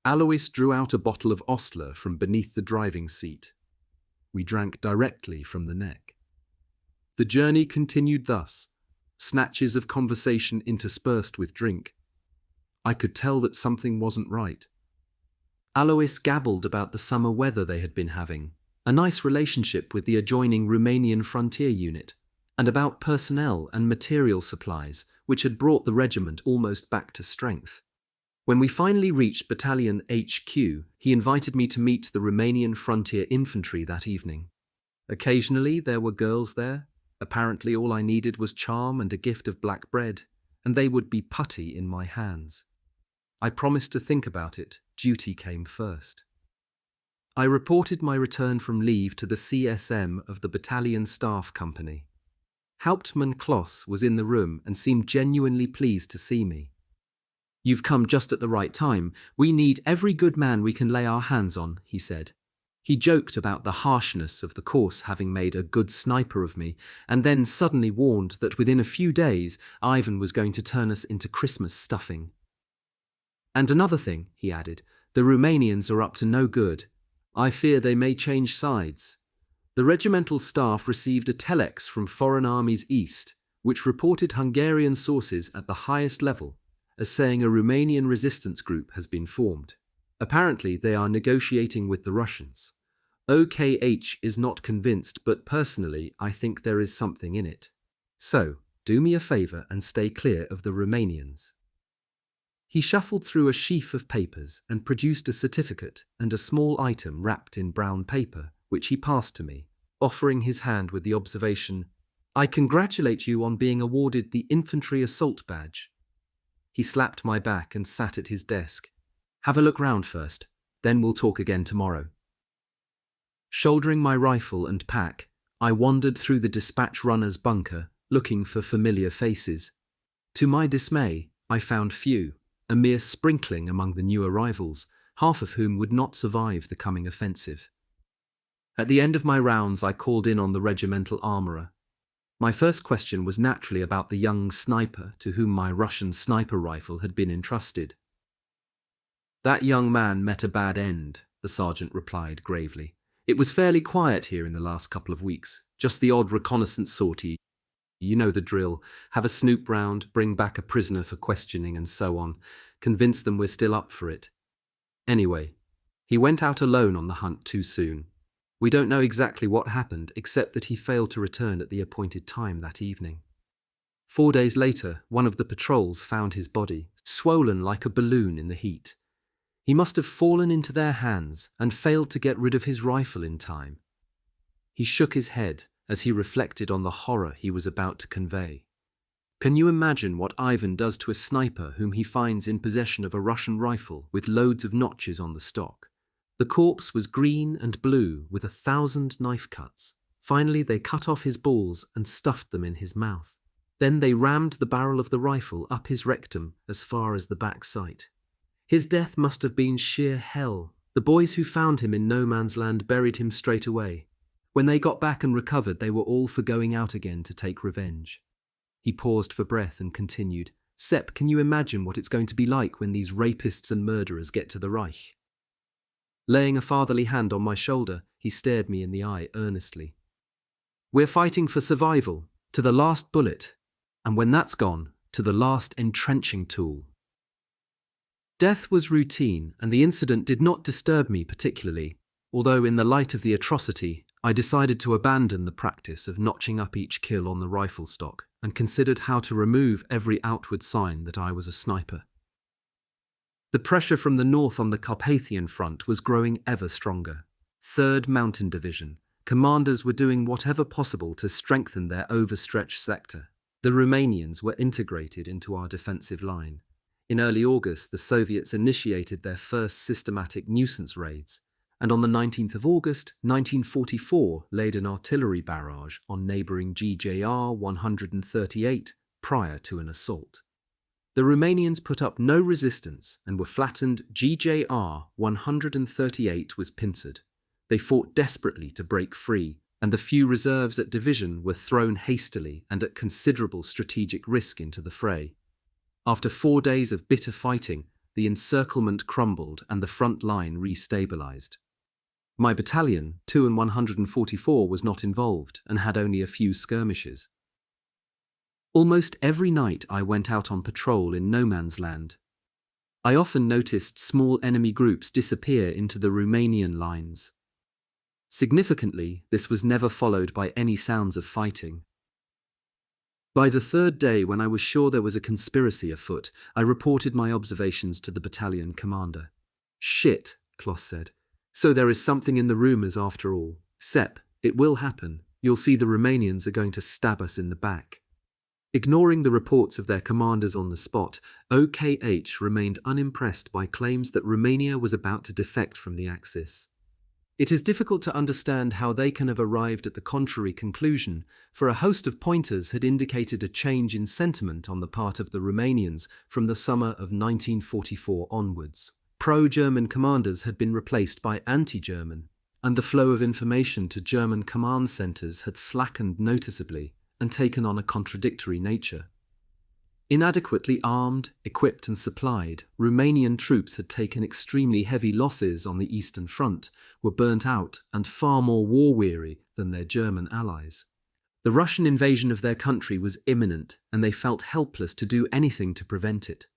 Alois drew out a bottle of Ostler from beneath the driving seat. We drank directly from the neck. The journey continued thus, snatches of conversation interspersed with drink. I could tell that something wasn't right. Alois gabbled about the summer weather they had been having, a nice relationship with the adjoining Romanian frontier unit, and about personnel and material supplies, which had brought the regiment almost back to strength. When we finally reached Battalion HQ, he invited me to meet the Romanian frontier infantry that evening. Occasionally there were girls there. Apparently all I needed was charm and a gift of black bread, and they would be putty in my hands. I promised to think about it. Duty came first. I reported my return from leave to the CSM of the Battalion Staff Company. Hauptmann Kloss was in the room and seemed genuinely pleased to see me. "You've come just at the right time. We need every good man we can lay our hands on," he said. He joked about the harshness of the course having made a good sniper of me, and then suddenly warned that within a few days Ivan was going to turn us into Christmas stuffing. "And another thing," he added, "the Romanians are up to no good. I fear they may change sides." The regimental staff received a telex from Foreign Armies East, which reported Hungarian sources at the highest level, as saying a Romanian resistance group has been formed. Apparently they are negotiating with the Russians. OKH is not convinced, but personally I think there is something in it. So, do me a favour and stay clear of the Romanians. He shuffled through a sheaf of papers and produced a certificate and a small item wrapped in brown paper, which he passed to me, offering his hand with the observation, "I congratulate you on being awarded the Infantry Assault Badge." He slapped my back and sat at his desk. "Have a look round first, then we'll talk again tomorrow." Shouldering my rifle and pack, I wandered through the dispatch runner's bunker, looking for familiar faces. To my dismay, I found few, a mere sprinkling among the new arrivals, half of whom would not survive the coming offensive. At the end of my rounds, I called in on the regimental armourer. My first question was naturally about the young sniper to whom my Russian sniper rifle had been entrusted. "That young man met a bad end," the sergeant replied gravely. "It was fairly quiet here in the last couple of weeks, just the odd reconnaissance sortie. You know the drill, have a snoop round, bring back a prisoner for questioning and so on, convince them we're still up for it. Anyway, he went out alone on the hunt too soon. We don't know exactly what happened, except that he failed to return at the appointed time that evening. 4 days later, one of the patrols found his body, swollen like a balloon in the heat. He must have fallen into their hands and failed to get rid of his rifle in time." He shook his head as he reflected on the horror he was about to convey. Can you imagine what Ivan does to a sniper whom he finds in possession of a Russian rifle with loads of notches on the stock? The corpse was green and blue with 1,000 knife cuts. Finally, they cut off his balls and stuffed them in his mouth. Then they rammed the barrel of the rifle up his rectum as far as the back sight. His death must have been sheer hell. The boys who found him in no man's land buried him straight away. When they got back and recovered, they were all for going out again to take revenge. He paused for breath and continued, "Sepp, can you imagine what it's going to be like when these rapists and murderers get to the Reich?" Laying a fatherly hand on my shoulder, he stared me in the eye earnestly. "We're fighting for survival. to the last bullet, and when that's gone, to the last entrenching tool. Death was routine, and the incident did not disturb me particularly, although in the light of the atrocity, I decided to abandon the practice of notching up each kill on the rifle stock and considered how to remove every outward sign that I was a sniper. The pressure from the north on the Carpathian front was growing ever stronger. 3rd Mountain Division. Commanders were doing whatever possible to strengthen their overstretched sector. The Romanians were integrated into our defensive line. In early August, the Soviets initiated their first systematic nuisance raids, and on the 19th of August, 1944, laid an artillery barrage on neighbouring GJR 138 prior to an assault. The Romanians put up no resistance and were flattened. GJR 138 was pincered. They fought desperately to break free, and the few reserves at division were thrown hastily and at considerable strategic risk into the fray. After 4 days of bitter fighting, the encirclement crumbled and the front line re-stabilized. My battalion, 2 and 144, was not involved and had only a few skirmishes. Almost every night I went out on patrol in no man's land. I often noticed small enemy groups disappear into the Romanian lines. Significantly, this was never followed by any sounds of fighting. By the 3rd day, when I was sure there was a conspiracy afoot, I reported my observations to the battalion commander. "Shit," Kloss said. "So there is something in the rumours after all. Sepp, it will happen. You'll see the Romanians are going to stab us in the back." Ignoring the reports of their commanders on the spot, OKH remained unimpressed by claims that Romania was about to defect from the Axis. It is difficult to understand how they can have arrived at the contrary conclusion, for a host of pointers had indicated a change in sentiment on the part of the Romanians from the summer of 1944 onwards. Pro-German commanders had been replaced by anti-German, and the flow of information to German command centres had slackened noticeably and taken on a contradictory nature. Inadequately armed, equipped and supplied, Romanian troops had taken extremely heavy losses on the Eastern Front, were burnt out and far more war-weary than their German allies. The Russian invasion of their country was imminent, and they felt helpless to do anything to prevent it.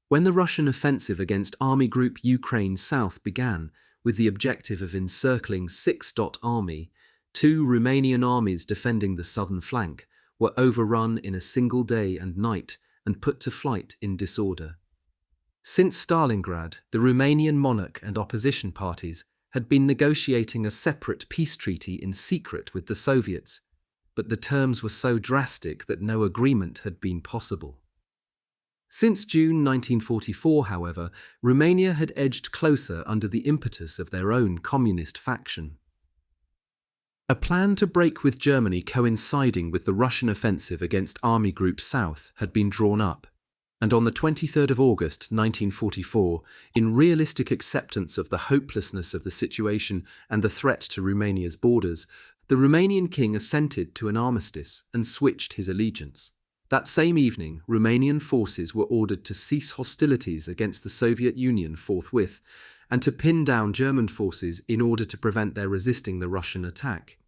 When the Russian offensive against Army Group Ukraine South began, with the objective of encircling 6. Army, 2 Romanian armies defending the southern flank were overrun in a single day and night and put to flight in disorder. Since Stalingrad, the Romanian monarch and opposition parties had been negotiating a separate peace treaty in secret with the Soviets, but the terms were so drastic that no agreement had been possible. Since June 1944, however, Romania had edged closer under the impetus of their own communist faction. A plan to break with Germany coinciding with the Russian offensive against Army Group South had been drawn up, and on the 23rd of August 1944, in realistic acceptance of the hopelessness of the situation and the threat to Romania's borders, the Romanian king assented to an armistice and switched his allegiance. That same evening, Romanian forces were ordered to cease hostilities against the Soviet Union forthwith, and to pin down German forces in order to prevent their resisting the Russian attack.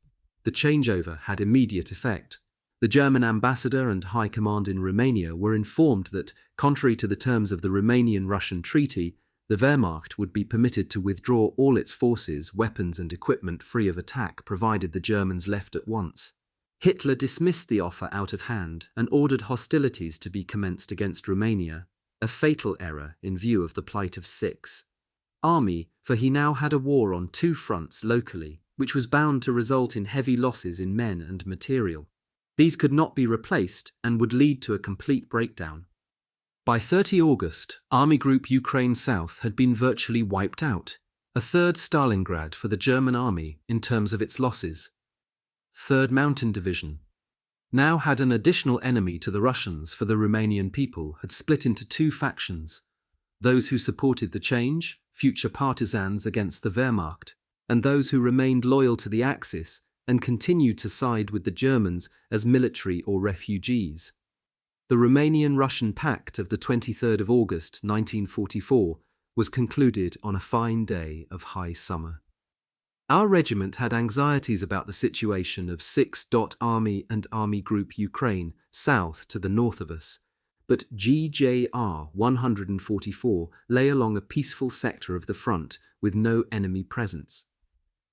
The changeover had immediate effect. The German ambassador and high command in Romania were informed that, contrary to the terms of the Romanian-Russian treaty, the Wehrmacht would be permitted to withdraw all its forces, weapons and equipment free of attack provided the Germans left at once. Hitler dismissed the offer out of hand and ordered hostilities to be commenced against Romania, a fatal error in view of the plight of 6. Army, for he now had a war on 2 fronts locally, which was bound to result in heavy losses in men and material. These could not be replaced and would lead to a complete breakdown. By 30 August, Army Group Ukraine South had been virtually wiped out, a 3rd Stalingrad for the German army in terms of its losses. 3rd Mountain Division now had an additional enemy to the Russians, for the Romanian people had split into 2 factions, those who supported the change, future partisans against the Wehrmacht, and those who remained loyal to the Axis and continued to side with the Germans as military or refugees. The Romanian-Russian Pact of the 23rd of August 1944 was concluded on a fine day of high summer. Our regiment had anxieties about the situation of 6th Army and Army Group Ukraine south to the north of us, but GJR 144 lay along a peaceful sector of the front with no enemy presence.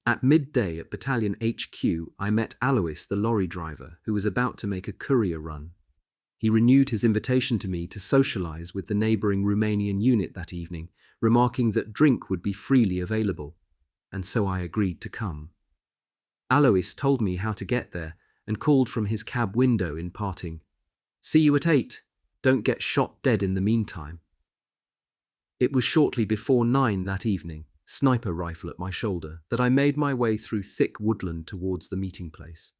At midday at Battalion HQ, I met Alois, the lorry driver, who was about to make a courier run. He renewed his invitation to me to socialize with the neighboring Romanian unit that evening, remarking that drink would be freely available, and so I agreed to come. Alois told me how to get there and called from his cab window in parting, "See you at 8. Don't get shot dead in the meantime." It was shortly before 9 that evening, sniper rifle at my shoulder, that I made my way through thick woodland towards the meeting place.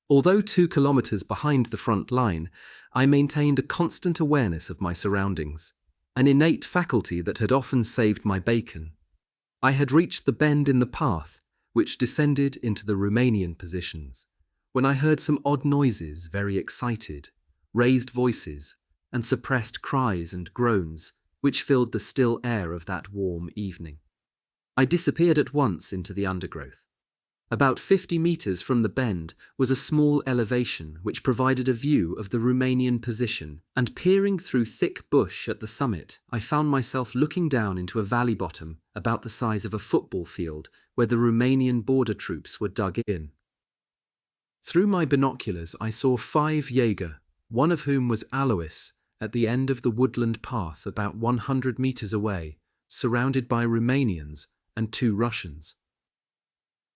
Although 2 kilometers behind the front line, I maintained a constant awareness of my surroundings, an innate faculty that had often saved my bacon. I had reached the bend in the path, which descended into the Romanian positions, when I heard some odd noises, very excited, raised voices, and suppressed cries and groans, which filled the still air of that warm evening. I disappeared at once into the undergrowth. About 50 meters from the bend was a small elevation which provided a view of the Romanian position, and peering through thick bush at the summit, I found myself looking down into a valley bottom about the size of a football field where the Romanian border troops were dug in. Through my binoculars I saw 5 Jaeger, one of whom was Alois, at the end of the woodland path about 100 meters away, surrounded by Romanians and 2 Russians.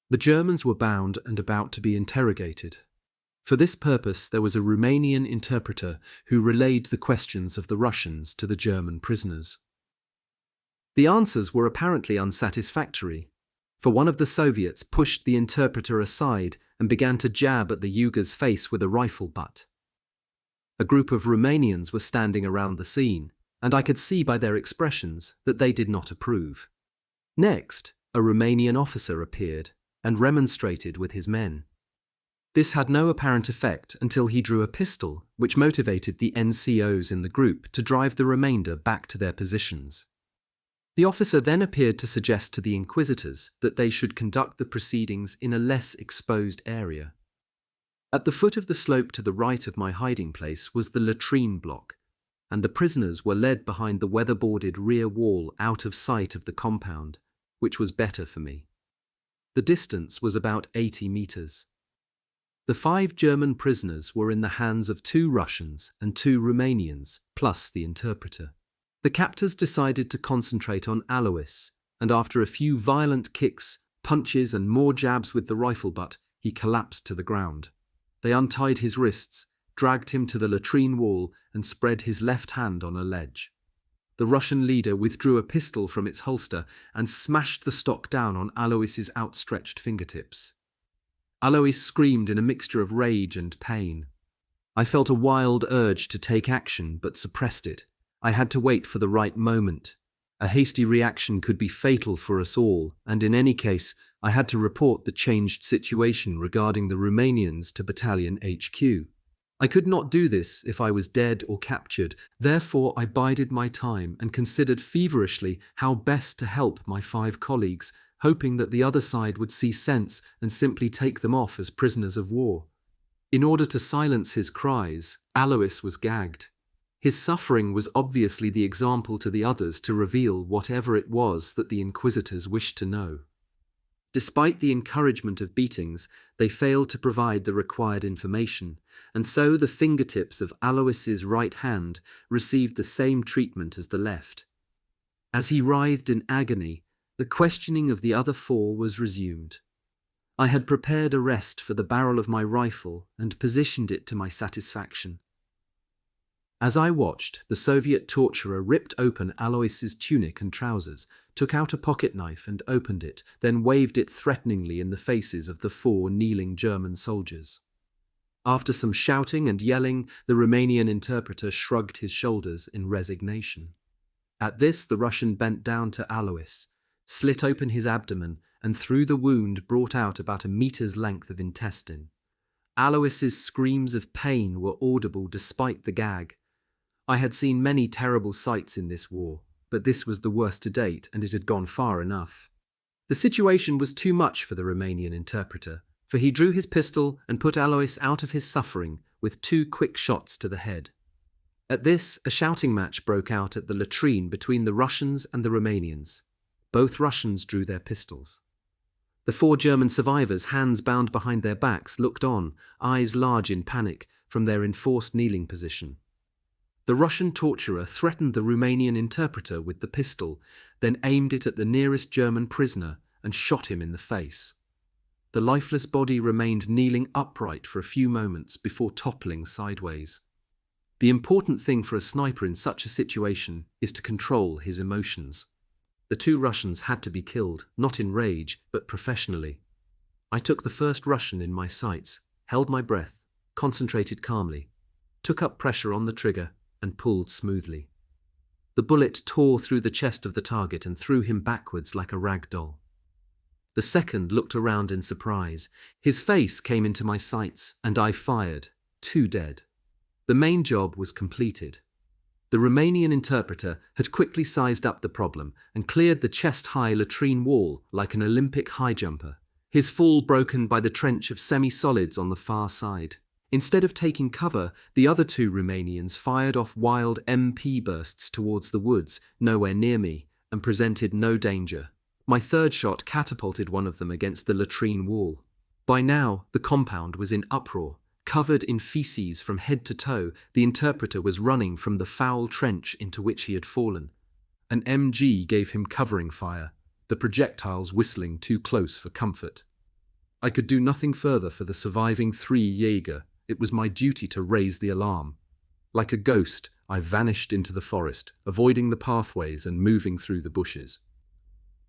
The Germans were bound and about to be interrogated. For this purpose there was a Romanian interpreter who relayed the questions of the Russians to the German prisoners. The answers were apparently unsatisfactory, for one of the Soviets pushed the interpreter aside and began to jab at the Yuger's face with a rifle butt. A group of Romanians were standing around the scene, and I could see by their expressions that they did not approve. Next, a Romanian officer appeared and remonstrated with his men. This had no apparent effect until he drew a pistol, which motivated the NCOs in the group to drive the remainder back to their positions. The officer then appeared to suggest to the inquisitors that they should conduct the proceedings in a less exposed area. At the foot of the slope to the right of my hiding place was the latrine block, and the prisoners were led behind the weatherboarded rear wall out of sight of the compound, which was better for me. The distance was about 80 meters. The 5 German prisoners were in the hands of 2 Russians and 2 Romanians, plus the interpreter. The captors decided to concentrate on Alois, and after a few violent kicks, punches and more jabs with the rifle butt, he collapsed to the ground. They untied his wrists, dragged him to the latrine wall, and spread his left hand on a ledge. The Russian leader withdrew a pistol from its holster and smashed the stock down on Alois's outstretched fingertips. Alois screamed in a mixture of rage and pain. I felt a wild urge to take action, but suppressed it. I had to wait for the right moment. A hasty reaction could be fatal for us all, and in any case, I had to report the changed situation regarding the Romanians to Battalion HQ. I could not do this if I was dead or captured, therefore I bided my time and considered feverishly how best to help my 5 colleagues, hoping that the other side would see sense and simply take them off as prisoners of war. In order to silence his cries, Alois was gagged. His suffering was obviously the example to the others to reveal whatever it was that the inquisitors wished to know. Despite the encouragement of beatings, they failed to provide the required information, and so the fingertips of Alois's right hand received the same treatment as the left. As he writhed in agony, the questioning of the other 4 was resumed. I had prepared a rest for the barrel of my rifle and positioned it to my satisfaction. As I watched, the Soviet torturer ripped open Alois's tunic and trousers, took out a pocket knife and opened it, then waved it threateningly in the faces of the 4 kneeling German soldiers. After some shouting and yelling, the Romanian interpreter shrugged his shoulders in resignation. At this, the Russian bent down to Alois, slit open his abdomen, and through the wound brought out about a meter's length of intestine. Alois's screams of pain were audible despite the gag. I had seen many terrible sights in this war, but this was the worst to date, and it had gone far enough. The situation was too much for the Romanian interpreter, for he drew his pistol and put Alois out of his suffering with 2 quick shots to the head. At this, a shouting match broke out at the latrine between the Russians and the Romanians. Both Russians drew their pistols. The 4 German survivors, hands bound behind their backs, looked on, eyes large in panic, from their enforced kneeling position. The Russian torturer threatened the Romanian interpreter with the pistol, then aimed it at the nearest German prisoner and shot him in the face. The lifeless body remained kneeling upright for a few moments before toppling sideways. The important thing for a sniper in such a situation is to control his emotions. The 2 Russians had to be killed, not in rage, but professionally. I took the first Russian in my sights, held my breath, concentrated calmly, took up pressure on the trigger, and pulled smoothly. The bullet tore through the chest of the target and threw him backwards like a rag doll. The second looked around in surprise. His face came into my sights, and I fired, 2 dead. The main job was completed. The Romanian interpreter had quickly sized up the problem and cleared the chest-high latrine wall like an Olympic high jumper, his fall broken by the trench of semi-solids on the far side. Instead of taking cover, the other 2 Romanians fired off wild MP bursts towards the woods, nowhere near me, and presented no danger. My third shot catapulted one of them against the latrine wall. By now, the compound was in uproar. Covered in feces from head to toe, the interpreter was running from the foul trench into which he had fallen. An MG gave him covering fire, the projectiles whistling too close for comfort. I could do nothing further for the surviving 3 Jaeger. It was my duty to raise the alarm. Like a ghost, I vanished into the forest, avoiding the pathways and moving through the bushes.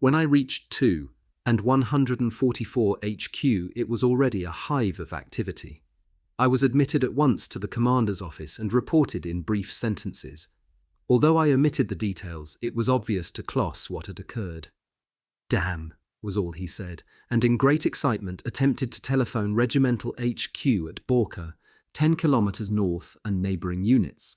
When I reached 2 and 144 HQ, it was already a hive of activity. I was admitted at once to the commander's office and reported in brief sentences. Although I omitted the details, it was obvious to Kloss what had occurred. "Damn," was all he said, and in great excitement attempted to telephone Regimental HQ at Borka, 10 kilometers north, and neighboring units.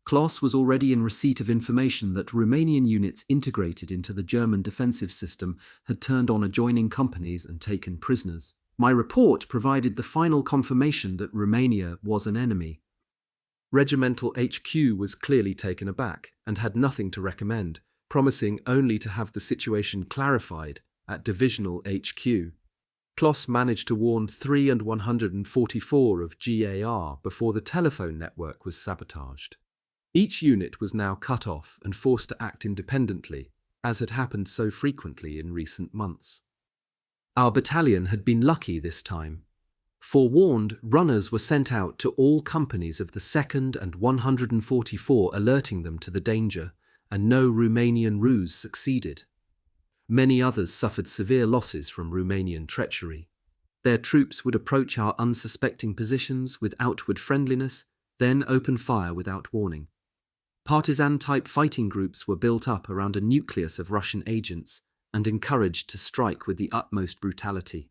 Kloss was already in receipt of information that Romanian units integrated into the German defensive system had turned on adjoining companies and taken prisoners. My report provided the final confirmation that Romania was an enemy. Regimental HQ was clearly taken aback and had nothing to recommend, promising only to have the situation clarified at Divisional HQ. Kloss managed to warn 3 and 144 of GAR before the telephone network was sabotaged. Each unit was now cut off and forced to act independently, as had happened so frequently in recent months. Our battalion had been lucky this time. Forewarned, runners were sent out to all companies of the 2nd and 144, alerting them to the danger, and no Romanian ruse succeeded. Many others suffered severe losses from Romanian treachery. Their troops would approach our unsuspecting positions with outward friendliness, then open fire without warning. Partisan-type fighting groups were built up around a nucleus of Russian agents and encouraged to strike with the utmost brutality.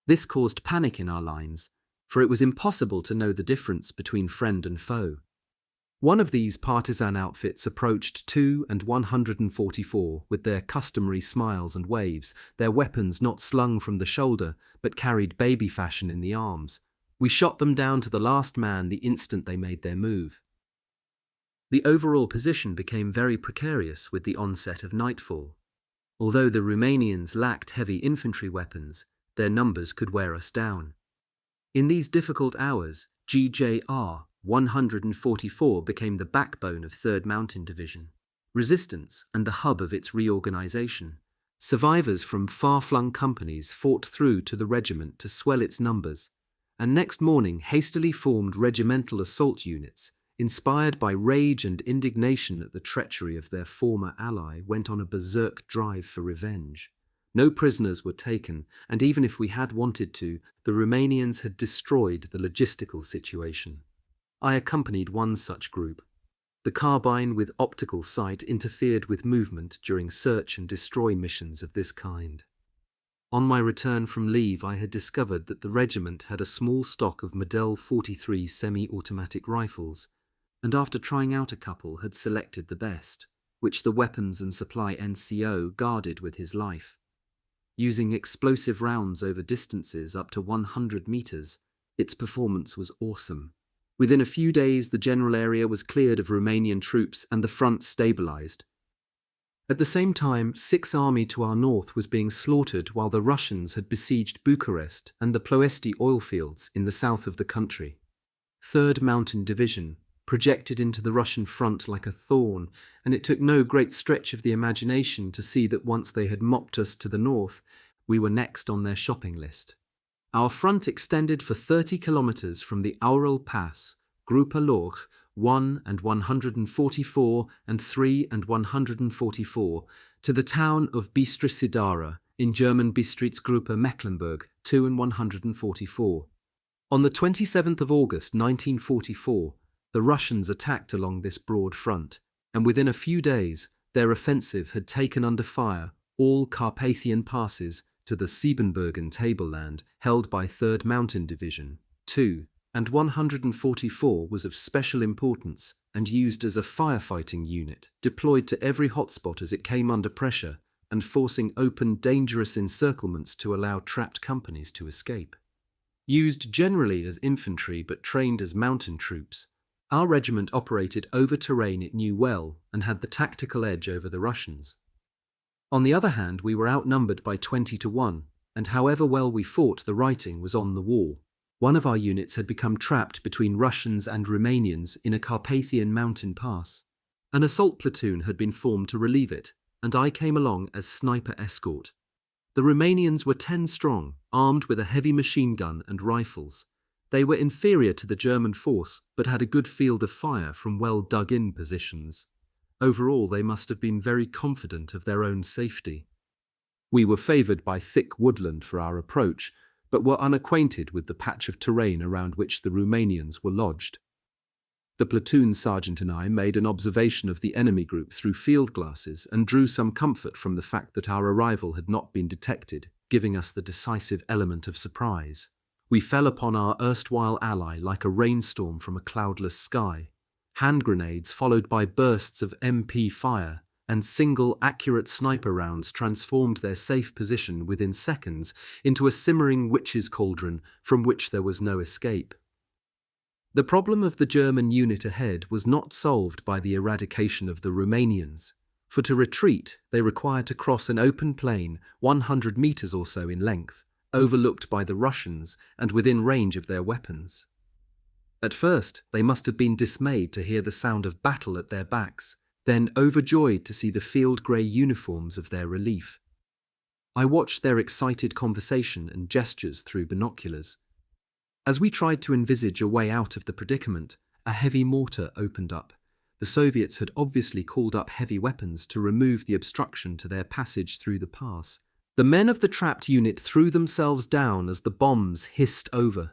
This caused panic in our lines, for it was impossible to know the difference between friend and foe. One of these partisan outfits approached 2 and 144 with their customary smiles and waves, their weapons not slung from the shoulder but carried baby fashion in the arms. We shot them down to the last man the instant they made their move. The overall position became very precarious with the onset of nightfall. Although the Romanians lacked heavy infantry weapons, their numbers could wear us down. In these difficult hours, GJR 144 became the backbone of 3rd Mountain Division, resistance and the hub of its reorganization. Survivors from far-flung companies fought through to the regiment to swell its numbers, and next morning hastily formed regimental assault units, inspired by rage and indignation at the treachery of their former ally, went on a berserk drive for revenge. No prisoners were taken, and even if we had wanted to, the Romanians had destroyed the logistical situation. I accompanied one such group. The carbine with optical sight interfered with movement during search and destroy missions of this kind. On my return from leave, I had discovered that the regiment had a small stock of Model 43 semi-automatic rifles, and after trying out a couple had selected the best, which the Weapons and Supply NCO guarded with his life. using explosive rounds over distances up to 100 meters. Its performance was awesome. Within a few days, the general area was cleared of Romanian troops and the front stabilized. At the same time, Sixth Army to our north was being slaughtered while the Russians had besieged Bucharest and the Ploesti oil fields in the south of the country. 3rd Mountain Division projected into the Russian front like a thorn, and it took no great stretch of the imagination to see that once they had mopped us to the north, we were next on their shopping list. Our front extended for 30 kilometers from the Aural Pass, Grupa Lorch, 1 and 144 and 3 and 144, to the town of Bistricidara, in German Bistritz-Gruppe Mecklenburg, 2 and 144. On the 27th of August 1944, the Russians attacked along this broad front, and within a few days, their offensive had taken under fire all Carpathian passes to the Siebenbürgen tableland held by 3rd Mountain Division. 2 and 144 was of special importance and used as a firefighting unit, deployed to every hotspot as it came under pressure and forcing open dangerous encirclements to allow trapped companies to escape. Used generally as infantry but trained as mountain troops, our regiment operated over terrain it knew well and had the tactical edge over the Russians. On the other hand, we were outnumbered by 20 to 1, and however well we fought, the writing was on the wall. One of our units had become trapped between Russians and Romanians in a Carpathian mountain pass. An assault platoon had been formed to relieve it, and I came along as sniper escort. The Romanians were 10 strong, armed with a heavy machine gun and rifles. They were inferior to the German force, but had a good field of fire from well dug-in positions. Overall, they must have been very confident of their own safety. We were favoured by thick woodland for our approach, but were unacquainted with the patch of terrain around which the Romanians were lodged. The platoon sergeant and I made an observation of the enemy group through field glasses and drew some comfort from the fact that our arrival had not been detected, giving us the decisive element of surprise. We fell upon our erstwhile ally like a rainstorm from a cloudless sky. Hand grenades followed by bursts of MP fire, and single, accurate sniper rounds transformed their safe position within seconds into a simmering witch's cauldron from which there was no escape. The problem of the German unit ahead was not solved by the eradication of the Romanians, for to retreat they required to cross an open plain 100 meters or so in length, overlooked by the Russians and within range of their weapons. At first, they must have been dismayed to hear the sound of battle at their backs, then overjoyed to see the field-grey uniforms of their relief. I watched their excited conversation and gestures through binoculars. As we tried to envisage a way out of the predicament, a heavy mortar opened up. The Soviets had obviously called up heavy weapons to remove the obstruction to their passage through the pass. The men of the trapped unit threw themselves down as the bombs hissed over.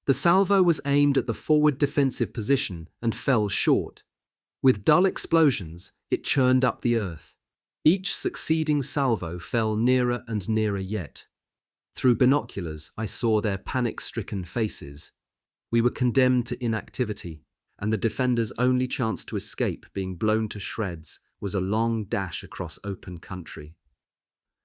The salvo was aimed at the forward defensive position and fell short. With dull explosions, it churned up the earth. Each succeeding salvo fell nearer and nearer yet. Through binoculars, I saw their panic-stricken faces. We were condemned to inactivity, and the defenders' only chance to escape being blown to shreds was a long dash across open country.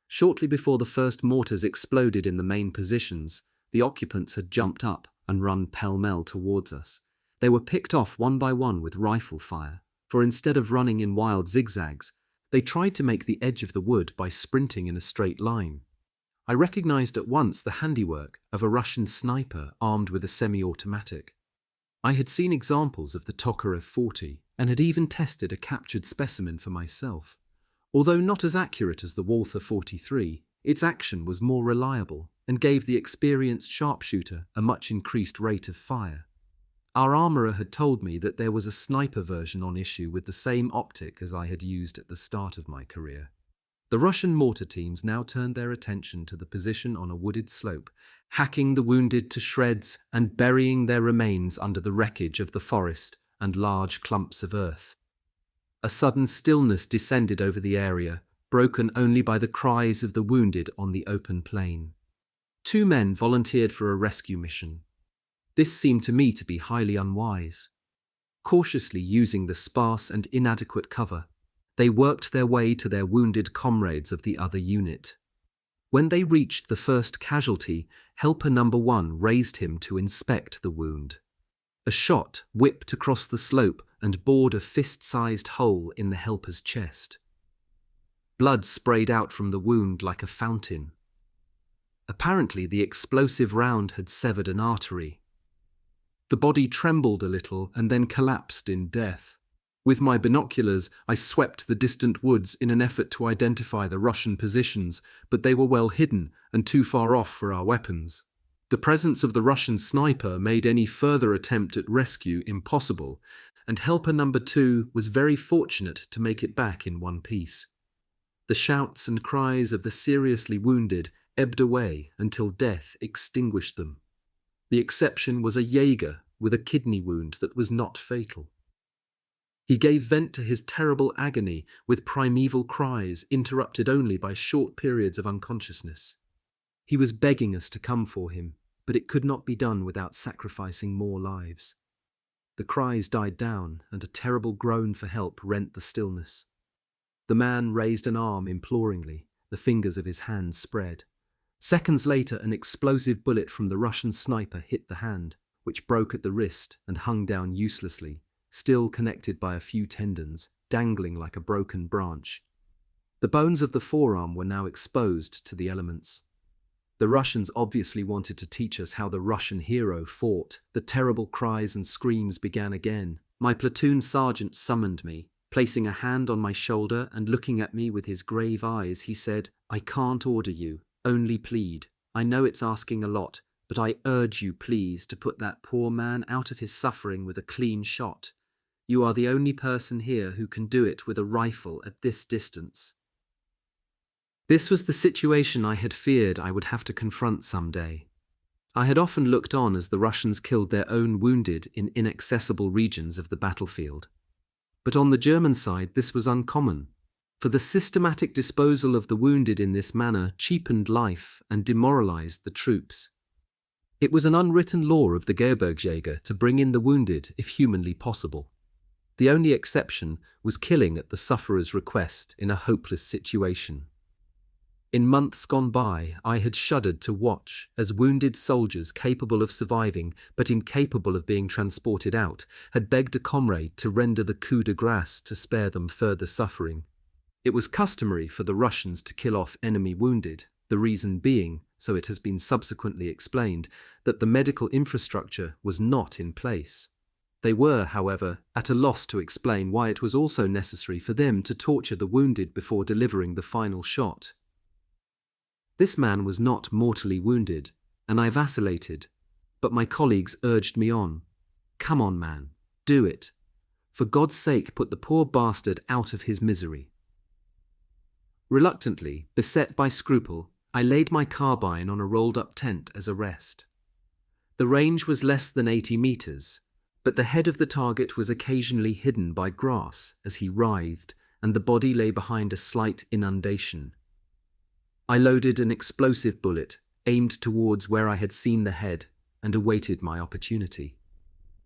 Shortly before the first mortars exploded in the main positions, the occupants had jumped up and run pell-mell towards us. They were picked off one by one with rifle fire, for instead of running in wild zigzags, they tried to make the edge of the wood by sprinting in a straight line. I recognized at once the handiwork of a Russian sniper armed with a semi-automatic. I had seen examples of the Tokarev 40 and had even tested a captured specimen for myself. Although not as accurate as the Walther 43, its action was more reliable and gave the experienced sharpshooter a much increased rate of fire. Our armourer had told me that there was a sniper version on issue with the same optic as I had used at the start of my career. The Russian mortar teams now turned their attention to the position on a wooded slope, hacking the wounded to shreds and burying their remains under the wreckage of the forest and large clumps of earth. A sudden stillness descended over the area, broken only by the cries of the wounded on the open plain. 2 men volunteered for a rescue mission. This seemed to me to be highly unwise. Cautiously using the sparse and inadequate cover, they worked their way to their wounded comrades of the other unit. When they reached the first casualty, helper number 1 raised him to inspect the wound. A shot whipped across the slope and bored a fist-sized hole in the helper's chest. Blood sprayed out from the wound like a fountain. Apparently, the explosive round had severed an artery. The body trembled a little and then collapsed in death. With my binoculars, I swept the distant woods in an effort to identify the Russian positions, but they were well hidden and too far off for our weapons. The presence of the Russian sniper made any further attempt at rescue impossible, and helper number 2 was very fortunate to make it back in one piece. The shouts and cries of the seriously wounded ebbed away until death extinguished them. The exception was a Jaeger with a kidney wound that was not fatal. He gave vent to his terrible agony with primeval cries interrupted only by short periods of unconsciousness. He was begging us to come for him, but it could not be done without sacrificing more lives. The cries died down, and a terrible groan for help rent the stillness. The man raised an arm imploringly, the fingers of his hand spread. Seconds later, an explosive bullet from the Russian sniper hit the hand, which broke at the wrist and hung down uselessly, still connected by a few tendons, dangling like a broken branch. The bones of the forearm were now exposed to the elements. The Russians obviously wanted to teach us how the Russian hero fought. The terrible cries and screams began again. My platoon sergeant summoned me. Placing a hand on my shoulder and looking at me with his grave eyes, he said, "I can't order you, only plead. I know it's asking a lot, but I urge you please to put that poor man out of his suffering with a clean shot. You are the only person here who can do it with a rifle at this distance." This was the situation I had feared I would have to confront someday. I had often looked on as the Russians killed their own wounded in inaccessible regions of the battlefield. But on the German side, this was uncommon, for the systematic disposal of the wounded in this manner cheapened life and demoralized the troops. It was an unwritten law of the Gebirgsjäger to bring in the wounded if humanly possible. The only exception was killing at the sufferer's request in a hopeless situation. In months gone by, I had shuddered to watch as wounded soldiers capable of surviving but incapable of being transported out had begged a comrade to render the coup de grâce to spare them further suffering. It was customary for the Russians to kill off enemy wounded, the reason being, so it has been subsequently explained, that the medical infrastructure was not in place. They were, however, at a loss to explain why it was also necessary for them to torture the wounded before delivering the final shot. This man was not mortally wounded, and I vacillated, but my colleagues urged me on. "Come on, man, do it. For God's sake, put the poor bastard out of his misery." Reluctantly, beset by scruple, I laid my carbine on a rolled-up tent as a rest. The range was less than 80 meters, but the head of the target was occasionally hidden by grass as he writhed, and the body lay behind a slight inundation. I loaded an explosive bullet, aimed towards where I had seen the head, and awaited my opportunity.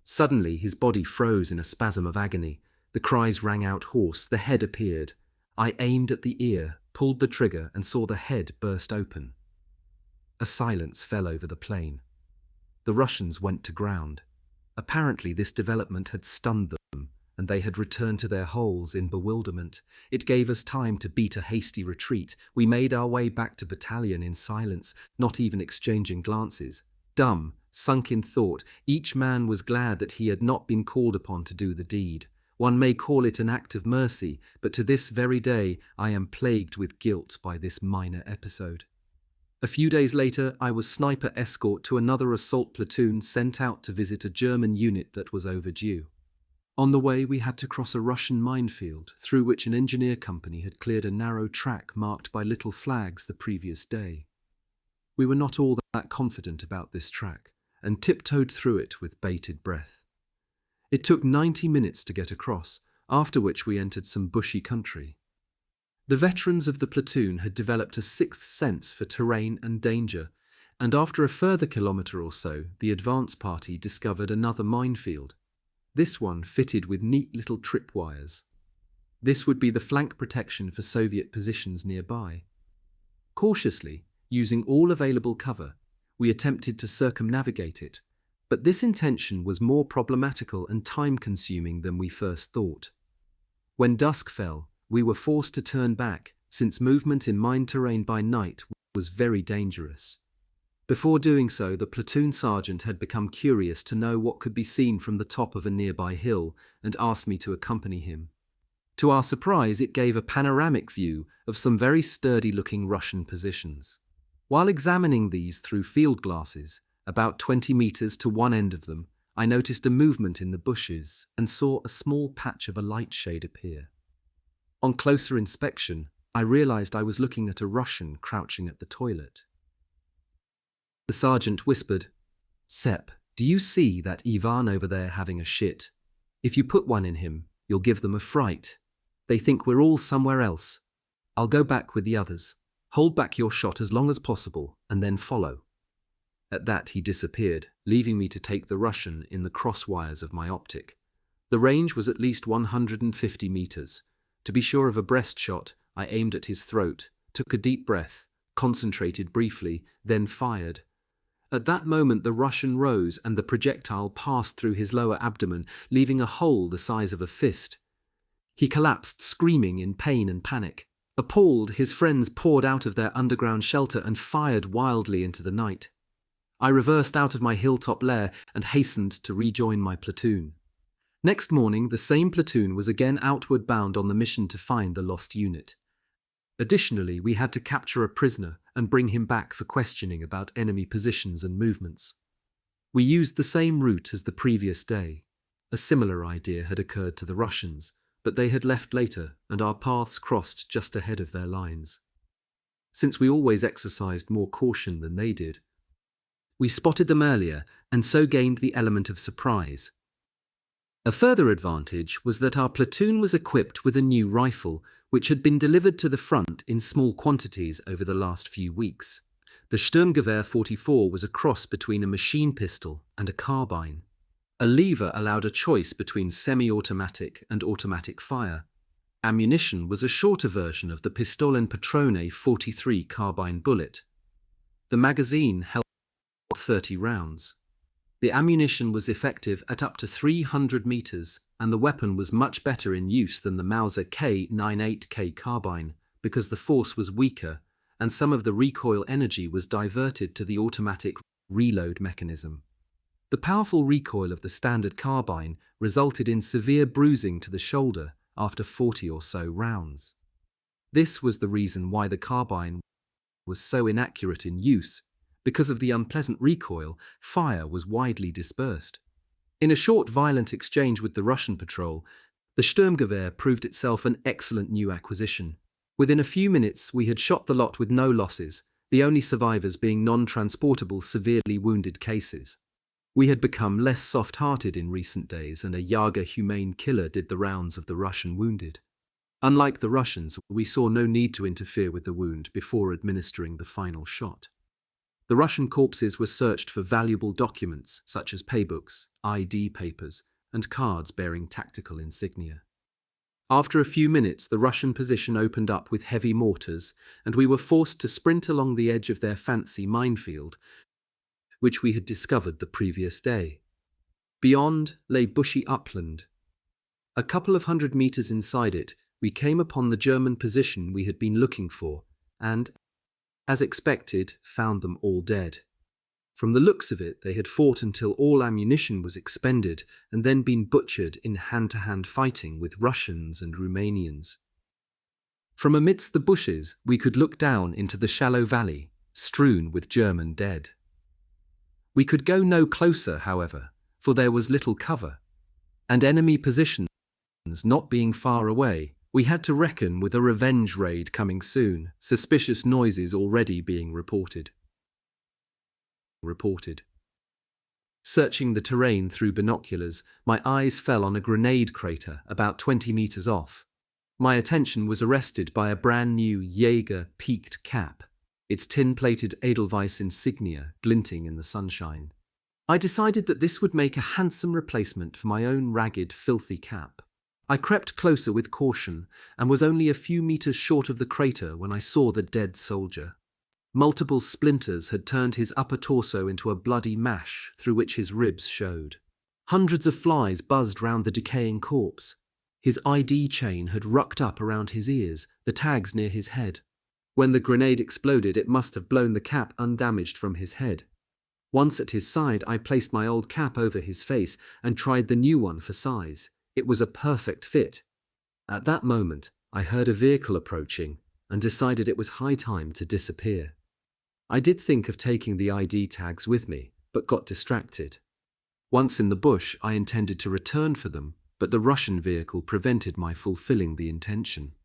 Suddenly, his body froze in a spasm of agony. The cries rang out hoarse. The head appeared. I aimed at the ear, pulled the trigger, and saw the head burst open. A silence fell over the plain. The Russians went to ground. Apparently, this development had stunned them, and they had returned to their holes in bewilderment. It gave us time to beat a hasty retreat. We made our way back to battalion in silence, not even exchanging glances. Dumb, sunk in thought, each man was glad that he had not been called upon to do the deed. One may call it an act of mercy, but to this very day I am plagued with guilt by this minor episode. A few days later, I was sniper escort to another assault platoon sent out to visit a German unit that was overdue. On the way, we had to cross a Russian minefield through which an engineer company had cleared a narrow track marked by little flags the previous day. We were not all that confident about this track and tiptoed through it with bated breath. It took 90 minutes to get across, after which we entered some bushy country. The veterans of the platoon had developed a sixth sense for terrain and danger, and after a further kilometre or so, the advance party discovered another minefield. This one fitted with neat little tripwires. This would be the flank protection for Soviet positions nearby. Cautiously, Using all available cover, we attempted to circumnavigate it, but this intention was more problematical and time-consuming than we first thought. When dusk fell, we were forced to turn back, since movement in mined terrain by night was very dangerous. Before doing so, the platoon sergeant had become curious to know what could be seen from the top of a nearby hill and asked me to accompany him. To our surprise, it gave a panoramic view of some very sturdy-looking Russian positions. While examining these through field glasses, about 20 meters to one end of them, I noticed a movement in the bushes and saw a small patch of a light shade appear. On closer inspection, I realized I was looking at a Russian crouching at the toilet. The sergeant whispered, "Sepp, do you see that Ivan over there having a shit? If you put one in him, you'll give them a fright. They think we're all somewhere else. I'll go back with the others. Hold back your shot as long as possible, and then follow." At that he disappeared, leaving me to take the Russian in the crosswires of my optic. The range was at least 150 meters. To be sure of a breast shot, I aimed at his throat, took a deep breath, concentrated briefly, then fired. At that moment the Russian rose and the projectile passed through his lower abdomen, leaving a hole the size of a fist. He collapsed, screaming in pain and panic. Appalled, his friends poured out of their underground shelter and fired wildly into the night. I reversed out of my hilltop lair and hastened to rejoin my platoon. Next morning, the same platoon was again outward bound on the mission to find the lost unit. Additionally, we had to capture a prisoner and bring him back for questioning about enemy positions and movements. We used the same route as the previous day. A similar idea had occurred to the Russians, but they had left later and our paths crossed just ahead of their lines. Since we always exercised more caution than they did, we spotted them earlier and so gained the element of surprise. A further advantage was that our platoon was equipped with a new rifle, which had been delivered to the front in small quantities over the last few weeks. The Sturmgewehr 44 was a cross between a machine pistol and a carbine. A lever allowed a choice between semi-automatic and automatic fire. Ammunition was a shorter version of the Pistolenpatrone 43 carbine bullet. The magazine held 30 rounds. The ammunition was effective at up to 300 meters, and the weapon was much better in use than the Mauser K98K carbine because the force was weaker and some of the recoil energy was diverted to the automatic reload mechanism. The powerful recoil of the standard carbine resulted in severe bruising to the shoulder after 40 or so rounds. This was the reason why the carbine was so inaccurate in use. Because of the unpleasant recoil, fire was widely dispersed. In a short violent exchange with the Russian patrol, the Sturmgewehr proved itself an excellent new acquisition. Within a few minutes we had shot the lot with no losses, the only survivors being non-transportable severely wounded cases. We had become less soft-hearted in recent days, and a Jager humane killer did the rounds of the Russian wounded. Unlike the Russians, we saw no need to interfere with the wound before administering the final shot. The Russian corpses were searched for valuable documents such as paybooks, ID papers, and cards bearing tactical insignia. After a few minutes, the Russian position opened up with heavy mortars, and we were forced to sprint along the edge of their fancy minefield, which we had discovered the previous day. Beyond lay bushy upland. A couple of 100 meters inside it, we came upon the German position we had been looking for, and, as expected, found them all dead. From the looks of it, they had fought until all ammunition was expended and then been butchered in hand-to-hand fighting with Russians and Romanians. From amidst the bushes, we could look down into the shallow valley, strewn with German dead. We could go no closer, however, for there was little cover, and enemy positions not being far away, we had to reckon with a revenge raid coming soon, suspicious noises already being reported. Searching the terrain through binoculars, my eyes fell on a grenade crater about 20 meters off. My attention was arrested by a brand new Jaeger peaked cap, its tin-plated Edelweiss insignia glinting in the sunshine. I decided that this would make a handsome replacement for my own ragged, filthy cap. I crept closer with caution and was only a few meters short of the crater when I saw the dead soldier. Multiple splinters had turned his upper torso into a bloody mash through which his ribs showed. Hundreds of flies buzzed round the decaying corpse. His ID chain had rucked up around his ears, the tags near his head. When the grenade exploded, it must have blown the cap undamaged from his head. Once at his side, I placed my old cap over his face and tried the new one for size. It was a perfect fit. At that moment, I heard a vehicle approaching and decided it was high time to disappear. I did think of taking the ID tags with me, but got distracted. Once in the bush, I intended to return for them, but the Russian vehicle prevented my fulfilling the intention.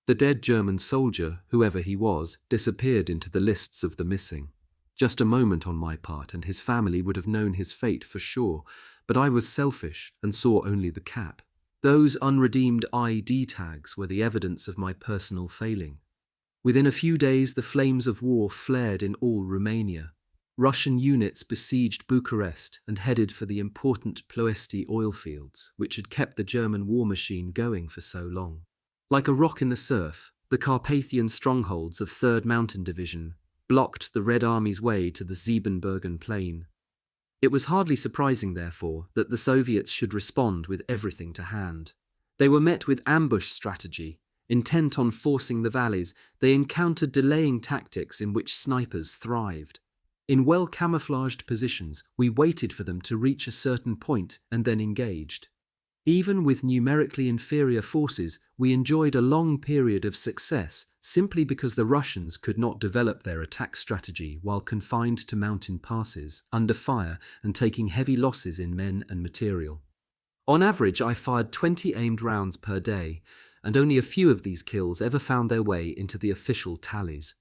The dead German soldier, whoever he was, disappeared into the lists of the missing. Just a moment on my part, and his family would have known his fate for sure, but I was selfish and saw only the cap. Those unredeemed ID tags were the evidence of my personal failing. Within a few days, the flames of war flared in all Romania. Russian units besieged Bucharest and headed for the important Ploiești oil fields, which had kept the German war machine going for so long. Like a rock in the surf, the Carpathian strongholds of 3rd Mountain Division blocked the Red Army's way to the Siebenbürgen Plain. It was hardly surprising, therefore, that the Soviets should respond with everything to hand. They were met with ambush strategy. Intent on forcing the valleys, they encountered delaying tactics in which snipers thrived. In well-camouflaged positions, we waited for them to reach a certain point and then engaged. Even with numerically inferior forces, we enjoyed a long period of success simply because the Russians could not develop their attack strategy while confined to mountain passes, under fire, and taking heavy losses in men and material. On average, I fired 20 aimed rounds per day, and only a few of these kills ever found their way into the official tallies.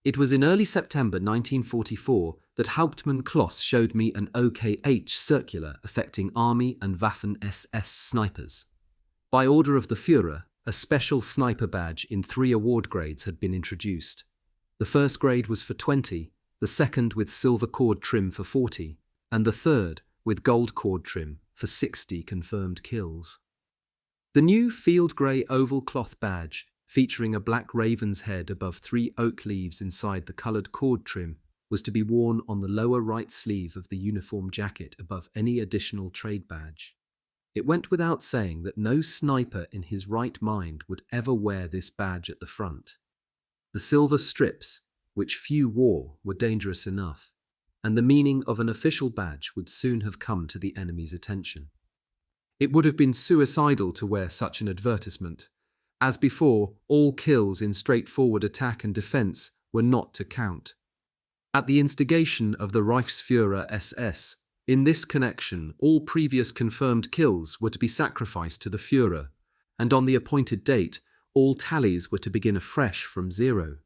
It was in early September 1944 that Hauptmann Kloss showed me an OKH circular affecting Army and Waffen-SS snipers. By order of the Führer, a special sniper badge in 3 award grades had been introduced. The first grade was for 20, the second with silver cord trim for 40, and the third with gold cord trim for 60 confirmed kills. The new field grey oval cloth badge, featuring a black raven's head above 3 oak leaves inside the coloured cord trim, was to be worn on the lower right sleeve of the uniform jacket above any additional trade badge. It went without saying that no sniper in his right mind would ever wear this badge at the front. The silver strips, which few wore, were dangerous enough, and the meaning of an official badge would soon have come to the enemy's attention. It would have been suicidal to wear such an advertisement. As before, all kills in straightforward attack and defence were not to count. At the instigation of the Reichsführer SS, in this connection, all previous confirmed kills were to be sacrificed to the Führer, and on the appointed date, all tallies were to begin afresh from 0.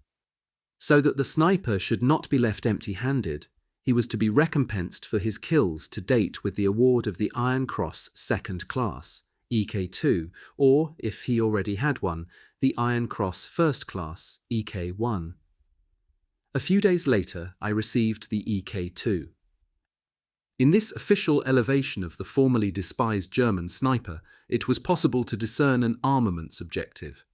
So that the sniper should not be left empty-handed, he was to be recompensed for his kills to date with the award of the Iron Cross Second Class, EK2, or, if he already had one, the Iron Cross First Class, EK1. A few days later, I received the EK2. In this official elevation of the formerly despised German sniper, it was possible to discern an armaments objective.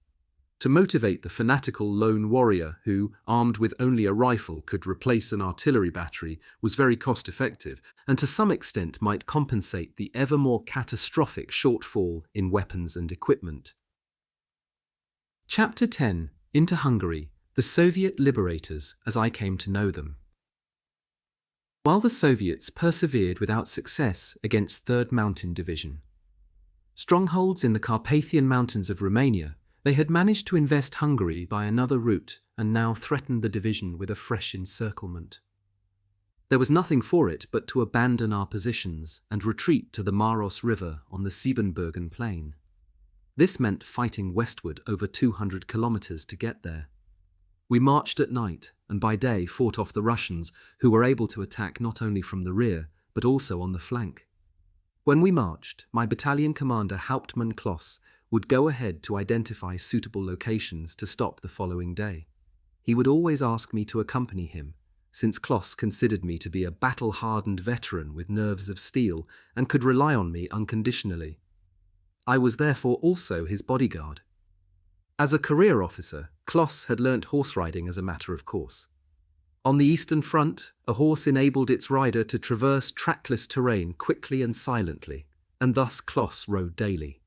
To motivate the fanatical lone warrior who, armed with only a rifle, could replace an artillery battery was very cost-effective, and to some extent might compensate the ever more catastrophic shortfall in weapons and equipment. Chapter 10. Into Hungary, the Soviet Liberators as I came to know them. While the Soviets persevered without success against 3rd Mountain Division, strongholds in the Carpathian Mountains of Romania, they had managed to invest Hungary by another route and now threatened the division with a fresh encirclement. There was nothing for it but to abandon our positions and retreat to the Maros River on the Siebenbürgen Plain. This meant fighting westward over 200 kilometers to get there. We marched at night and by day fought off the Russians, who were able to attack not only from the rear but also on the flank. When we marched, my battalion commander Hauptmann Kloss would go ahead to identify suitable locations to stop the following day. He would always ask me to accompany him, since Kloss considered me to be a battle-hardened veteran with nerves of steel and could rely on me unconditionally. I was therefore also his bodyguard. As a career officer, Kloss had learnt horse riding as a matter of course. On the Eastern Front, a horse enabled its rider to traverse trackless terrain quickly and silently, and thus Kloss rode daily.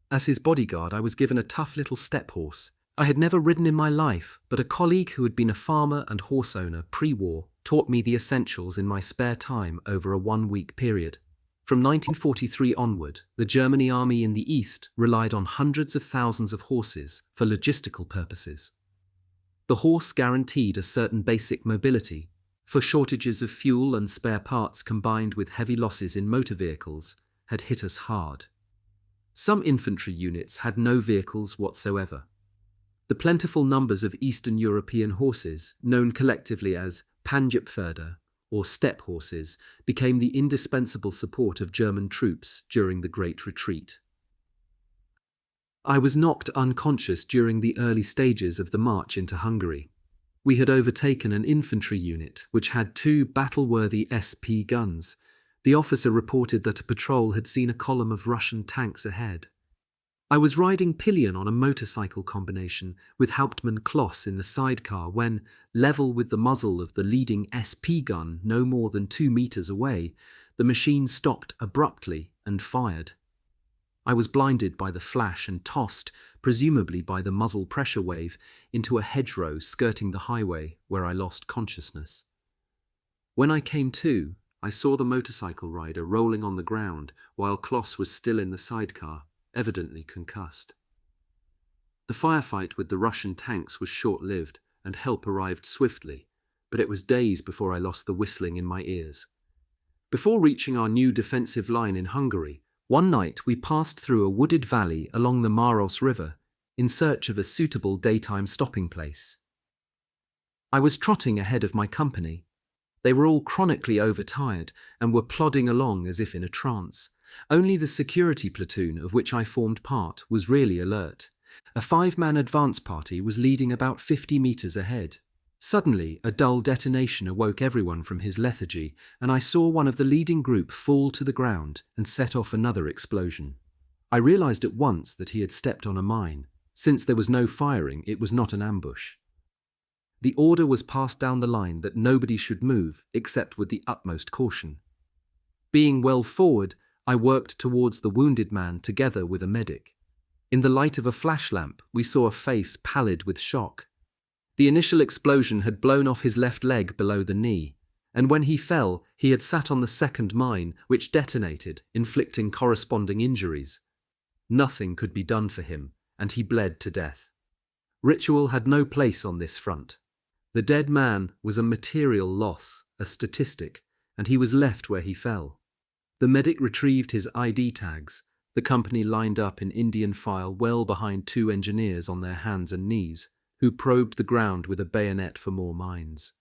As his bodyguard, I was given a tough little steppe horse. I had never ridden in my life, but a colleague who had been a farmer and horse owner pre-war taught me the essentials in my spare time over a 1-week period. From 1943 onward, the German army in the East relied on hundreds of thousands of horses for logistical purposes. The horse guaranteed a certain basic mobility, for shortages of fuel and spare parts combined with heavy losses in motor vehicles had hit us hard. Some infantry units had no vehicles whatsoever. The plentiful numbers of Eastern European horses, known collectively as Panzerpferde or steppe horses, became the indispensable support of German troops during the Great Retreat. I was knocked unconscious during the early stages of the march into Hungary. We had overtaken an infantry unit which had 2 battle-worthy SP guns. The officer reported that a patrol had seen a column of Russian tanks ahead. I was riding pillion on a motorcycle combination with Hauptmann Kloss in the sidecar when, level with the muzzle of the leading SP gun no more than 2 meters away, the machine stopped abruptly and fired. I was blinded by the flash and tossed, presumably by the muzzle pressure wave, into a hedgerow skirting the highway where I lost consciousness. When I came to, I saw the motorcycle rider rolling on the ground while Kloss was still in the sidecar, evidently concussed. The firefight with the Russian tanks was short-lived and help arrived swiftly, but it was days before I lost the whistling in my ears. Before reaching our new defensive line in Hungary, one night we passed through a wooded valley along the Maros River in search of a suitable daytime stopping place. I was trotting ahead of my company. They were all chronically overtired and were plodding along as if in a trance. Only the security platoon of which I formed part was really alert. A 5-man advance party was leading about 50 meters ahead. Suddenly, a dull detonation awoke everyone from his lethargy, and I saw one of the leading group fall to the ground and set off another explosion. I realized at once that he had stepped on a mine. Since there was no firing, it was not an ambush. The order was passed down the line that nobody should move except with the utmost caution. Being well forward, I worked towards the wounded man together with a medic. In the light of a flash lamp, we saw a face pallid with shock. The initial explosion had blown off his left leg below the knee, and when he fell, he had sat on the second mine, which detonated, inflicting corresponding injuries. Nothing could be done for him, and he bled to death. Ritual had no place on this front. The dead man was a material loss, a statistic, and he was left where he fell. The medic retrieved his ID tags. The company lined up in Indian file well behind 2 engineers on their hands and knees, who probed the ground with a bayonet for more mines.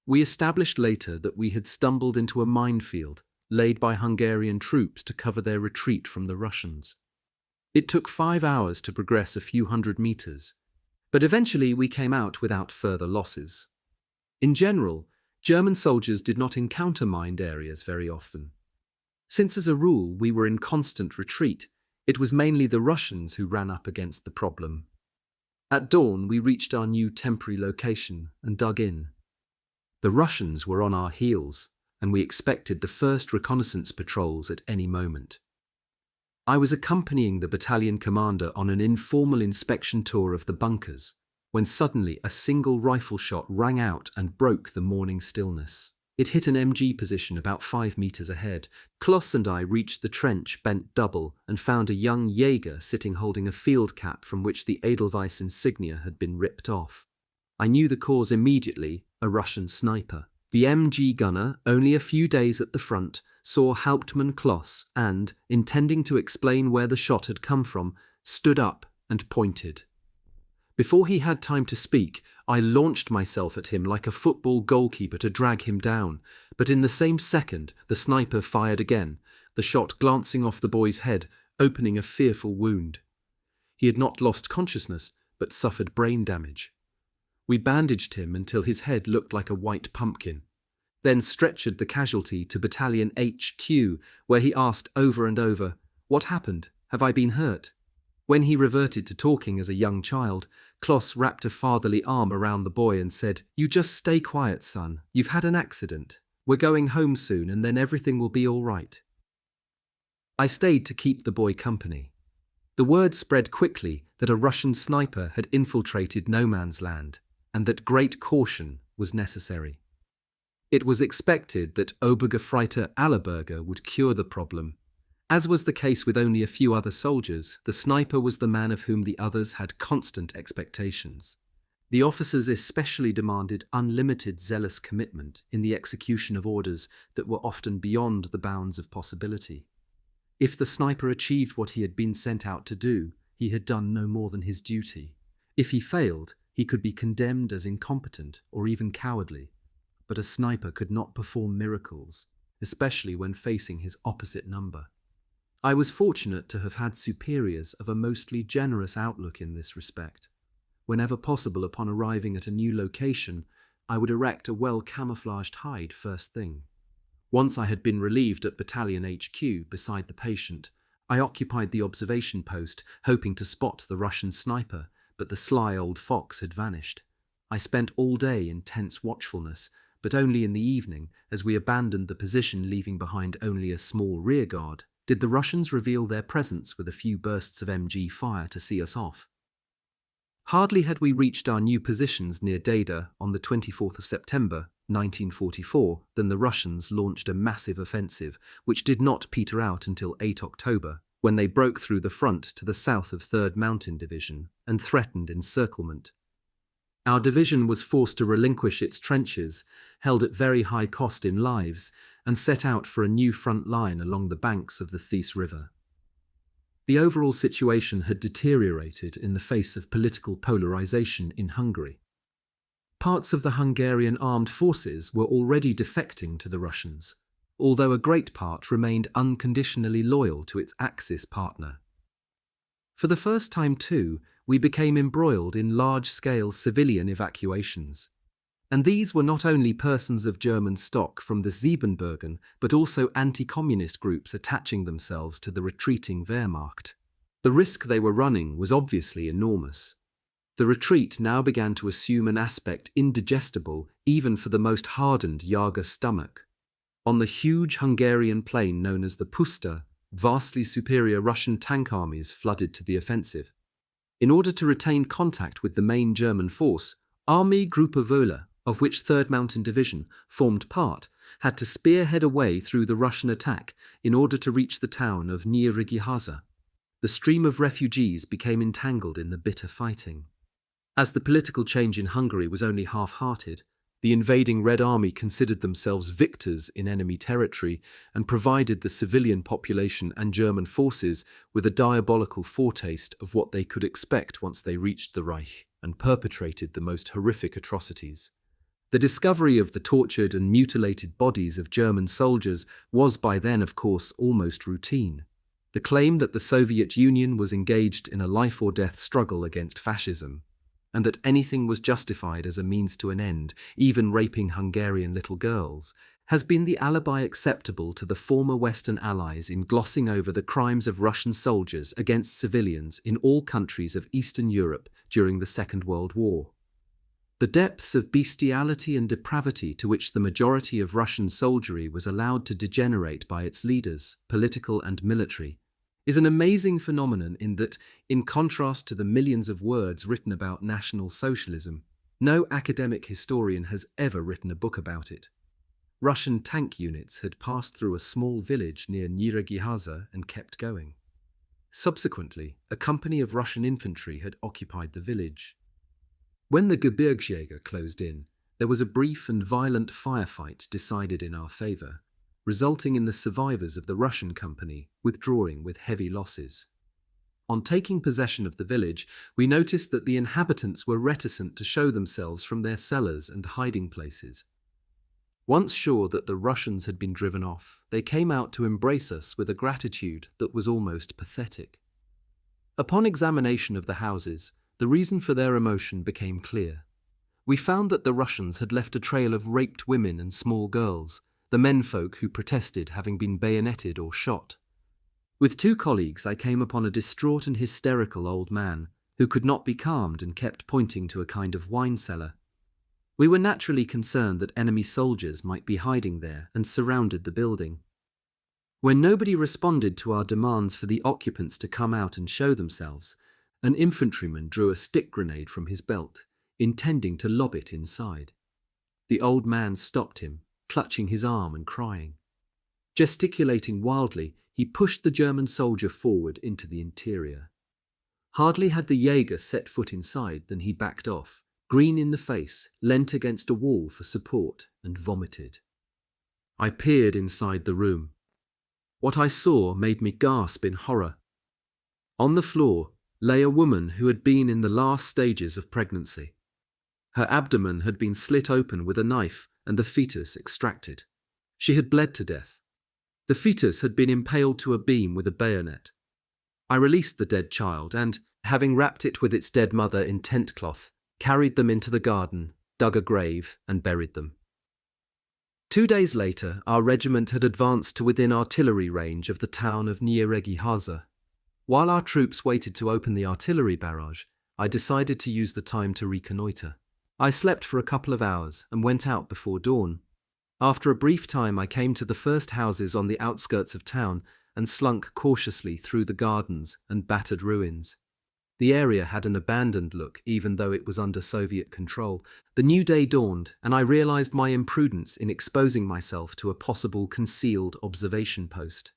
We established later that we had stumbled into a minefield laid by Hungarian troops to cover their retreat from the Russians. It took 5 hours to progress a few hundred meters, but eventually we came out without further losses. In general, German soldiers did not encounter mined areas very often. Since as a rule we were in constant retreat, it was mainly the Russians who ran up against the problem. At dawn, we reached our new temporary location and dug in. The Russians were on our heels, and we expected the first reconnaissance patrols at any moment. I was accompanying the battalion commander on an informal inspection tour of the bunkers, when suddenly a single rifle shot rang out and broke the morning stillness. It hit an MG position about 5 meters ahead. Kloss and I reached the trench bent double and found a young Jaeger sitting holding a field cap from which the Edelweiss insignia had been ripped off. I knew the cause immediately, a Russian sniper. The MG gunner, only a few days at the front, saw Hauptmann Kloss and, intending to explain where the shot had come from, stood up and pointed. Before he had time to speak, I launched myself at him like a football goalkeeper to drag him down, but in the same second the sniper fired again, the shot glancing off the boy's head, opening a fearful wound. He had not lost consciousness, but suffered brain damage. We bandaged him until his head looked like a white pumpkin, then stretchered the casualty to Battalion HQ, where he asked over and over, "What happened? Have I been hurt?" When he reverted to talking as a young child, Klaus wrapped a fatherly arm around the boy and said, "You just stay quiet, son. You've had an accident. We're going home soon and then everything will be all right." I stayed to keep the boy company. The word spread quickly that a Russian sniper had infiltrated no man's land, and that great caution was necessary. It was expected that Obergefreiter Allerberger would cure the problem. As was the case with only a few other soldiers, the sniper was the man of whom the others had constant expectations. The officers especially demanded unlimited zealous commitment in the execution of orders that were often beyond the bounds of possibility. If the sniper achieved what he had been sent out to do, he had done no more than his duty. If he failed, he could be condemned as incompetent or even cowardly. But a sniper could not perform miracles, especially when facing his opposite number. I was fortunate to have had superiors of a mostly generous outlook in this respect. Whenever possible upon arriving at a new location, I would erect a well-camouflaged hide first thing. Once I had been relieved at Battalion HQ beside the patient, I occupied the observation post, hoping to spot the Russian sniper, but the sly old fox had vanished. I spent all day in tense watchfulness, but only in the evening, as we abandoned the position leaving behind only a small rearguard, did the Russians reveal their presence with a few bursts of MG fire to see us off. Hardly had we reached our new positions near Dada on the 24th of September, 1944, than the Russians launched a massive offensive, which did not peter out until 8 October, when they broke through the front to the south of 3rd Mountain Division and threatened encirclement. Our division was forced to relinquish its trenches, held at very high cost in lives, and set out for a new front line along the banks of the Theiss River. The overall situation had deteriorated in the face of political polarization in Hungary. Parts of the Hungarian armed forces were already defecting to the Russians, although a great part remained unconditionally loyal to its Axis partner. For the first time, too, we became embroiled in large-scale civilian evacuations. And these were not only persons of German stock from the Siebenbürgen, but also anti-communist groups attaching themselves to the retreating Wehrmacht. The risk they were running was obviously enormous. The retreat now began to assume an aspect indigestible even for the most hardened Jager stomach. On the huge Hungarian plain known as the Puszta, vastly superior Russian tank armies flooded to the offensive. In order to retain contact with the main German force, Armee Gruppe Wohler, of which 3rd Mountain Division formed part, had to spearhead a way through the Russian attack in order to reach the town of Nyíregyháza. The stream of refugees became entangled in the bitter fighting. As the political change in Hungary was only half-hearted, the invading Red Army considered themselves victors in enemy territory and provided the civilian population and German forces with a diabolical foretaste of what they could expect once they reached the Reich and perpetrated the most horrific atrocities. The discovery of the tortured and mutilated bodies of German soldiers was by then, of course, almost routine. The claim that the Soviet Union was engaged in a life-or-death struggle against fascism, and that anything was justified as a means to an end, even raping Hungarian little girls, has been the alibi acceptable to the former Western Allies in glossing over the crimes of Russian soldiers against civilians in all countries of Eastern Europe during the Second World War. The depths of bestiality and depravity to which the majority of Russian soldiery was allowed to degenerate by its leaders, political and military, is an amazing phenomenon in that, in contrast to the millions of words written about National Socialism, no academic historian has ever written a book about it. Russian tank units had passed through a small village near Nyíregyháza and kept going. Subsequently, a company of Russian infantry had occupied the village. When the Gebirgsjäger closed in, there was a brief and violent firefight decided in our favor, resulting in the survivors of the Russian company withdrawing with heavy losses. On taking possession of the village, we noticed that the inhabitants were reticent to show themselves from their cellars and hiding places. Once sure that the Russians had been driven off, they came out to embrace us with a gratitude that was almost pathetic. Upon examination of the houses, the reason for their emotion became clear. We found that the Russians had left a trail of raped women and small girls, the menfolk who protested having been bayoneted or shot. With two colleagues, I came upon a distraught and hysterical old man who could not be calmed and kept pointing to a kind of wine cellar. We were naturally concerned that enemy soldiers might be hiding there and surrounded the building. When nobody responded to our demands for the occupants to come out and show themselves, an infantryman drew a stick grenade from his belt, intending to lob it inside. The old man stopped him, clutching his arm and crying. Gesticulating wildly, he pushed the German soldier forward into the interior. Hardly had the Jaeger set foot inside than he backed off, green in the face, leant against a wall for support, and vomited. I peered inside the room. What I saw made me gasp in horror. On the floor lay a woman who had been in the last stages of pregnancy. Her abdomen had been slit open with a knife and the fetus extracted. She had bled to death. The fetus had been impaled to a beam with a bayonet. I released the dead child and, having wrapped it with its dead mother in tent cloth, carried them into the garden, dug a grave, and buried them. 2 days later, our regiment had advanced to within artillery range of the town of Nieregihaza. While our troops waited to open the artillery barrage, I decided to use the time to reconnoitre. I slept for a couple of hours and went out before dawn. After a brief time, I came to the first houses on the outskirts of town and slunk cautiously through the gardens and battered ruins. The area had an abandoned look, even though it was under Soviet control. The new day dawned, and I realized my imprudence in exposing myself to a possible concealed observation post.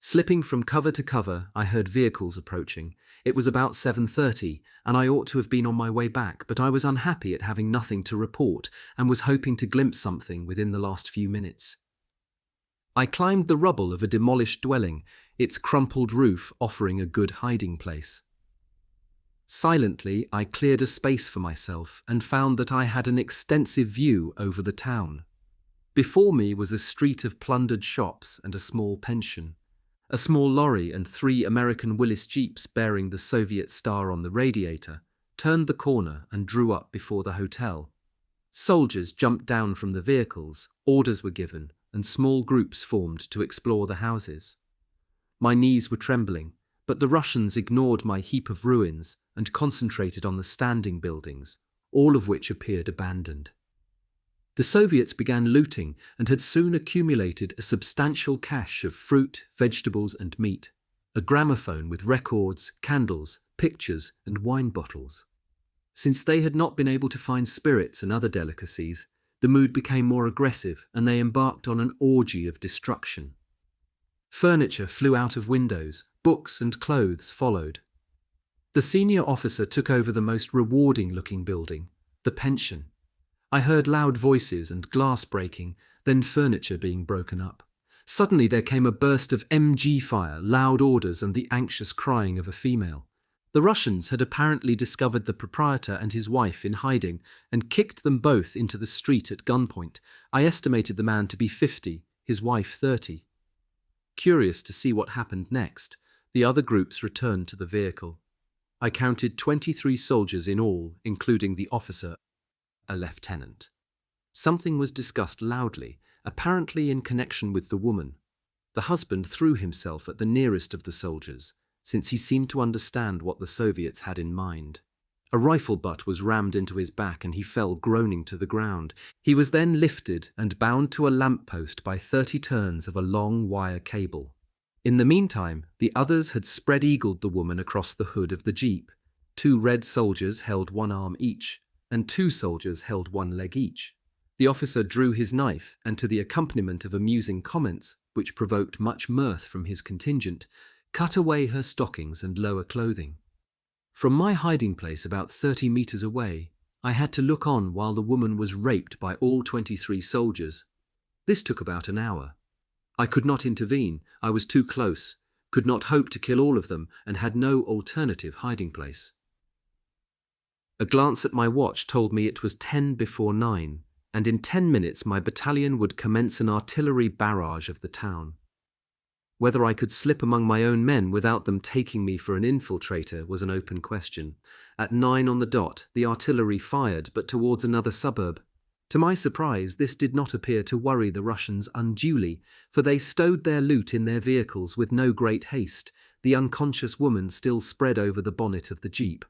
Slipping from cover to cover, I heard vehicles approaching. It was about 7:30, and I ought to have been on my way back, but I was unhappy at having nothing to report and was hoping to glimpse something within the last few minutes. I climbed the rubble of a demolished dwelling, its crumpled roof offering a good hiding place. Silently, I cleared a space for myself and found that I had an extensive view over the town. Before me was a street of plundered shops and a small pension. A small lorry and 3 American Willys Jeeps bearing the Soviet star on the radiator turned the corner and drew up before the hotel. Soldiers jumped down from the vehicles, orders were given, and small groups formed to explore the houses. My knees were trembling, but the Russians ignored my heap of ruins and concentrated on the standing buildings, all of which appeared abandoned. The Soviets began looting and had soon accumulated a substantial cache of fruit, vegetables, and meat, a gramophone with records, candles, pictures, and wine bottles. Since they had not been able to find spirits and other delicacies, the mood became more aggressive and they embarked on an orgy of destruction. Furniture flew out of windows, books and clothes followed. The senior officer took over the most rewarding-looking building, the pension. I heard loud voices and glass breaking, then furniture being broken up. Suddenly there came a burst of MG fire, loud orders, and the anxious crying of a female. The Russians had apparently discovered the proprietor and his wife in hiding and kicked them both into the street at gunpoint. I estimated the man to be 50, his wife 30. Curious to see what happened next, the other groups returned to the vehicle. I counted 23 soldiers in all, including the officer, a lieutenant. Something was discussed loudly, apparently in connection with the woman. The husband threw himself at the nearest of the soldiers, since he seemed to understand what the Soviets had in mind. A rifle butt was rammed into his back and he fell groaning to the ground. He was then lifted and bound to a lamppost by 30 turns of a long wire cable. In the meantime, the others had spread-eagled the woman across the hood of the jeep. 2 red soldiers held 1 arm each, and 2 soldiers held 1 leg each. The officer drew his knife, and to the accompaniment of amusing comments, which provoked much mirth from his contingent, cut away her stockings and lower clothing. From my hiding place about 30 meters away, I had to look on while the woman was raped by all 23 soldiers. This took about an hour. I could not intervene, I was too close, could not hope to kill all of them, and had no alternative hiding place. A glance at my watch told me it was 10 before 9, and in 10 minutes my battalion would commence an artillery barrage of the town. Whether I could slip among my own men without them taking me for an infiltrator was an open question. At 9 on the dot, the artillery fired, but towards another suburb. To my surprise, this did not appear to worry the Russians unduly, for they stowed their loot in their vehicles with no great haste, the unconscious woman still spread over the bonnet of the jeep.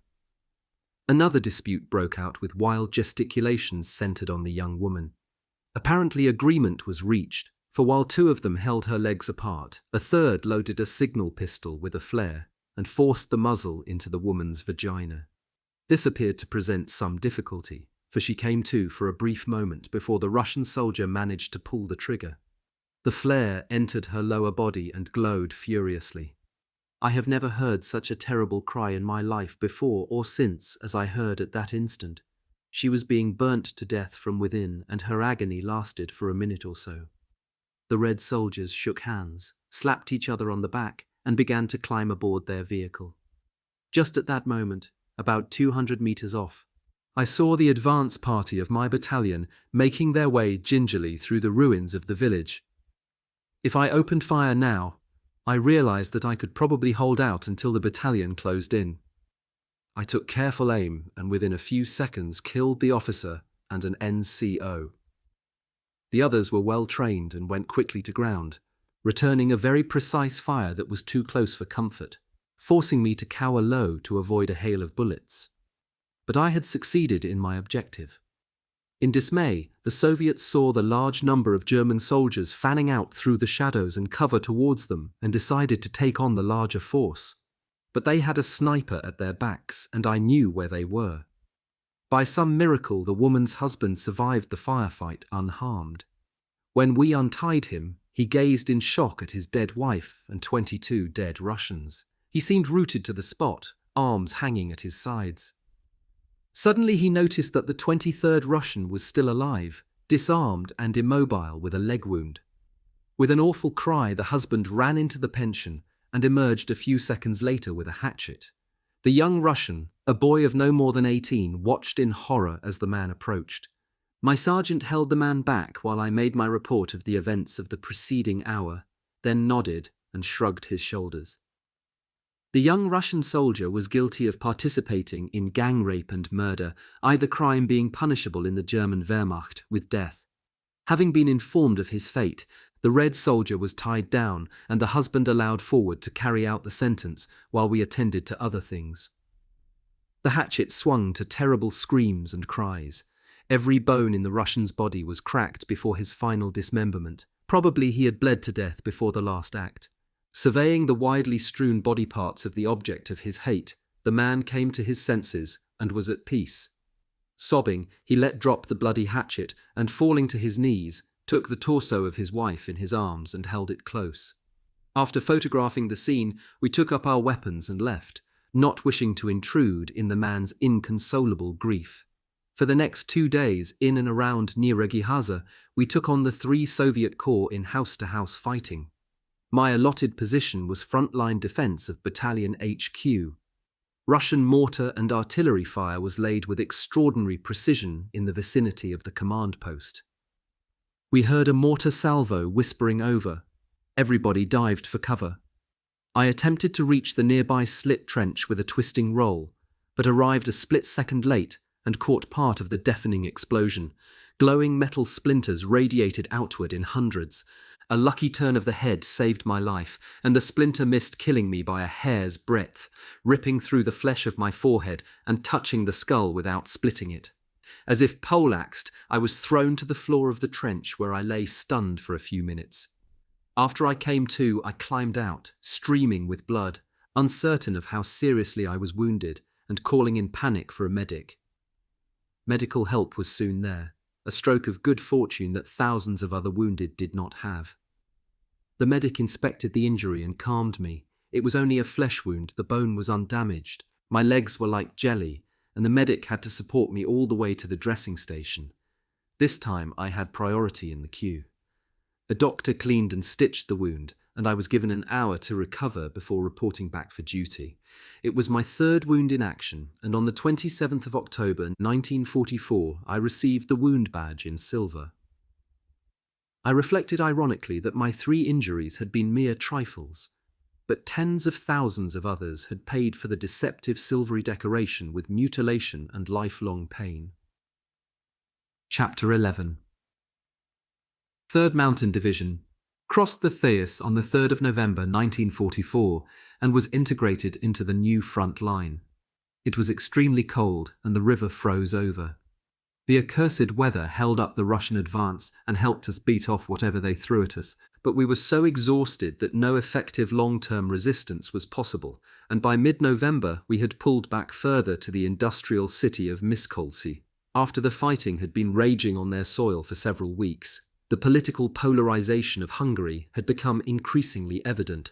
Another dispute broke out with wild gesticulations centered on the young woman. Apparently agreement was reached, for while two of them held her legs apart, a third loaded a signal pistol with a flare and forced the muzzle into the woman's vagina. This appeared to present some difficulty, for she came to for a brief moment before the Russian soldier managed to pull the trigger. The flare entered her lower body and glowed furiously. I have never heard such a terrible cry in my life before or since as I heard at that instant. She was being burnt to death from within, and her agony lasted for a minute or so. The Red soldiers shook hands, slapped each other on the back, and began to climb aboard their vehicle. Just at that moment, about 200 meters off, I saw the advance party of my battalion making their way gingerly through the ruins of the village. If I opened fire now, I realized that I could probably hold out until the battalion closed in. I took careful aim and within a few seconds killed the officer and an NCO. The others were well trained and went quickly to ground, returning a very precise fire that was too close for comfort, forcing me to cower low to avoid a hail of bullets. But I had succeeded in my objective. In dismay, the Soviets saw the large number of German soldiers fanning out through the shadows and cover towards them and decided to take on the larger force. But they had a sniper at their backs, and I knew where they were. By some miracle, the woman's husband survived the firefight unharmed. When we untied him, he gazed in shock at his dead wife and 22 dead Russians. He seemed rooted to the spot, arms hanging at his sides. Suddenly he noticed that the 23rd Russian was still alive, disarmed and immobile with a leg wound. With an awful cry, the husband ran into the pension and emerged a few seconds later with a hatchet. The young Russian, a boy of no more than 18, watched in horror as the man approached. My sergeant held the man back while I made my report of the events of the preceding hour, then nodded and shrugged his shoulders. The young Russian soldier was guilty of participating in gang rape and murder, either crime being punishable in the German Wehrmacht with death. Having been informed of his fate, the Red soldier was tied down and the husband allowed forward to carry out the sentence while we attended to other things. The hatchet swung to terrible screams and cries. Every bone in the Russian's body was cracked before his final dismemberment. Probably he had bled to death before the last act. Surveying the widely strewn body parts of the object of his hate, the man came to his senses and was at peace. Sobbing, he let drop the bloody hatchet and, falling to his knees, took the torso of his wife in his arms and held it close. After photographing the scene, we took up our weapons and left, not wishing to intrude in the man's inconsolable grief. For the next 2 days, in and around Nyíregyháza, we took on the 3 Soviet corps in house-to-house fighting. My allotted position was front-line defense of Battalion HQ. Russian mortar and artillery fire was laid with extraordinary precision in the vicinity of the command post. We heard a mortar salvo whispering over. Everybody dived for cover. I attempted to reach the nearby slit trench with a twisting roll, but arrived a split second late and caught part of the deafening explosion. Glowing metal splinters radiated outward in hundreds. A lucky turn of the head saved my life, and the splinter missed killing me by a hair's breadth, ripping through the flesh of my forehead and touching the skull without splitting it. As if poleaxed, I was thrown to the floor of the trench where I lay stunned for a few minutes. After I came to, I climbed out, streaming with blood, uncertain of how seriously I was wounded, and calling in panic for a medic. Medical help was soon there, a stroke of good fortune that thousands of other wounded did not have. The medic inspected the injury and calmed me. It was only a flesh wound, the bone was undamaged. My legs were like jelly, and the medic had to support me all the way to the dressing station. This time I had priority in the queue. A doctor cleaned and stitched the wound, and I was given an hour to recover before reporting back for duty. It was my 3rd wound in action, and on the 27th of October 1944 I received the wound badge in silver. I reflected ironically that my 3 injuries had been mere trifles, but tens of thousands of others had paid for the deceptive silvery decoration with mutilation and lifelong pain. Chapter 11. 3rd Mountain Division crossed the Theiss on the 3rd of November 1944 and was integrated into the new front line. It was extremely cold and the river froze over. The accursed weather held up the Russian advance and helped us beat off whatever they threw at us, but we were so exhausted that no effective long-term resistance was possible, and by mid-November we had pulled back further to the industrial city of Miskolci. After the fighting had been raging on their soil for several weeks, the political polarization of Hungary had become increasingly evident.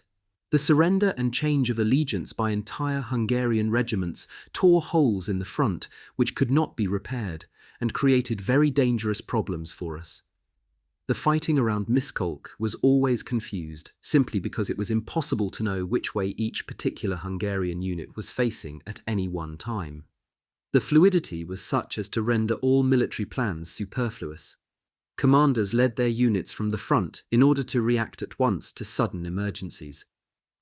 The surrender and change of allegiance by entire Hungarian regiments tore holes in the front which could not be repaired and created very dangerous problems for us. The fighting around Miskolc was always confused simply because it was impossible to know which way each particular Hungarian unit was facing at any one time. The fluidity was such as to render all military plans superfluous. Commanders led their units from the front in order to react at once to sudden emergencies.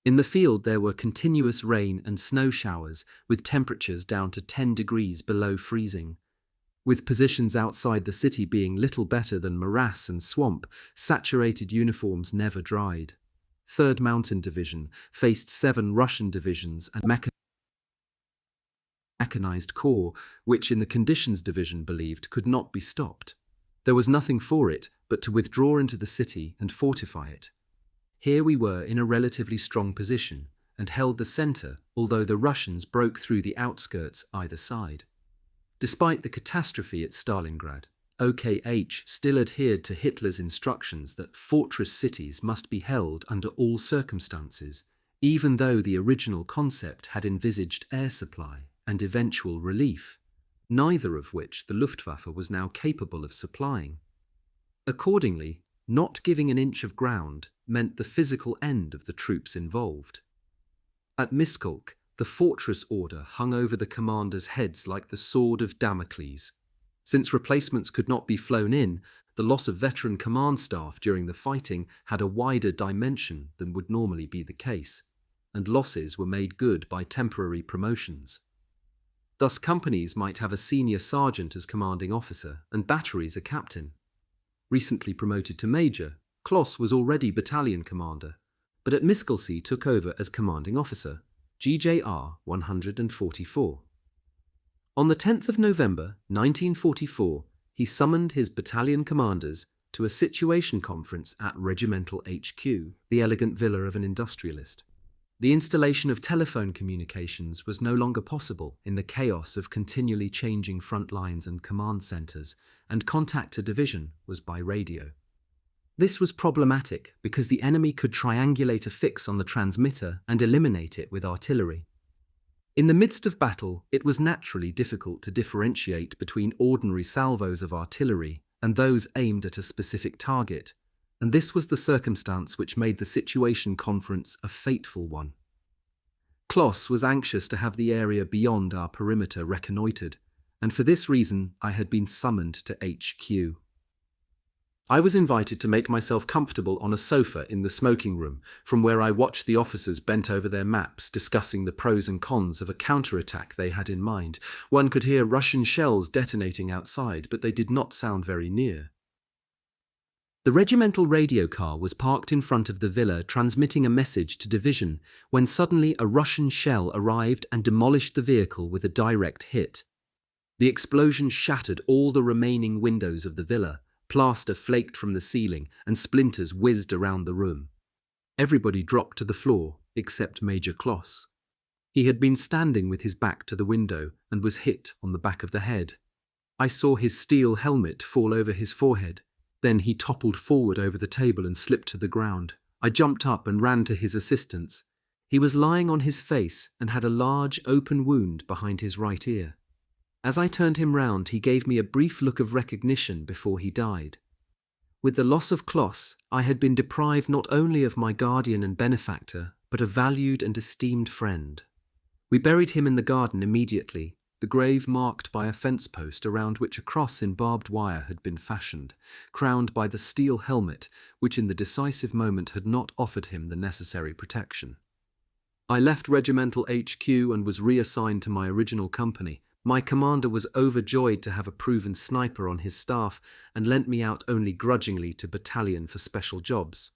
In the field there were continuous rain and snow showers with temperatures down to 10 degrees below freezing. With positions outside the city being little better than morass and swamp, saturated uniforms never dried. 3rd Mountain Division faced 7 Russian divisions and mechanized corps, which in the Conditions Division believed could not be stopped. There was nothing for it but to withdraw into the city and fortify it. Here we were in a relatively strong position and held the center, although the Russians broke through the outskirts either side. Despite the catastrophe at Stalingrad, OKH still adhered to Hitler's instructions that fortress cities must be held under all circumstances, even though the original concept had envisaged air supply and eventual relief, neither of which the Luftwaffe was now capable of supplying. Accordingly, not giving an inch of ground meant the physical end of the troops involved. At Miskolc, the fortress order hung over the commanders' heads like the sword of Damocles. Since replacements could not be flown in, the loss of veteran command staff during the fighting had a wider dimension than would normally be the case, and losses were made good by temporary promotions. Thus companies might have a senior sergeant as commanding officer and batteries a captain. Recently promoted to major, Kloss was already battalion commander, but at Miskolci took over as commanding officer, GJR 144. On the 10th of November 1944, he summoned his battalion commanders to a situation conference at Regimental HQ, the elegant villa of an industrialist. The installation of telephone communications was no longer possible in the chaos of continually changing front lines and command centers, and contact to division was by radio. This was problematic because the enemy could triangulate a fix on the transmitter and eliminate it with artillery. In the midst of battle, it was naturally difficult to differentiate between ordinary salvos of artillery and those aimed at a specific target, and this was the circumstance which made the situation conference a fateful one. Kloss was anxious to have the area beyond our perimeter reconnoitred, and for this reason I had been summoned to HQ. I was invited to make myself comfortable on a sofa in the smoking room, from where I watched the officers bent over their maps discussing the pros and cons of a counterattack they had in mind. One could hear Russian shells detonating outside, but they did not sound very near. The regimental radio car was parked in front of the villa transmitting a message to division when suddenly a Russian shell arrived and demolished the vehicle with a direct hit. The explosion shattered all the remaining windows of the villa. Plaster flaked from the ceiling and splinters whizzed around the room. Everybody dropped to the floor except Major Kloss. He had been standing with his back to the window and was hit on the back of the head. I saw his steel helmet fall over his forehead. Then he toppled forward over the table and slipped to the ground. I jumped up and ran to his assistance. He was lying on his face and had a large open wound behind his right ear. As I turned him round, he gave me a brief look of recognition before he died. With the loss of Kloss, I had been deprived not only of my guardian and benefactor, but a valued and esteemed friend. We buried him in the garden immediately, the grave marked by a fence post around which a cross in barbed wire had been fashioned, crowned by the steel helmet which in the decisive moment had not offered him the necessary protection. I left Regimental HQ and was reassigned to my original company, My commander was overjoyed to have a proven sniper on his staff and lent me out only grudgingly to battalion for special jobs.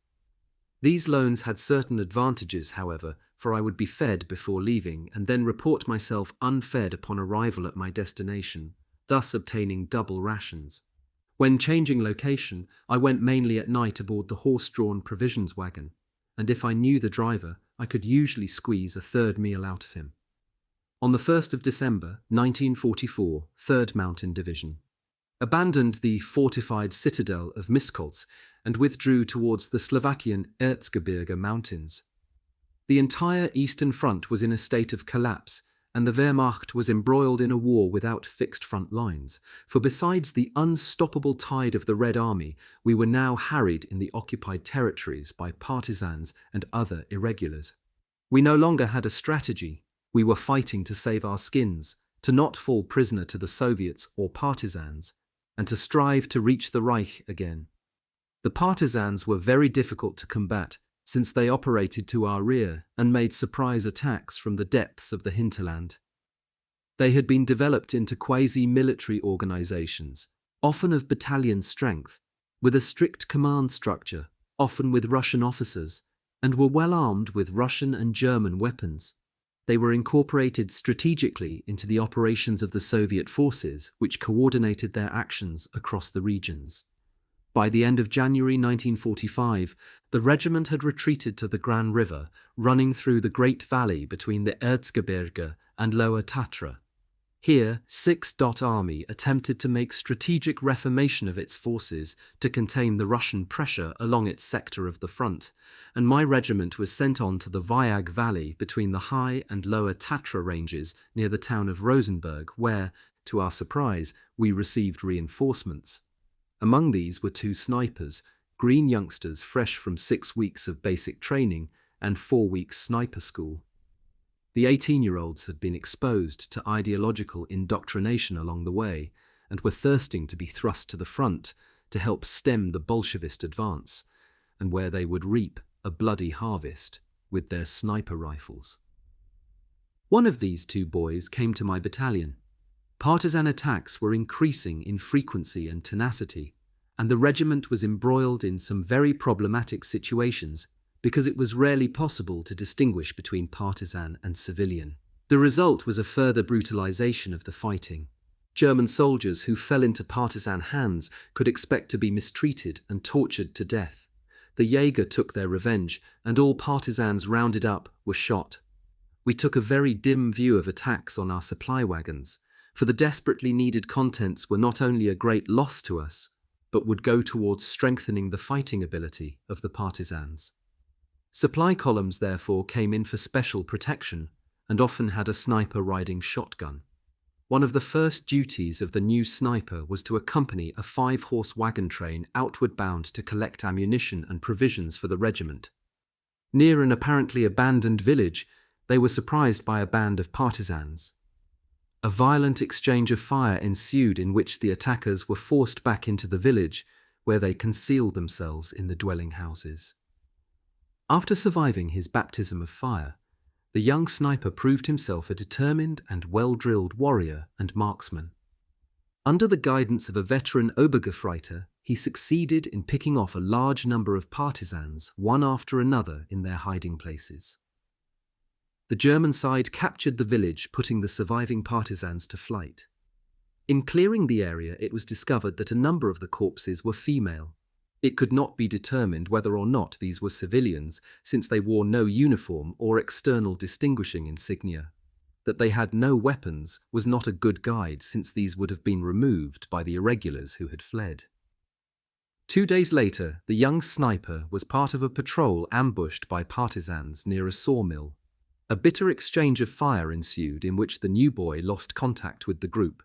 These loans had certain advantages, however, for I would be fed before leaving and then report myself unfed upon arrival at my destination, thus obtaining double rations. When changing location, I went mainly at night aboard the horse-drawn provisions wagon, and if I knew the driver, I could usually squeeze a third meal out of him. On the 1st of December, 1944, 3rd Mountain Division abandoned the fortified citadel of Miskolc and withdrew towards the Slovakian Erzgebirge mountains. The entire Eastern Front was in a state of collapse, and the Wehrmacht was embroiled in a war without fixed front lines, for besides the unstoppable tide of the Red Army, we were now harried in the occupied territories by partisans and other irregulars. We no longer had a strategy. We were fighting to save our skins, to not fall prisoner to the Soviets or partisans, and to strive to reach the Reich again. The partisans were very difficult to combat, since they operated to our rear and made surprise attacks from the depths of the hinterland. They had been developed into quasi-military organizations, often of battalion strength, with a strict command structure, often with Russian officers, and were well armed with Russian and German weapons. They were incorporated strategically into the operations of the Soviet forces, which coordinated their actions across the regions. By the end of January 1945, the regiment had retreated to the Gran River, running through the Great Valley between the Erzgebirge and Lower Tatra. Here, 6th Army attempted to make strategic reformation of its forces to contain the Russian pressure along its sector of the front, and my regiment was sent on to the WWII Valley between the High and Lower Tatra ranges near the town of Rosenberg, where, to our surprise, we received reinforcements. Among these were 2 snipers, green youngsters fresh from 6 weeks of basic training and 4 weeks sniper school. The 18-year-olds had been exposed to ideological indoctrination along the way and were thirsting to be thrust to the front to help stem the Bolshevist advance, and where they would reap a bloody harvest with their sniper rifles. One of these 2 boys came to my battalion. Partisan attacks were increasing in frequency and tenacity, and the regiment was embroiled in some very problematic situations because it was rarely possible to distinguish between partisan and civilian. The result was a further brutalization of the fighting. German soldiers who fell into partisan hands could expect to be mistreated and tortured to death. The Jaeger took their revenge, and all partisans rounded up were shot. We took a very dim view of attacks on our supply wagons, for the desperately needed contents were not only a great loss to us, but would go towards strengthening the fighting ability of the partisans. Supply columns therefore came in for special protection and often had a sniper riding shotgun. One of the first duties of the new sniper was to accompany a 5-horse wagon train outward bound to collect ammunition and provisions for the regiment. Near an apparently abandoned village, they were surprised by a band of partisans. A violent exchange of fire ensued in which the attackers were forced back into the village, where they concealed themselves in the dwelling houses. After surviving his baptism of fire, the young sniper proved himself a determined and well-drilled warrior and marksman. Under the guidance of a veteran Obergefreiter, he succeeded in picking off a large number of partisans, one after another, in their hiding places. The German side captured the village, putting the surviving partisans to flight. In clearing the area, it was discovered that a number of the corpses were female. It could not be determined whether or not these were civilians, since they wore no uniform or external distinguishing insignia. That they had no weapons was not a good guide, since these would have been removed by the irregulars who had fled. 2 days later, the young sniper was part of a patrol ambushed by partisans near a sawmill. A bitter exchange of fire ensued in which the new boy lost contact with the group.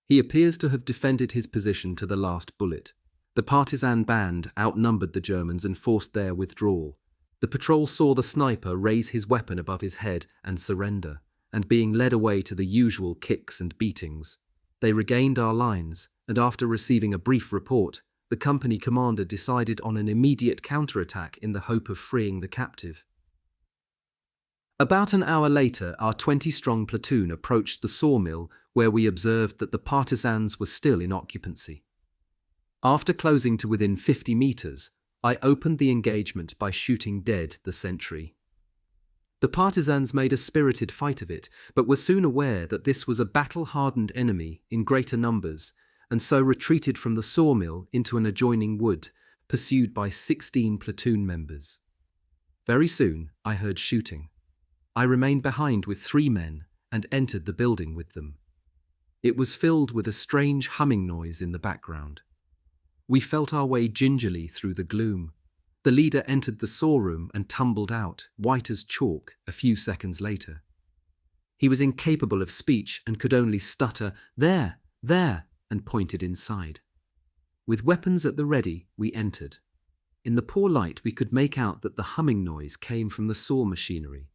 He appears to have defended his position to the last bullet. The partisan band outnumbered the Germans and forced their withdrawal. The patrol saw the sniper raise his weapon above his head and surrender, and being led away to the usual kicks and beatings. They regained our lines, and after receiving a brief report, the company commander decided on an immediate counterattack in the hope of freeing the captive. About an hour later, our 20-strong platoon approached the sawmill, where we observed that the partisans were still in occupancy. After closing to within 50 meters, I opened the engagement by shooting dead the sentry. The partisans made a spirited fight of it, but were soon aware that this was a battle-hardened enemy in greater numbers, and so retreated from the sawmill into an adjoining wood, pursued by 16 platoon members. Very soon, I heard shooting. I remained behind with 3 men and entered the building with them. It was filled with a strange humming noise in the background. We felt our way gingerly through the gloom. The leader entered the saw-room and tumbled out, white as chalk, a few seconds later. He was incapable of speech and could only stutter, "There, there," and pointed inside. With weapons at the ready, we entered. In the poor light, we could make out that the humming noise came from the saw machinery.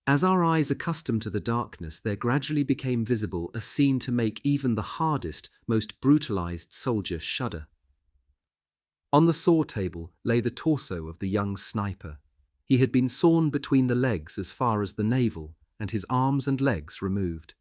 As our eyes accustomed to the darkness, there gradually became visible a scene to make even the hardest, most brutalized soldier shudder. On the saw table lay the torso of the young sniper. He had been sawn between the legs as far as the navel, and his arms and legs removed.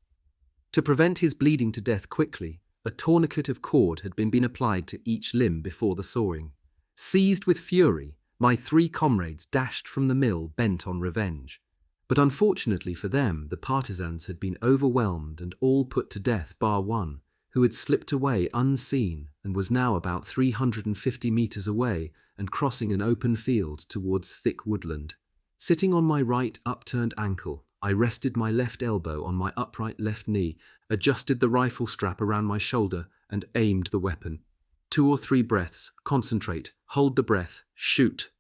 To prevent his bleeding to death quickly, a tourniquet of cord had been applied to each limb before the sawing. Seized with fury, my 3 comrades dashed from the mill bent on revenge. But unfortunately for them, the partisans had been overwhelmed and all put to death bar one, who had slipped away unseen and was now about 350 meters away and crossing an open field towards thick woodland. Sitting on my right upturned ankle, I rested my left elbow on my upright left knee, adjusted the rifle strap around my shoulder, and aimed the weapon. 2 or 3 breaths, concentrate, hold the breath, shoot.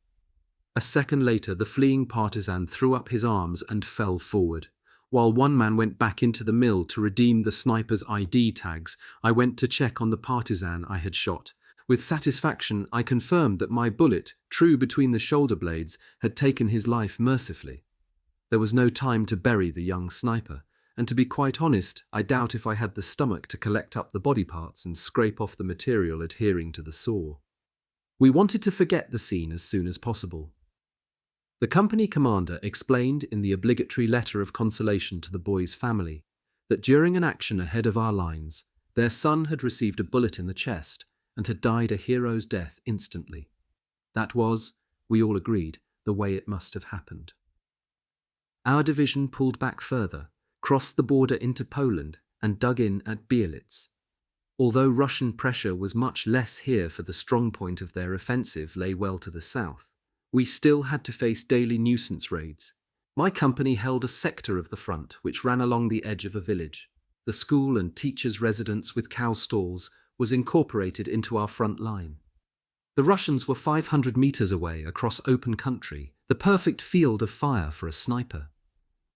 A second later, the fleeing partisan threw up his arms and fell forward. While one man went back into the mill to redeem the sniper's ID tags, I went to check on the partisan I had shot. With satisfaction, I confirmed that my bullet, true between the shoulder blades, had taken his life mercifully. There was no time to bury the young sniper, and to be quite honest, I doubt if I had the stomach to collect up the body parts and scrape off the material adhering to the saw. We wanted to forget the scene as soon as possible. The company commander explained in the obligatory letter of consolation to the boy's family that during an action ahead of our lines, their son had received a bullet in the chest and had died a hero's death instantly. That was, we all agreed, the way it must have happened. Our division pulled back further, crossed the border into Poland, and dug in at Bielitz. Although Russian pressure was much less here, for the strong point of their offensive lay well to the south, we still had to face daily nuisance raids. My company held a sector of the front which ran along the edge of a village. The school and teachers' residence with cow stalls was incorporated into our front line. The Russians were 500 meters away across open country, the perfect field of fire for a sniper.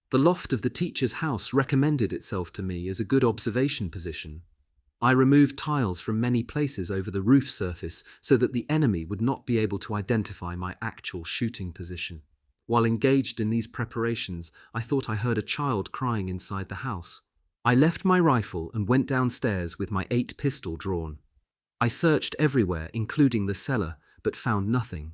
The loft of the teacher's house recommended itself to me as a good observation position. I removed tiles from many places over the roof surface so that the enemy would not be able to identify my actual shooting position. While engaged in these preparations, I thought I heard a child crying inside the house. I left my rifle and went downstairs with my 8 pistol drawn. I searched everywhere, including the cellar, but found nothing.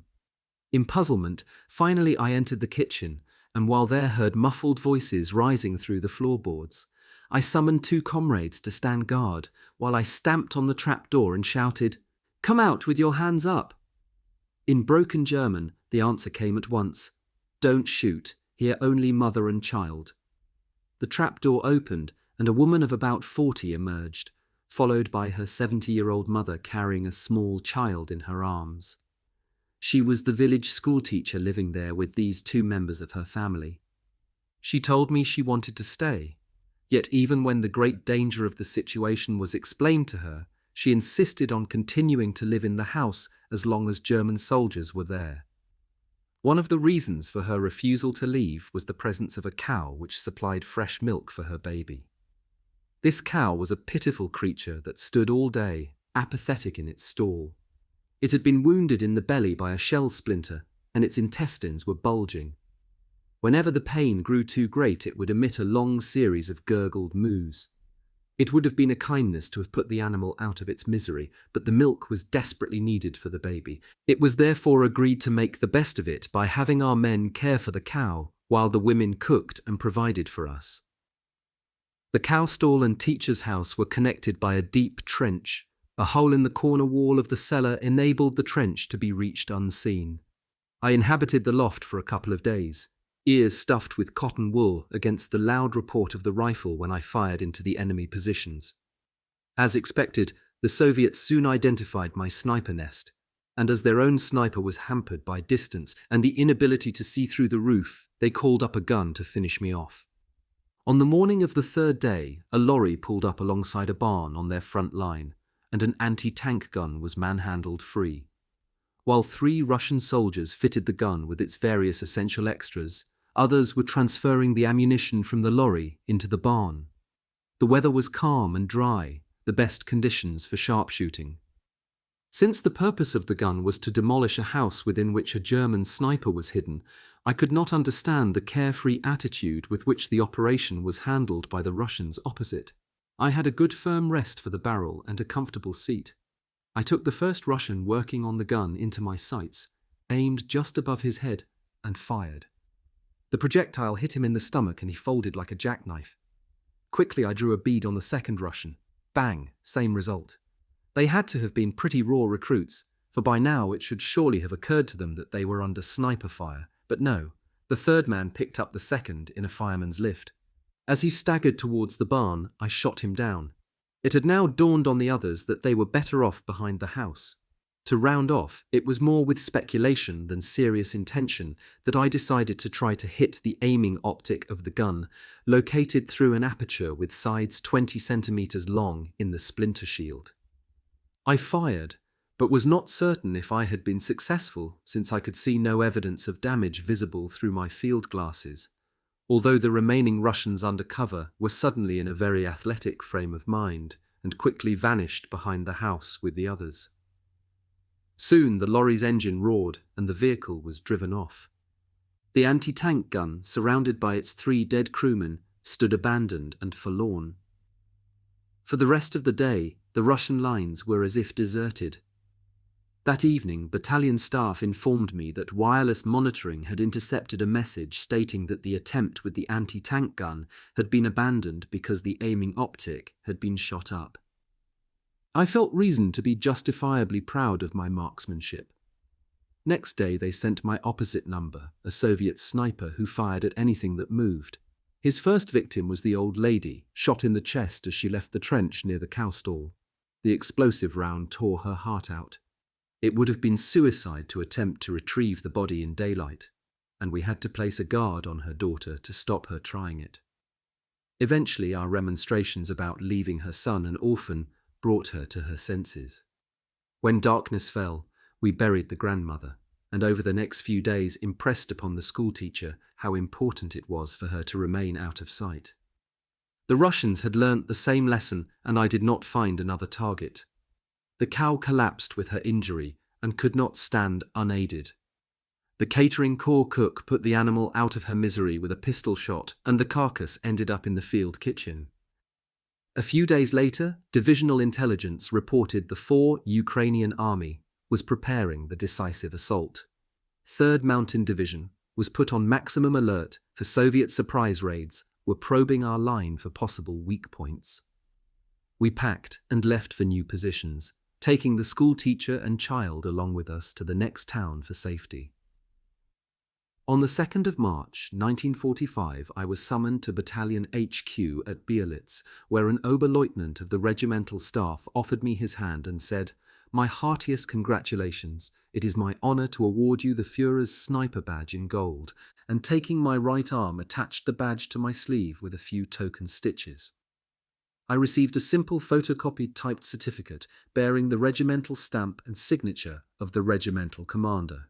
In puzzlement, finally I entered the kitchen, and while there heard muffled voices rising through the floorboards. I summoned 2 comrades to stand guard, while I stamped on the trapdoor and shouted, "Come out with your hands up!" In broken German, the answer came at once, "Don't shoot, here only mother and child." The trapdoor opened, and a woman of about 40 emerged, followed by her 70-year-old mother carrying a small child in her arms. She was the village schoolteacher living there with these 2 members of her family. She told me she wanted to stay. Yet even when the great danger of the situation was explained to her, she insisted on continuing to live in the house as long as German soldiers were there. One of the reasons for her refusal to leave was the presence of a cow which supplied fresh milk for her baby. This cow was a pitiful creature that stood all day, apathetic in its stall. It had been wounded in the belly by a shell splinter, and its intestines were bulging. Whenever the pain grew too great, it would emit a long series of gurgled moos. It would have been a kindness to have put the animal out of its misery, but the milk was desperately needed for the baby. It was therefore agreed to make the best of it by having our men care for the cow, while the women cooked and provided for us. The cow stall and teacher's house were connected by a deep trench. A hole in the corner wall of the cellar enabled the trench to be reached unseen. I inhabited the loft for a couple of days, ears stuffed with cotton wool against the loud report of the rifle when I fired into the enemy positions. As expected, the Soviets soon identified my sniper nest, and as their own sniper was hampered by distance and the inability to see through the roof, they called up a gun to finish me off. On the morning of the third day, a lorry pulled up alongside a barn on their front line, and an anti-tank gun was manhandled free. While 3 Russian soldiers fitted the gun with its various essential extras, others were transferring the ammunition from the lorry into the barn. The weather was calm and dry, the best conditions for sharpshooting. Since the purpose of the gun was to demolish a house within which a German sniper was hidden, I could not understand the carefree attitude with which the operation was handled by the Russians opposite. I had a good firm rest for the barrel and a comfortable seat. I took the first Russian working on the gun into my sights, aimed just above his head, and fired. The projectile hit him in the stomach and he folded like a jackknife. Quickly I drew a bead on the second Russian. Bang, same result. They had to have been pretty raw recruits, for by now it should surely have occurred to them that they were under sniper fire, but no, the third man picked up the second in a fireman's lift. As he staggered towards the barn, I shot him down. It had now dawned on the others that they were better off behind the house. To round off, it was more with speculation than serious intention that I decided to try to hit the aiming optic of the gun, located through an aperture with sides 20 centimeters long in the splinter shield. I fired, but was not certain if I had been successful since I could see no evidence of damage visible through my field glasses, although the remaining Russians under cover were suddenly in a very athletic frame of mind and quickly vanished behind the house with the others. Soon the lorry's engine roared and the vehicle was driven off. The anti-tank gun, surrounded by its 3 dead crewmen, stood abandoned and forlorn. For the rest of the day, the Russian lines were as if deserted. That evening, battalion staff informed me that wireless monitoring had intercepted a message stating that the attempt with the anti-tank gun had been abandoned because the aiming optic had been shot up. I felt reason to be justifiably proud of my marksmanship. Next day they sent my opposite number, a Soviet sniper who fired at anything that moved. His first victim was the old lady, shot in the chest as she left the trench near the cow stall. The explosive round tore her heart out. It would have been suicide to attempt to retrieve the body in daylight, and we had to place a guard on her daughter to stop her trying it. Eventually our remonstrations about leaving her son an orphan brought her to her senses. When darkness fell, we buried the grandmother, and over the next few days impressed upon the schoolteacher how important it was for her to remain out of sight. The Russians had learnt the same lesson, and I did not find another target. The cow collapsed with her injury and could not stand unaided. The catering corps cook put the animal out of her misery with a pistol shot, and the carcass ended up in the field kitchen. A few days later, divisional intelligence reported the 4th Ukrainian Army was preparing the decisive assault. 3rd Mountain Division was put on maximum alert for Soviet surprise raids, were probing our line for possible weak points. We packed and left for new positions, taking the schoolteacher and child along with us to the next town for safety. On the 2nd of March, 1945, I was summoned to Battalion HQ at Bielitz, where an Oberleutnant of the regimental staff offered me his hand and said, "My heartiest congratulations. It is my honor to award you the Führer's sniper badge in gold," and taking my right arm attached the badge to my sleeve with a few token stitches. I received a simple photocopied typed certificate bearing the regimental stamp and signature of the regimental commander.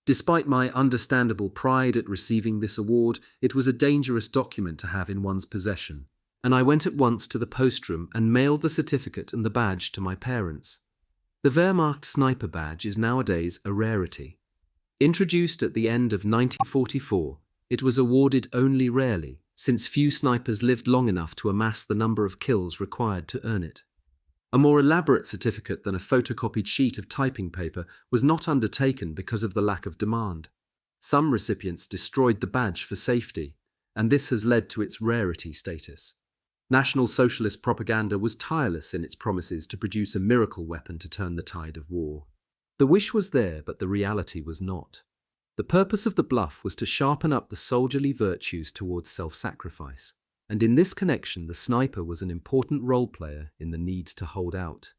Despite my understandable pride at receiving this award, it was a dangerous document to have in one's possession, and I went at once to the post room and mailed the certificate and the badge to my parents. The Wehrmacht sniper badge is nowadays a rarity. Introduced at the end of 1944, it was awarded only rarely, since few snipers lived long enough to amass the number of kills required to earn it. A more elaborate certificate than a photocopied sheet of typing paper was not undertaken because of the lack of demand. Some recipients destroyed the badge for safety, and this has led to its rarity status. National Socialist propaganda was tireless in its promises to produce a miracle weapon to turn the tide of war. The wish was there, but the reality was not. The purpose of the bluff was to sharpen up the soldierly virtues towards self-sacrifice, and in this connection the sniper was an important role player in the need to hold out.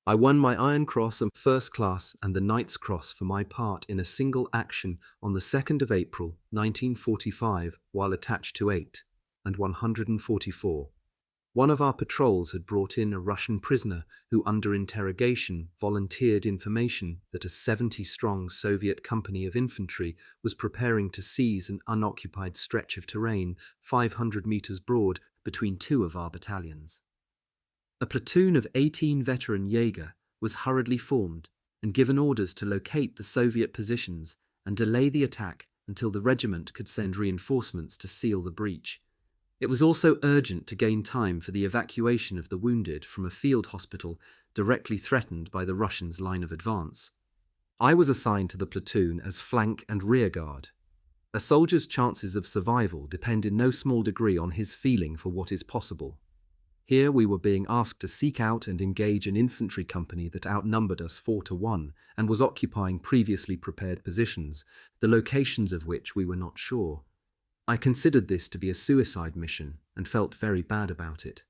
I won my Iron Cross and First Class and the Knight's Cross for my part in a single action on the 2nd of April 1945 while attached to 8 and 144. One of our patrols had brought in a Russian prisoner who, under interrogation, volunteered information that a 70-strong Soviet company of infantry was preparing to seize an unoccupied stretch of terrain 500 meters broad between two of our battalions. A platoon of 18 veteran Jaeger was hurriedly formed and given orders to locate the Soviet positions and delay the attack until the regiment could send reinforcements to seal the breach. It was also urgent to gain time for the evacuation of the wounded from a field hospital directly threatened by the Russians' line of advance. I was assigned to the platoon as flank and rear guard. A soldier's chances of survival depend in no small degree on his feeling for what is possible. Here we were being asked to seek out and engage an infantry company that outnumbered us 4-1 and was occupying previously prepared positions, the locations of which we were not sure. I considered this to be a suicide mission and felt very bad about it.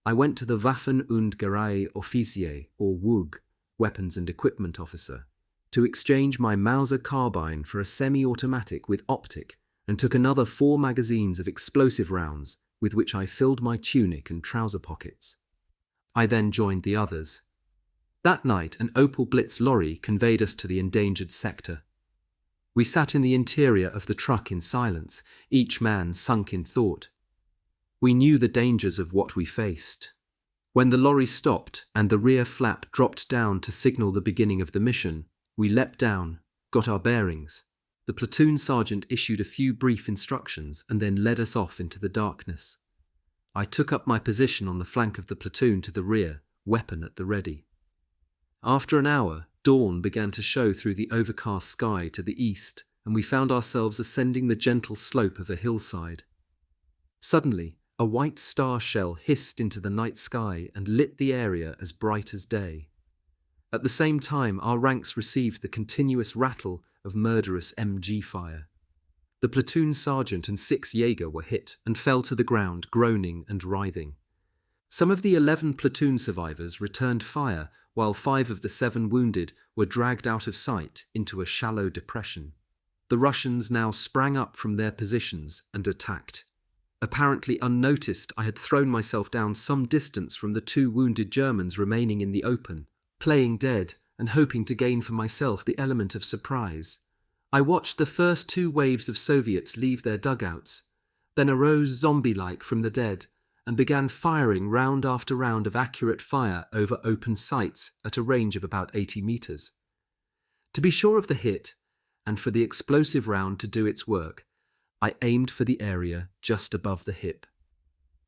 I went to the Waffen- und Geräteoffizier, or WUG, Weapons and Equipment Officer, to exchange my Mauser carbine for a semi-automatic with optic and took another 4 magazines of explosive rounds with which I filled my tunic and trouser pockets. I then joined the others. That night, an Opel Blitz lorry conveyed us to the endangered sector. We sat in the interior of the truck in silence, each man sunk in thought. We knew the dangers of what we faced. When the lorry stopped and the rear flap dropped down to signal the beginning of the mission, we leapt down, got our bearings. The platoon sergeant issued a few brief instructions and then led us off into the darkness. I took up my position on the flank of the platoon to the rear, weapon at the ready. After an hour, dawn began to show through the overcast sky to the east, and we found ourselves ascending the gentle slope of a hillside. Suddenly, a white star shell hissed into the night sky and lit the area as bright as day. At the same time, our ranks received the continuous rattle of murderous MG fire. The platoon sergeant and 6 Jaeger were hit and fell to the ground, groaning and writhing. Some of the 11 platoon survivors returned fire, while 5 of the 7 wounded were dragged out of sight into a shallow depression. The Russians now sprang up from their positions and attacked. Apparently unnoticed, I had thrown myself down some distance from the 2 wounded Germans remaining in the open, playing dead and hoping to gain for myself the element of surprise. I watched the first 2 waves of Soviets leave their dugouts, then arose zombie-like from the dead and began firing round after round of accurate fire over open sights at a range of about 80 meters. To be sure of the hit, and for the explosive round to do its work, I aimed for the area just above the hip.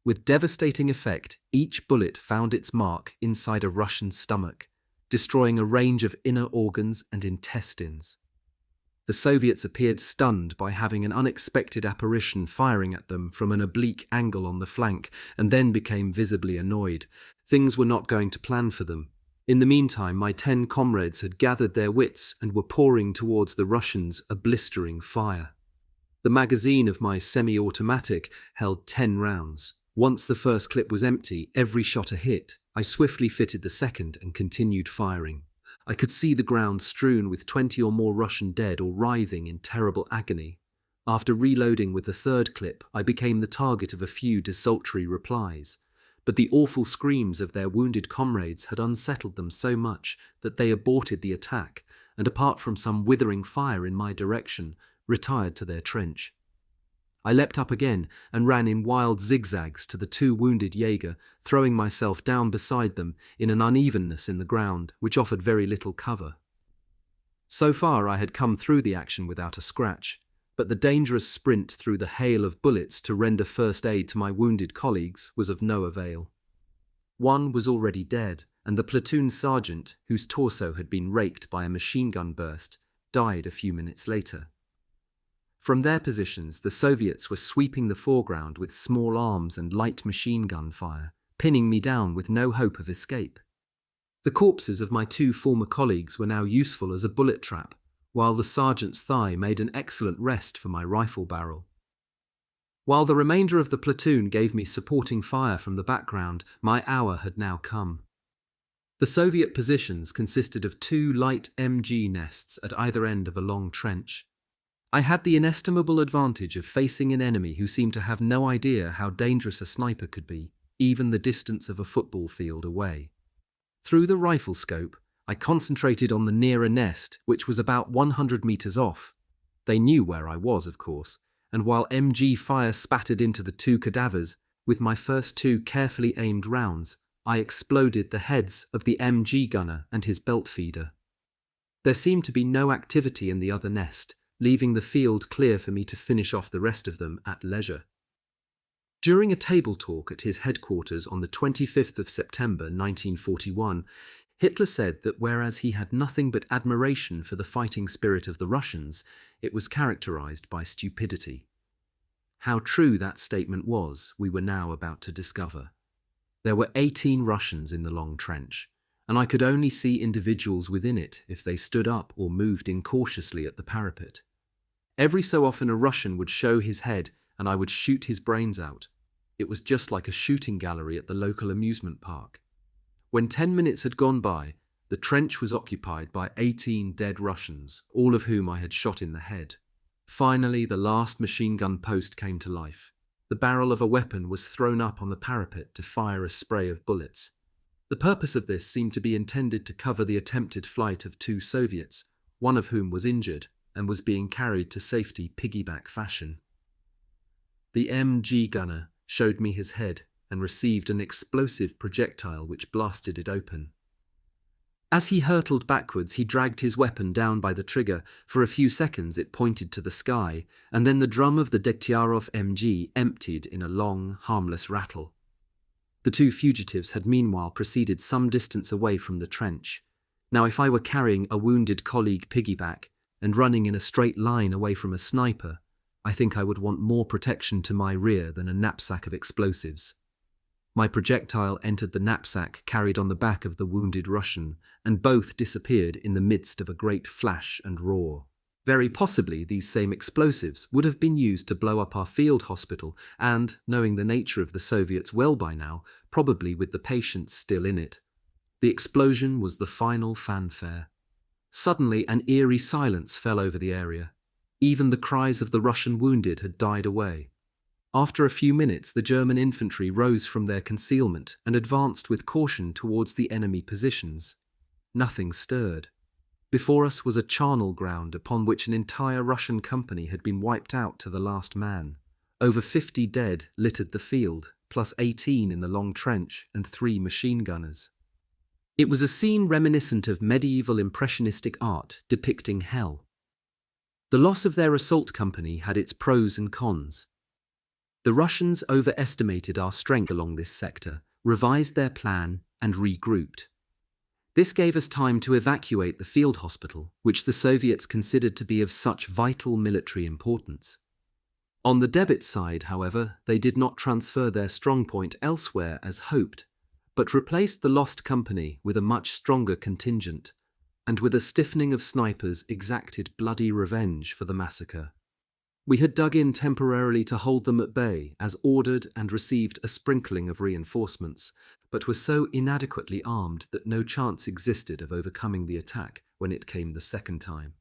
With devastating effect, each bullet found its mark inside a Russian stomach, destroying a range of inner organs and intestines. The Soviets appeared stunned by having an unexpected apparition firing at them from an oblique angle on the flank, and then became visibly annoyed. Things were not going to plan for them. In the meantime, my 10 comrades had gathered their wits and were pouring towards the Russians a blistering fire. The magazine of my semi-automatic held 10 rounds. Once the first clip was empty, every shot a hit, I swiftly fitted the second and continued firing. I could see the ground strewn with 20 or more Russian dead or writhing in terrible agony. After reloading with the third clip, I became the target of a few desultory replies, but the awful screams of their wounded comrades had unsettled them so much that they aborted the attack, and apart from some withering fire in my direction, retired to their trench. I leapt up again and ran in wild zigzags to the 2 wounded Jaeger, throwing myself down beside them in an unevenness in the ground which offered very little cover. So far I had come through the action without a scratch, but the dangerous sprint through the hail of bullets to render first aid to my wounded colleagues was of no avail. One was already dead, and the platoon sergeant, whose torso had been raked by a machine gun burst, died a few minutes later. From their positions, the Soviets were sweeping the foreground with small arms and light machine gun fire, pinning me down with no hope of escape. The corpses of my 2 former colleagues were now useful as a bullet trap, while the sergeant's thigh made an excellent rest for my rifle barrel. While the remainder of the platoon gave me supporting fire from the background, my hour had now come. The Soviet positions consisted of 2 light MG nests at either end of a long trench. I had the inestimable advantage of facing an enemy who seemed to have no idea how dangerous a sniper could be, even the distance of a football field away. Through the rifle scope, I concentrated on the nearer nest, which was about 100 meters off. They knew where I was, of course, and while MG fire spattered into the 2 cadavers, with my first 2 carefully aimed rounds, I exploded the heads of the MG gunner and his belt feeder. There seemed to be no activity in the other nest, leaving the field clear for me to finish off the rest of them at leisure. During a table talk at his headquarters on the 25th of September 1941, Hitler said that whereas he had nothing but admiration for the fighting spirit of the Russians, it was characterized by stupidity. How true that statement was, we were now about to discover. There were 18 Russians in the long trench, and I could only see individuals within it if they stood up or moved incautiously at the parapet. Every so often a Russian would show his head and I would shoot his brains out. It was just like a shooting gallery at the local amusement park. When 10 minutes had gone by, the trench was occupied by 18 dead Russians, all of whom I had shot in the head. Finally, the last machine gun post came to life. The barrel of a weapon was thrown up on the parapet to fire a spray of bullets. The purpose of this seemed to be intended to cover the attempted flight of 2 Soviets, one of whom was injured and was being carried to safety piggyback fashion. The MG gunner showed me his head and received an explosive projectile which blasted it open. As he hurtled backwards, he dragged his weapon down by the trigger. For a few seconds it pointed to the sky, and then the drum of the Degtyaryov MG emptied in a long, harmless rattle. The 2 fugitives had meanwhile proceeded some distance away from the trench. Now, if I were carrying a wounded colleague piggyback and running in a straight line away from a sniper, I think I would want more protection to my rear than a knapsack of explosives. My projectile entered the knapsack carried on the back of the wounded Russian, and both disappeared in the midst of a great flash and roar. Very possibly these same explosives would have been used to blow up our field hospital and, knowing the nature of the Soviets well by now, probably with the patients still in it. The explosion was the final fanfare. Suddenly an eerie silence fell over the area. Even the cries of the Russian wounded had died away. After a few minutes, the German infantry rose from their concealment and advanced with caution towards the enemy positions. Nothing stirred. Before us was a charnel ground upon which an entire Russian company had been wiped out to the last man. Over 50 dead littered the field, plus 18 in the long trench and 3 machine gunners. It was a scene reminiscent of medieval impressionistic art depicting hell. The loss of their assault company had its pros and cons. The Russians overestimated our strength along this sector, revised their plan, and regrouped. This gave us time to evacuate the field hospital, which the Soviets considered to be of such vital military importance. On the debit side, however, they did not transfer their strongpoint elsewhere as hoped, but replaced the lost company with a much stronger contingent, and with a stiffening of snipers exacted bloody revenge for the massacre. We had dug in temporarily to hold them at bay, as ordered, and received a sprinkling of reinforcements, but were so inadequately armed that no chance existed of overcoming the attack when it came the second time.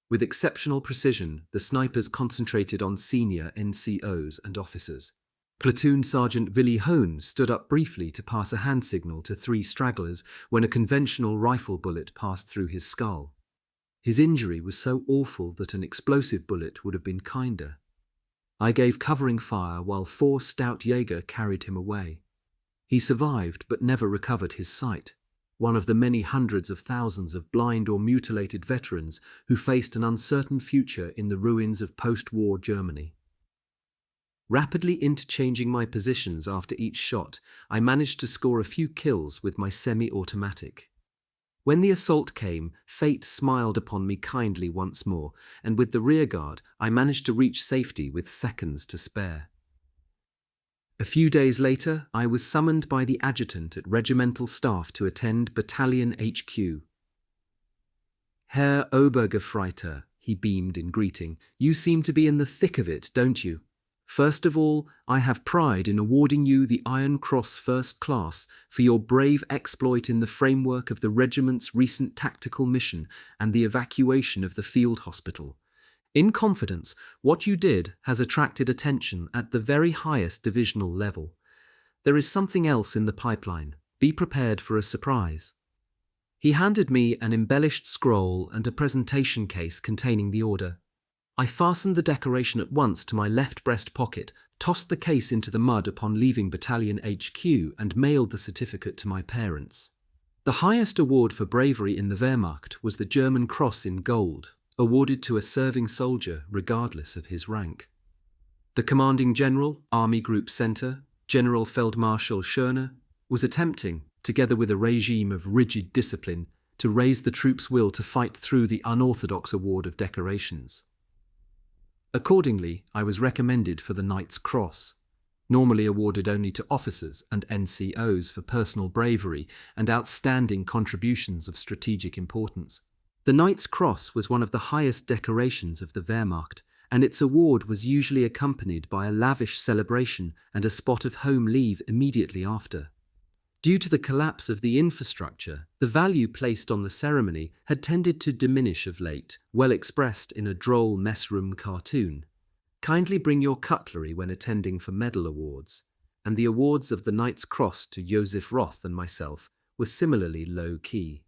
With exceptional precision, the snipers concentrated on senior NCOs and officers. Platoon Sergeant Willy Hone stood up briefly to pass a hand signal to 3 stragglers when a conventional rifle bullet passed through his skull. His injury was so awful that an explosive bullet would have been kinder. I gave covering fire while 4 stout Jaeger carried him away. He survived but never recovered his sight, one of the many hundreds of thousands of blind or mutilated veterans who faced an uncertain future in the ruins of post-war Germany. Rapidly interchanging my positions after each shot, I managed to score a few kills with my semi-automatic. When the assault came, fate smiled upon me kindly once more, and with the rearguard, I managed to reach safety with seconds to spare. A few days later, I was summoned by the adjutant at regimental staff to attend Battalion HQ. Herr Obergefreiter, he beamed in greeting, you seem to be in the thick of it, don't you? First of all, I have pride in awarding you the Iron Cross First Class for your brave exploit in the framework of the regiment's recent tactical mission and the evacuation of the field hospital. In confidence, what you did has attracted attention at the very highest divisional level. There is something else in the pipeline. Be prepared for a surprise. He handed me an embellished scroll and a presentation case containing the order. I fastened the decoration at once to my left breast pocket, tossed the case into the mud upon leaving Battalion HQ, and mailed the certificate to my parents. The highest award for bravery in the Wehrmacht was the German Cross in Gold, awarded to a serving soldier regardless of his rank. The commanding general, Army Group Center, General Feldmarschall Schörner, was attempting, together with a regime of rigid discipline, to raise the troops' will to fight through the unorthodox award of decorations. Accordingly, I was recommended for the Knight's Cross, normally awarded only to officers and NCOs for personal bravery and outstanding contributions of strategic importance. The Knight's Cross was one of the highest decorations of the Wehrmacht, and its award was usually accompanied by a lavish celebration and a spot of home leave immediately after. Due to the collapse of the infrastructure, the value placed on the ceremony had tended to diminish of late, well expressed in a droll messroom cartoon. Kindly bring your cutlery when attending for medal awards, and the awards of the Knight's Cross to Joseph Roth and myself were similarly low-key.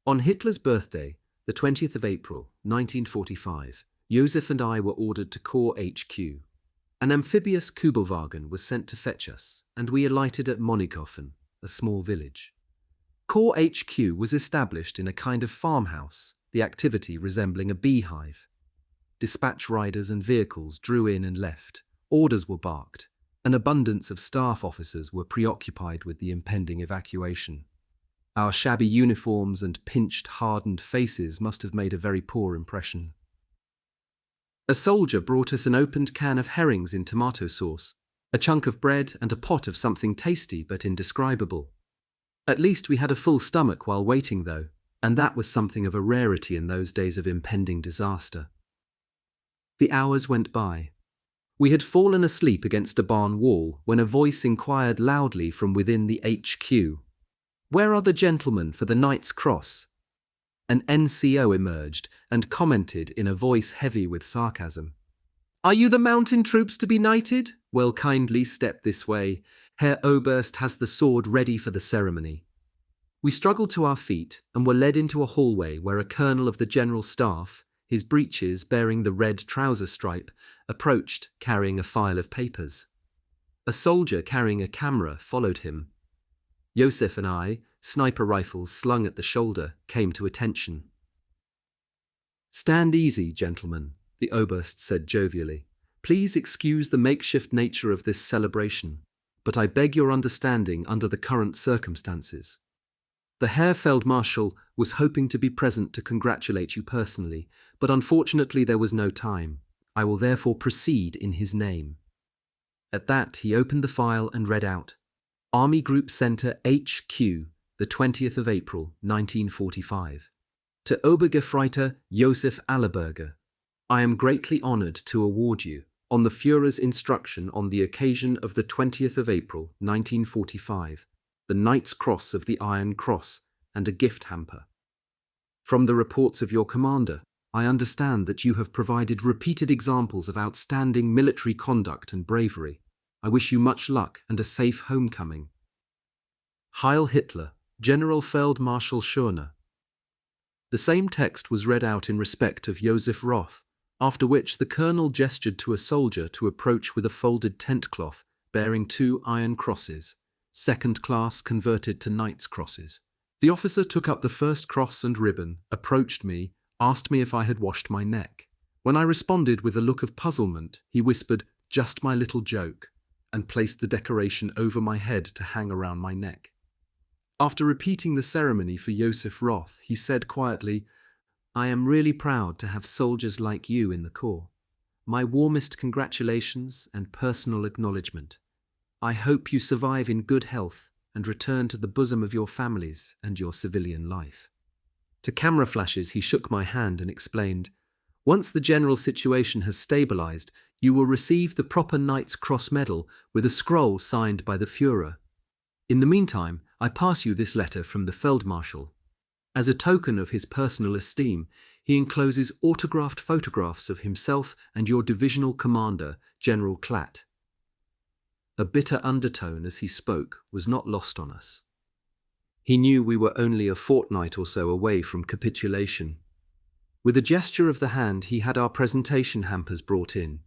On Hitler's birthday, the 20th of April, 1945, Joseph and I were ordered to Corps HQ. An amphibious Kubelwagen was sent to fetch us, and we alighted at Monikofen, a small village. Corps HQ was established in a kind of farmhouse, the activity resembling a beehive. Dispatch riders and vehicles drew in and left, orders were barked, an abundance of staff officers were preoccupied with the impending evacuation. Our shabby uniforms and pinched, hardened faces must have made a very poor impression. A soldier brought us an opened can of herrings in tomato sauce, a chunk of bread and a pot of something tasty but indescribable. At least we had a full stomach while waiting though, and that was something of a rarity in those days of impending disaster. The hours went by. We had fallen asleep against a barn wall when a voice inquired loudly from within the HQ, "Where are the gentlemen for the Knight's Cross?" An NCO emerged and commented in a voice heavy with sarcasm, "Are you the mountain troops to be knighted? Well, kindly step this way. Herr Oberst has the sword ready for the ceremony." We struggled to our feet and were led into a hallway where a colonel of the general staff, his breeches bearing the red trouser stripe, approached carrying a file of papers. A soldier carrying a camera followed him. Joseph and I, sniper rifles slung at the shoulder, came to attention. "Stand easy, gentlemen," the Oberst said jovially. "Please excuse the makeshift nature of this celebration, but I beg your understanding under the current circumstances. The Herr Feldmarschall was hoping to be present to congratulate you personally, but unfortunately there was no time. I will therefore proceed in his name." At that, he opened the file and read out, "Army Group Center HQ, the 20th of April, 1945. To Obergefreiter Sepp Allerberger, I am greatly honored to award you, on the Führer's instruction on the occasion of the 20th of April, 1945, the Knight's Cross of the Iron Cross and a gift hamper. From the reports of your commander, I understand that you have provided repeated examples of outstanding military conduct and bravery. I wish you much luck and a safe homecoming. Heil Hitler, General Feldmarschall Schörner." The same text was read out in respect of Joseph Roth, after which the colonel gestured to a soldier to approach with a folded tent cloth bearing 2 iron crosses, second class converted to knight's crosses. The officer took up the first cross and ribbon, approached me, asked me if I had washed my neck. When I responded with a look of puzzlement, he whispered, "Just my little joke," and placed the decoration over my head to hang around my neck. After repeating the ceremony for Josef Roth, he said quietly, "I am really proud to have soldiers like you in the Corps. My warmest congratulations and personal acknowledgement. I hope you survive in good health and return to the bosom of your families and your civilian life." To camera flashes, he shook my hand and explained, "Once the general situation has stabilized, you will receive the proper Knight's Cross Medal with a scroll signed by the Führer. In the meantime, I pass you this letter from the Feldmarschall. As a token of his personal esteem, he encloses autographed photographs of himself and your divisional commander, General Klatt." A bitter undertone as he spoke was not lost on us. He knew we were only a fortnight or so away from capitulation. With a gesture of the hand, he had our presentation hampers brought in,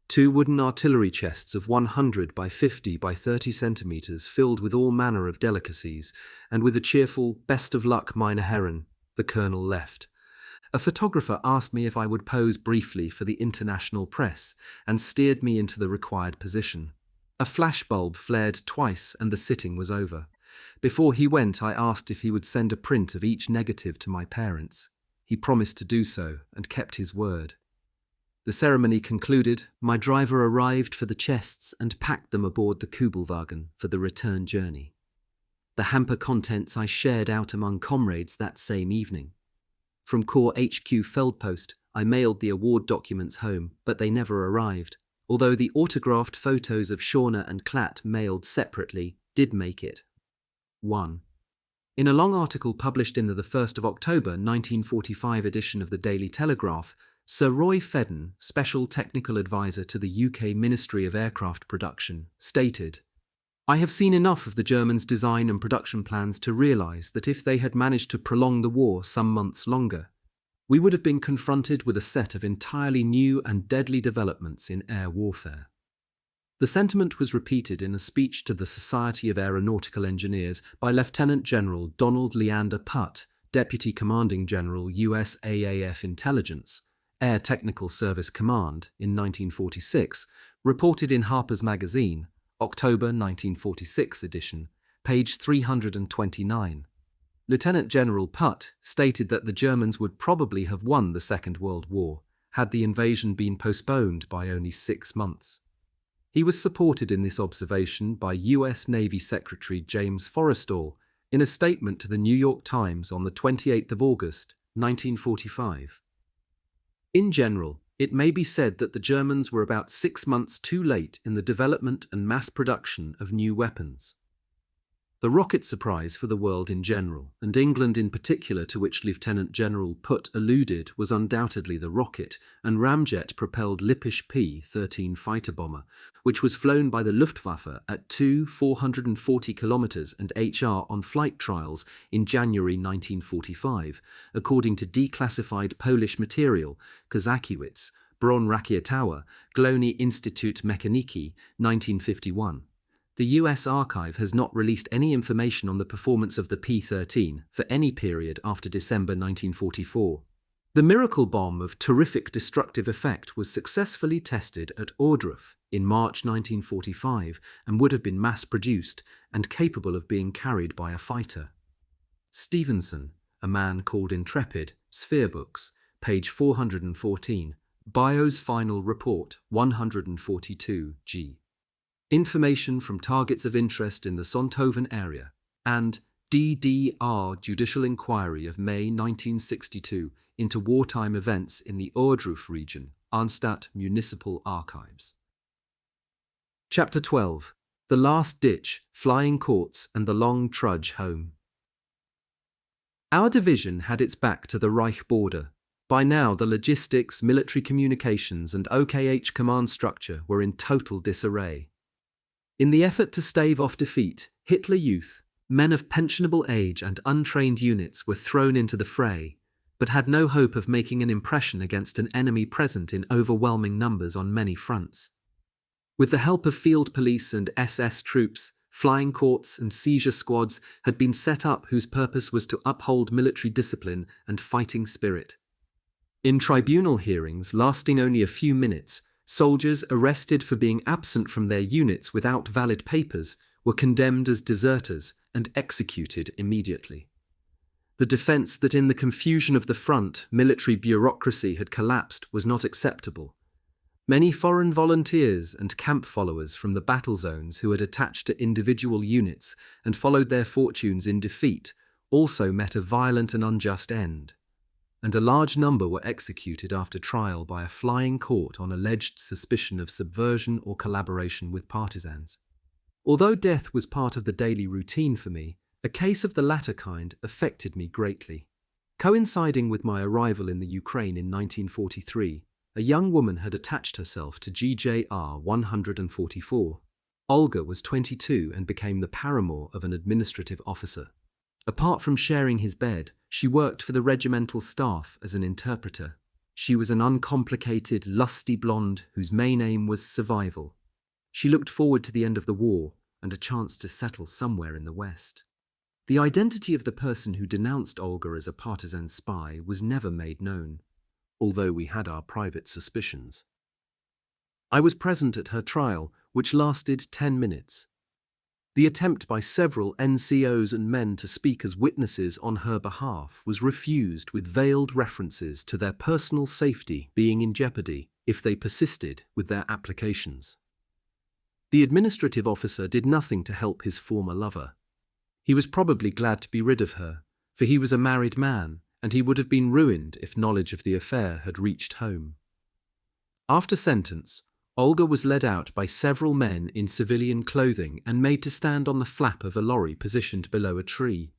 2 wooden artillery chests of 100 by 50 by 30 centimeters filled with all manner of delicacies, and with a cheerful "Best of luck, meine Herren," the colonel left. A photographer asked me if I would pose briefly for the international press and steered me into the required position. A flashbulb flared twice and the sitting was over. Before he went, I asked if he would send a print of each negative to my parents. He promised to do so and kept his word. The ceremony concluded, my driver arrived for the chests and packed them aboard the Kubelwagen for the return journey. The hamper contents I shared out among comrades that same evening. From Corps HQ Feldpost, I mailed the award documents home, but they never arrived, although the autographed photos of Schorner and Klatt mailed separately did make it. 1. In a long article published in the 1st of October 1945 edition of the Daily Telegraph, Sir Roy Fedden, Special Technical Advisor to the UK Ministry of Aircraft Production, stated, "I have seen enough of the Germans' design and production plans to realise that if they had managed to prolong the war some months longer, we would have been confronted with a set of entirely new and deadly developments in air warfare." The sentiment was repeated in a speech to the Society of Aeronautical Engineers by Lieutenant General Donald Leander Putt, Deputy Commanding General USAAF Intelligence, Air Technical Service Command, in 1946, reported in Harper's Magazine, October 1946 edition, page 329. Lieutenant General Putt stated that the Germans would probably have won the Second World War had the invasion been postponed by only 6 months. He was supported in this observation by U.S. Navy Secretary James Forrestal in a statement to the New York Times on the 28th of August, 1945. In general, it may be said that the Germans were about 6 months too late in the development and mass production of new weapons. The rocket surprise for the world in general, and England in particular, to which Lieutenant General Putt alluded, was undoubtedly the rocket and ramjet-propelled Lippisch P-13 fighter bomber, which was flown by the Luftwaffe at 440 kilometers and HR on flight trials in January 1945, according to declassified Polish material, Kozakiewicz, Bron Rakietowa, Glony Institut Mechaniki, 1951. The US Archive has not released any information on the performance of the P-13 for any period after December 1944. The miracle bomb of terrific destructive effect was successfully tested at Ohrdruf in March 1945 and would have been mass-produced and capable of being carried by a fighter. Stevenson, A Man Called Intrepid, Sphere Books, page 414, BIO's Final Report, 142 G. Information from Targets of Interest in the Sonthofen Area, and DDR Judicial Inquiry of May 1962 into Wartime Events in the Ohrdruf region, Arnstadt Municipal Archives. Chapter 12. The Last Ditch, Flying Courts and the Long Trudge Home. Our division had its back to the Reich border. By now, the logistics, military communications, and OKH command structure were in total disarray. In the effort to stave off defeat, Hitler Youth, men of pensionable age and untrained units were thrown into the fray, but had no hope of making an impression against an enemy present in overwhelming numbers on many fronts. With the help of field police and SS troops, flying courts and seizure squads had been set up whose purpose was to uphold military discipline and fighting spirit. In tribunal hearings lasting only a few minutes, soldiers arrested for being absent from their units without valid papers were condemned as deserters and executed immediately. The defense that in the confusion of the front, military bureaucracy had collapsed was not acceptable. Many foreign volunteers and camp followers from the battle zones who had attached to individual units and followed their fortunes in defeat also met a violent and unjust end, and a large number were executed after trial by a flying court on alleged suspicion of subversion or collaboration with partisans. Although death was part of the daily routine for me, a case of the latter kind affected me greatly. Coinciding with my arrival in the Ukraine in 1943, a young woman had attached herself to GJR 144. Olga was 22 and became the paramour of an administrative officer. Apart from sharing his bed, she worked for the regimental staff as an interpreter. She was an uncomplicated, lusty blonde whose main aim was survival. She looked forward to the end of the war and a chance to settle somewhere in the West. The identity of the person who denounced Olga as a partisan spy was never made known, although we had our private suspicions. I was present at her trial, which lasted 10 minutes. The attempt by several NCOs and men to speak as witnesses on her behalf was refused with veiled references to their personal safety being in jeopardy if they persisted with their applications. The administrative officer did nothing to help his former lover. He was probably glad to be rid of her, for he was a married man, and he would have been ruined if knowledge of the affair had reached home. After sentence, Olga was led out by several men in civilian clothing and made to stand on the flap of a lorry positioned below a tree.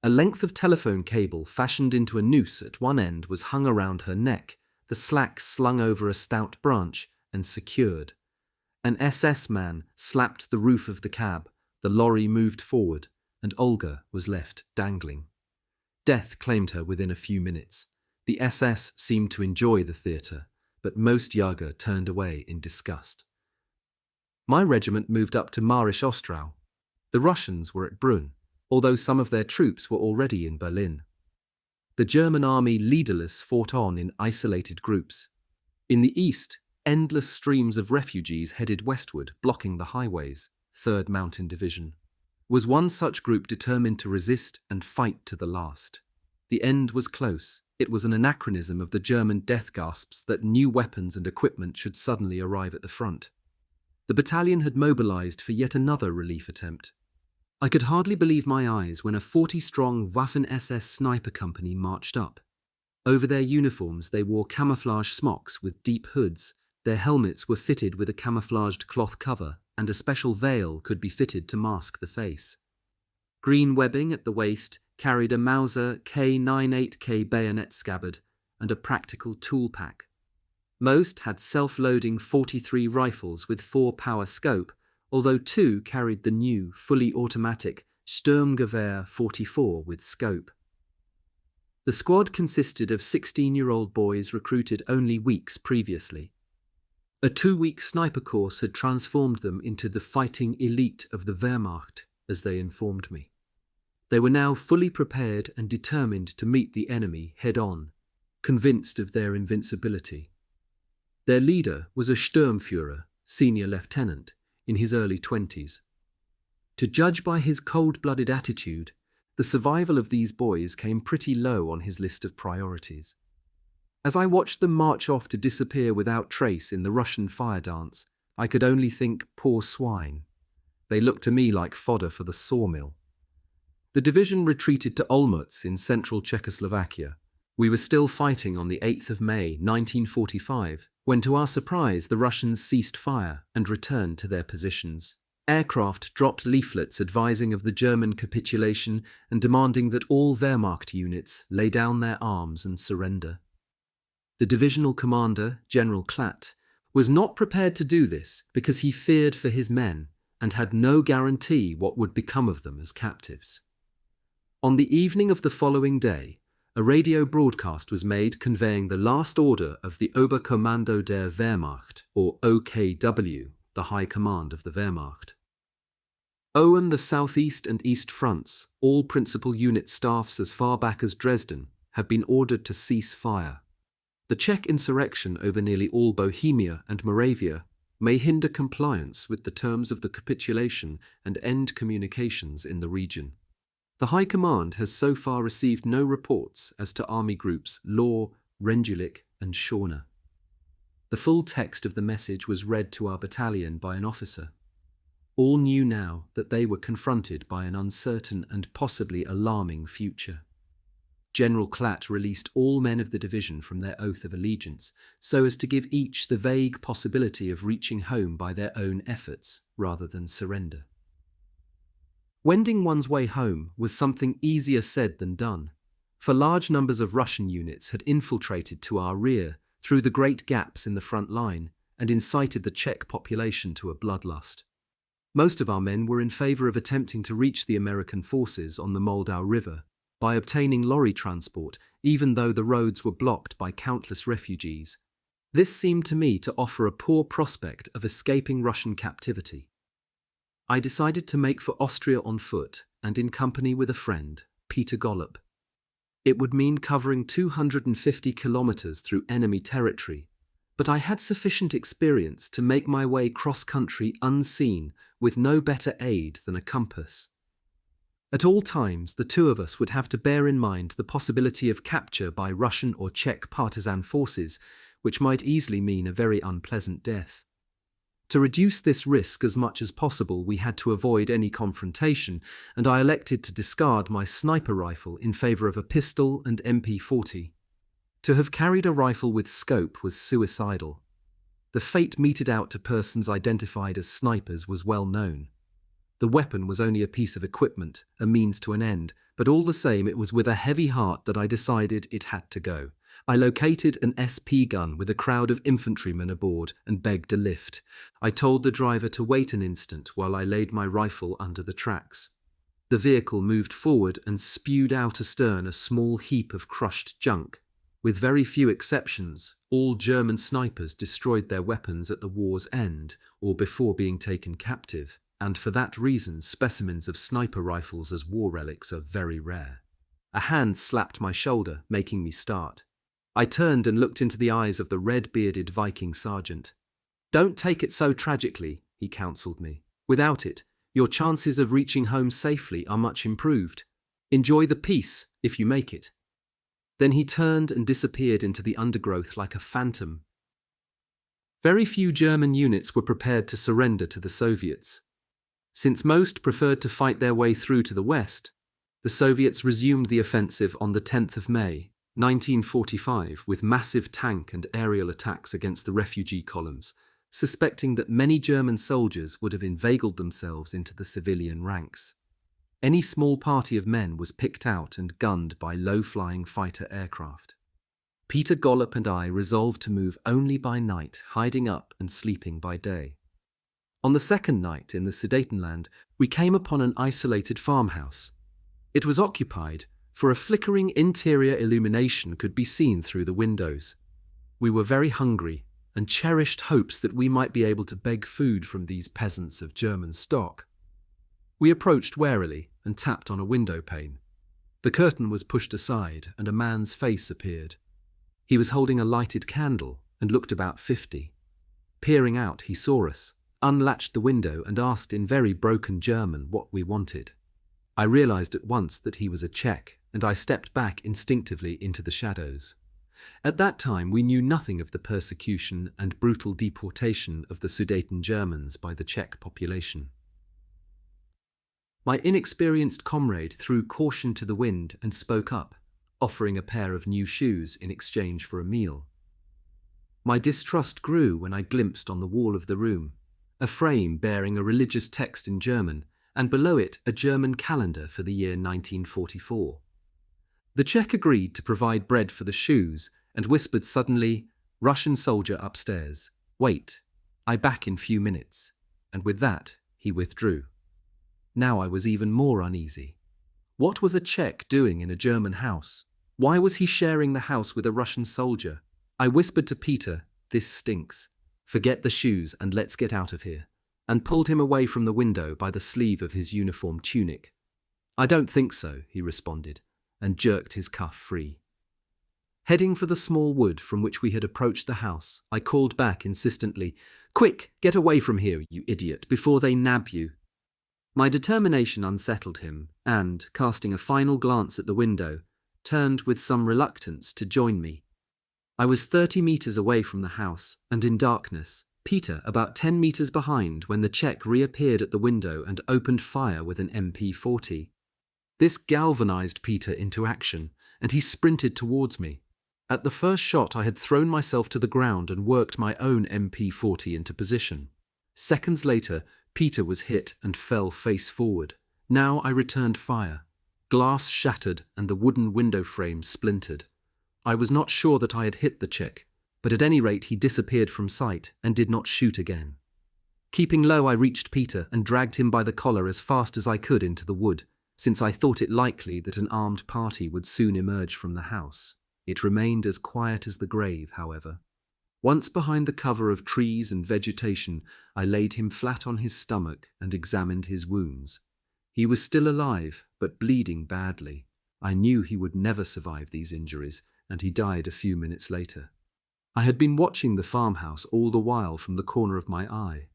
A length of telephone cable fashioned into a noose at one end was hung around her neck, the slack slung over a stout branch and secured. An SS man slapped the roof of the cab, the lorry moved forward, and Olga was left dangling. Death claimed her within a few minutes. The SS seemed to enjoy the theatre, but most Jager turned away in disgust. My regiment moved up to Marisch Ostrau. The Russians were at Brunn, although some of their troops were already in Berlin. The German army leaderless fought on in isolated groups. In the east, endless streams of refugees headed westward, blocking the highways. 3rd Mountain Division was one such group determined to resist and fight to the last. The end was close. It was an anachronism of the German death gasps that new weapons and equipment should suddenly arrive at the front. The battalion had mobilized for yet another relief attempt. I could hardly believe my eyes when a 40-strong Waffen-SS sniper company marched up. Over their uniforms they wore camouflage smocks with deep hoods. Their helmets were fitted with a camouflaged cloth cover, and a special veil could be fitted to mask the face. Green webbing at the waist carried a Mauser K98K bayonet scabbard and a practical tool pack. Most had self-loading 43 rifles with 4-power scope, although 2 carried the new, fully automatic Sturmgewehr 44 with scope. The squad consisted of 16-year-old boys recruited only weeks previously. A 2-week sniper course had transformed them into the fighting elite of the Wehrmacht, as they informed me. They were now fully prepared and determined to meet the enemy head-on, convinced of their invincibility. Their leader was a Sturmführer, senior lieutenant, in his early 20s. To judge by his cold-blooded attitude, the survival of these boys came pretty low on his list of priorities. As I watched them march off to disappear without trace in the Russian fire dance, I could only think, poor swine. They looked to me like fodder for the sawmill. The division retreated to Olmutz in central Czechoslovakia. We were still fighting on the 8th of May, 1945, when to our surprise the Russians ceased fire and returned to their positions. Aircraft dropped leaflets advising of the German capitulation and demanding that all Wehrmacht units lay down their arms and surrender. The divisional commander, General Klatt, was not prepared to do this because he feared for his men and had no guarantee what would become of them as captives. On the evening of the following day, a radio broadcast was made conveying the last order of the Oberkommando der Wehrmacht, or OKW, the High Command of the Wehrmacht. On the southeast and east fronts, all principal unit staffs as far back as Dresden have been ordered to cease fire. The Czech insurrection over nearly all Bohemia and Moravia may hinder compliance with the terms of the capitulation and end communications in the region. The High Command has so far received no reports as to army groups Law, Rendulic and Shauna. The full text of the message was read to our battalion by an officer. All knew now that they were confronted by an uncertain and possibly alarming future. General Klatt released all men of the division from their oath of allegiance so as to give each the vague possibility of reaching home by their own efforts rather than surrender. Wending one's way home was something easier said than done, for large numbers of Russian units had infiltrated to our rear through the great gaps in the front line and incited the Czech population to a bloodlust. Most of our men were in favor of attempting to reach the American forces on the Moldau River by obtaining lorry transport, even though the roads were blocked by countless refugees. This seemed to me to offer a poor prospect of escaping Russian captivity. I decided to make for Austria on foot and in company with a friend, Peter Gollop. It would mean covering 250 kilometers through enemy territory, but I had sufficient experience to make my way cross-country unseen with no better aid than a compass. At all times, the two of us would have to bear in mind the possibility of capture by Russian or Czech partisan forces, which might easily mean a very unpleasant death. To reduce this risk as much as possible, we had to avoid any confrontation, and I elected to discard my sniper rifle in favor of a pistol and MP40. To have carried a rifle with scope was suicidal. The fate meted out to persons identified as snipers was well known. The weapon was only a piece of equipment, a means to an end, but all the same it was with a heavy heart that I decided it had to go. I located an SP gun with a crowd of infantrymen aboard and begged a lift. I told the driver to wait an instant while I laid my rifle under the tracks. The vehicle moved forward and spewed out astern a small heap of crushed junk. With very few exceptions, all German snipers destroyed their weapons at the war's end or before being taken captive, and for that reason specimens of sniper rifles as war relics are very rare. A hand slapped my shoulder, making me start. I turned and looked into the eyes of the red-bearded Viking sergeant. "Don't take it so tragically," he counselled me. "Without it, your chances of reaching home safely are much improved. Enjoy the peace, if you make it." Then he turned and disappeared into the undergrowth like a phantom. Very few German units were prepared to surrender to the Soviets. Since most preferred to fight their way through to the west, the Soviets resumed the offensive on the 10th of May, 1945, with massive tank and aerial attacks against the refugee columns, suspecting that many German soldiers would have inveigled themselves into the civilian ranks. Any small party of men was picked out and gunned by low-flying fighter aircraft. Peter Gollop and I resolved to move only by night, hiding up and sleeping by day. On the second night in the Sudetenland, we came upon an isolated farmhouse. It was occupied, for a flickering interior illumination could be seen through the windows. We were very hungry and cherished hopes that we might be able to beg food from these peasants of German stock. We approached warily and tapped on a window pane. The curtain was pushed aside and a man's face appeared. He was holding a lighted candle and looked about 50. Peering out, he saw us, unlatched the window and asked in very broken German what we wanted. I realized at once that he was a Czech, and I stepped back instinctively into the shadows. At that time we knew nothing of the persecution and brutal deportation of the Sudeten Germans by the Czech population. My inexperienced comrade threw caution to the wind and spoke up, offering a pair of new shoes in exchange for a meal. My distrust grew when I glimpsed on the wall of the room a frame bearing a religious text in German, and below it a German calendar for the year 1944. The Czech agreed to provide bread for the shoes and whispered suddenly, "Russian soldier upstairs. Wait, I back in few minutes." And with that, he withdrew. Now I was even more uneasy. What was a Czech doing in a German house? Why was he sharing the house with a Russian soldier? I whispered to Peter, "This stinks. Forget the shoes and let's get out of here," and pulled him away from the window by the sleeve of his uniform tunic. "I don't think so," he responded, and jerked his cuff free. Heading for the small wood from which we had approached the house, I called back insistently, "Quick, get away from here, you idiot, before they nab you." My determination unsettled him, and, casting a final glance at the window, turned with some reluctance to join me. I was 30 meters away from the house, and in darkness, Peter about 10 meters behind when the Czech reappeared at the window and opened fire with an MP40. This galvanized Peter into action, and he sprinted towards me. At the first shot, I had thrown myself to the ground and worked my own MP40 into position. Seconds later, Peter was hit and fell face forward. Now I returned fire. Glass shattered and the wooden window frame splintered. I was not sure that I had hit the Czech, but at any rate he disappeared from sight and did not shoot again. Keeping low, I reached Peter and dragged him by the collar as fast as I could into the wood, since I thought it likely that an armed party would soon emerge from the house. It remained as quiet as the grave, however. Once behind the cover of trees and vegetation, I laid him flat on his stomach and examined his wounds. He was still alive, but bleeding badly. I knew he would never survive these injuries, and he died a few minutes later. I had been watching the farmhouse all the while from the corner of my eye.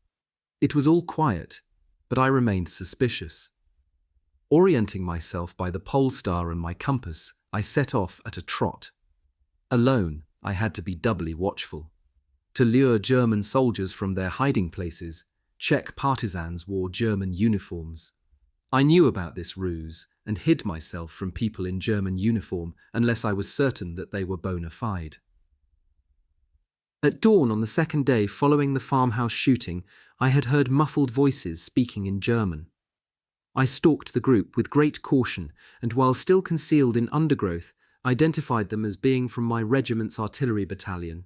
It was all quiet, but I remained suspicious. Orienting myself by the pole star and my compass, I set off at a trot. Alone, I had to be doubly watchful. To lure German soldiers from their hiding places, Czech partisans wore German uniforms. I knew about this ruse and hid myself from people in German uniform unless I was certain that they were bona fide. At dawn on the second day following the farmhouse shooting, I had heard muffled voices speaking in German. I stalked the group with great caution and, while still concealed in undergrowth, identified them as being from my regiment's artillery battalion.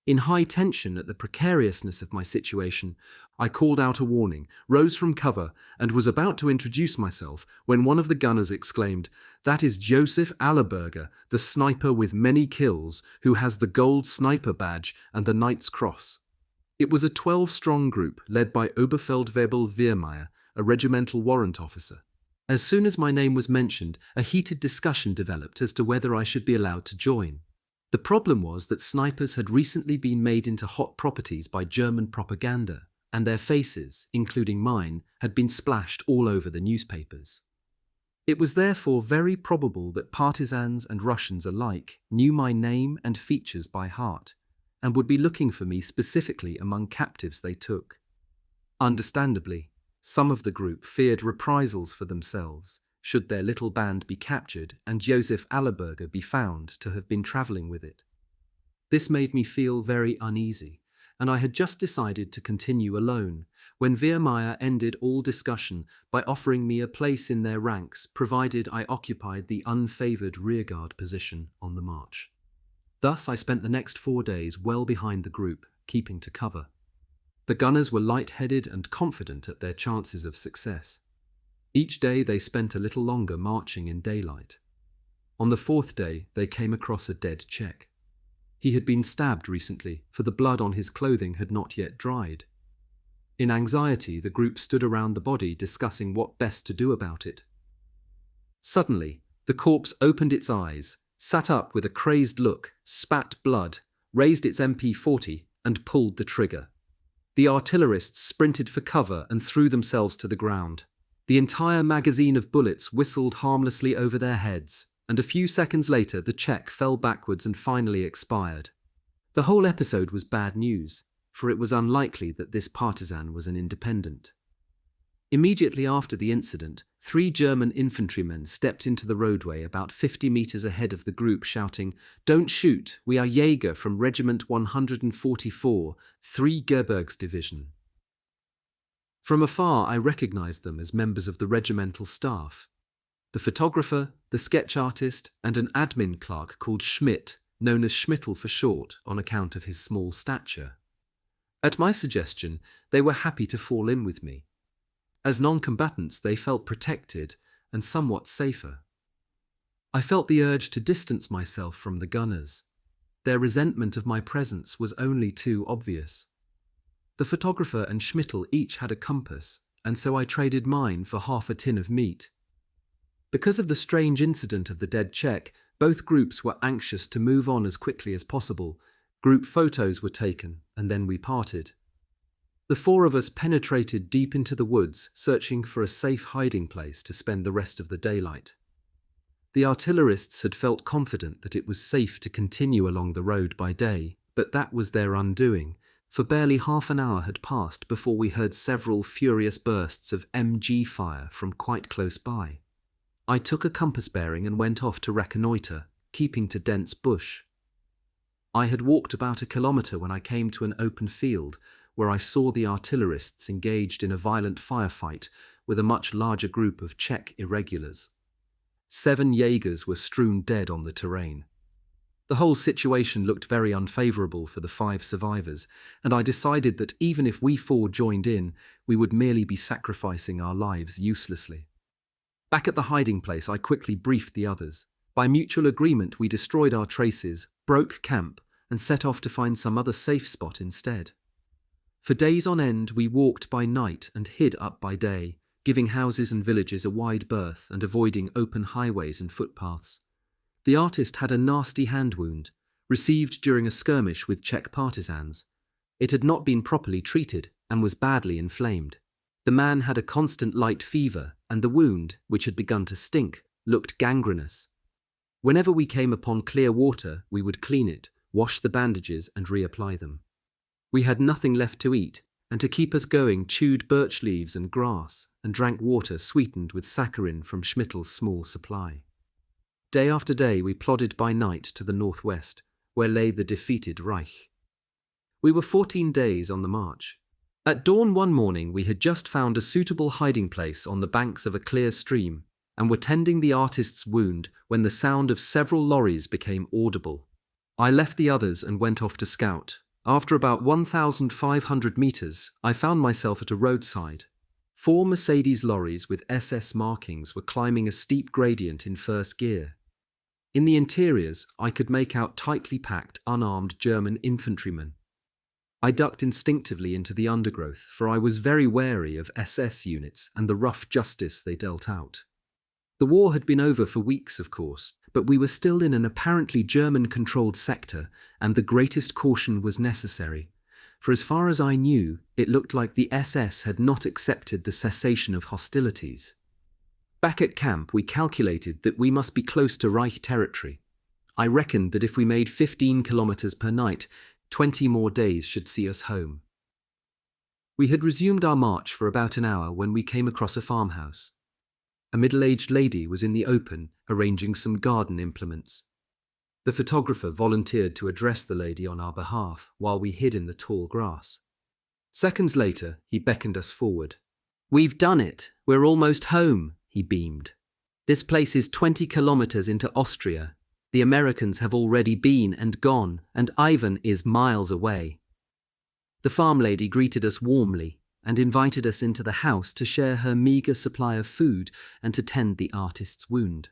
In high tension at the precariousness of my situation, I called out a warning, rose from cover, and was about to introduce myself when one of the gunners exclaimed, "That is Sepp Allerberger, the sniper with many kills, who has the gold sniper badge and the Knight's Cross." It was a 12-strong group led by Oberfeldwebel Wehrmacht, a regimental warrant officer. As soon as my name was mentioned, a heated discussion developed as to whether I should be allowed to join. The problem was that snipers had recently been made into hot properties by German propaganda, and their faces, including mine, had been splashed all over the newspapers. It was therefore very probable that partisans and Russians alike knew my name and features by heart, and would be looking for me specifically among captives they took. Understandably, some of the group feared reprisals for themselves, should their little band be captured and Sepp Allerberger be found to have been travelling with it. This made me feel very uneasy, and I had just decided to continue alone, when Wehrmacht ended all discussion by offering me a place in their ranks provided I occupied the unfavoured rearguard position on the march. Thus I spent the next 4 days well behind the group, keeping to cover. The gunners were light-headed and confident at their chances of success. Each day they spent a little longer marching in daylight. On the 4th day, they came across a dead Czech. He had been stabbed recently, for the blood on his clothing had not yet dried. In anxiety, the group stood around the body discussing what best to do about it. Suddenly, the corpse opened its eyes, sat up with a crazed look, spat blood, raised its MP40, and pulled the trigger. The artillerists sprinted for cover and threw themselves to the ground. The entire magazine of bullets whistled harmlessly over their heads, and a few seconds later the Czech fell backwards and finally expired. The whole episode was bad news, for it was unlikely that this partisan was an independent. Immediately after the incident, 3 German infantrymen stepped into the roadway about 50 meters ahead of the group shouting, "Don't shoot, we are Jäger from Regiment 144, 3 Gebirgsdivision." From afar, I recognized them as members of the regimental staff. The photographer, the sketch artist, and an admin clerk called Schmidt, known as Schmittel for short on account of his small stature. At my suggestion, they were happy to fall in with me. As non-combatants, they felt protected and somewhat safer. I felt the urge to distance myself from the gunners. Their resentment of my presence was only too obvious. The photographer and Schmittel each had a compass, and so I traded mine for half a tin of meat. Because of the strange incident of the dead Czech, Both groups were anxious to move on as quickly as possible. Group photos were taken, and then we parted. The four of us penetrated deep into the woods, searching for a safe hiding place to spend the rest of the daylight. The artillerists had felt confident that it was safe to continue along the road by day, but that was their undoing, for barely half an hour had passed before we heard several furious bursts of MG fire from quite close by. I took a compass bearing and went off to reconnoitre, keeping to dense bush. I had walked about a kilometre when I came to an open field, where I saw the artillerists engaged in a violent firefight with a much larger group of Czech irregulars. 7 Jaegers were strewn dead on the terrain. The whole situation looked very unfavourable for the 5 survivors, and I decided that even if we 4 joined in, we would merely be sacrificing our lives uselessly. Back at the hiding place, I quickly briefed the others. By mutual agreement, we destroyed our traces, broke camp, and set off to find some other safe spot instead. For days on end, we walked by night and hid up by day, giving houses and villages a wide berth and avoiding open highways and footpaths. The artist had a nasty hand wound, received during a skirmish with Czech partisans. It had not been properly treated and was badly inflamed. The man had a constant light fever, and the wound, which had begun to stink, looked gangrenous. Whenever we came upon clear water, we would clean it, wash the bandages and reapply them. We had nothing left to eat, and to keep us going chewed birch leaves and grass, and drank water sweetened with saccharin from Schmittel's small supply. Day after day we plodded by night to the northwest, where lay the defeated Reich. We were 14 days on the march. At dawn one morning we had just found a suitable hiding place on the banks of a clear stream, and were tending the artist's wound when the sound of several lorries became audible. I left the others and went off to scout. After about 1,500 meters, I found myself at a roadside. 4 Mercedes lorries with SS markings were climbing a steep gradient in first gear. In the interiors, I could make out tightly packed, unarmed German infantrymen. I ducked instinctively into the undergrowth, for I was very wary of SS units and the rough justice they dealt out. The war had been over for weeks, of course, but we were still in an apparently German-controlled sector, and the greatest caution was necessary, for as far as I knew, it looked like the SS had not accepted the cessation of hostilities. Back at camp, we calculated that we must be close to Reich territory. I reckoned that if we made 15 kilometers per night, 20 more days should see us home. We had resumed our march for about an hour when we came across a farmhouse. A middle-aged lady was in the open, arranging some garden implements. The photographer volunteered to address the lady on our behalf while we hid in the tall grass. Seconds later, he beckoned us forward. "We've done it. We're almost home," he beamed. "This place is 20 kilometers into Austria. The Americans have already been and gone, and Ivan is miles away." The farm lady greeted us warmly and invited us into the house to share her meagre supply of food and to tend the artist's wound.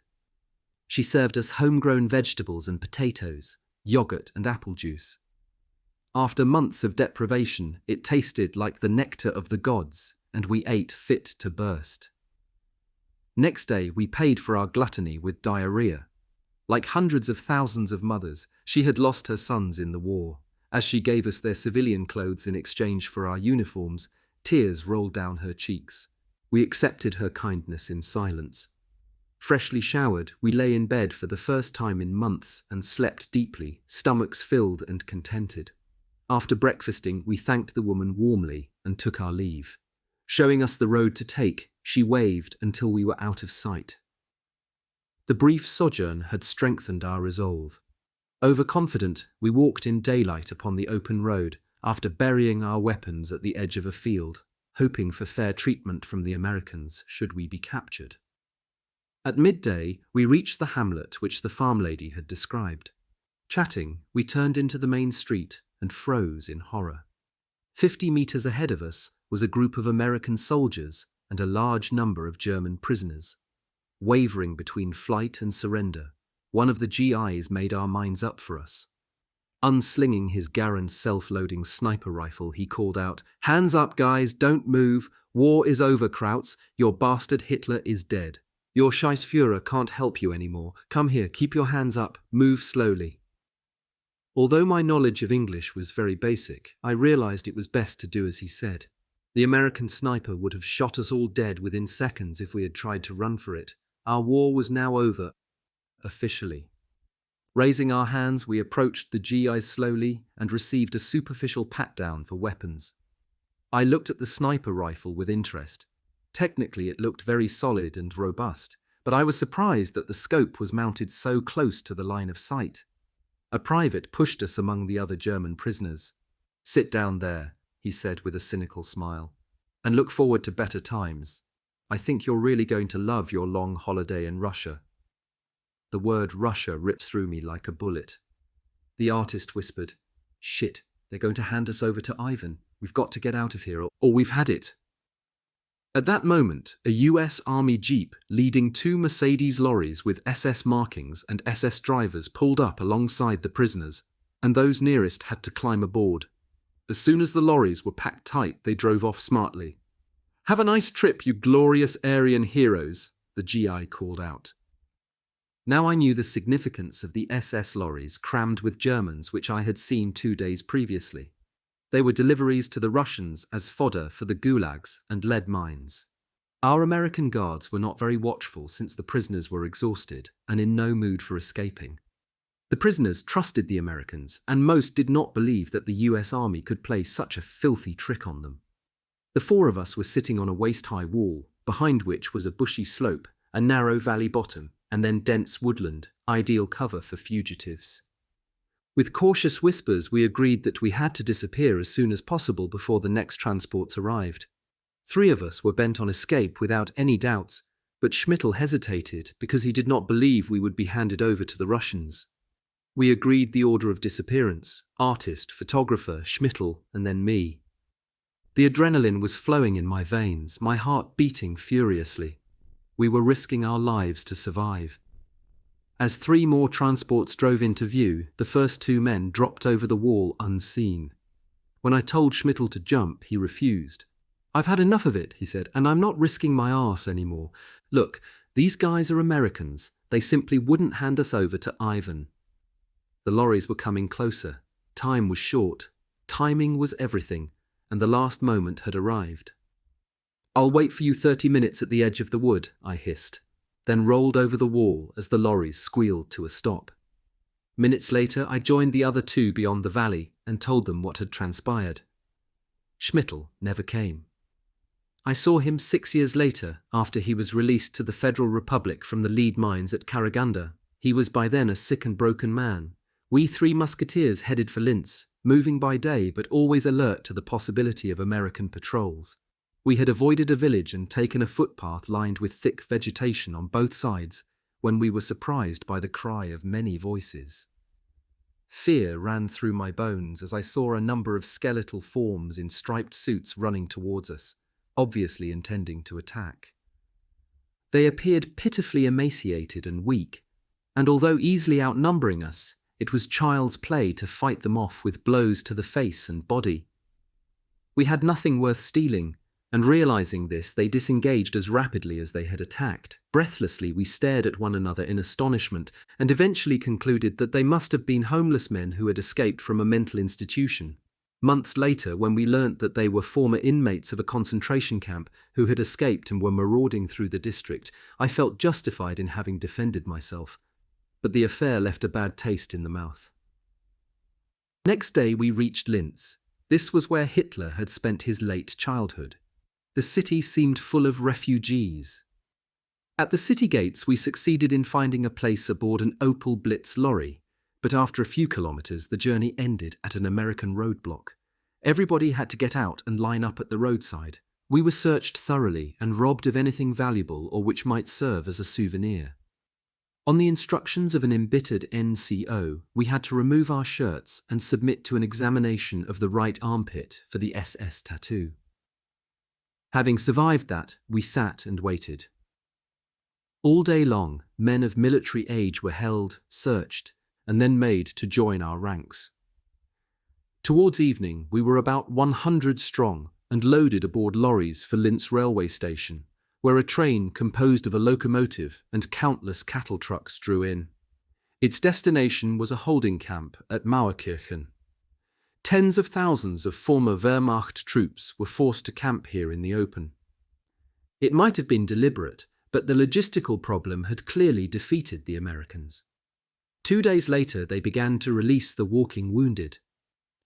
She served us homegrown vegetables and potatoes, yogurt and apple juice. After months of deprivation, it tasted like the nectar of the gods, and we ate fit to burst. Next day, we paid for our gluttony with diarrhea. Like hundreds of thousands of mothers, she had lost her sons in the war. As she gave us their civilian clothes in exchange for our uniforms, tears rolled down her cheeks. We accepted her kindness in silence. Freshly showered, we lay in bed for the first time in months and slept deeply, stomachs filled and contented. After breakfasting, we thanked the woman warmly and took our leave. Showing us the road to take, she waved until we were out of sight. The brief sojourn had strengthened our resolve. Overconfident, we walked in daylight upon the open road, after burying our weapons at the edge of a field, hoping for fair treatment from the Americans should we be captured. At midday, we reached the hamlet which the farm lady had described. Chatting, we turned into the main street and froze in horror. 50 meters ahead of us was a group of American soldiers and a large number of German prisoners. Wavering between flight and surrender, one of the GIs made our minds up for us. Unslinging his Garand self-loading sniper rifle, he called out, "Hands up, guys, don't move. War is over, Krauts. Your bastard Hitler is dead." Your Scheissführer can't help you anymore. Come here, keep your hands up, move slowly. Although my knowledge of English was very basic, I realized it was best to do as he said. The American sniper would have shot us all dead within seconds if we had tried to run for it. Our war was now over, officially. Raising our hands, we approached the GIs slowly and received a superficial pat-down for weapons. I looked at the sniper rifle with interest. Technically, it looked very solid and robust, but I was surprised that the scope was mounted so close to the line of sight. A private pushed us among the other German prisoners. "Sit down there," he said with a cynical smile, "and look forward to better times. I think you're really going to love your long holiday in Russia." The word Russia ripped through me like a bullet. The artist whispered, "Shit, they're going to hand us over to Ivan. We've got to get out of here or we've had it." At that moment, a US Army Jeep leading 2 Mercedes lorries with SS markings and SS drivers pulled up alongside the prisoners, and those nearest had to climb aboard. As soon as the lorries were packed tight, they drove off smartly. "Have a nice trip, you glorious Aryan heroes," the GI called out. Now I knew the significance of the SS lorries crammed with Germans which I had seen 2 days previously. They were deliveries to the Russians as fodder for the gulags and lead mines. Our American guards were not very watchful since the prisoners were exhausted and in no mood for escaping. The prisoners trusted the Americans, and most did not believe that the US Army could play such a filthy trick on them. The 4 of us were sitting on a waist-high wall, behind which was a bushy slope, a narrow valley bottom, and then dense woodland, ideal cover for fugitives. With cautious whispers, we agreed that we had to disappear as soon as possible before the next transports arrived. 3 of us were bent on escape without any doubts, but Schmittel hesitated because he did not believe we would be handed over to the Russians. We agreed the order of disappearance: artist, photographer, Schmittel, and then me. The adrenaline was flowing in my veins, my heart beating furiously. We were risking our lives to survive. As 3 more transports drove into view, the first 2 men dropped over the wall unseen. When I told Schmittel to jump, he refused. "I've had enough of it," he said, "and I'm not risking my arse anymore. Look, these guys are Americans. They simply wouldn't hand us over to Ivan." The lorries were coming closer. Time was short. Timing was everything, and the last moment had arrived. "I'll wait for you 30 minutes at the edge of the wood," I hissed, then rolled over the wall as the lorries squealed to a stop. Minutes later, I joined the other 2 beyond the valley and told them what had transpired. Schmittel never came. I saw him 6 years later, after he was released to the Federal Republic from the lead mines at Karaganda. He was by then a sick and broken man. We 3 musketeers headed for Linz, moving by day but always alert to the possibility of American patrols. We had avoided a village and taken a footpath lined with thick vegetation on both sides when we were surprised by the cry of many voices. Fear ran through my bones as I saw a number of skeletal forms in striped suits running towards us, obviously intending to attack. They appeared pitifully emaciated and weak, and although easily outnumbering us, it was child's play to fight them off with blows to the face and body. We had nothing worth stealing, and realizing this, they disengaged as rapidly as they had attacked. Breathlessly, we stared at one another in astonishment and eventually concluded that they must have been homeless men who had escaped from a mental institution. Months later, when we learnt that they were former inmates of a concentration camp who had escaped and were marauding through the district, I felt justified in having defended myself. But the affair left a bad taste in the mouth. Next day, we reached Linz. This was where Hitler had spent his late childhood. The city seemed full of refugees. At the city gates, we succeeded in finding a place aboard an Opel Blitz lorry, but after a few kilometers, the journey ended at an American roadblock. Everybody had to get out and line up at the roadside. We were searched thoroughly and robbed of anything valuable or which might serve as a souvenir. On the instructions of an embittered NCO, we had to remove our shirts and submit to an examination of the right armpit for the SS tattoo. Having survived that, we sat and waited. All day long, men of military age were held, searched, and then made to join our ranks. Towards evening, we were about 100 strong and loaded aboard lorries for Linz railway station, where a train composed of a locomotive and countless cattle trucks drew in. Its destination was a holding camp at Mauerkirchen. Tens of thousands of former Wehrmacht troops were forced to camp here in the open. It might have been deliberate, but the logistical problem had clearly defeated the Americans. 2 days later, they began to release the walking wounded.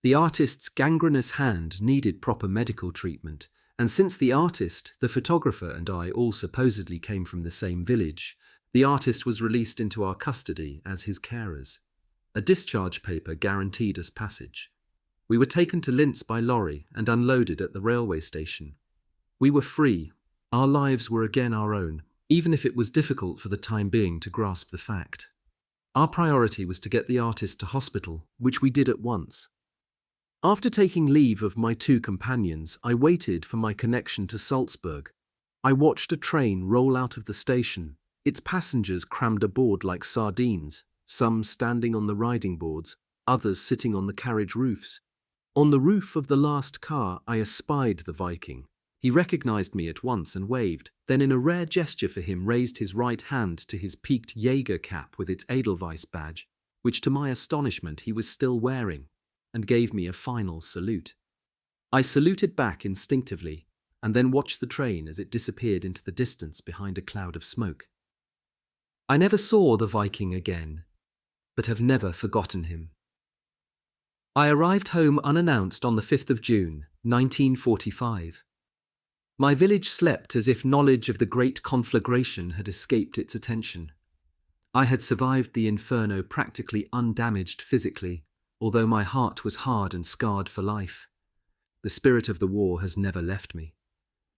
The artist's gangrenous hand needed proper medical treatment, and since the artist, the photographer, and I all supposedly came from the same village, the artist was released into our custody as his carers. A discharge paper guaranteed us passage. We were taken to Linz by lorry and unloaded at the railway station. We were free. Our lives were again our own, even if it was difficult for the time being to grasp the fact. Our priority was to get the artist to hospital, which we did at once. After taking leave of my 2 companions, I waited for my connection to Salzburg. I watched a train roll out of the station, its passengers crammed aboard like sardines, some standing on the riding boards, others sitting on the carriage roofs. On the roof of the last car, I espied the Viking. He recognized me at once and waved, then in a rare gesture for him raised his right hand to his peaked Jaeger cap with its Edelweiss badge, which to my astonishment he was still wearing, and gave me a final salute. I saluted back instinctively, and then watched the train as it disappeared into the distance behind a cloud of smoke. I never saw the Viking again, but have never forgotten him. I arrived home unannounced on the 5th of June, 1945. My village slept as if knowledge of the great conflagration had escaped its attention. I had survived the inferno practically undamaged physically, although my heart was hard and scarred for life. The spirit of the war has never left me.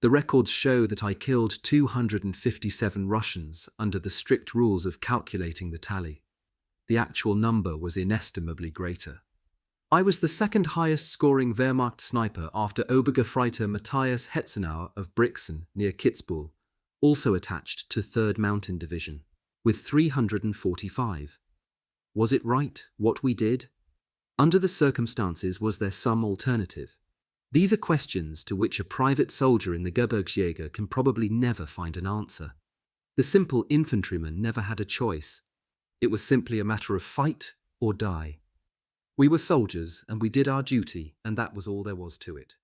The records show that I killed 257 Russians under the strict rules of calculating the tally. The actual number was inestimably greater. I was the second highest scoring Wehrmacht sniper after Obergefreiter Matthias Hetzenauer of Brixen near Kitzbühel, also attached to 3rd Mountain Division, with 345. Was it right, what we did? Under the circumstances, was there some alternative? These are questions to which a private soldier in the Gebirgsjäger can probably never find an answer. The simple infantryman never had a choice. It was simply a matter of fight or die. We were soldiers and we did our duty, and that was all there was to it.